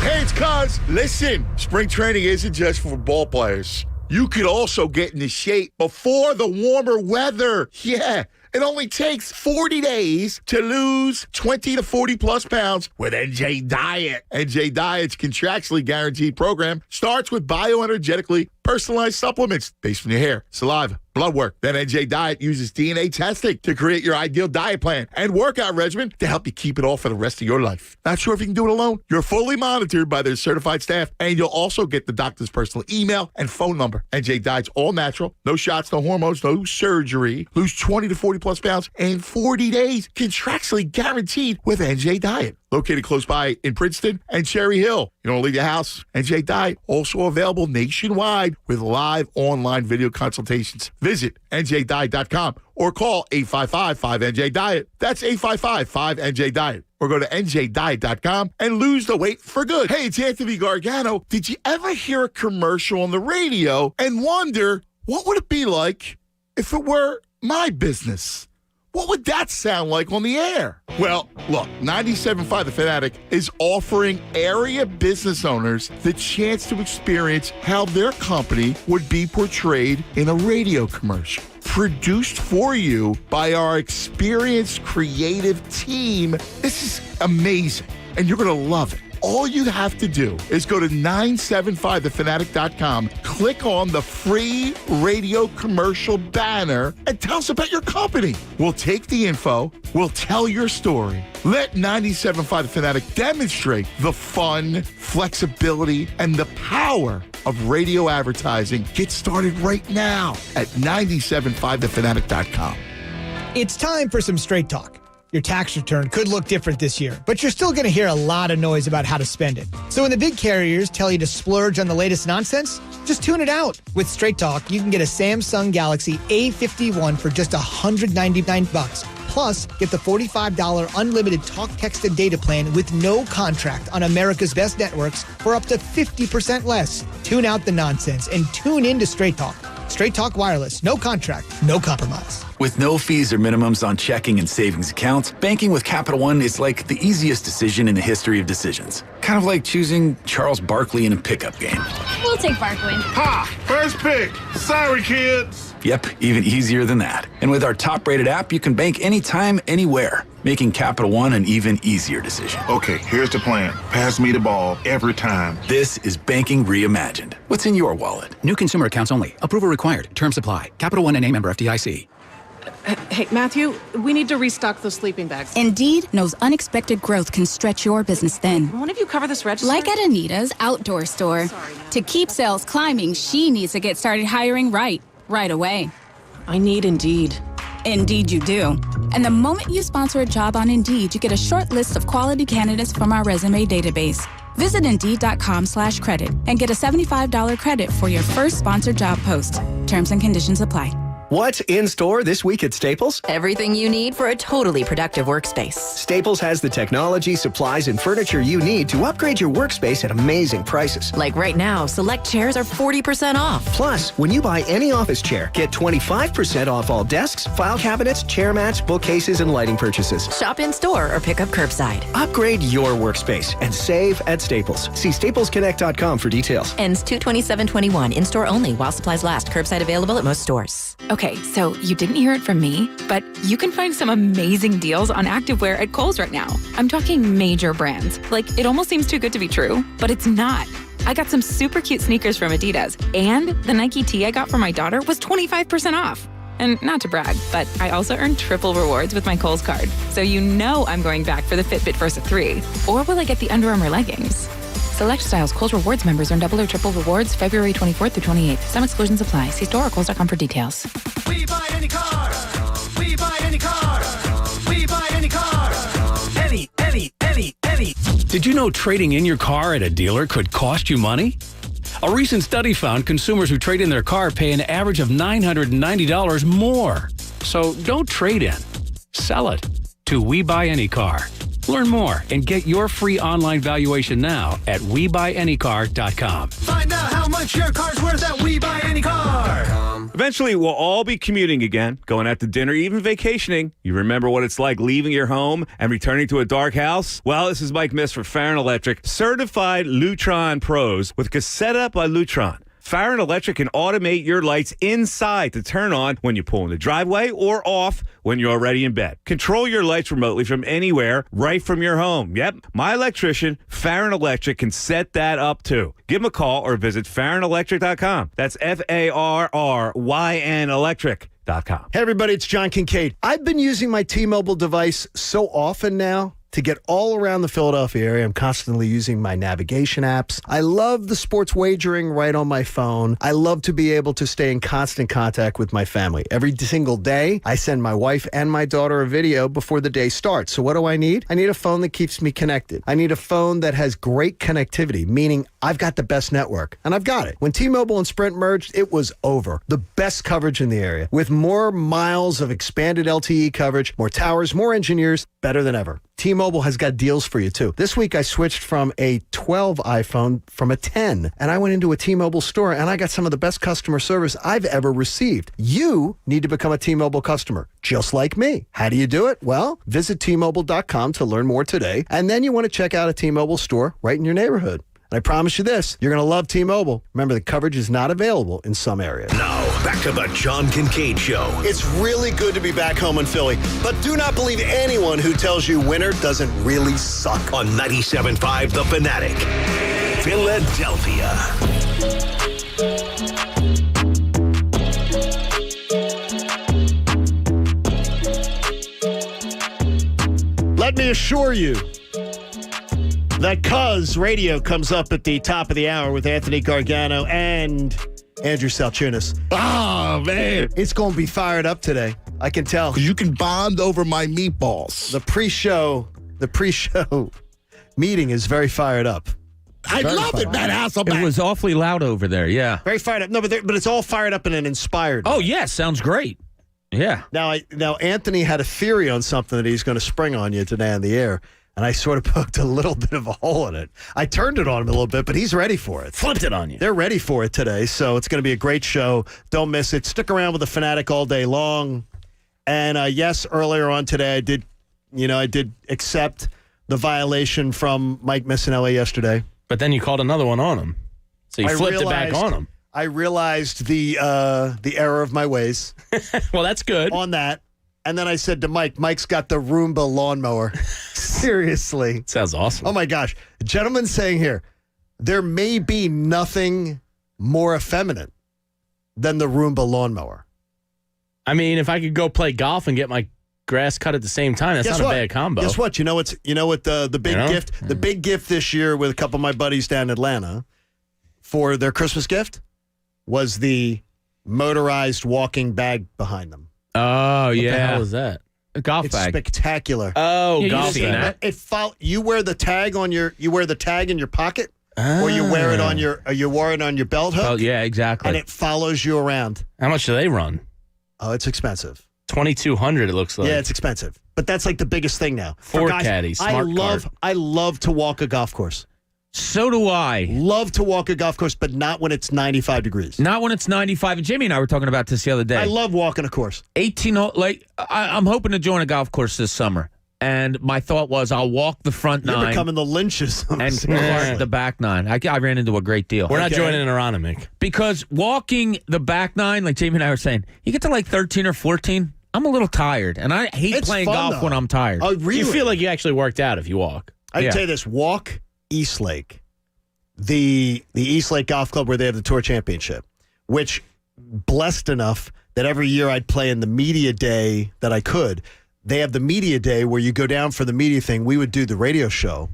Hey, it's Cuz. Listen, spring training isn't just for ball players. You could also get into shape before the warmer weather. Yeah. It only takes 40 days to lose 20 to 40 plus pounds with NJ Diet. NJ Diet's contractually guaranteed program starts with bioenergetically personalized supplements based on your hair, saliva, blood work. Then NJ Diet uses DNA testing to create your ideal diet plan and workout regimen to help you keep it all for the rest of your life. Not sure if you can do it alone? You're fully monitored by their certified staff, and you'll also get the doctor's personal email and phone number. NJ Diet's all natural, no shots, no hormones, no surgery. Lose 20 to 40 plus pounds in 40 days, contractually guaranteed with NJ Diet. Located close by in Princeton and Cherry Hill. You don't leave your house. NJ Diet, also available nationwide with live online video consultations. Visit njdiet.com or call 855-5NJ-DIET. That's 855-5NJ-DIET. Or go to njdiet.com and lose the weight for good. Hey, it's Anthony Gargano. Did you ever hear a commercial on the radio and wonder, what would it be like if it were my business? What would that sound like on the air? Well, look, 97.5 The Fanatic is offering area business owners the chance to experience how their company would be portrayed in a radio commercial. Produced for you by our experienced creative team. This is amazing, and you're going to love it. All you have to do is go to 975thefanatic.com, click on the free radio commercial banner, and tell us about your company. We'll take the info, we'll tell your story. Let 97.5 The Fanatic demonstrate the fun, flexibility, and the power of radio advertising. Get started right now at 975thefanatic.com. It's time for some straight talk. Your tax return could look different this year, but you're still going to hear a lot of noise about how to spend it. So when the big carriers tell you to splurge on the latest nonsense, just tune it out. With Straight Talk, you can get a Samsung Galaxy A51 for just $199. Plus, get the $45 unlimited talk, text, and data plan with no contract on America's best networks for up to 50% less. Tune out the nonsense and tune in to Straight Talk. Straight Talk Wireless. No contract, no compromise. With no fees or minimums on checking and savings accounts, banking with Capital One is like the easiest decision in the history of decisions. Kind of like choosing Charles Barkley in a pickup game. We'll take Barkley. Ha! First pick. Sorry, kids. Yep, even easier than that. And with our top-rated app, you can bank anytime, anywhere, making Capital One an even easier decision. Okay, here's the plan. Pass me the ball every time. This is banking reimagined. What's in your wallet? New consumer accounts only. Approval required. Terms apply. Capital One NA, member FDIC. Hey, Matthew, we need to restock those sleeping bags. Indeed knows unexpected growth can stretch your business thin. One of you cover this register? Like at Anita's outdoor store. To keep sales climbing, she needs to get started hiring right away. I need Indeed. Indeed you do. And the moment you sponsor a job on Indeed, you get a short list of quality candidates from our resume database. Visit Indeed.com/credit and get a $75 credit for your first sponsored job post. Terms and conditions apply. What's in store this week at Staples? Everything you need for a totally productive workspace. Staples has the technology, supplies, and furniture you need to upgrade your workspace at amazing prices. Like right now, select chairs are 40% off. Plus, when you buy any office chair, get 25% off all desks, file cabinets, chair mats, bookcases, and lighting purchases. Shop in store or pick up curbside. Upgrade your workspace and save at Staples. See staplesconnect.com for details. Ends 2/27/21. In store only while supplies last. Curbside available at most stores. Okay, so you didn't hear it from me, but you can find some amazing deals on activewear at Kohl's right now. I'm talking major brands. Like, it almost seems too good to be true, but it's not. I got some super cute sneakers from Adidas, and the Nike tee I got for my daughter was 25% off. And not to brag, but I also earned triple rewards with my Kohl's card. So you know I'm going back for the Fitbit Versa 3. Or will I get the Under Armour leggings? Select styles. Kohl's Rewards members earn double or triple rewards February 24th through 28th. Some exclusions apply. See store or kohls.com for details. We buy any car. We buy any car. We buy any car. Any. Did you know trading in your car at a dealer could cost you money? A recent study found consumers who trade in their car pay an average of $990 more. So don't trade in. Sell it to We Buy Any Car. Learn more and get your free online valuation now at WeBuyAnyCar.com. Find out how much your car's worth at We Buy Any Car. Eventually, we'll all be commuting again, going out to dinner, even vacationing. You remember what it's like leaving your home and returning to a dark house? Well, this is Mike Miss for Farron Electric, certified Lutron Pros with Cassetta by Lutron. Farron Electric can automate your lights inside to turn on when you pull in the driveway or off when you're already in bed. Control your lights remotely from anywhere, right from your home. Yep, my electrician, Farron Electric, can set that up too. Give them a call or visit FarronElectric.com. That's FARRYN Electric.com. Hey, everybody, it's John Kincade. I've been using my T-Mobile device so often now to get all around the Philadelphia area. I'm constantly using my navigation apps. I love the sports wagering right on my phone. I love to be able to stay in constant contact with my family. Every single day, I send my wife and my daughter a video before the day starts. So what do I need? I need a phone that keeps me connected. I need a phone that has great connectivity, meaning I've got the best network, and I've got it. When T-Mobile and Sprint merged, it was over. The best coverage in the area. With more miles of expanded LTE coverage, more towers, more engineers, better than ever. T-Mobile has got deals for you, too. This week, I switched from a 12 iPhone from a 10, and I went into a T-Mobile store, and I got some of the best customer service I've ever received. You need to become a T-Mobile customer, just like me. How do you do it? Well, visit T-Mobile.com to learn more today, and then you want to check out a T-Mobile store right in your neighborhood. And I promise you this, you're going to love T-Mobile. Remember, the coverage is not available in some areas. Now, back to the John Kincade Show. It's really good to be back home in Philly, but do not believe anyone who tells you winter doesn't really suck. On 97.5 The Fanatic, Philadelphia. Let me assure you that Cuz Radio comes up at the top of the hour with Anthony Gargano and Andrew Salchunas. Oh, man. It's going to be fired up today. I can tell. Because you can bond over my meatballs. The pre-show meeting is very fired up. I love it, Matt Hasselbeck. It was awfully loud over there, yeah. Very fired up. No, but it's all fired up in an inspired way. Oh, yeah, sounds great. Yeah. Now Anthony had a theory on something that he's going to spring on you today on the air. and I sort of poked a little bit of a hole in it. I turned it on him a little bit, but he's ready for it. Flipped it on you. They're ready for it today, so it's going to be a great show. Don't miss it. Stick around with the Fanatic all day long. And yes, earlier on today, I did accept the violation from Mike Missinelli yesterday. But then you called another one on him, so you flipped it back on him. I realized the error of my ways. Well, that's good. On that. And then I said to Mike's got the Roomba lawnmower. Seriously. Sounds awesome. Oh, my gosh. A gentleman saying here, there may be nothing more effeminate than the Roomba lawnmower. I mean, if I could go play golf and get my grass cut at the same time, that's not a bad combo. Guess what? You know what the big gift? The big gift this year with a couple of my buddies down in Atlanta for their Christmas gift was the motorized walking bag behind them. Oh, What yeah. the hell is that? A golf It's bag. spectacular. Oh, golf seen bag. that. You wear the tag in your pocket, or you wear it on your belt hook. Oh, yeah, exactly. And it follows you around. How much do they run? Oh, it's expensive. $2,200. It looks like. Yeah, it's expensive, but that's like the biggest thing now. Ford Guys, Caddy, smart card. I love to walk a golf course. So do I. Love to walk a golf course, but not when it's 95 degrees. Not when it's 95. And Jamie and I were talking about this the other day. I love walking a course. 18 hole, I'm hoping to join a golf course this summer. And my thought was I'll walk the front You're nine becoming the Lynches. and park the back nine. I ran into a great deal. We're not joining an Aronimic. Because walking the back nine, like Jamie and I were saying, you get to like 13 or 14, I'm a little tired. And I hate It's playing fun, golf though. when I'm tired. Oh, really? You feel like you actually worked out if you walk. I can tell you this: walk East Lake, the East Lake Golf Club where they have the Tour Championship, which blessed enough that every year I'd play in the media day that I could. They have the media day where you go down for the media thing. We would do the radio show,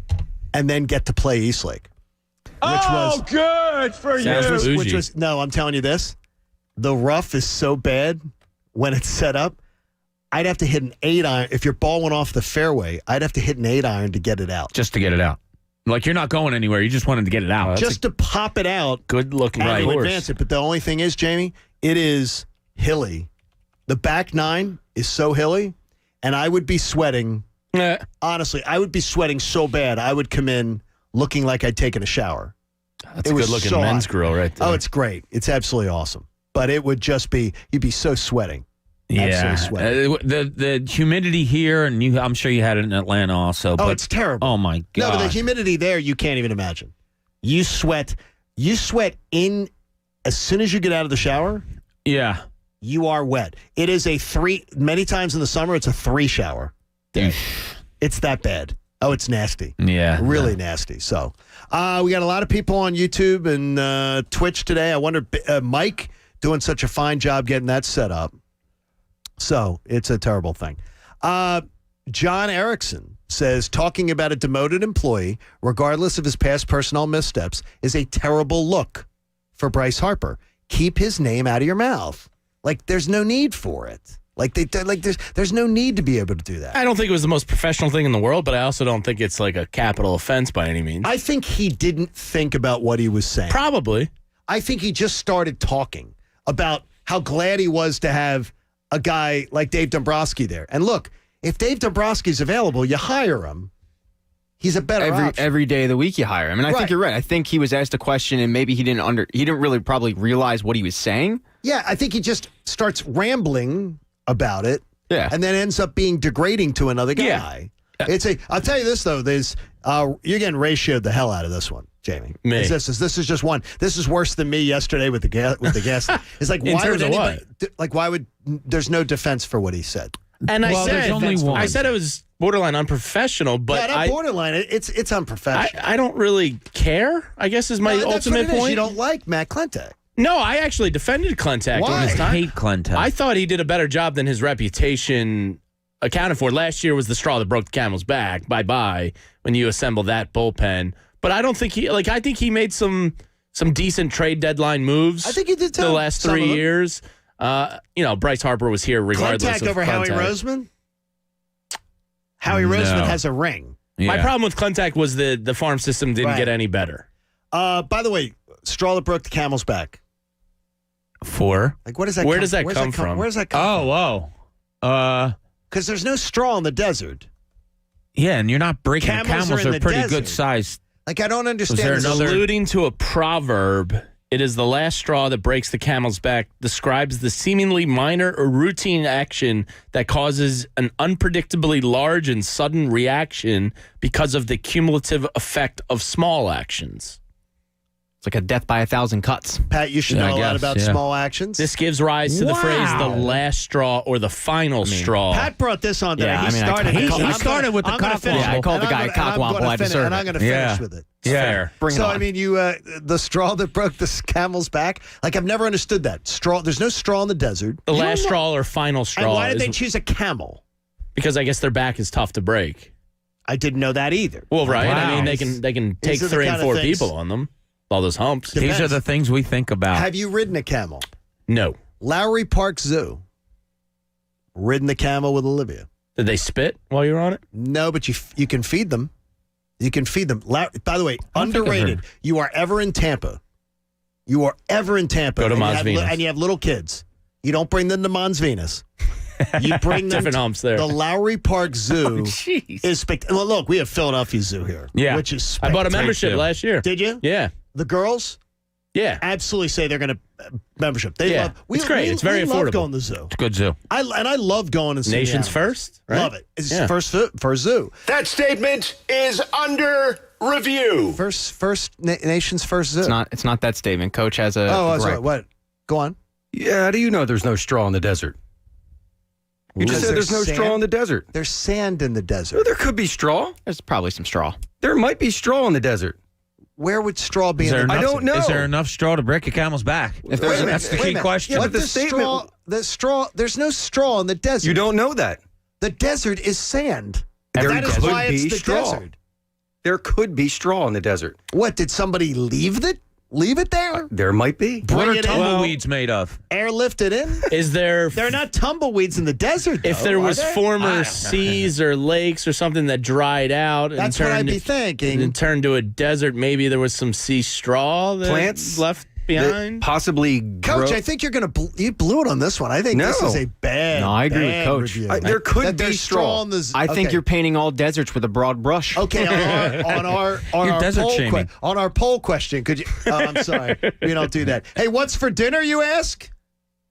and then get to play East Lake. Good for Which was no, I'm telling you this: the rough is so bad when it's set up. I'd have to hit an 8-iron. If your ball went off the fairway, I'd have to hit an 8-iron to get it out. Just to get it out. Like you're not going anywhere. You just wanted to get it out. Just to pop it out. Good looking and to course. advance it. But the only thing is, Jamie, it is hilly. The back nine is so hilly, and I would be sweating. Honestly, I would be sweating so bad, I would come in looking like I'd taken a shower. That's a good looking men's hot. grill right there. Oh, it's great. It's absolutely awesome. But it would just be, you'd be so sweating. Yeah, Absolutely sweating. the humidity here, and I'm sure you had it in Atlanta also. But, it's terrible. Oh my god! No, but the humidity there, you can't even imagine. You sweat in as soon as you get out of the shower. Yeah, you are wet. It is a 3. Many times in the summer, it's a 3 shower day. It's that bad. Oh, it's nasty. Yeah, really nasty. So, we got a lot of people on YouTube and Twitch today. I wonder, Mike doing such a fine job getting that set up. So it's a terrible thing. John Erickson says talking about a demoted employee, regardless of his past personnel missteps, is a terrible look for Bryce Harper. Keep his name out of your mouth. Like there's no need for it. There's no need to be able to do that. I don't think it was the most professional thing in the world, but I also don't think it's like a capital offense by any means. I think he didn't think about what he was saying. Probably. I think he just started talking about how glad he was to have a guy like Dave Dombrowski there. And look, if Dave Dombrowski's available, you hire him. He's a better option. Every day of the week you hire him. And I think you're right. I think he was asked a question and maybe he didn't really probably realize what he was saying. Yeah, I think he just starts rambling about it. Yeah. And then ends up being degrading to another guy. Yeah. I'll tell you this though, you're getting ratioed the hell out of this one, Jamie. Me. This is just one. This is worse than me yesterday with the gas. It's like why would there's no defense for what he said. And there's only one. I said it was borderline unprofessional, but not borderline. It's unprofessional. I don't really care, I guess is my ultimate point. You don't like Matt Klentak. No, I actually defended Klentak during his time. I hate Klentak. I thought he did a better job than his reputation accounted for. Last year was the straw that broke the camel's back. Bye-bye when you assemble that bullpen. But I don't think I think he made some decent trade deadline moves. I think he did too. The last 3 years. Bryce Harper was here regardless Klentak of over Howie Roseman? Howie Roseman has a ring. Yeah. My problem with Klentak was the farm system didn't get any better. By the way, straw that broke the camel's back. Where does that come from? Where does that come from? Because there's no straw in the desert. Yeah, and you're not breaking camels are in are the pretty desert. good sized. Like, I don't understand. They're this. alluding to a proverb. It is the last straw that breaks the camel's back, describes the seemingly minor or routine action that causes an unpredictably large and sudden reaction because of the cumulative effect of small actions. It's like a death by 1,000 cuts. Pat, you should know a lot about small actions. This gives rise to the phrase the last straw or the final straw. Pat brought this on today. Yeah, He started with the cockle. Yeah, I called the guy a cockwomble. I deserve it. And I'm going to finish with it. Fair. Bring it on. I mean, the straw that broke the camel's back, like, I've never understood that. Straw. There's no straw in the desert. The last straw or final straw. And why did they choose a camel? Because I guess their back is tough to break. I didn't know that either. Well, right. Wow. I mean, they can take These are the 3 and kind of 4 things- people on them. All those humps. These are the things we think about. Have you ridden a camel? No. Lowry Park Zoo. Ridden the camel with Olivia. Did they spit while you were on it? No, but you can feed them. You can feed them. By the way, I don't think I've underrated. heard. You are ever in Tampa. You are ever in Tampa. Go to and you Mons have Venus. and you have little kids. You don't bring them to Mons Venus. You bring them Different to humps there. the Lowry Park Zoo. Jeez. Is well, look, we have Philadelphia Zoo here. Yeah. Which is I bought a spectacular. membership last year. Did you? Yeah. The girls Yeah. absolutely say they're going to membership. They Yeah. love. It's great. It's very we love affordable. going to the zoo. It's a good zoo. I love going and seeing Nation's the first, right? Love it. It's Yeah. first zoo. That statement is under review. Nation's first zoo. It's not that statement. Coach has a gripe. What? Go on. Yeah, how do you know there's no straw in the desert? You just said there's no straw in the desert. There's sand in the desert. Well, there could be straw. There's probably some straw. There might be straw in the desert. Where would straw be Is in there the enough, desert? don't know. Is there enough straw to break a camel's back? If there's That's the key question. Yeah, What but the does statement- straw? There's no straw in the desert. You don't know that. The desert is sand. There That is could why it's be the straw. desert. There could be straw in the desert. What, did somebody leave it there? There might be. What Bring are it in. tumbleweeds made of? Airlift it in? Is there They're not tumbleweeds in the desert, though, if there are was they? former seas or lakes or something that dried out and That's what I'd turned be thinking. and turned to a desert, maybe there was some sea straw that Plants left behind. Possibly Coach, grow- I think you're going to you blew it on this one. I think this No. is a bad. No, I agree with bad Coach. review. There could That be there's straw. in the. I think okay. you're painting all deserts with a broad brush. Okay, on our You're desert poll shaming. on our poll question, could you? I'm sorry, we don't do that. Hey, what's for dinner? You ask.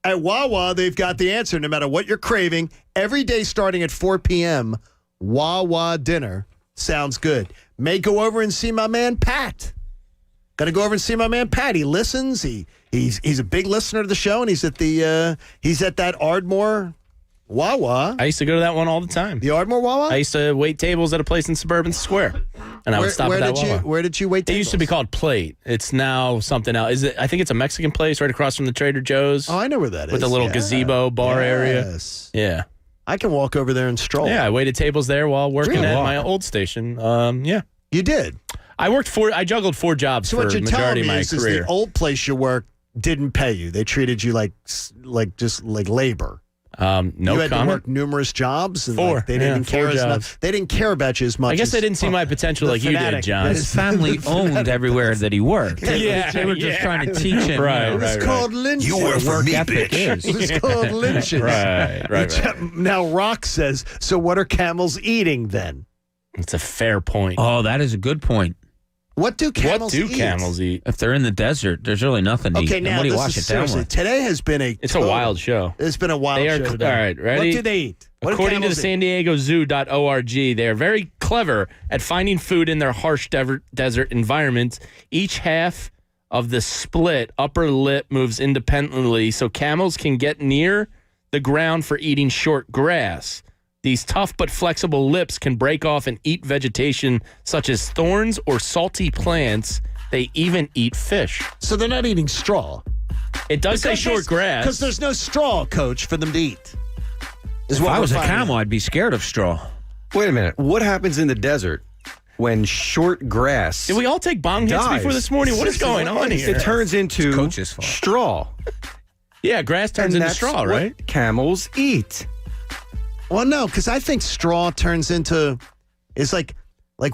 At Wawa, they've got the answer. No matter what you're craving, every day starting at 4 p.m. Wawa dinner sounds good. May go over and see my man Pat. Got to go over and see my man Pat. He listens. He's a big listener to the show, and he's at that Ardmore Wawa. I used to go to that one all the time. The Ardmore Wawa. I used to wait tables at a place in Suburban Square, and I would stop at that Wawa. Where did you wait It tables? used to be called Plate. It's now something else. I think it's a Mexican place right across from the Trader Joe's. Oh, I know where that is. With a little gazebo bar area. Yes. Yeah. I can walk over there and stroll. Yeah, I waited tables there while working Really? at my old station. Yeah. You did? I juggled 4 jobs So for what the you're telling majority of me my is career. the old place you worked didn't pay you. They treated you like labor. No you had to comment. work numerous jobs. And 4. they didn't Yeah, 4 care as jobs. much. They didn't care about you as much. I guess as they didn't see my potential the like you did, Fanatic John. did. His family owned everywhere that he worked. Yeah, They were just yeah. trying to teach him. Right, you know, It was called lynching. You work for work me, ethic bitch. is. It was called lynching. Right. Now Rock says, so what are camels eating then? It's a fair point. Oh, that is a good point. What do camels eat? camels eat? If they're in the desert, there's really nothing to eat. Okay, And now what do you this wash is it down seriously. with? Today has been It's a wild show. It's been a wild They are show all today. right. Ready? What do they eat? What do According to the camels eat? San Diego Zoo.org, they are very clever at finding food in their harsh desert environments. Each half of the split upper lip moves independently, so camels can get near the ground for eating short grass. These tough but flexible lips can break off and eat vegetation such as thorns or salty plants. They even eat fish. So they're not eating straw. It does say short grass. Because there's no straw, Coach, for them to eat. If I was a camel, I'd be scared of straw. Wait a minute. What happens in the desert when short grass Did we all take bong hits dies? before this morning? What is going on here? It turns into Coach's fault. straw. Yeah, grass turns And into that's straw, what right? Camels eat. Well, no, because I think straw turns into, it's like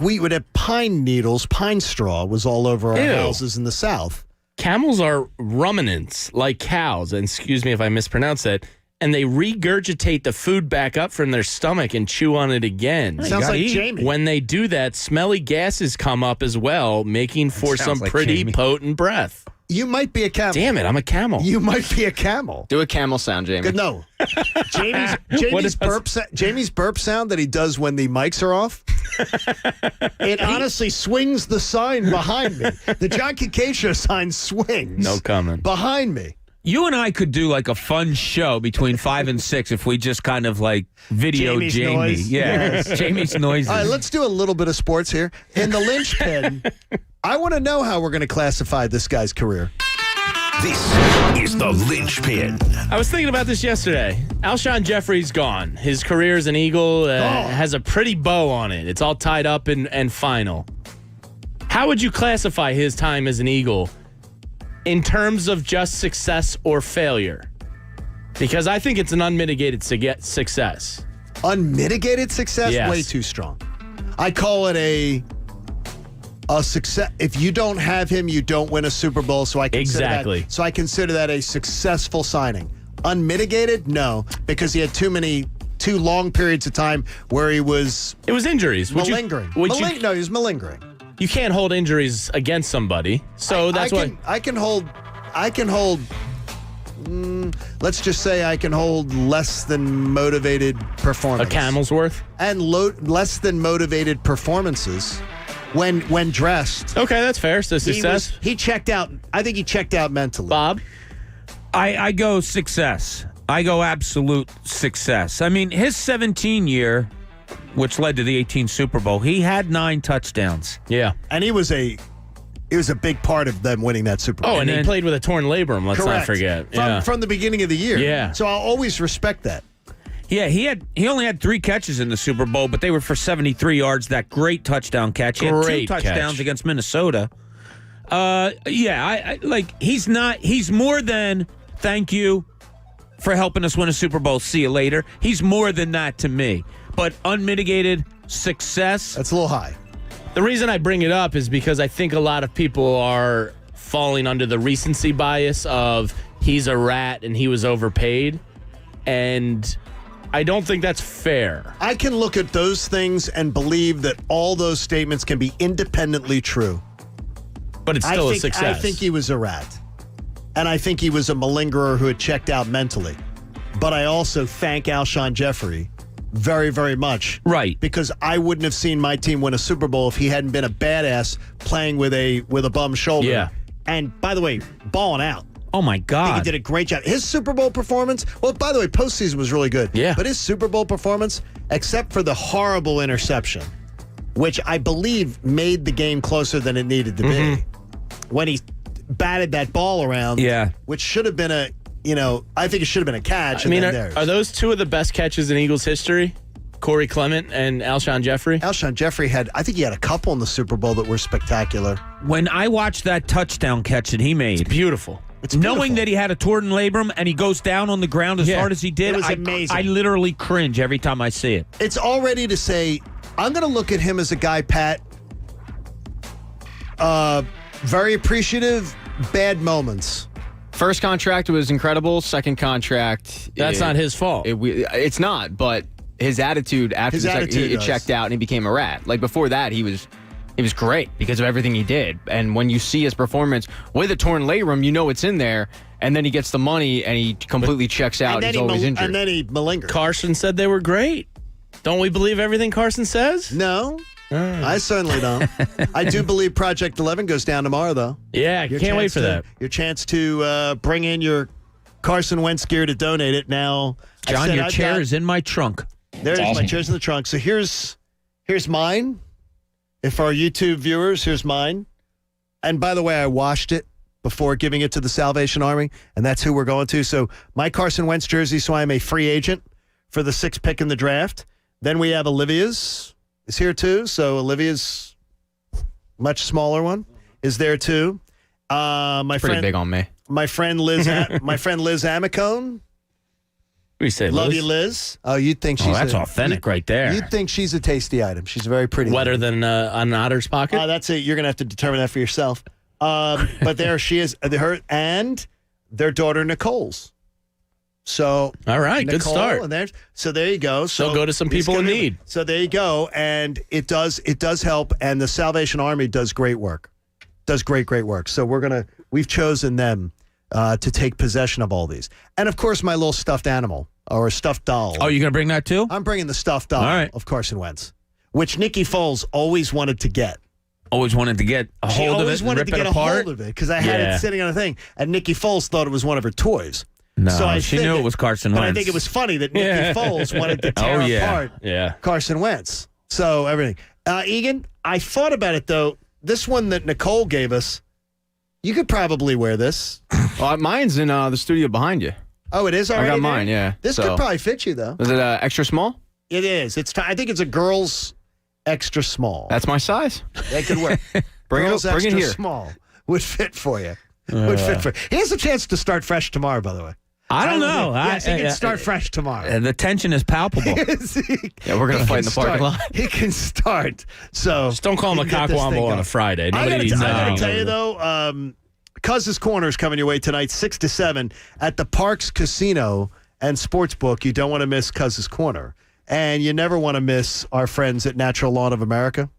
we would have pine needles. Pine straw was all over our Ew. houses in the South. Camels are ruminants, like cows, and excuse me if I mispronounce that, and they regurgitate the food back up from their stomach and chew on it again. Sounds like Jamie. When they do that, smelly gases come up as well, making for some pretty potent breath. You might be a camel. Damn it, I'm a camel. You might be a camel. Do a camel sound, Jamie. Good, no. Jamie's burp sound that he does when the mics are off. It honestly swings the sign behind me. The John Kincade Show sign swings. No comment. Behind me. You and I could do like a fun show between 5 and 6 if we just kind of like video Jamie's Jamie. noise. Yeah, Yes. Jamie's noises. All right, let's do a little bit of sports here. In the linchpin, I want to know how we're going to classify this guy's career. This is the linchpin. I was thinking about this yesterday. Alshon Jeffrey's gone. His career as an Eagle has a pretty bow on it. It's all tied up and final. How would you classify his time as an Eagle in terms of just success or failure? Because I think it's an unmitigated success. Unmitigated success? Yes. Way too strong. I call it a success. If you don't have him, you don't win a Super Bowl. So I consider that a successful signing. Unmitigated? No, because he had too long periods of time where he was. It was injuries. Malingering. No, he was malingering. You can't hold injuries against somebody, so that's why I can hold. Let's just say I can hold less than motivated performance. A camel's worth, and less than motivated performances. When dressed. Okay, that's fair. So success. He checked out. I think he checked out mentally. Bob? I go success. I go absolute success. I mean, his 17 year, which led to the 18 Super Bowl, he had 9 touchdowns. Yeah. And he was a big part of them winning that Super Bowl. Oh, and he played with a torn labrum, let's Correct. not forget. From the beginning of the year. Yeah. So I'll always respect that. Yeah, he only had 3 catches in the Super Bowl, but they were for 73 yards. That great touchdown catch. He had 2 touchdowns against Minnesota. He's more than thank you for helping us win a Super Bowl. See you later. He's more than that to me. But unmitigated success. That's a little high. The reason I bring it up is because I think a lot of people are falling under the recency bias of he's a rat and he was overpaid. And I don't think that's fair. I can look at those things and believe that all those statements can be independently true. But it's still a success. I think he was a rat. And I think he was a malingerer who had checked out mentally. But I also thank Alshon Jeffrey very, very much. Right. Because I wouldn't have seen my team win a Super Bowl if he hadn't been a badass playing with a bum shoulder. Yeah. And by the way, balling out. Oh, my I God. think he did a great job. His Super Bowl performance, well, by the way, postseason was really good. Yeah. But his Super Bowl performance, except for the horrible interception, which I believe made the game closer than it needed to be, when he batted that ball around, which should have been I think it should have been a catch. I mean, are those 2 of the best catches in Eagles history? Corey Clement and Alshon Jeffrey? Alshon Jeffrey I think he had a couple in the Super Bowl that were spectacular. When I watched that touchdown catch that he made. It's beautiful. Knowing that he had a torn labrum and he goes down on the ground as hard as he did, it was amazing. I literally cringe every time I see it. It's already to say, I'm going to look at him as a guy, Pat, very appreciative, bad moments. First contract was incredible. Second contract, that's not his fault. It's not, but his attitude after it checked out and he became a rat. Like before that, he was great because of everything he did. And when you see his performance with a torn labrum, you know it's in there. And then he gets the money and he completely checks out. He's always injured. And then he malingered. Carson said they were great. Don't we believe everything Carson says? No. I certainly don't. I do believe Project 11 goes down tomorrow, though. Yeah, can't wait for that. Your chance to bring in your Carson Wentz gear to donate it. Now, John, your chair is in my trunk. There's my chair's in the trunk. So here's mine. If our YouTube viewers, here's mine. And by the way, I washed it before giving it to the Salvation Army, and that's who we're going to. So my Carson Wentz jersey, so I'm a free agent for the 6th pick in the draft. Then we have Olivia's is here too. So Olivia's much smaller one is there too. My pretty big on me. My friend Liz, Liz Amicone. We say love Liz? you, Liz. Oh, you'd think she's that's authentic right there. You'd think she's a tasty item. She's a very pretty. Wetter than an otter's pocket. That's it. You're gonna have to determine that for yourself. But there she is. Her and their daughter Nicole's. So all right, Nicole, good start. And so there you go. So go to some people in need. So there you go, and it does help. And the Salvation Army does great work. Does great work. So we've chosen them to take possession of all these, and of course my little stuffed animal or stuffed doll. Oh, you're gonna bring that too? I'm bringing the stuffed doll of Carson Wentz, which Nikki Foles always wanted to get. Always wanted to get a hold of it. She always wanted to get a hold of it because I had it sitting on a thing, and Nikki Foles thought it was one of her toys. No, so she knew it was Carson Wentz. But I think it was funny that Nikki Foles wanted to tear apart Carson Wentz. So everything. Egan, I thought about it, though. This one that Nicole gave us, you could probably wear this. Mine's in the studio behind you. Oh, it is already I got there? mine, yeah. This could probably fit you, though. Is it extra small? It is. I think it's a girl's extra small. That's my size. That could work. Bring girl's it extra here. small would fit for you. He has a chance to start fresh tomorrow, by the way. I don't know. Yes, he can start fresh tomorrow. The tension is palpable. Yeah, we're going to fight in the parking lot. He can start. So just don't call him a cockwomble on a Friday. I got to tell you, though, Cuz's Corner is coming your way tonight, 6 to 7, at the Parks Casino and Sportsbook. You don't want to miss Cuz's Corner. And you never want to miss our friends at Natural Lawn of America.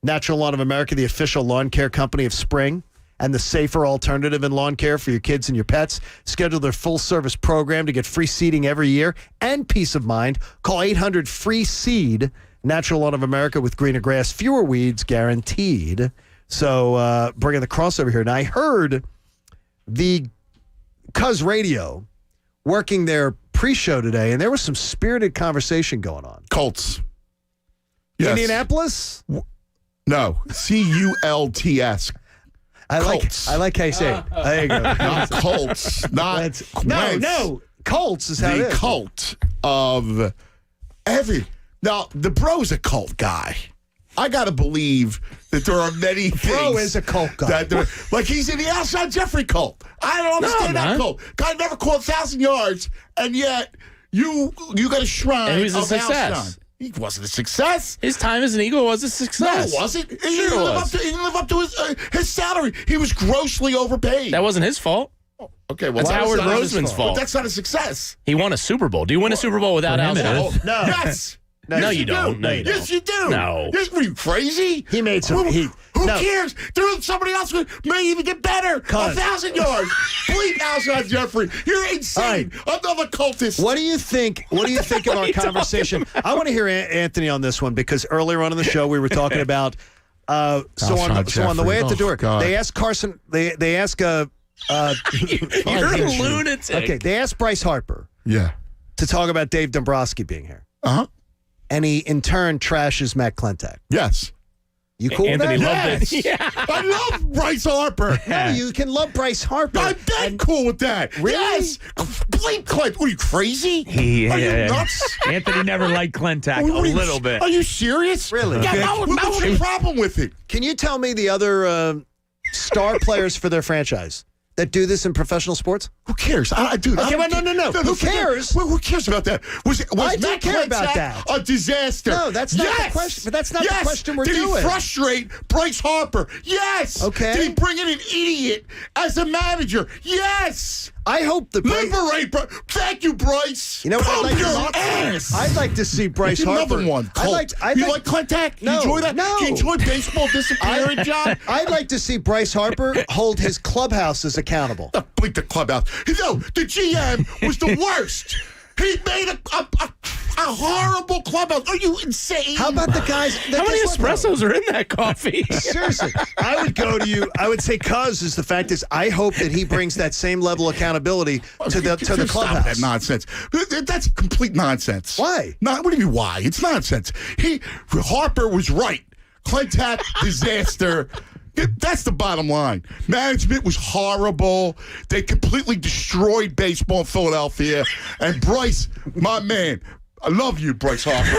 Natural Lawn of America, the official lawn care company of spring and the safer alternative in lawn care for your kids and your pets. Schedule their full-service program to get free seeding every year and peace of mind. Call 800-FREE-SEED, Natural Lawn of America, with greener grass, fewer weeds guaranteed. So bringing the crossover here. And I heard the Cuz Radio working their pre-show today, and there was some spirited conversation going on. Colts. Yes. Indianapolis? No. CULTS. I like how you say it. There you go. Not Colts. Not no. Colts is how it is. The cult of every. Now, the bro's a cult guy. I got to believe that there are many things. Bro is a cult guy. Like he's in the Alshon Jeffrey cult. I don't understand that cult. Guy never caught 1,000 yards, and yet you got a shrine. And he was a success. Alshon. He wasn't a success. His time as an Eagle was a success. No, it wasn't. He Sure didn't was. He didn't live up to his salary. He was grossly overpaid. That wasn't his fault. Okay, well, That's Howard Roseman's fault. But that's not a success. He won a Super Bowl. Do you win a Super Bowl without Alshon? No. Yes. No, you don't. No, you don't. Yes, you do. No. Yes, were you crazy? He made some. Who cares? Somebody else may even get better. 1,000 yards. Bleep Alshon Jeffrey. You're insane. Another cultist. What do you think? What do you think of our conversation? I want to hear Anthony on this one because earlier on in the show we were talking about. So on the way at the door, they asked Carson. They ask. You're a lunatic. Okay, they asked Bryce Harper. Yeah. To talk about Dave Dombrowski being here. Uh-huh. And he, in turn, trashes Matt Klentak. Yes. You cool Anthony with that? loved it. Yeah. I love Bryce Harper. No, you can love Bryce Harper. I'm dead cool with that. Really? Yes. Bleep Clint. What are you, crazy? Are you nuts? Anthony never liked Klentak What are a you- little bit. Are you serious? Really? Yeah, what's your problem with it? Can you tell me the other star players for their franchise that do this in professional sports? Who cares? I do. Okay, but no. Who cares? Who cares about that? Was I do Matt care about Klentak that. a disaster? No, that's not the question. But that's not the question we're Did doing. Did he frustrate Bryce Harper? Yes. Okay. Did he bring in an idiot as a manager? Yes. I hope the Liberate Bryce. Thank you, Bryce. You know what Pump I'd like your to ass. I'd like to see Bryce Harper. Another one. You like Klentak? No, You enjoy that? no. You enjoy baseball disappearing, John? I'd like to see Bryce Harper hold his clubhouses accountable. Bleep the clubhouse. No, the GM was the worst. He made a horrible clubhouse. Are you insane? How about the guys? How many espressos are in that coffee? Seriously, I would go to you. I would say, Cuz is the fact is, I hope that he brings that same level of accountability to the Stop clubhouse. that nonsense. That's complete nonsense. Why? What do you mean why? It's nonsense. Harper was right. Klentak disaster. That's the bottom line. Management was horrible. They completely destroyed baseball in Philadelphia. And Bryce, my man, I love you, Bryce Harper.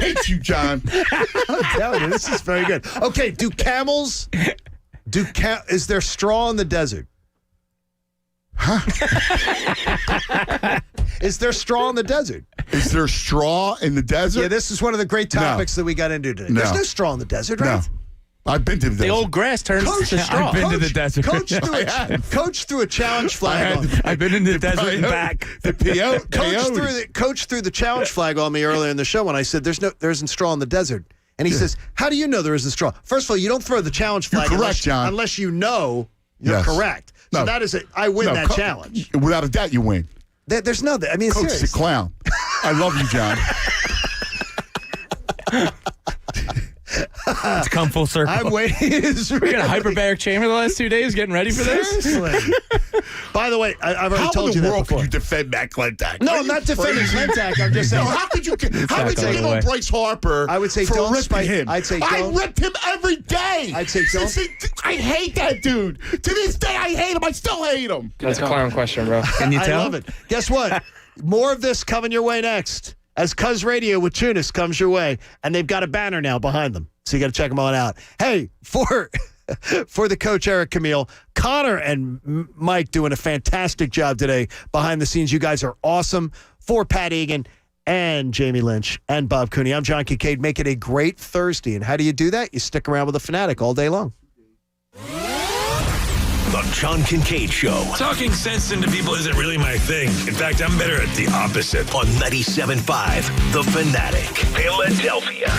Hate you, John. I'm telling you, this is very good. Okay, is there straw in the desert? Is there straw in the desert? Is there straw in the desert? Yeah, this is one of the great topics that we got into today. No. There's no straw in the desert, right? I've been to the desert. The old grass turns to straw. I've been to the desert. Coach threw a challenge flag on me. I've been in the desert and back. Coach threw the challenge flag on me earlier in the show when I said there isn't straw in the desert. And he says, how do you know there isn't straw? First of all, you don't throw the challenge flag unless you know you're correct. So that is it. I win that challenge. Without a doubt, you win. There's no, I mean, Coach seriously. is a clown. I love you, John. It's come full circle. I'm waiting. We got a hyperbaric chamber the last 2 days getting ready for this? Seriously. By the way, I've already told you that before. How in the world could you defend Matt Klentak? No, I'm not defending Klentak. I'm just saying. No, how would you give on Bryce Harper I would say for don't ripping him? I'd say I don't. ripped him every day. I'd say don't. I hate that dude. To this day, I hate him. I still hate him. That's a clown question, bro. Can you tell? I love it. Guess what? More of this coming your way next. As Cuz Radio with Tunis comes your way, and they've got a banner now behind them. So you got to check them all out. Hey, for the coach, Eric Camille, Connor and Mike doing a fantastic job today behind the scenes. You guys are awesome. For Pat Egan and Jamie Lynch and Bob Cooney, I'm John Kincade. Make it a great Thursday. And how do you do that? You stick around with the Fanatic all day long. The John Kincade Show. Talking sense into people isn't really my thing. In fact, I'm better at the opposite. On 97.5 The Fanatic, Philadelphia.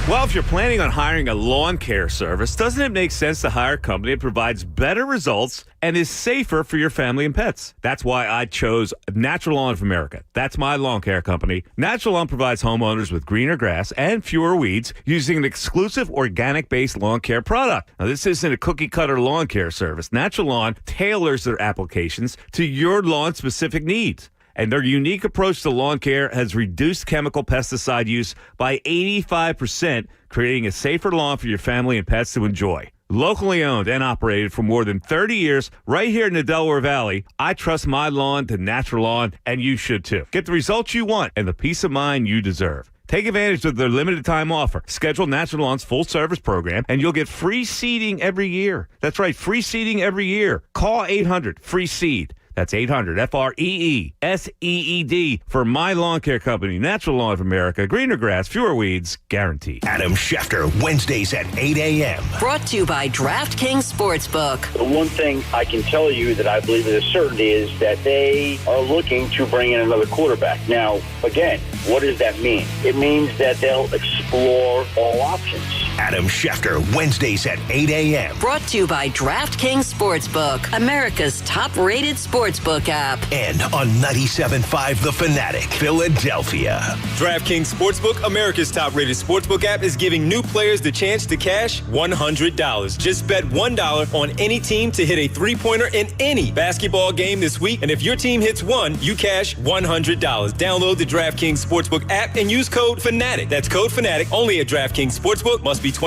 Well, if you're planning on hiring a lawn care service, doesn't it make sense to hire a company that provides better results and is safer for your family and pets? That's why I chose Natural Lawn of America. That's my lawn care company. Natural Lawn provides homeowners with greener grass and fewer weeds using an exclusive organic-based lawn care product. Now, this isn't a cookie-cutter lawn care service. Natural Lawn tailors their applications to your lawn-specific needs. And their unique approach to lawn care has reduced chemical pesticide use by 85%, creating a safer lawn for your family and pets to enjoy. Locally owned and operated for more than 30 years right here in the Delaware Valley, I trust my lawn to Natural Lawn, and you should too. Get the results you want and the peace of mind you deserve. Take advantage of their limited time offer. Schedule Natural Lawn's full service program, and you'll get free seeding every year. That's right, free seeding every year. Call 800-FREE-SEED. That's 800-FREE-SEED for my lawn care company, Natural Lawn of America. Greener grass, fewer weeds, guaranteed. Adam Schefter, Wednesdays at 8 a.m. Brought to you by DraftKings Sportsbook. The one thing I can tell you that I believe with a certainty is that they are looking to bring in another quarterback. Now, again, what does that mean? It means that they'll explore all options. Adam Schefter, Wednesdays at 8 a.m. Brought to you by DraftKings Sportsbook, America's top-rated sportsbook app. And on 97.5 The Fanatic, Philadelphia. DraftKings Sportsbook, America's top-rated sportsbook app, is giving new players the chance to cash $100. Just bet $1 on any team to hit a three-pointer in any basketball game this week. And if your team hits one, you cash $100. Download the DraftKings Sportsbook app and use code FANATIC. That's code FANATIC only at DraftKings Sportsbook. Must be 21